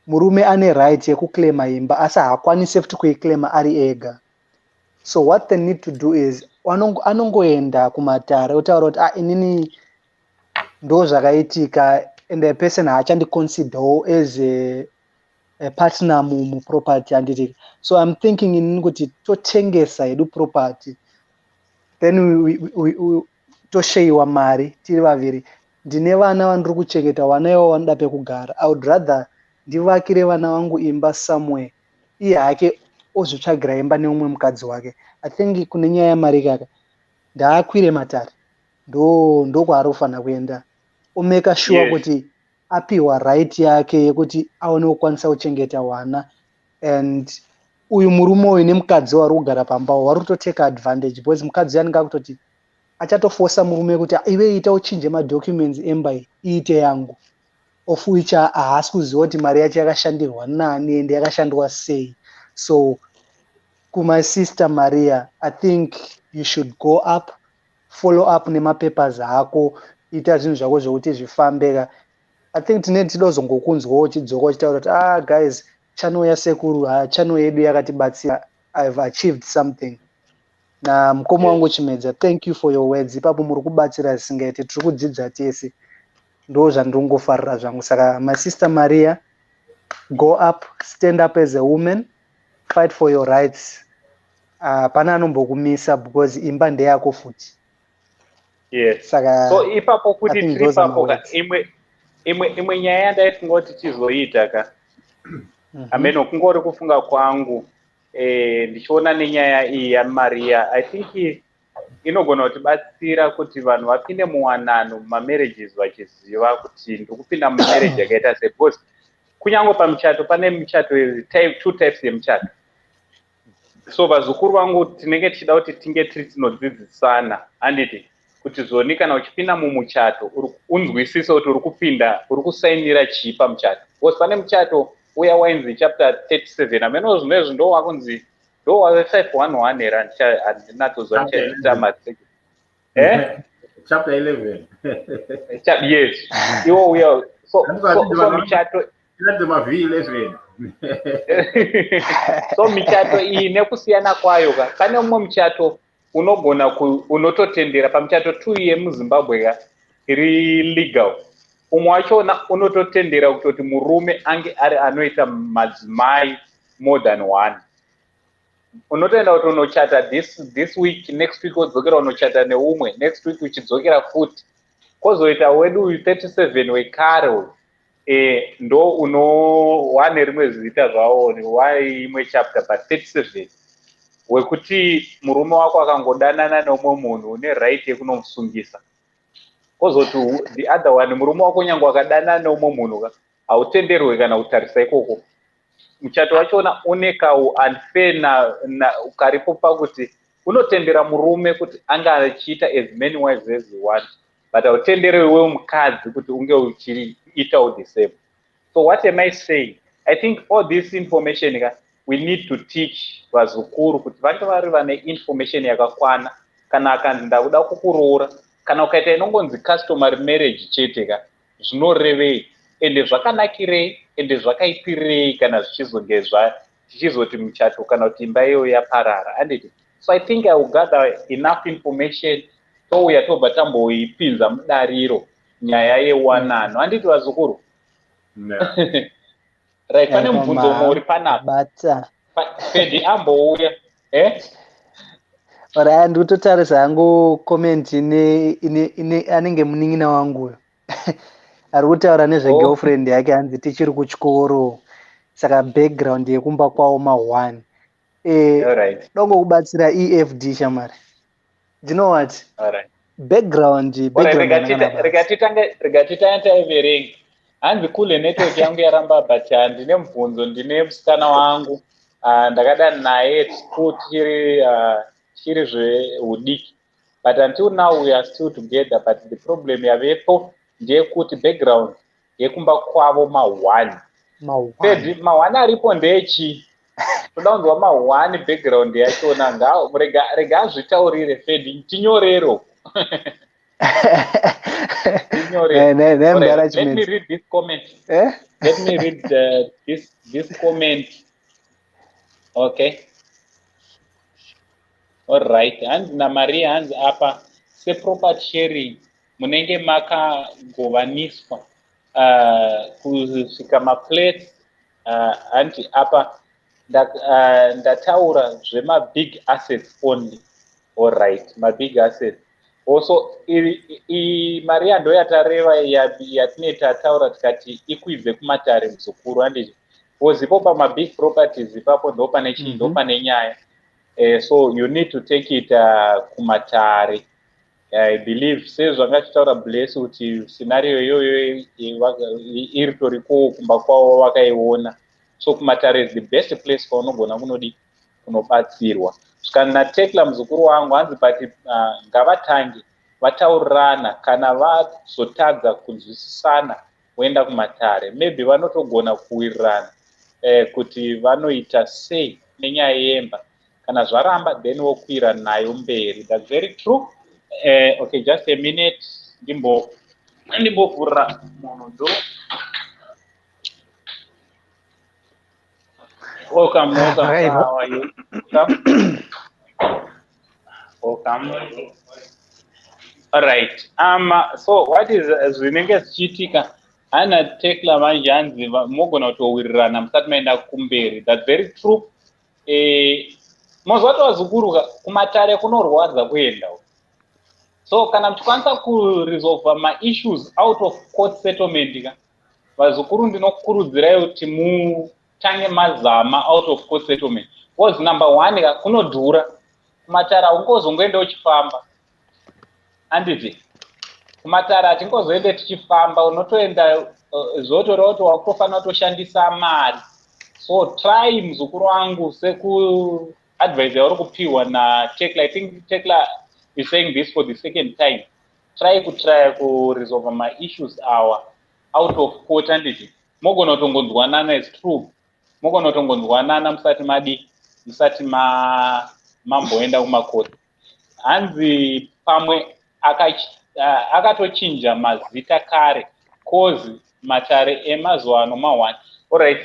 Murume ane right yekuclaima imba asi haakwanise futi kuiclaima ari ega. So what they need to do is anongoenda kumatare otaura kuti inini ndo zvakaitika and the person haachandiconsiderawo as a partner muproperty anditika. So I'm thinking inini kuti totengesa hedu property, then we tosheyiwa mari tiri vaviri. Ndine vana vandiri kuchengeta, vana ivo vanoda pekugara. I would rather ndivakire vana vangu imba somewhere, iye hake ozotsvagira imba neumwe mukadzi wake. I think kune nyaya yamari kaka ndaakwire matare, ndo kwaari kufanira kuenda, omeka sure kuti apiwa right yake yekuti aone kukwanisa kuchengeta vana. And uyu murume uyu nemukadzi wari kugara pamba wari kutoteka advantage, because mukadzi anenge akutoti achatofosa murume kuti iwe ita uchinje madocuments emba iite yangu, of which haasi kuziva kuti mari yacho yakashandirwa nani ende yakashandwa sei. So my sister Maria, I think you should go up, follow up nemapapers ako, ita zvinhu zvako zvokuti zvifambeka. I think tinenge tidozongokunzwawo uchidzoka uchitaura kuti guys, channel yasekuru channel yedu yakatibatsira, I've achieved something. Na mukoma wangu Chimedza, thank you for your words. Ipapo muri kubatsira zvisingaite, tiri kudzidza tese, ndo zvandingofarira zvangu. Saka my sister Maria, go up, stand up as a woman, fight for your rights. Pana anombokumisa because imba ndeyako futi.
Yes.
Saka
so ipapo kuti tiri papo imwe nyaya yandaifunga kuti tizoita ka ameno kungori kufunga kwangu ndichiona nenyaya iyi yaMaria, I think inogona kutibatsira kuti vanhu vapinde muwanano mumarriages vachiziva kuti ndiri kupinda mumarriage yakaita sei, because kunyange pamuchato pane muchato 2 types yemuchato. So vazukuru vangu tinenge tichida kuti tinge tiri tinodzidzisana handiti kuti zoni kana uchipinda mumuchato unzwisise kuti uri kusainira chii pamuchato, because pane muchato uya wainzi chapter 37 ameno zvinezvi ndo wakunzi ndo wave 511 era handinatozwa ndichaita matseki
chapter 11
yes iwo uya so muchato so michato iyi nekusiyana kwayo ka pane umwe muchato unogona unototendera pamuchato 2 yemuZimbabwe ka iri legal. Umwe wachona unototendera kuti murume ange ari anoita madzimai more than one. Unotoenda kuti unochata this week, next week wodzokera unochata neumwe, next week uchidzokera futi. Kozoita wedu 37 wekare ndo wane rimwe zita zvawo waimwe chapter pa 37 wekuti murume wako akangodanana neumwe munhu une right yekunomusungisa. Kozoti the other one murume wako nyange akadanana neumwe munhu hautenderwe kana kutarisa ikoko. Muchato wachona uneka unfair na ukaripo pakuti unotendera murume kuti anga achiita as many wives as you want, but hautendere wewe mukadzi kuti unge uchiita the same. So what am I saying? I think all this information we need to teach vazukuru kuti vange vari vane information yakakwana. Kana akanzi ndakuda kukuroora kana ukaita inongonzi customary marriage chete ka zvinorevei ende zvakanakirei ende zvakaitirei kana zvichizonge tichizoti muchato kana kuti imba iyo yaparara handiti. So I think I will gather enough information touya tobva tamboipinza mudariro nyaya yewanano handiti vazukuru. Right, pane mubvunzo mori panapa Fedi ambouya
Ora ndikutotarisa hangu comment ine anenge munin'ina wangu ari kutaura nezvegirlfriend yake hanzi tichiri kuchikoro saka background yekumba kwawo ma1 dongokubatsira EFD shamari. Do you know what? Background
regatitanga taiverenga hanzi kule network yangu yaramba but ndine mubvunzo ndine musikana wangu ndakadana naye tiri zveudiki but until now we are still together but the problem yavepo ndeyekuti background yekumba kwavo ma1 aripo ndechi toda kunzwa ma1 background yachona rega azvitaurire Fedi tinyorero. Let me read this comment. Let me read this comment. Okay. All right. Hands na Maria hands apa se property sharing munenge makagovaniswa kusvika maplates hanti apa ndataura zvema-big assets only. All right, ma-big assets. Also, Maria ndo yatareva yatine tataura tikati ikwidze kumatare Muzukuru handizvo. Zipo pama-big properties ipapo ndo pane chii ndo pane nyaya. So you need to take it kumatare. I believe sezvanga tichitaura Bless kuti scenario iyoyo iri toriko kumba kwavo vakaiona. So kumatare is the best place kwaunogona kunobatsirwa. Kana Tekla Muzukuru wangu hanzi pati ngavatange vataurirana kana vazotadza kunzwisisana voenda kumatare. Maybe vanotogona kuwirirana kuti vanoita sei nenyaya yemba. Kana zvaramba then vokwira nayo mberi. That's very true. Okay, just a minute. Ndimbovhura munhu ndo. Welcome. How are you? Welcome. All right. So what is zvinenge zvichiitika? Ana Tekla manje hanzi mogona kutowirirana musati maenda kumberi. That's very true. Mozvati Vazukuru kumatare kunorwadza kuenda. So kana mchikwanisa kuresolve ma-issues out of court settlement Vazukuru ndinokurudzirai kuti mutange mazama out of court settlement. Because number 1 kunodhura. Kumatara ungozongoenda uchifamba. Handiti. Kumatara atingozoende tichifamba unotoenda zvotoreva kuti wakutofanira kutoshandisa mari. So try Muzukuru wangu seku advice yauri kupiwa na Tekla. I think Tekla is saying this for the second time. Try to resolve my issues out of court handiti. Mogona kutongonzwanana is true. Mogona kutongonzwanana musati mamboenda kumakoti. Hanzi pamwe akatochinja mazita kare kozi matare emazuva ano ma1. Alright.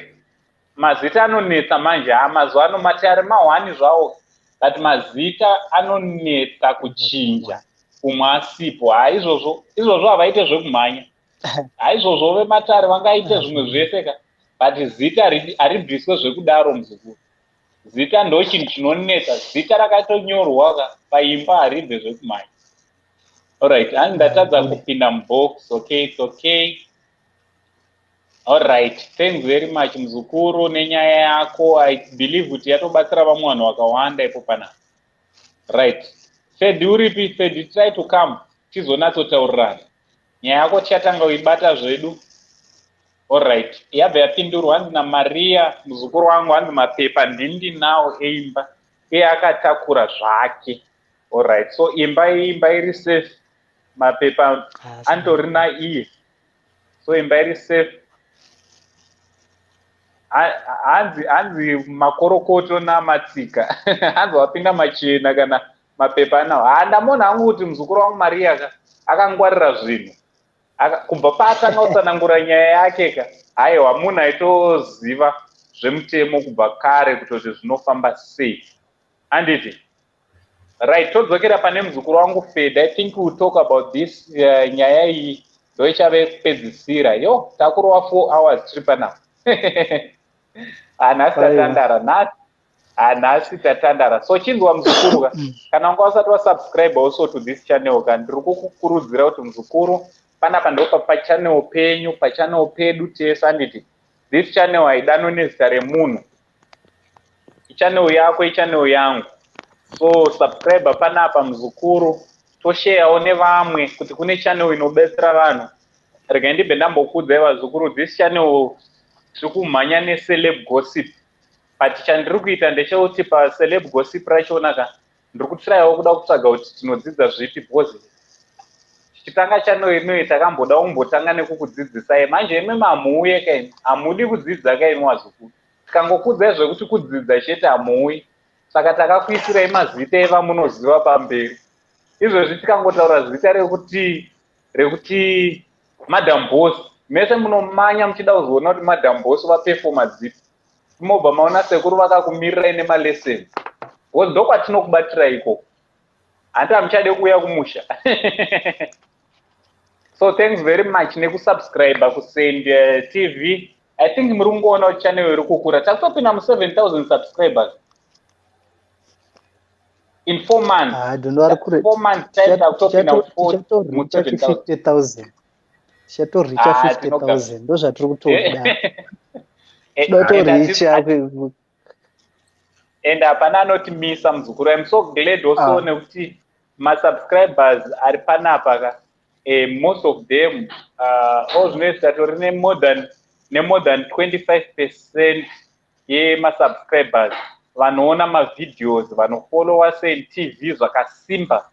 Mazita anonetsa manje mazuva ano matare ma1 zvawo that mazita anonetsa kuchinja umwe asipo. Izvozvo havaite zvekumhanya. Izvozvo vematare vangaite zvimwe zvese but zita haribviswe zvekudaro Muzukuru. Zita ndo chinhu chinonetsa. Zita rakatonyorwa paimba haribve zvekumhanya. Alright, ndatadza kupinda mubox. Okay, it's okay. Alright, thanks very much Muzukuru nenyaya yako. I believe kuti yatobatsira vamwe vanhu vakawanda ipo pana. Right. Fedi uripi? Fedi try to come. Tizonatotaurirana. Nyaya yako tichatanga kuibata zvedu. Alright. Yabva yapindurwa hanzi naMaria Muzukuru wangu hanzi mapepa ndinawo eimba. Akatakura zvake. Alright. So imba iri safe. Mapepa andorina iye. So imba iri safe. Hanzi makorokoto namatsika. Hanzi wapinda machena kana mapepa anawo. Ndamona hangu kuti Muzukuru wangu Maria akangwarira zvinhu. Kubva paatanga kutsanangura nyaya yake haiwa munhu aitoziva zvemutemo kubva kare kutoti zvinofamba sei. Handiti? Right, todzokera pane Muzukuru wangu Fed. I think we'll talk about this nyaya iyi ndo ichave kupedzisira. Yo, takurova 4 hours tiri panapa. Nhasi tatandara nhasi. Anasi Takatandara. So chinzwa muzukuru kana wanga usati wasubscribe also to this channel kan ndiri kukurudzira kuti muzukuru panapa ndo pachannel penyu pachannel pedu tese anditi this channel haidano nezita remunhu ichannel yako ichannel yangu. So subscribe panapa muzukuru tosharewo nevamwe kuti kune channel inobetsera vanhu. Rega ndibve ndambokudzai vazukuru this channel tiri kumhanya neceleb gossip. But chandiri kuita ndechekuti paceleb gossip rachona ka ndiri kutraiwo kuda kutsvaga kuti tinodzidza zvipi because tichitanga channel ino takamboda kumbotanga nekukudzidzisai manje imi mamuuye kaini hamudi kudzidza kaini wazukuru tikangokudzai zvekuti kudzidza chete hamuuyi saka takakuisirai mazita evamunoziva pamberi izvozvi tikangotaura zita rekuti madam boss mese munomanya muchida kuzoona kuti madam boss vapefoma dzipi mobva maona sekuru vakakumirirai nemalessons because ndokwatinokubatira ikoko handi hamuchade kuuya kumusha. So thanks very much nekusubscribe kusend TV. I think muri kungoona kuti channel iri kukura takutopinda mu7,000 subscribers in 4 months. 4 months time takutopinda mu7,000.
Chatoricha 50,000 ndo zvatiri kutoda. Dotoricha
and hapana anotimisa muzukuru. I'm so glad also nekuti masubscribers ari panapa ka most of them ozvinoita tori more than 25% yemasubscribers vanoona mavideos vanofollowa TV zvakasimba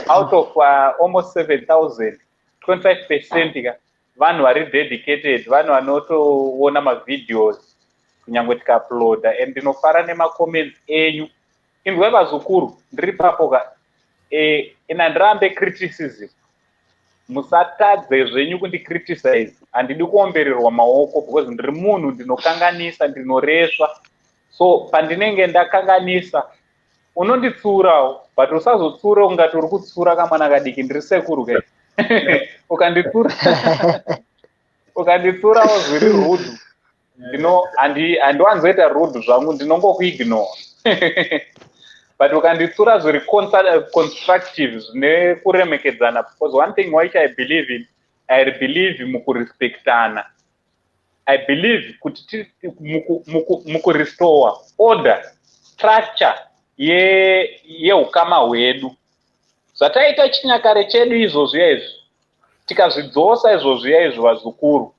out of almost 7,000 25% ka vanhu vari dedicated vanhu vanotoona mavideos kunyangwe tikauploada and ndinofara nemacomments enyu inzwai vazukuru ndiri papo ka ina ndirambe criticism musatadze zvenyu kundicriticize handidi kuombererwa maoko because ndiri munhu ndinokanganisa ndinoreswa so pandinenge ndakanganisa unonditsurawo but usazotsura ungati uri kutsura kamwana kadiki ndiri sekuru kai ukanditsurawo zviri rudu handiwanzoita rudu zvangu ndinongokuignore. But ukanditsura zviri constructive zvine kuremekedzana because one thing which I believe mukurespectana. I believe kuti mukurestore order structure yehukama hwedu zvataita chinyakare chedu izvozviya izvi tikazvidzosa izvozviya izvi vazukuru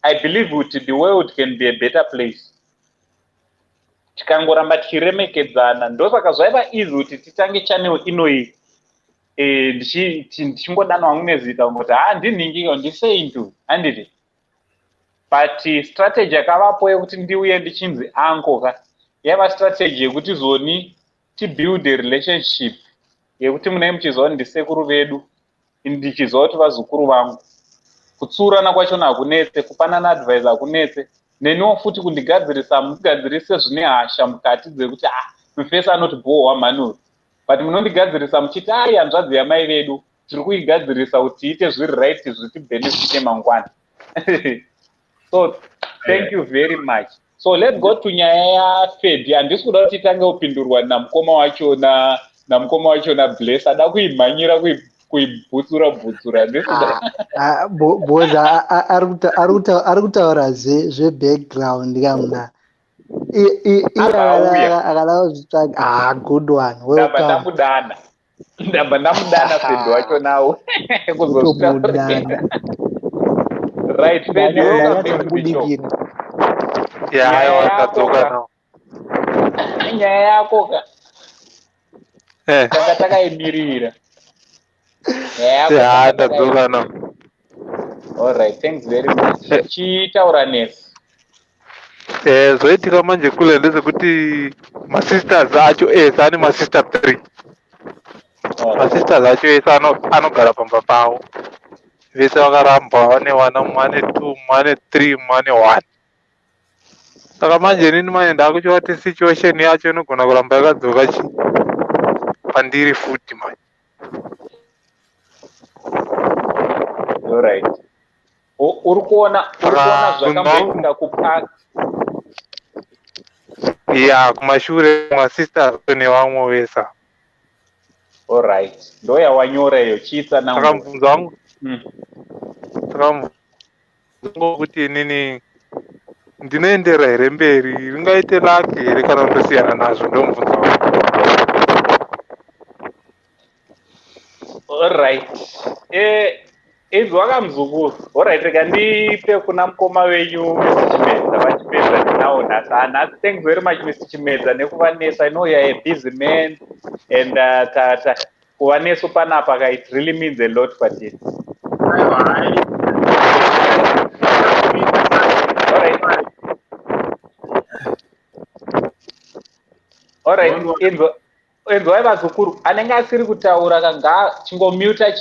I believe kuti the world can be a better place tikangoramba tichiremekedzana ndosaka zvaiva easy kuti titange channel inoyi ndichingodana wangu nezita kuti handinhingiyo ndiseintu handiti but strategy yakavapo yekuti ndiuye ndichinzi anko ka yaiva strategy yekuti zoni tibuild a relationship yekuti munai muchiziva ndisekuru vedu ndichiziva kuti vazukuru vangu kutsurana kwachona hakunetse kupanana advice hakunetse neniwo futi kundigadzirisa mugadzirise zvine hasha mukati dzekuti mufesi anoti bohwa manuru but munondigadzirisa muchiti hanzvadzi yamai vedu tiri kuigadzirisa kuti iite zviri right zvitibhenefite mangwana. So thank you very much. So let's go to nyaya yaFedi. Handisi kuda kuti titange kupindurwa namukoma wachona Bless ada kuimhanyira kuibhutsura ndisida.
Boza ari kutaura zvebackground kamuna akalawo zvitsvaga good one.
Ndabva ndamudana Fedi wachonawo kuzosvika right Fedi wakabudikira
wakadzoka nawo
nyaya yako ka tanga takaimirira
ndadzoka nawo.
Alright, thanks very much. Chitaura nesu
zvoitika manje kule ndezvekuti masisters acho ese ane masister 3 masisters acho ese anogara pamba pavo vese vakaramba vane vana mumwe ane 2 mumwe ane 3 mumwe ane 1 saka manje nini manje ndakuchiva kuti situation yacho inogona kuramba yakadzoka pandiri futi manje.
Alright, uri kuona zvakamboitika kupaka
ya kumashure masisters nevamwe vesa.
Alright, ndo yawanyora iyo chiitsa nangu.
Takamubvunza wangu takamubvunza kuti inini ndinoendera here mberi, ringaite laki here kana ndosiyana nazvo, ndomubvunza wangu.
Alright, izwa kamuzukuru. Alright, reka ndipe kuna mukoma wenyu Mr. Chimedza vachipedza tinawo nhasi. Thanks very much Mr. Chimedza nekuvanesa. I know you are a busy man and kuva nesu panapa it really means a lot kwatiri. Alright, inzwai vazukuru, anenge asiri kutaura kanga chingomuta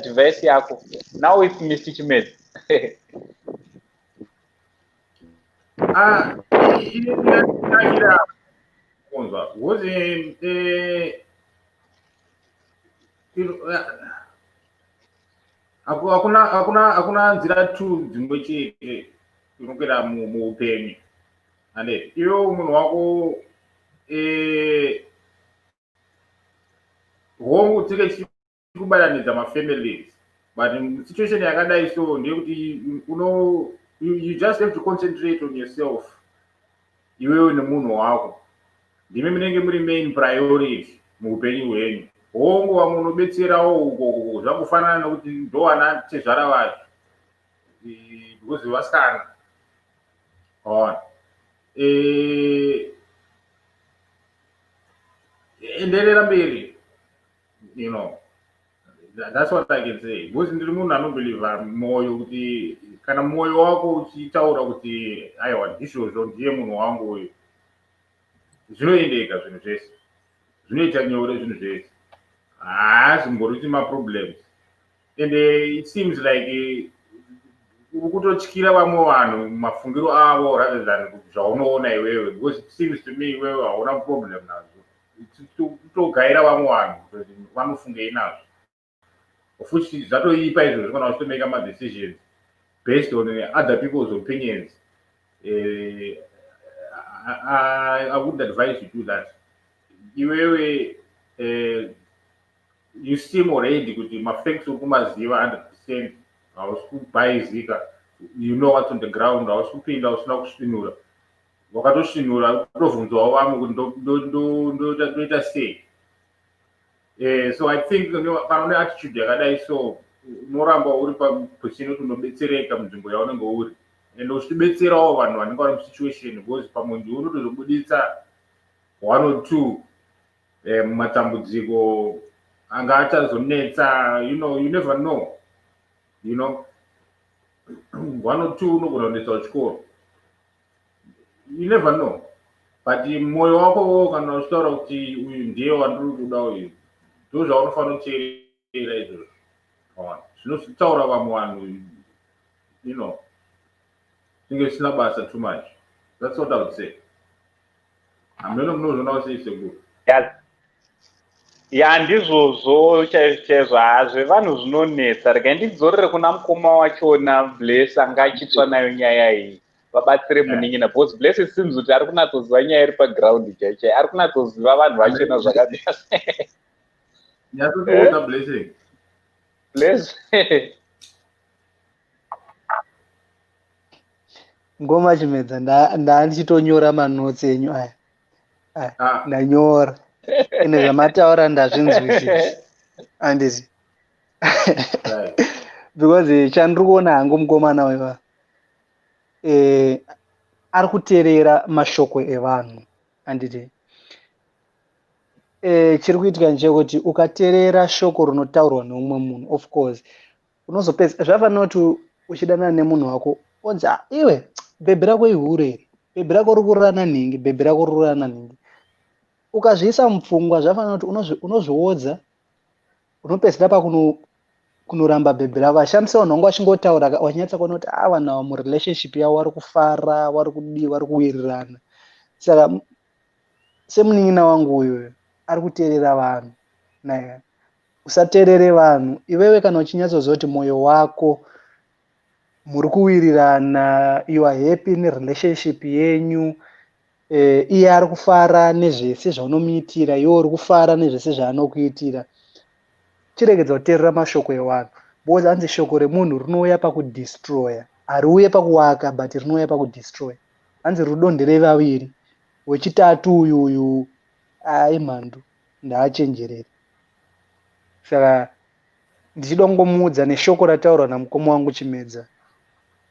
device yako. Now it's Mr. Chimedza.
hakuna nzira tu dzimwe chete inokwera muupenyu. Ande iwe munhu wako hongu tike chikubatanidza mafamilies, but situation yakadai so ndeyekuti you just have to concentrate on yourself. Iwewe nemunhu wako ndime munenge muri main priority muupenyu hwenyu. Hongu vamwe unobetserawo uko zvakufanana nokuti ndo ana tezvara vacho because vasikana enderera mberi, you know, that's what I can say. Because ndiri munhu anobelieva mwoyo kuti kana mwoyo wako uchitaura kuti aiwa ndizvozvo ndiye munhu wangu uyu, zvinoendeka zvinhu zvese, zvinoita nyore zvinhu zvese, haazvimbori maproblems. And it seems like ukutotyira vamwe vanhu mafungiro avo rather than zvaunoona iwewe, because it seems to me iwewe hauna problem nazvo, kutogaira vamwe vanhu vanofungei nazvo. Futhi zvatoipa izvozvo kana uchitomeka madecisions based on other people's opinions. I would advise you to do that. Iwewe you seem already kuti mafacts okumaziva 100%, hausi kubaizika, you know what's on the ground, hausi kupinda usina kusvinura, wakatosvinura kutovhunzawo vamwe kuti ndoita sei. So I think kana une attitude yakadai so unoramba uri paposition kuti unobetsereka munzvimbo yaunenge uri, and uchitibetserawo vanhu vanenge vari musituation, because pamwe ndiwe unotozobuditsa 1 or 2 mumatambudziko anga achazonetsa. You never know, you know, 1 or 2 unogona kunetsa uchikoro, you never know. But mwoyo wako kana uchitaura kuti uyu ndiye wandiri kuda uyu, ndo zvaunofanira kuteerera izvozvo. Zvinotaura vamwe vanhu, you know, zvinge zvisina basa too much. That's what I would say. Hameno munozvona useisekuru.
Ya ndizvozvo chaizvo hazve vanhu zvinonetsa. Rega ndidzorere kuna mukoma wachona Bless anga achitsva nayo nyaya iyi, vabatsire munin'ina, because Bless it seems kuti ari kunatsoziva nyaya iri paground chaichai, ari kunatsoziva vanhu vachona zvakadai.
Nyatsokuona Blessing.
Bless.
Ngoma Chimedza ndichitonyora manotsi enyu aya. Ndanyora. Ine zvamataura ndazvinzwisisa. Anditi. Because chandiri kuona hangu mukomana wewa ari kuteerera mashoko evanhu. Anditi. Chiri kuitika ndechekuti ukateerera shoko rinotaurwa neumwe munhu, of course unozopedza zvafanira kuti uchidanana nemunhu wako onzi iwe bhebhi rako ihureri, bhebhi rako rikurana nhingi, bhebhi rako rikurana nhingi. Ukazviisa mupfungwa zvafanira kuti unozviodza, unopedzisira pakunoramba bhebhi rako. Ashamisa nhongo achingotaura wanyatsa kuona kuti vanhu ava murelationship yavo vari kufara, vari kudii, vari kuwirirana. Saka semunin'ina wangu uyu ari kuteerera vanhu, naye usateerere vanhu. Iwewe kana uchinyatsoziva kuti mwoyo wako muri kuwirirana, you are happy nerelationship yenyu, iye ari kufara nezvese zvaunomuitira, iwe uri kufara nezvese zvaanokuitira. Chiregedza kuteerera mashoko evanhu, because hanzi shoko remunhu rinouya pakudestroya, hariuye pakuwaka but rinouya pakudestroya. Hanzi rudo nderevaviri, wechitatu uyu imhandu ndaachenjerere. Saka ndichida kungomuudza neshoko rataurwa namukoma wangu Chimedza,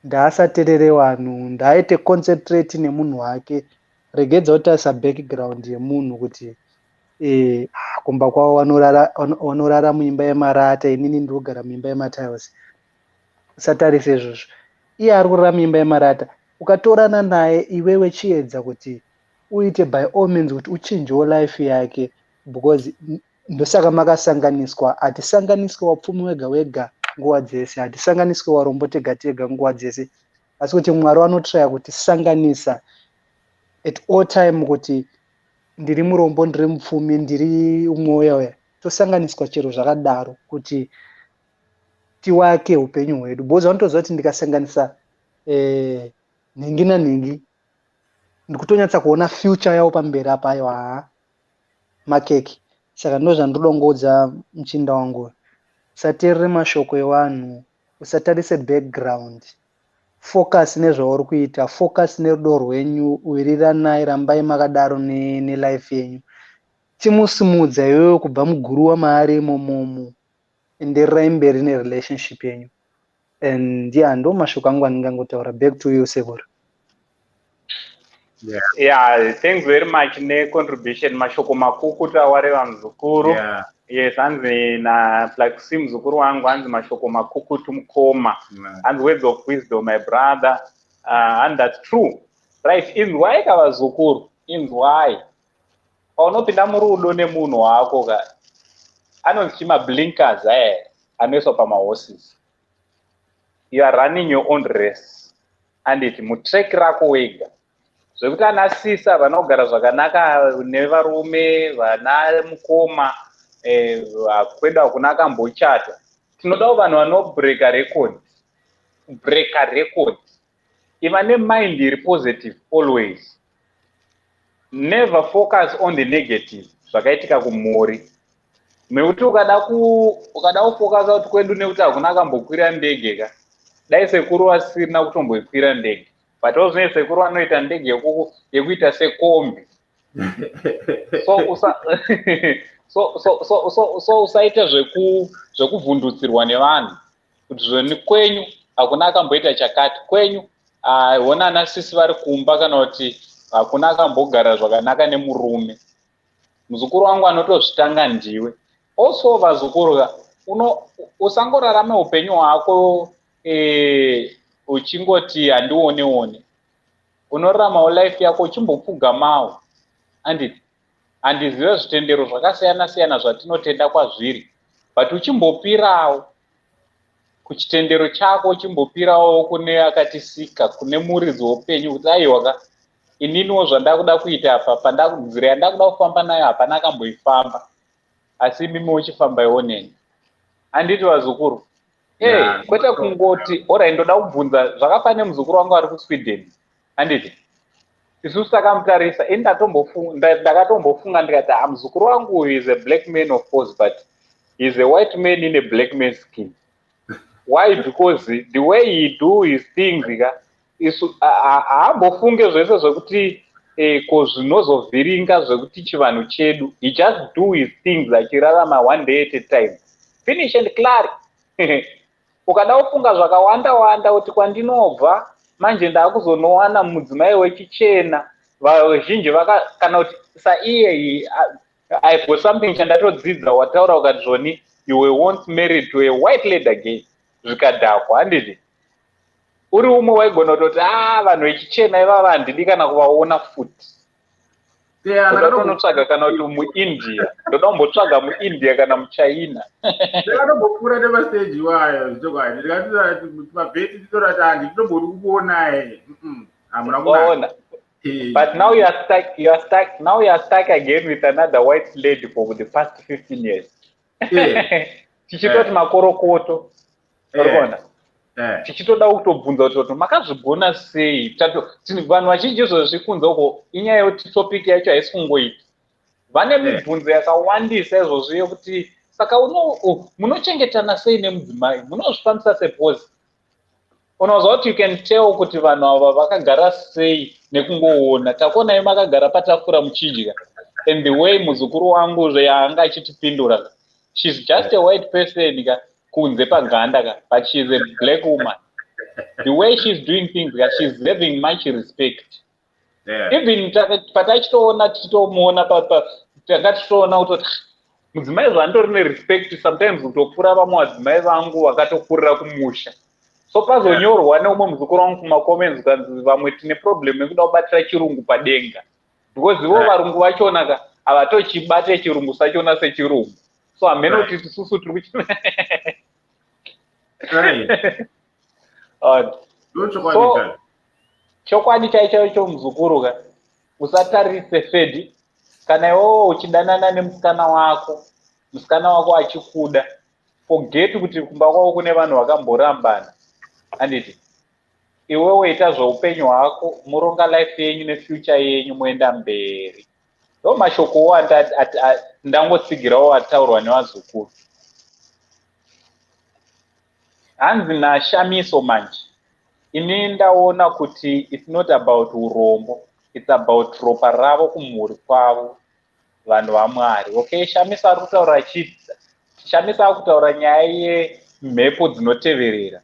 ndaasateerere vanhu, ndaaite concentrate nemunhu wake. Regedza kutarisa background yemunhu kuti kumba kwavo vanorara muimba yemarata, inini ndiri kugara muimba yematiles. Usatarise izvozvo. Iye ari kurara muimba yemarata, ukatorana naye iwewe chiedza kuti uite by all means kuti uchinjewo life yake, because ndosaka makasanganiswa. Hatisanganiswe wapfumi wega wega nguva dzese, hatisanganiswe warombo tega tega nguva dzese, asi kuti Mwari anotraya kutisanganisa at all time, kuti ndiri murombo, ndiri mupfumi, ndiri umwoyo, tosanganiswa chero zvakadaro kuti tiwake upenyu hwedu. Because vanotoziva kuti ndikasanganisa nhingi nanhingi ndikutonyatsa kuona future yavo pamberi apayo, makeke. Saka ndo zvandinoda kungoudza muchinda wangu, usateerere mashoko evanhu, usatarise background, focus nezvauri kuita, focus nerudo rwenyu, wiriranai, rambai makadaro nelife yenyu. Chimusimudza iwewe kubva muguruwa maari imomomo, endererai mberi nerelationship yenyu. And ndo mashoko angu andingangotaura. Back to you, Severo.
Yeah, thanks very much contribution mashoko makukuta wareva muzukuru. Yes, hanzi na Flaxi muzukuru wangu, hanzi mashoko makukutu mukoma. Hanzi words of wisdom, my brother. And that's true. Right, in why kavazukuru? In why? Paunopinda murudo nemunhu wako ka anonzi blinkers anoiswa pamahorses. You are running your own race. And it mutrek rako wega. Zvekuti anasisa vanogara zvakanaka nevarume, vana mukoma, kwenda kunaka mbochata. Tinoda vanhu vanobreaka record. Breaka record. Iva nemind iri positive always. Never focus on the negative. Zvakaitika kumori. Mekuti ukada kufocus kuti kwedu nekuti hakuna kambokwira ndege ka. Dai sekuru asina kutombokwira ndege. But also sekuru anoita ndege yekuita sekombi. So usaita zvekuvhundutsirwa nevanhu kuti zvoni kwenyu hakuna akamboita chakati, kwenyu ona anasisi vari kumba kana kuti hakuna akambogara zvakanaka nemurume. Muzukuru wangu anotozvitanga ndiwe. Also vazukuru usangorarama upenyu hwako uchingoti handione. Unoraramawo life yako uchimbopfugamawo. Handizive zvitendero zvakasiyana siyana zvatinotenda kwazviri, but uchimbopirawo kuchitendero chako, uchimbopirawo kune akatisika, kune muridzi woupenyu kuti aiwa ininiwo zvandakuda kuita apa, nzira yandakuda kufamba nayo hapana akamboifamba, asi mimi uchifamba iwo neni. Handiti vazukuru? Kwete kungoti ora ndoda kubvunza zvakafanana nemuzukuru wangu ari kuSweden. Handiti isusu takamutarisa, ndakatombofunga ndikati muzukuru wangu is a black man of course, but he's a white man in a black man's skin. Why? Because the way he do his things haambofunge zvese zvekuti kozvinozovhiringa zvekuti chivanhu chedu. He just do his things achirarama one day at a time. Finish and clear. Ukada kufunga zvakawanda wanda kuti kwandinobva manje ndakuzonowana mudzimai wechichena, vazhinji kana kuti saiye I've got something chandatodzidza wataura ukati zvoni you were once married to a white lady again. Zvikadhakwa handiti uri umwe waigona kutoti vanhu vechichena ivava handidi kana kuvaona futi. Ndakatonotsvaga kana kuti muIndia, ndoda kumbotsvaga muIndia kana muChina.
Ndakatombopfuura nemastage iwayo zvichokwadi, ndikati mabheti nditorati handitombori kukuona hamuna kuona.
But now you are stuck again with another white lady for the past 15 years. Tichitoti makorokoto. Urikuona? tichitoda kutobvunza kuti makazvigona sei. Vanhu vazhinji izvozvikunza uko inyaya yekuti topic yacho haisi kungoita. Vane mibvunzo yakawandisa izvozvo yekuti saka munochengetana sei nemudzimai, munozvifambisa sepose. Unoziva kuti you can tell kuti vanhu ava vakagara sei nekungoona. Takuonai makagara patafura muchidya, and the way muzukuru wangu zvaanga achitipindura, she's just a white person kunze paganda, but she's a black woman. The way she's doing things, she's having much respect. Even patachitoona tichitomuona takatitoona kuti mudzimai zvandori nerespect sometimes kutopfuura vamwe vadzimai vangu vakatokurira kumusha. So pazonyorwa neumwe muzukuru wangu kumacomments kanzi vamwe tine problem yekuda kubatira chirungu padenga, because ivo varungu vachona havatochibate chirungu sachona sechirungu. So hamene kuti tisusu tiri kuchina. So chokwadi chaicho muzukuru usatarise fedi kana iwewe uchidanana nemusikana wako achikuda, forget kuti kumba kwako kune vanhu vakamborambana. Anditi iwewe ita zveupenyu hwako, muronga life yenyu nefuture yenyu, muenda mberi. Ndo mashokowo ndangotsigirawo ataurwa nevazukuru. Hanzi nashamiso manje, ini ndaona kuti it's not about urombo, it's about ropa ravo kumhuri kwavo vanhu vaMwari. Okay, Shamisa ari kutaura Shamisa ari kutaura nyaya yemhepo dzinoteverera,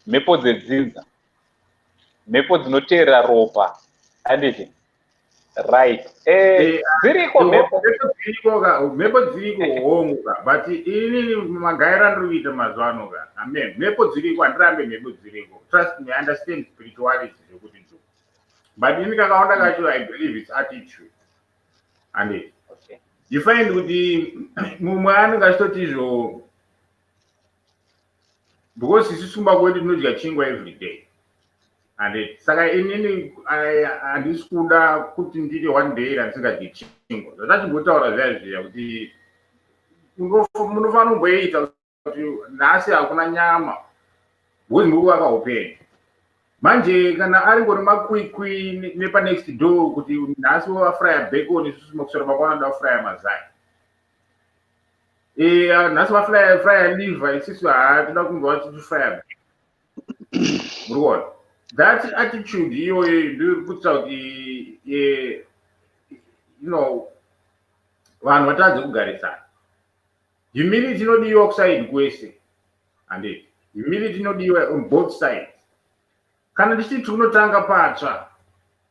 mhepo dzedzinza, mhepo dzinoteerera ropa. Handiti right? Dziriko mhepo
dziriko hongu, but ini magaira ndiri kuita mazuva ano amen. Mhepo dziriko, handirambe mhepo dziriko. Trust me, I understand spirituality zvokuti nzvo. But ini kakaona kacho, I believe it's attitude. And you find kuti mumwe anenge achitoti izvo, because isusu kumba kwedu tinodya chingwa every day. And saka inini handisi kuda kuti ndiri one day randisingadyi chingwa. Zvatachimbotaura zviya kuti munofanira kumboita kuti nhasi hakuna nyama, because ndiri kuvaka upenyu. Manje kana ari ngori makwikwi nepa next door kuti nhasi wafraya bacon, isusu makusoro makwana da wafraya mazai. Nhasi wafraya liver, isusu toda kunge wachifraya. Murikuona? That attitude iyoyo ndiri kuitira kuti vanhu vatadze kugarisana. Humility inodiwa kuside kwese. And humility inodiwa on both sides. Kana ndichiti tunotanga patsva,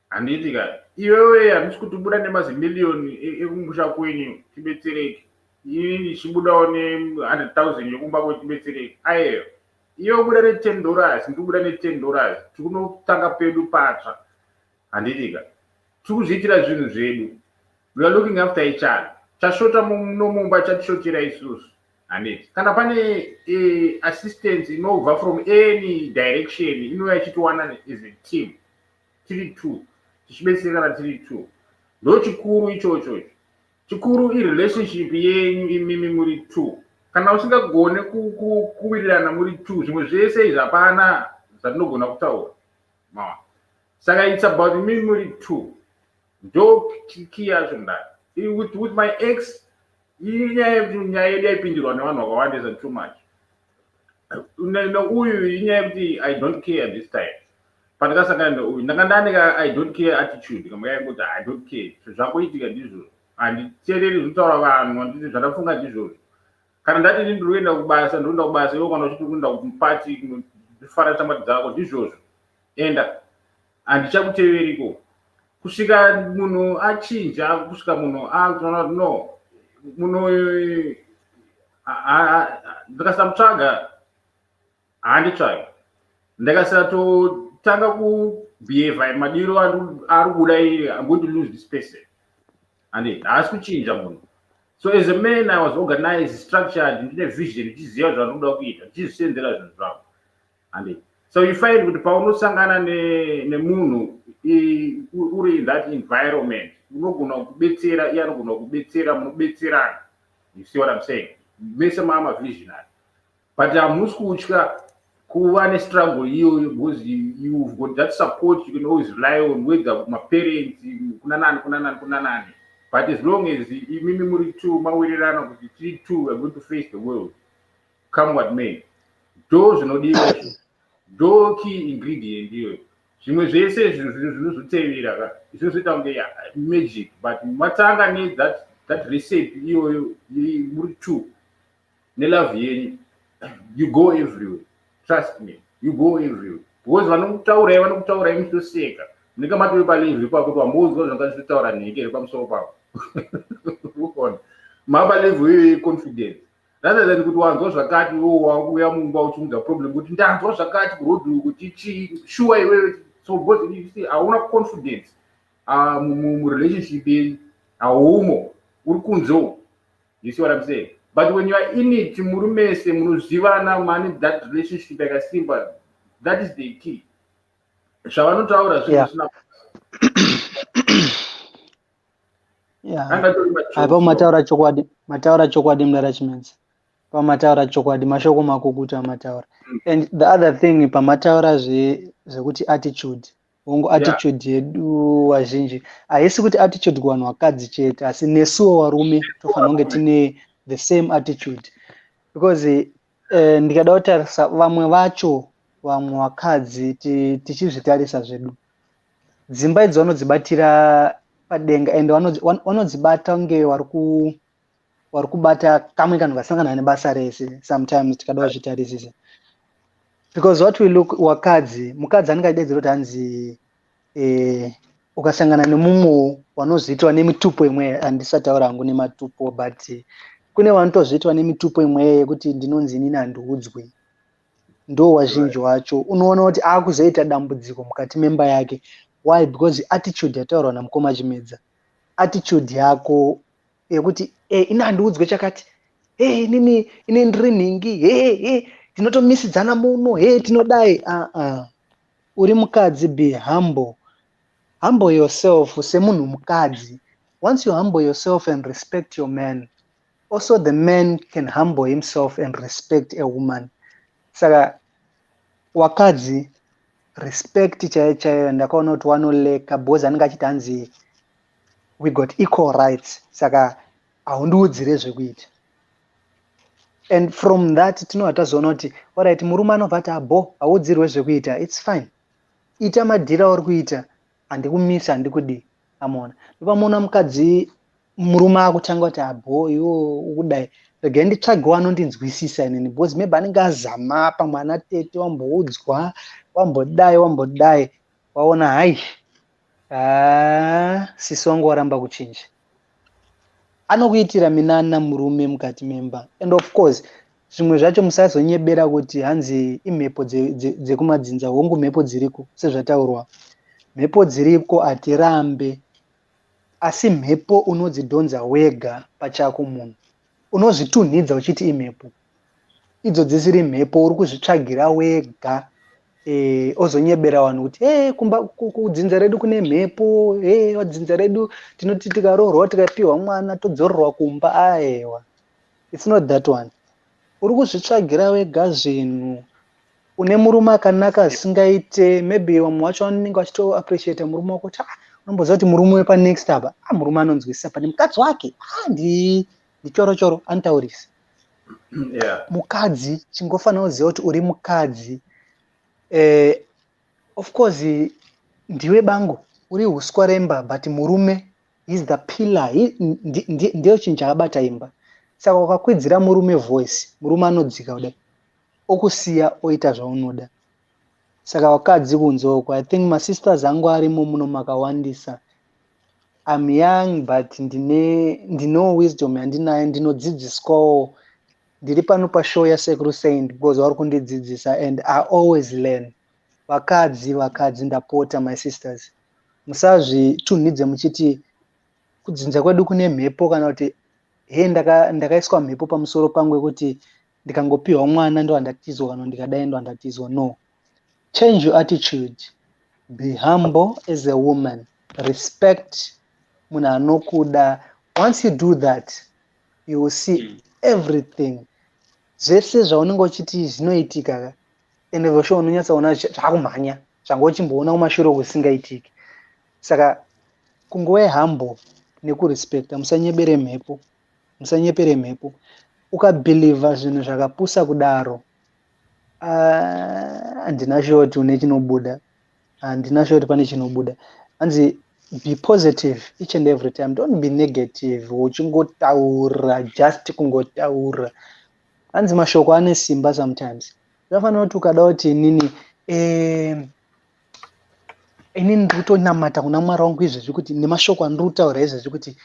handiti iwewe handisi kuti ubuda nemazimiliyoni ekumusha kwenyu tibetsereke, ini ndichibudawo ne100,000 yekumba kwenyu tibetsereke. Aiyo, iwe ubuda ne$10, ndikubuda ne$10, tikunotanga pedu patsva. Handiti tikuzviitira zvinhu zvedu. We are looking after each other. Chashota nomumba chatishotera isusu. Handiti kana pane assistance inobva from any direction inouya ichitiwana as a team, tiri two, tichibetserekana tiri two. Ndo chikuru ichocho. Chikuru irelationship yenyu imimi muri two. Kana usingagone kuwirirana muri two, zvimwe zvese izvi hapana zvatinogona kutaura. Saka it's about imimi muri two. Ndo key yacho ndari. With my ex, inyaya yedu yaipindirwa nevanhu vakawandisa too much. Uyu inyaya yekuti I don't care this time. Pandakasangana neuyu ndanga ndane I don't care attitude, kama yaikuti I don't care. Zvakuitika ndizvo. Handiteereri zvinotaura vanhu, handiti zvandafunga ndizvo. Kana ndati ndiri kuenda kubasa, ndoenda kubasa, iwe kana uchiti kuenda kupati kufara shamwari dzako, ndizvozvo. Enda handichakuteveriko. Kusvika munhu achinja, kusvika munhu no munhu ndikasamutsvaga handitsvaga, ndikasatotanga kubehave madiro ari kuda iri, I'm going to lose this person. And haasi kuchinja munhu. So as a man, I was organized, structured, ndine vision, ndichiziva zvandinoda kuita, ndichizvisenzera zvinhu zvangu. And so you find kuti paunosangana nemunhu uri in that environment, unogona kubetsera, iye anogona kubetsera, munobetserana. You see what I'm saying? Mese mama visionary. But hamusi kutya kuva nestruggle iyoyo because you've got that support you can always rely on, whether maparents kunanani. But as long as imimi muri two mawirirana kuti tiri two are going to face the world, come what may. Those zvinodiwa izvo, ndo key ingredient iyoyo. Zvimwe zvese zvinozotevera zvinozoita kunge magic, but matanga that recipe iyoyo muri two nelove yenyu, you go everywhere. Trust me, you go everywhere. Because vanokutaurai muchitoseka. Munenge matori palevhi ipapo kuti wambozwa zvanga zvichitaura nheke pamusoro papo. Unoona? Mapalevhi iyoyo confidence. Rather than kuti wanzwa zvakati wakuuya mumba uchimudza problem kuti ndanzwa zvakati kurodhu kuti chii sure iwewe, so because you see hauna confidence mu-relationship yenyu, haumo, uri kunzewo. You see what I'm saying? But when you are in it, murumese munozivana mani that relationship yakasimba, that is the key. Zvavanotaura zvinhu
apa mataura chokwadi munarachimenzi. Pamataura chokwadi mashoko makukuta mataura. And the other thing pamataura zvekuti attitude. Wongo attitude yedu wazhinji. Haisi kuti attitude kuvanhu vakadzi chete, asi nesuwo varume tofanira kunge tine the same attitude. Because ndikada kutarisa vamwe vacho vamwe vakadzi tichizvitarisa zvedu. Dzimba idzi vanodzibatira padenga and vanodzibata kunge vari kubata kamwe kanhu kasangana nebasa rese sometimes tikada kuzvitarisisa. Because what we look wakadzi, mukadzi anengadedzera kuti hanzi ukasangana nemumwe vanozviitwa nemitupo imwe, handisataura hangu nematupo, but kune vanotozviitwa nemitupo imwe yekuti ndinonzi inini handiudzwi. Ndo wazhinji wacho unoona kuti akuzoita dambudziko mukati memba yake. Why? Because attitude yataurwa namukoma Chimedza, attitude yako yekuti ina handiudzwe chakati, inini ndiri nhingi, tinotomisidzana muno, tinodai. Uri mukadzi, be humble. Humble yourself semunhu mukadzi. Once you humble yourself and respect your man, also the man can humble himself and respect a woman. Saka wakadzi respect chaiyo ndakaona kuti wanoleka because anenge achiti hanzi we got equal rights. Saka haundiudzire zvekuita. And from that tinozoona kuti alright, murume anobva ati haudzirwe zvekuita, it's fine. Ita madhira uri kuita, handikumisa, handikudi. Amona. Pamuona mukadzi murume akutanga kuti iwo ukudai, regai nditsvage wanondinzwisisa inini, because maybe anenge azama pamwana tete, wamboudzwa, wambodai, waona hai, sisi wangu waramba kuchinja. Anokuitira minana murume mukati memba. And of course, zvimwe zvacho musazonyebera kuti hanzi imhepo dzekumadzinza, hongu mhepo dziriko sezvataurwa. Mhepo dziriko hatirambe, asi mhepo unodzidhonza wega pachako munhu. Unozvitunhidza uchiti imhepo. Idzo dzisiri mhepo uri kuzvitsvagira wega. Ozonyebera vanhu kuti kudzinza redu kune mhepo, dzinza redu tinoti tikaroorwa tikapiwa mwana todzororwa kumba. Aiwa, it's not that one. Uri kuzvitsvagira wega zvinhu. Une murume akanaka asingaite, maybe vamwe vacho vanenge vachito appreciate murume wako kuti unomboziva kuti murume wepa next apa murume anonzwisisa, pane mukadzi wake ndichoro anotaurisa. Mukadzi chingofanira kuziva kuti uri mukadzi. Of course ndiwe bango, uri huswa remba, but murume is the pillar, ndiyo chinhu chakabata imba. Saka ukakwidzira murume voice, murume anodzika kudai, okusiya oita zvaunoda. Saka wakadzi kunzoko, I think my sisters angu arimo muno makawandisa. I'm young but ndino wisdom yandinayo, ndinodzidziswawo. Ndiri pano pashow yasekuru Saint because vari kundidzidzisa and I always learn. Vakadzi ndapota, my sisters, musazvitunhidze muchiti kudzinza kwedu kune mhepo, kana kuti ndakaiswa mhepo pamusoro pangu yekuti ndikangopiwa mwana ndo handatizwa, kana ndikadai ndo handatizwa. No, change your attitude, be humble as a woman, respect munhu anokuda. Once you do that, you will see everything. Zvese zvaunenge uchiti zvinoitika ende vasho unonyatsaona zvakumhanya zvangochimboona kumashure kusingaitiki. Saka kungove humble nekurespecta, musanyepere mhepo. Ukabhilivha zvinhu zvakapusa kudaro, handina sure kuti une chinobuda, handina sure kuti pane chinobuda. Hanzi be positive each and every time, don't be negative uchingotaura just kungotaura. Hanzi mashoko ane simba sometimes. Zvafanira kuti ukada kuti inini ndiri kutonamata kuna Mwari wangu izvezvi kuti nemashoko andiri kutaura izvezvi kuti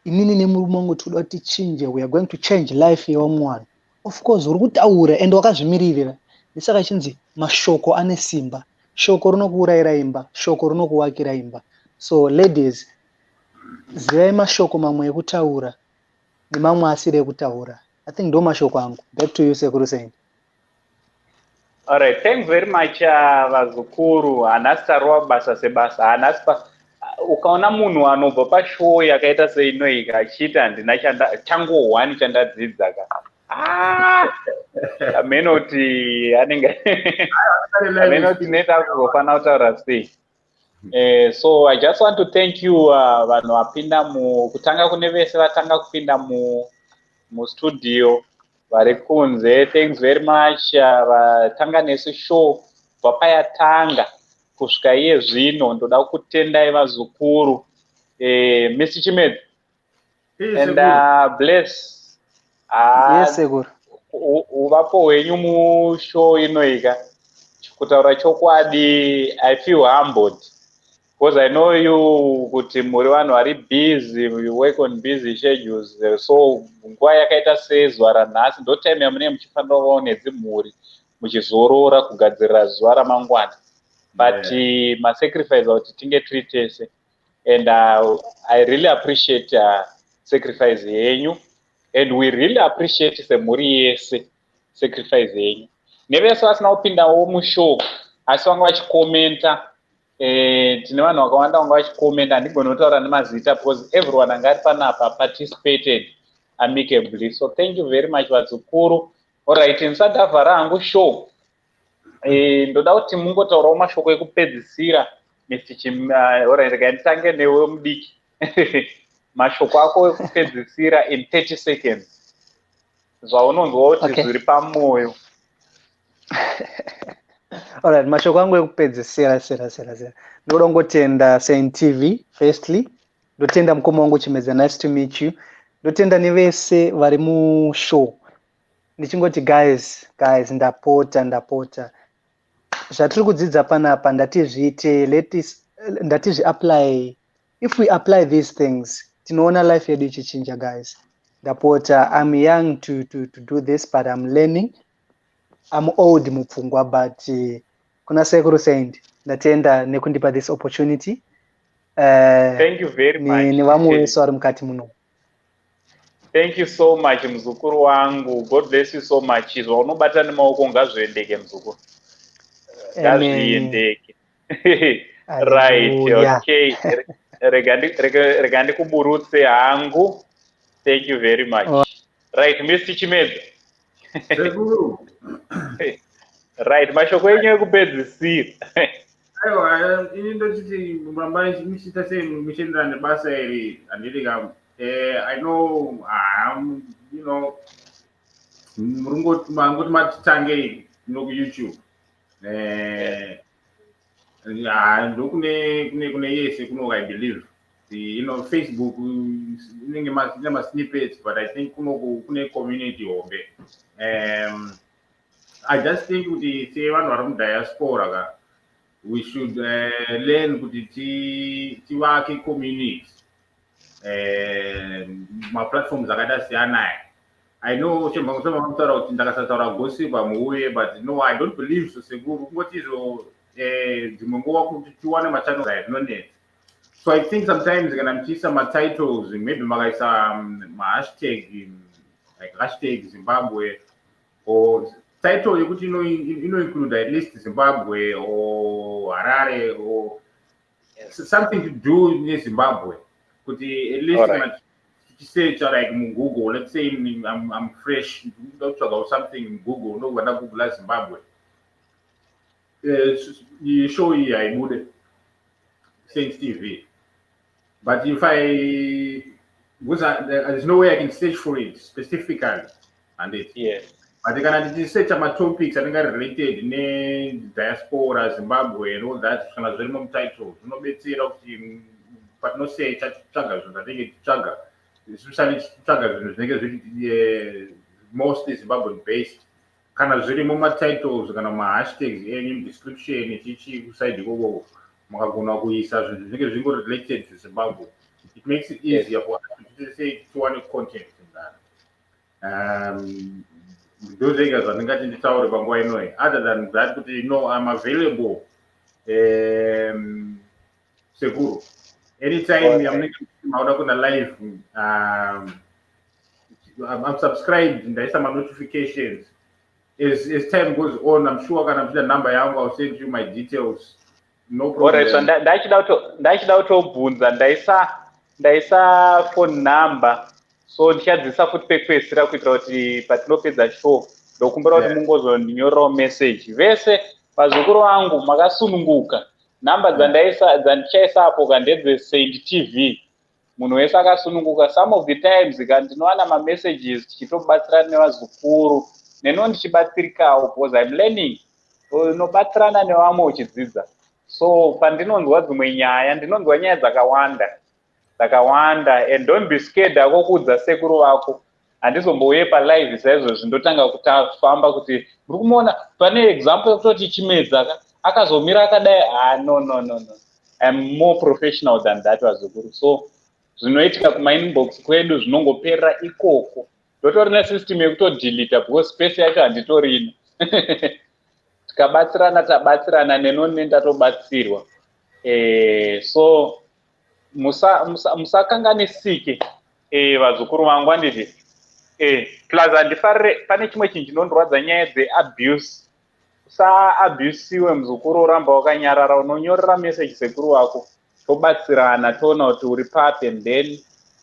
inini nemurume wangu tinoda kuti tichinje, we are going to change life yevamwe. Of course uri kutaura and wakazvimiririra. Ndisaka chinzi mashoko ane simba. Shoko rinokuurayira imba, shoko rinokuvakira imba. So ladies, zivai mashoko mamwe ekutaura nemamwe asiri ekutaura. I think ndo mashoko angu. Back to you, Sekuru Saint.
All right, thanks very much Vazukuru. Hanasitarwa basa sebasa. Hanasipa ukaona munhu anobva pashow yakaita seinoika achiti handina chango 1 chandadzidza ka. Amenoti anenge amenoti neta kuzofana kutaura sei. So I just want to thank you vanhu vapinda kutanga kune vese vatanga kupinda mu studio vari kunze. Thanks very much vatanga nesu show vapayatanga kusvika iye zvino. Ndoda kutendai Vazukuru, Mr. Chimedzi, and bless
yes, Sekuru.
Uvapo hwenyu mushow inoika. Kutaura chokwadi, I feel humbled because I know you kuti muri vanhu vari busy, you work on busy schedules. So nguva yakaita sezuva ranhasi ndo time yamunenge muchifanira kuvawo nedzimhuri muchizorora kugadzirira zuva ramangwana. But masacrifice kuti tinge tiri tese, and I really appreciate sacrifice yenyu, and we really appreciate semhuri yese sacrifice yenyu. Nevese vasina kupindawo mushow asi vanga vachikomenta. Tine vanhu vakawanda vanga vachikomenta. Handigoni kutaura nemazita because everyone anga ari panapa participated amicably. So thank you very much Vazukuru. Alright, ndisati ndavhara hangu show, ndoda kuti mungotaurawo mashoko ekupedzisira. Alright, nditange newe mudiki. Mashoko ako ekupedzisira in 30 seconds. Zvaunonzwa kuti zviri pamoyo.
Alright, mashoko angu ekupedzisira ndoda ngotenda Saint TV firstly, ndotenda mukoma wangu Chimedzi, nice to meet you. Ndotenda nevese vari mushow. Ndichingoti guys ndapota zvatiri kudzidza panapa ndatizviite, ndatizvi-apply. If we apply these things tinoona life yedu ichichinja guys. Ndapota, I'm young to do this but I'm learning. I'm old mupfungwa but kuna Sekuru Saint ndatenda nekundipa this opportunity.
Thank you very much.
Nevamwe vese vari mukati muno.
Thank you so much muzukuru wangu. God bless you so much. Zvaunobata nemaoko ngazviendeke muzukuru. Ngazviendeke. Right, okay. Rega ndikuburutse hangu. Thank you very much. Right, Mr. Chimedzi. Right, mashoko enyu ekupedzisira.
Aiwa, ini ndochiti muramba muchiita sei muchienderana nebasa iri handidi kam. I know, mungoti matitangei kuYouTube. Ndokune yese kunoka, I believe. Facebook inenge ma snippets, but I think kune community hombe. I just think kuti se vanhu vari mudiaspora we should learn kuti tivake communities. Maplatforms akaita siyana. I know semamutaura kuti ndakasataura gossip muuye, but no, I don't believe so. Sekuru kungoti izvo dzimwe nguva kuti tiwane machannels atinonetsa. So I think sometimes kana muchiisa matitles, maybe makaisa mahashtag, like hashtag Zimbabwe, or title yekuti include at least Zimbabwe or Harare or something to do in Zimbabwe. Could at least search like Google. Let's say I'm fresh. Don't talk about something in Google. No, we're not Google Zimbabwe. show here I would Saints TV. But if there's no way I can search for it specifically, and it.
Yes.
But they can search my topics and related in diaspora, Zimbabwe, and all that. Kind of minimum titles. No better of him, but no say Chagas. I think it's Chaga. Especially Chagas, mostly Zimbabwe based. Kind of minimum titles, kind of my hashtags, any description, teaching side go. Related to Zimbabwe. It makes it easier for us to say to one content in that. Those areas I think I didn't tell about why no. Other than that, but I'm available. Seguro. Anytime I'm not going to live, I'm subscribed and there's some notifications. As time goes on, I'm sure I'm going to the number. I'll send you my details. No problem.
Alright, so ndachida kutobvunza ndaisa phone number, so ndichadzisa futi pekupedzisira kuitira kuti patinopedza show ndokumbira kuti mungozondinyorerawo message. Vese vazukuru vangu makasununguka. Namba dzandichaisa apo kandedze Saint TV. Munhu wese akasununguka. Some of the times ndinowana ma messages tichitobatsirana nevazukuru. Neno ndichibatsirikawo because I'm learning. Unobatsirana nevamwe uchidzidza. So pandinonzwa dzimwe nyaya ndinonzwa nyaya dzakawanda and don't be scared akokudza sekuru wako. Handizombouye palive saizvozvo ndotanga kutafamba kuti muri kumuona pane example yekutoti chimedza akazomira akadai. No. I'm more professional than that vazukuru. So zvinoitika kumainbox kwedu zvinongoperera ikoko. Ndotori nesystem yekutodeleta because space yacho handitorina. Tabatsirana nenoni ndatobatsirwa. So musakanganisike vazukuru vangu anditi. Plus handifarire pane chimwe chinhu chinondorwadza nyaya dzeabuse. Usaabusiwe muzukuru uramba wakanyarara, unonyorera message sekuru wako tobatsirana toona kuti uri papi and then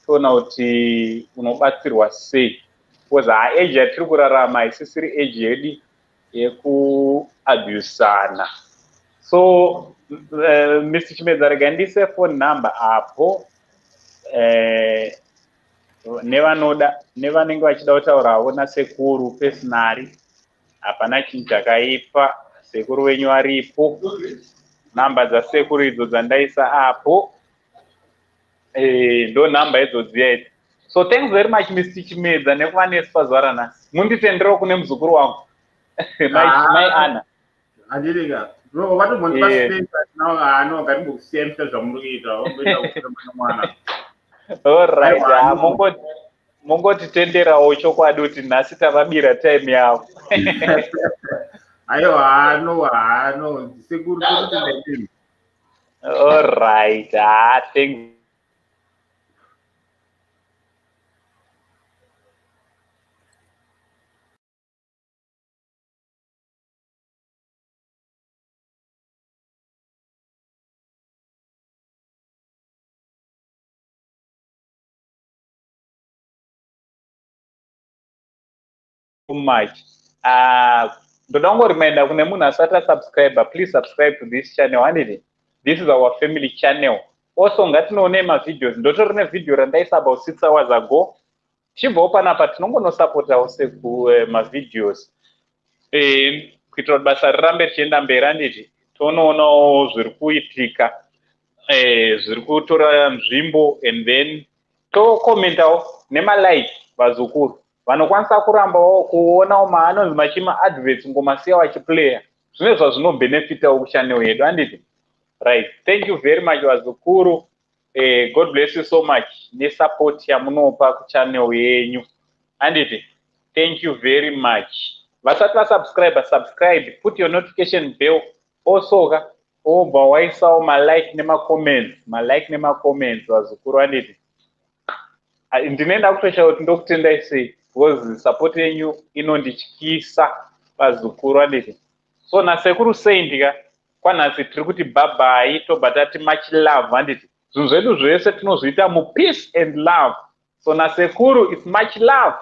toona kuti unobatsirwa sei. Because age yatiri kurarama isisiri age yedu yekuabusana. So Mr. Chimedza rega ndise phone number apo nevanenge vachida kutaurawo nasekuru personally. Hapana chinhu chakaipa, sekuru wenyu aripo. Namba dzasekuru idzo dzandaisa apo ndo namba idzo dziya. So thanks very much Mr. Chimedza nekuva nesu pazuva nhasi. Munditenderawo kune muzukuru wangu. My Anna.
Andiriga. Bro, what do you want to say now? I know I'm going to see him as a movie.
All right. Mongotitenderawo chokwadi kuti nhasi tavabira time yavo.
No. Seguro.
All right. Thanks. Much. Don't remind kune munhu asati subscriber, please subscribe to this channel. This is our family channel. Also ngatinoone ma videos. Ndotori ne video randaisa about 6 hours ago. Chibva panapa tinongonosupportawo ma videos. Kuitira kuti basa rirambe richienda mberi anditi. Tonoonawo zviri kuitika. Zviri kutora nzvimbo and then tokomentawo nema-like vazukuru. Vanokwanisa kurambawo kuonawo maanonzi machima adverts ngomasiya wachiplayer. Zvine zvazvinobenefitawo kuchannel yedu anditi. Right. Thank you very much vazukuru. God bless you so much nesupport yamunopa kuchannel yenyu. Anditi. Thank you very much. Vasati subscribe, put your notification bell. Also obva waisawo ma-like nema-comments vazukuru anditi. Ndinoenda kutosha kuti ndokutendai sei. Because support yenyu inondityisa vazukuru anditi. So nasekuru Saint kwanhasi tiri kuti bye tobva tati much love anditi. Zvinhu zvedu zvese tinozviita mu peace and love. So nasekuru it's much love.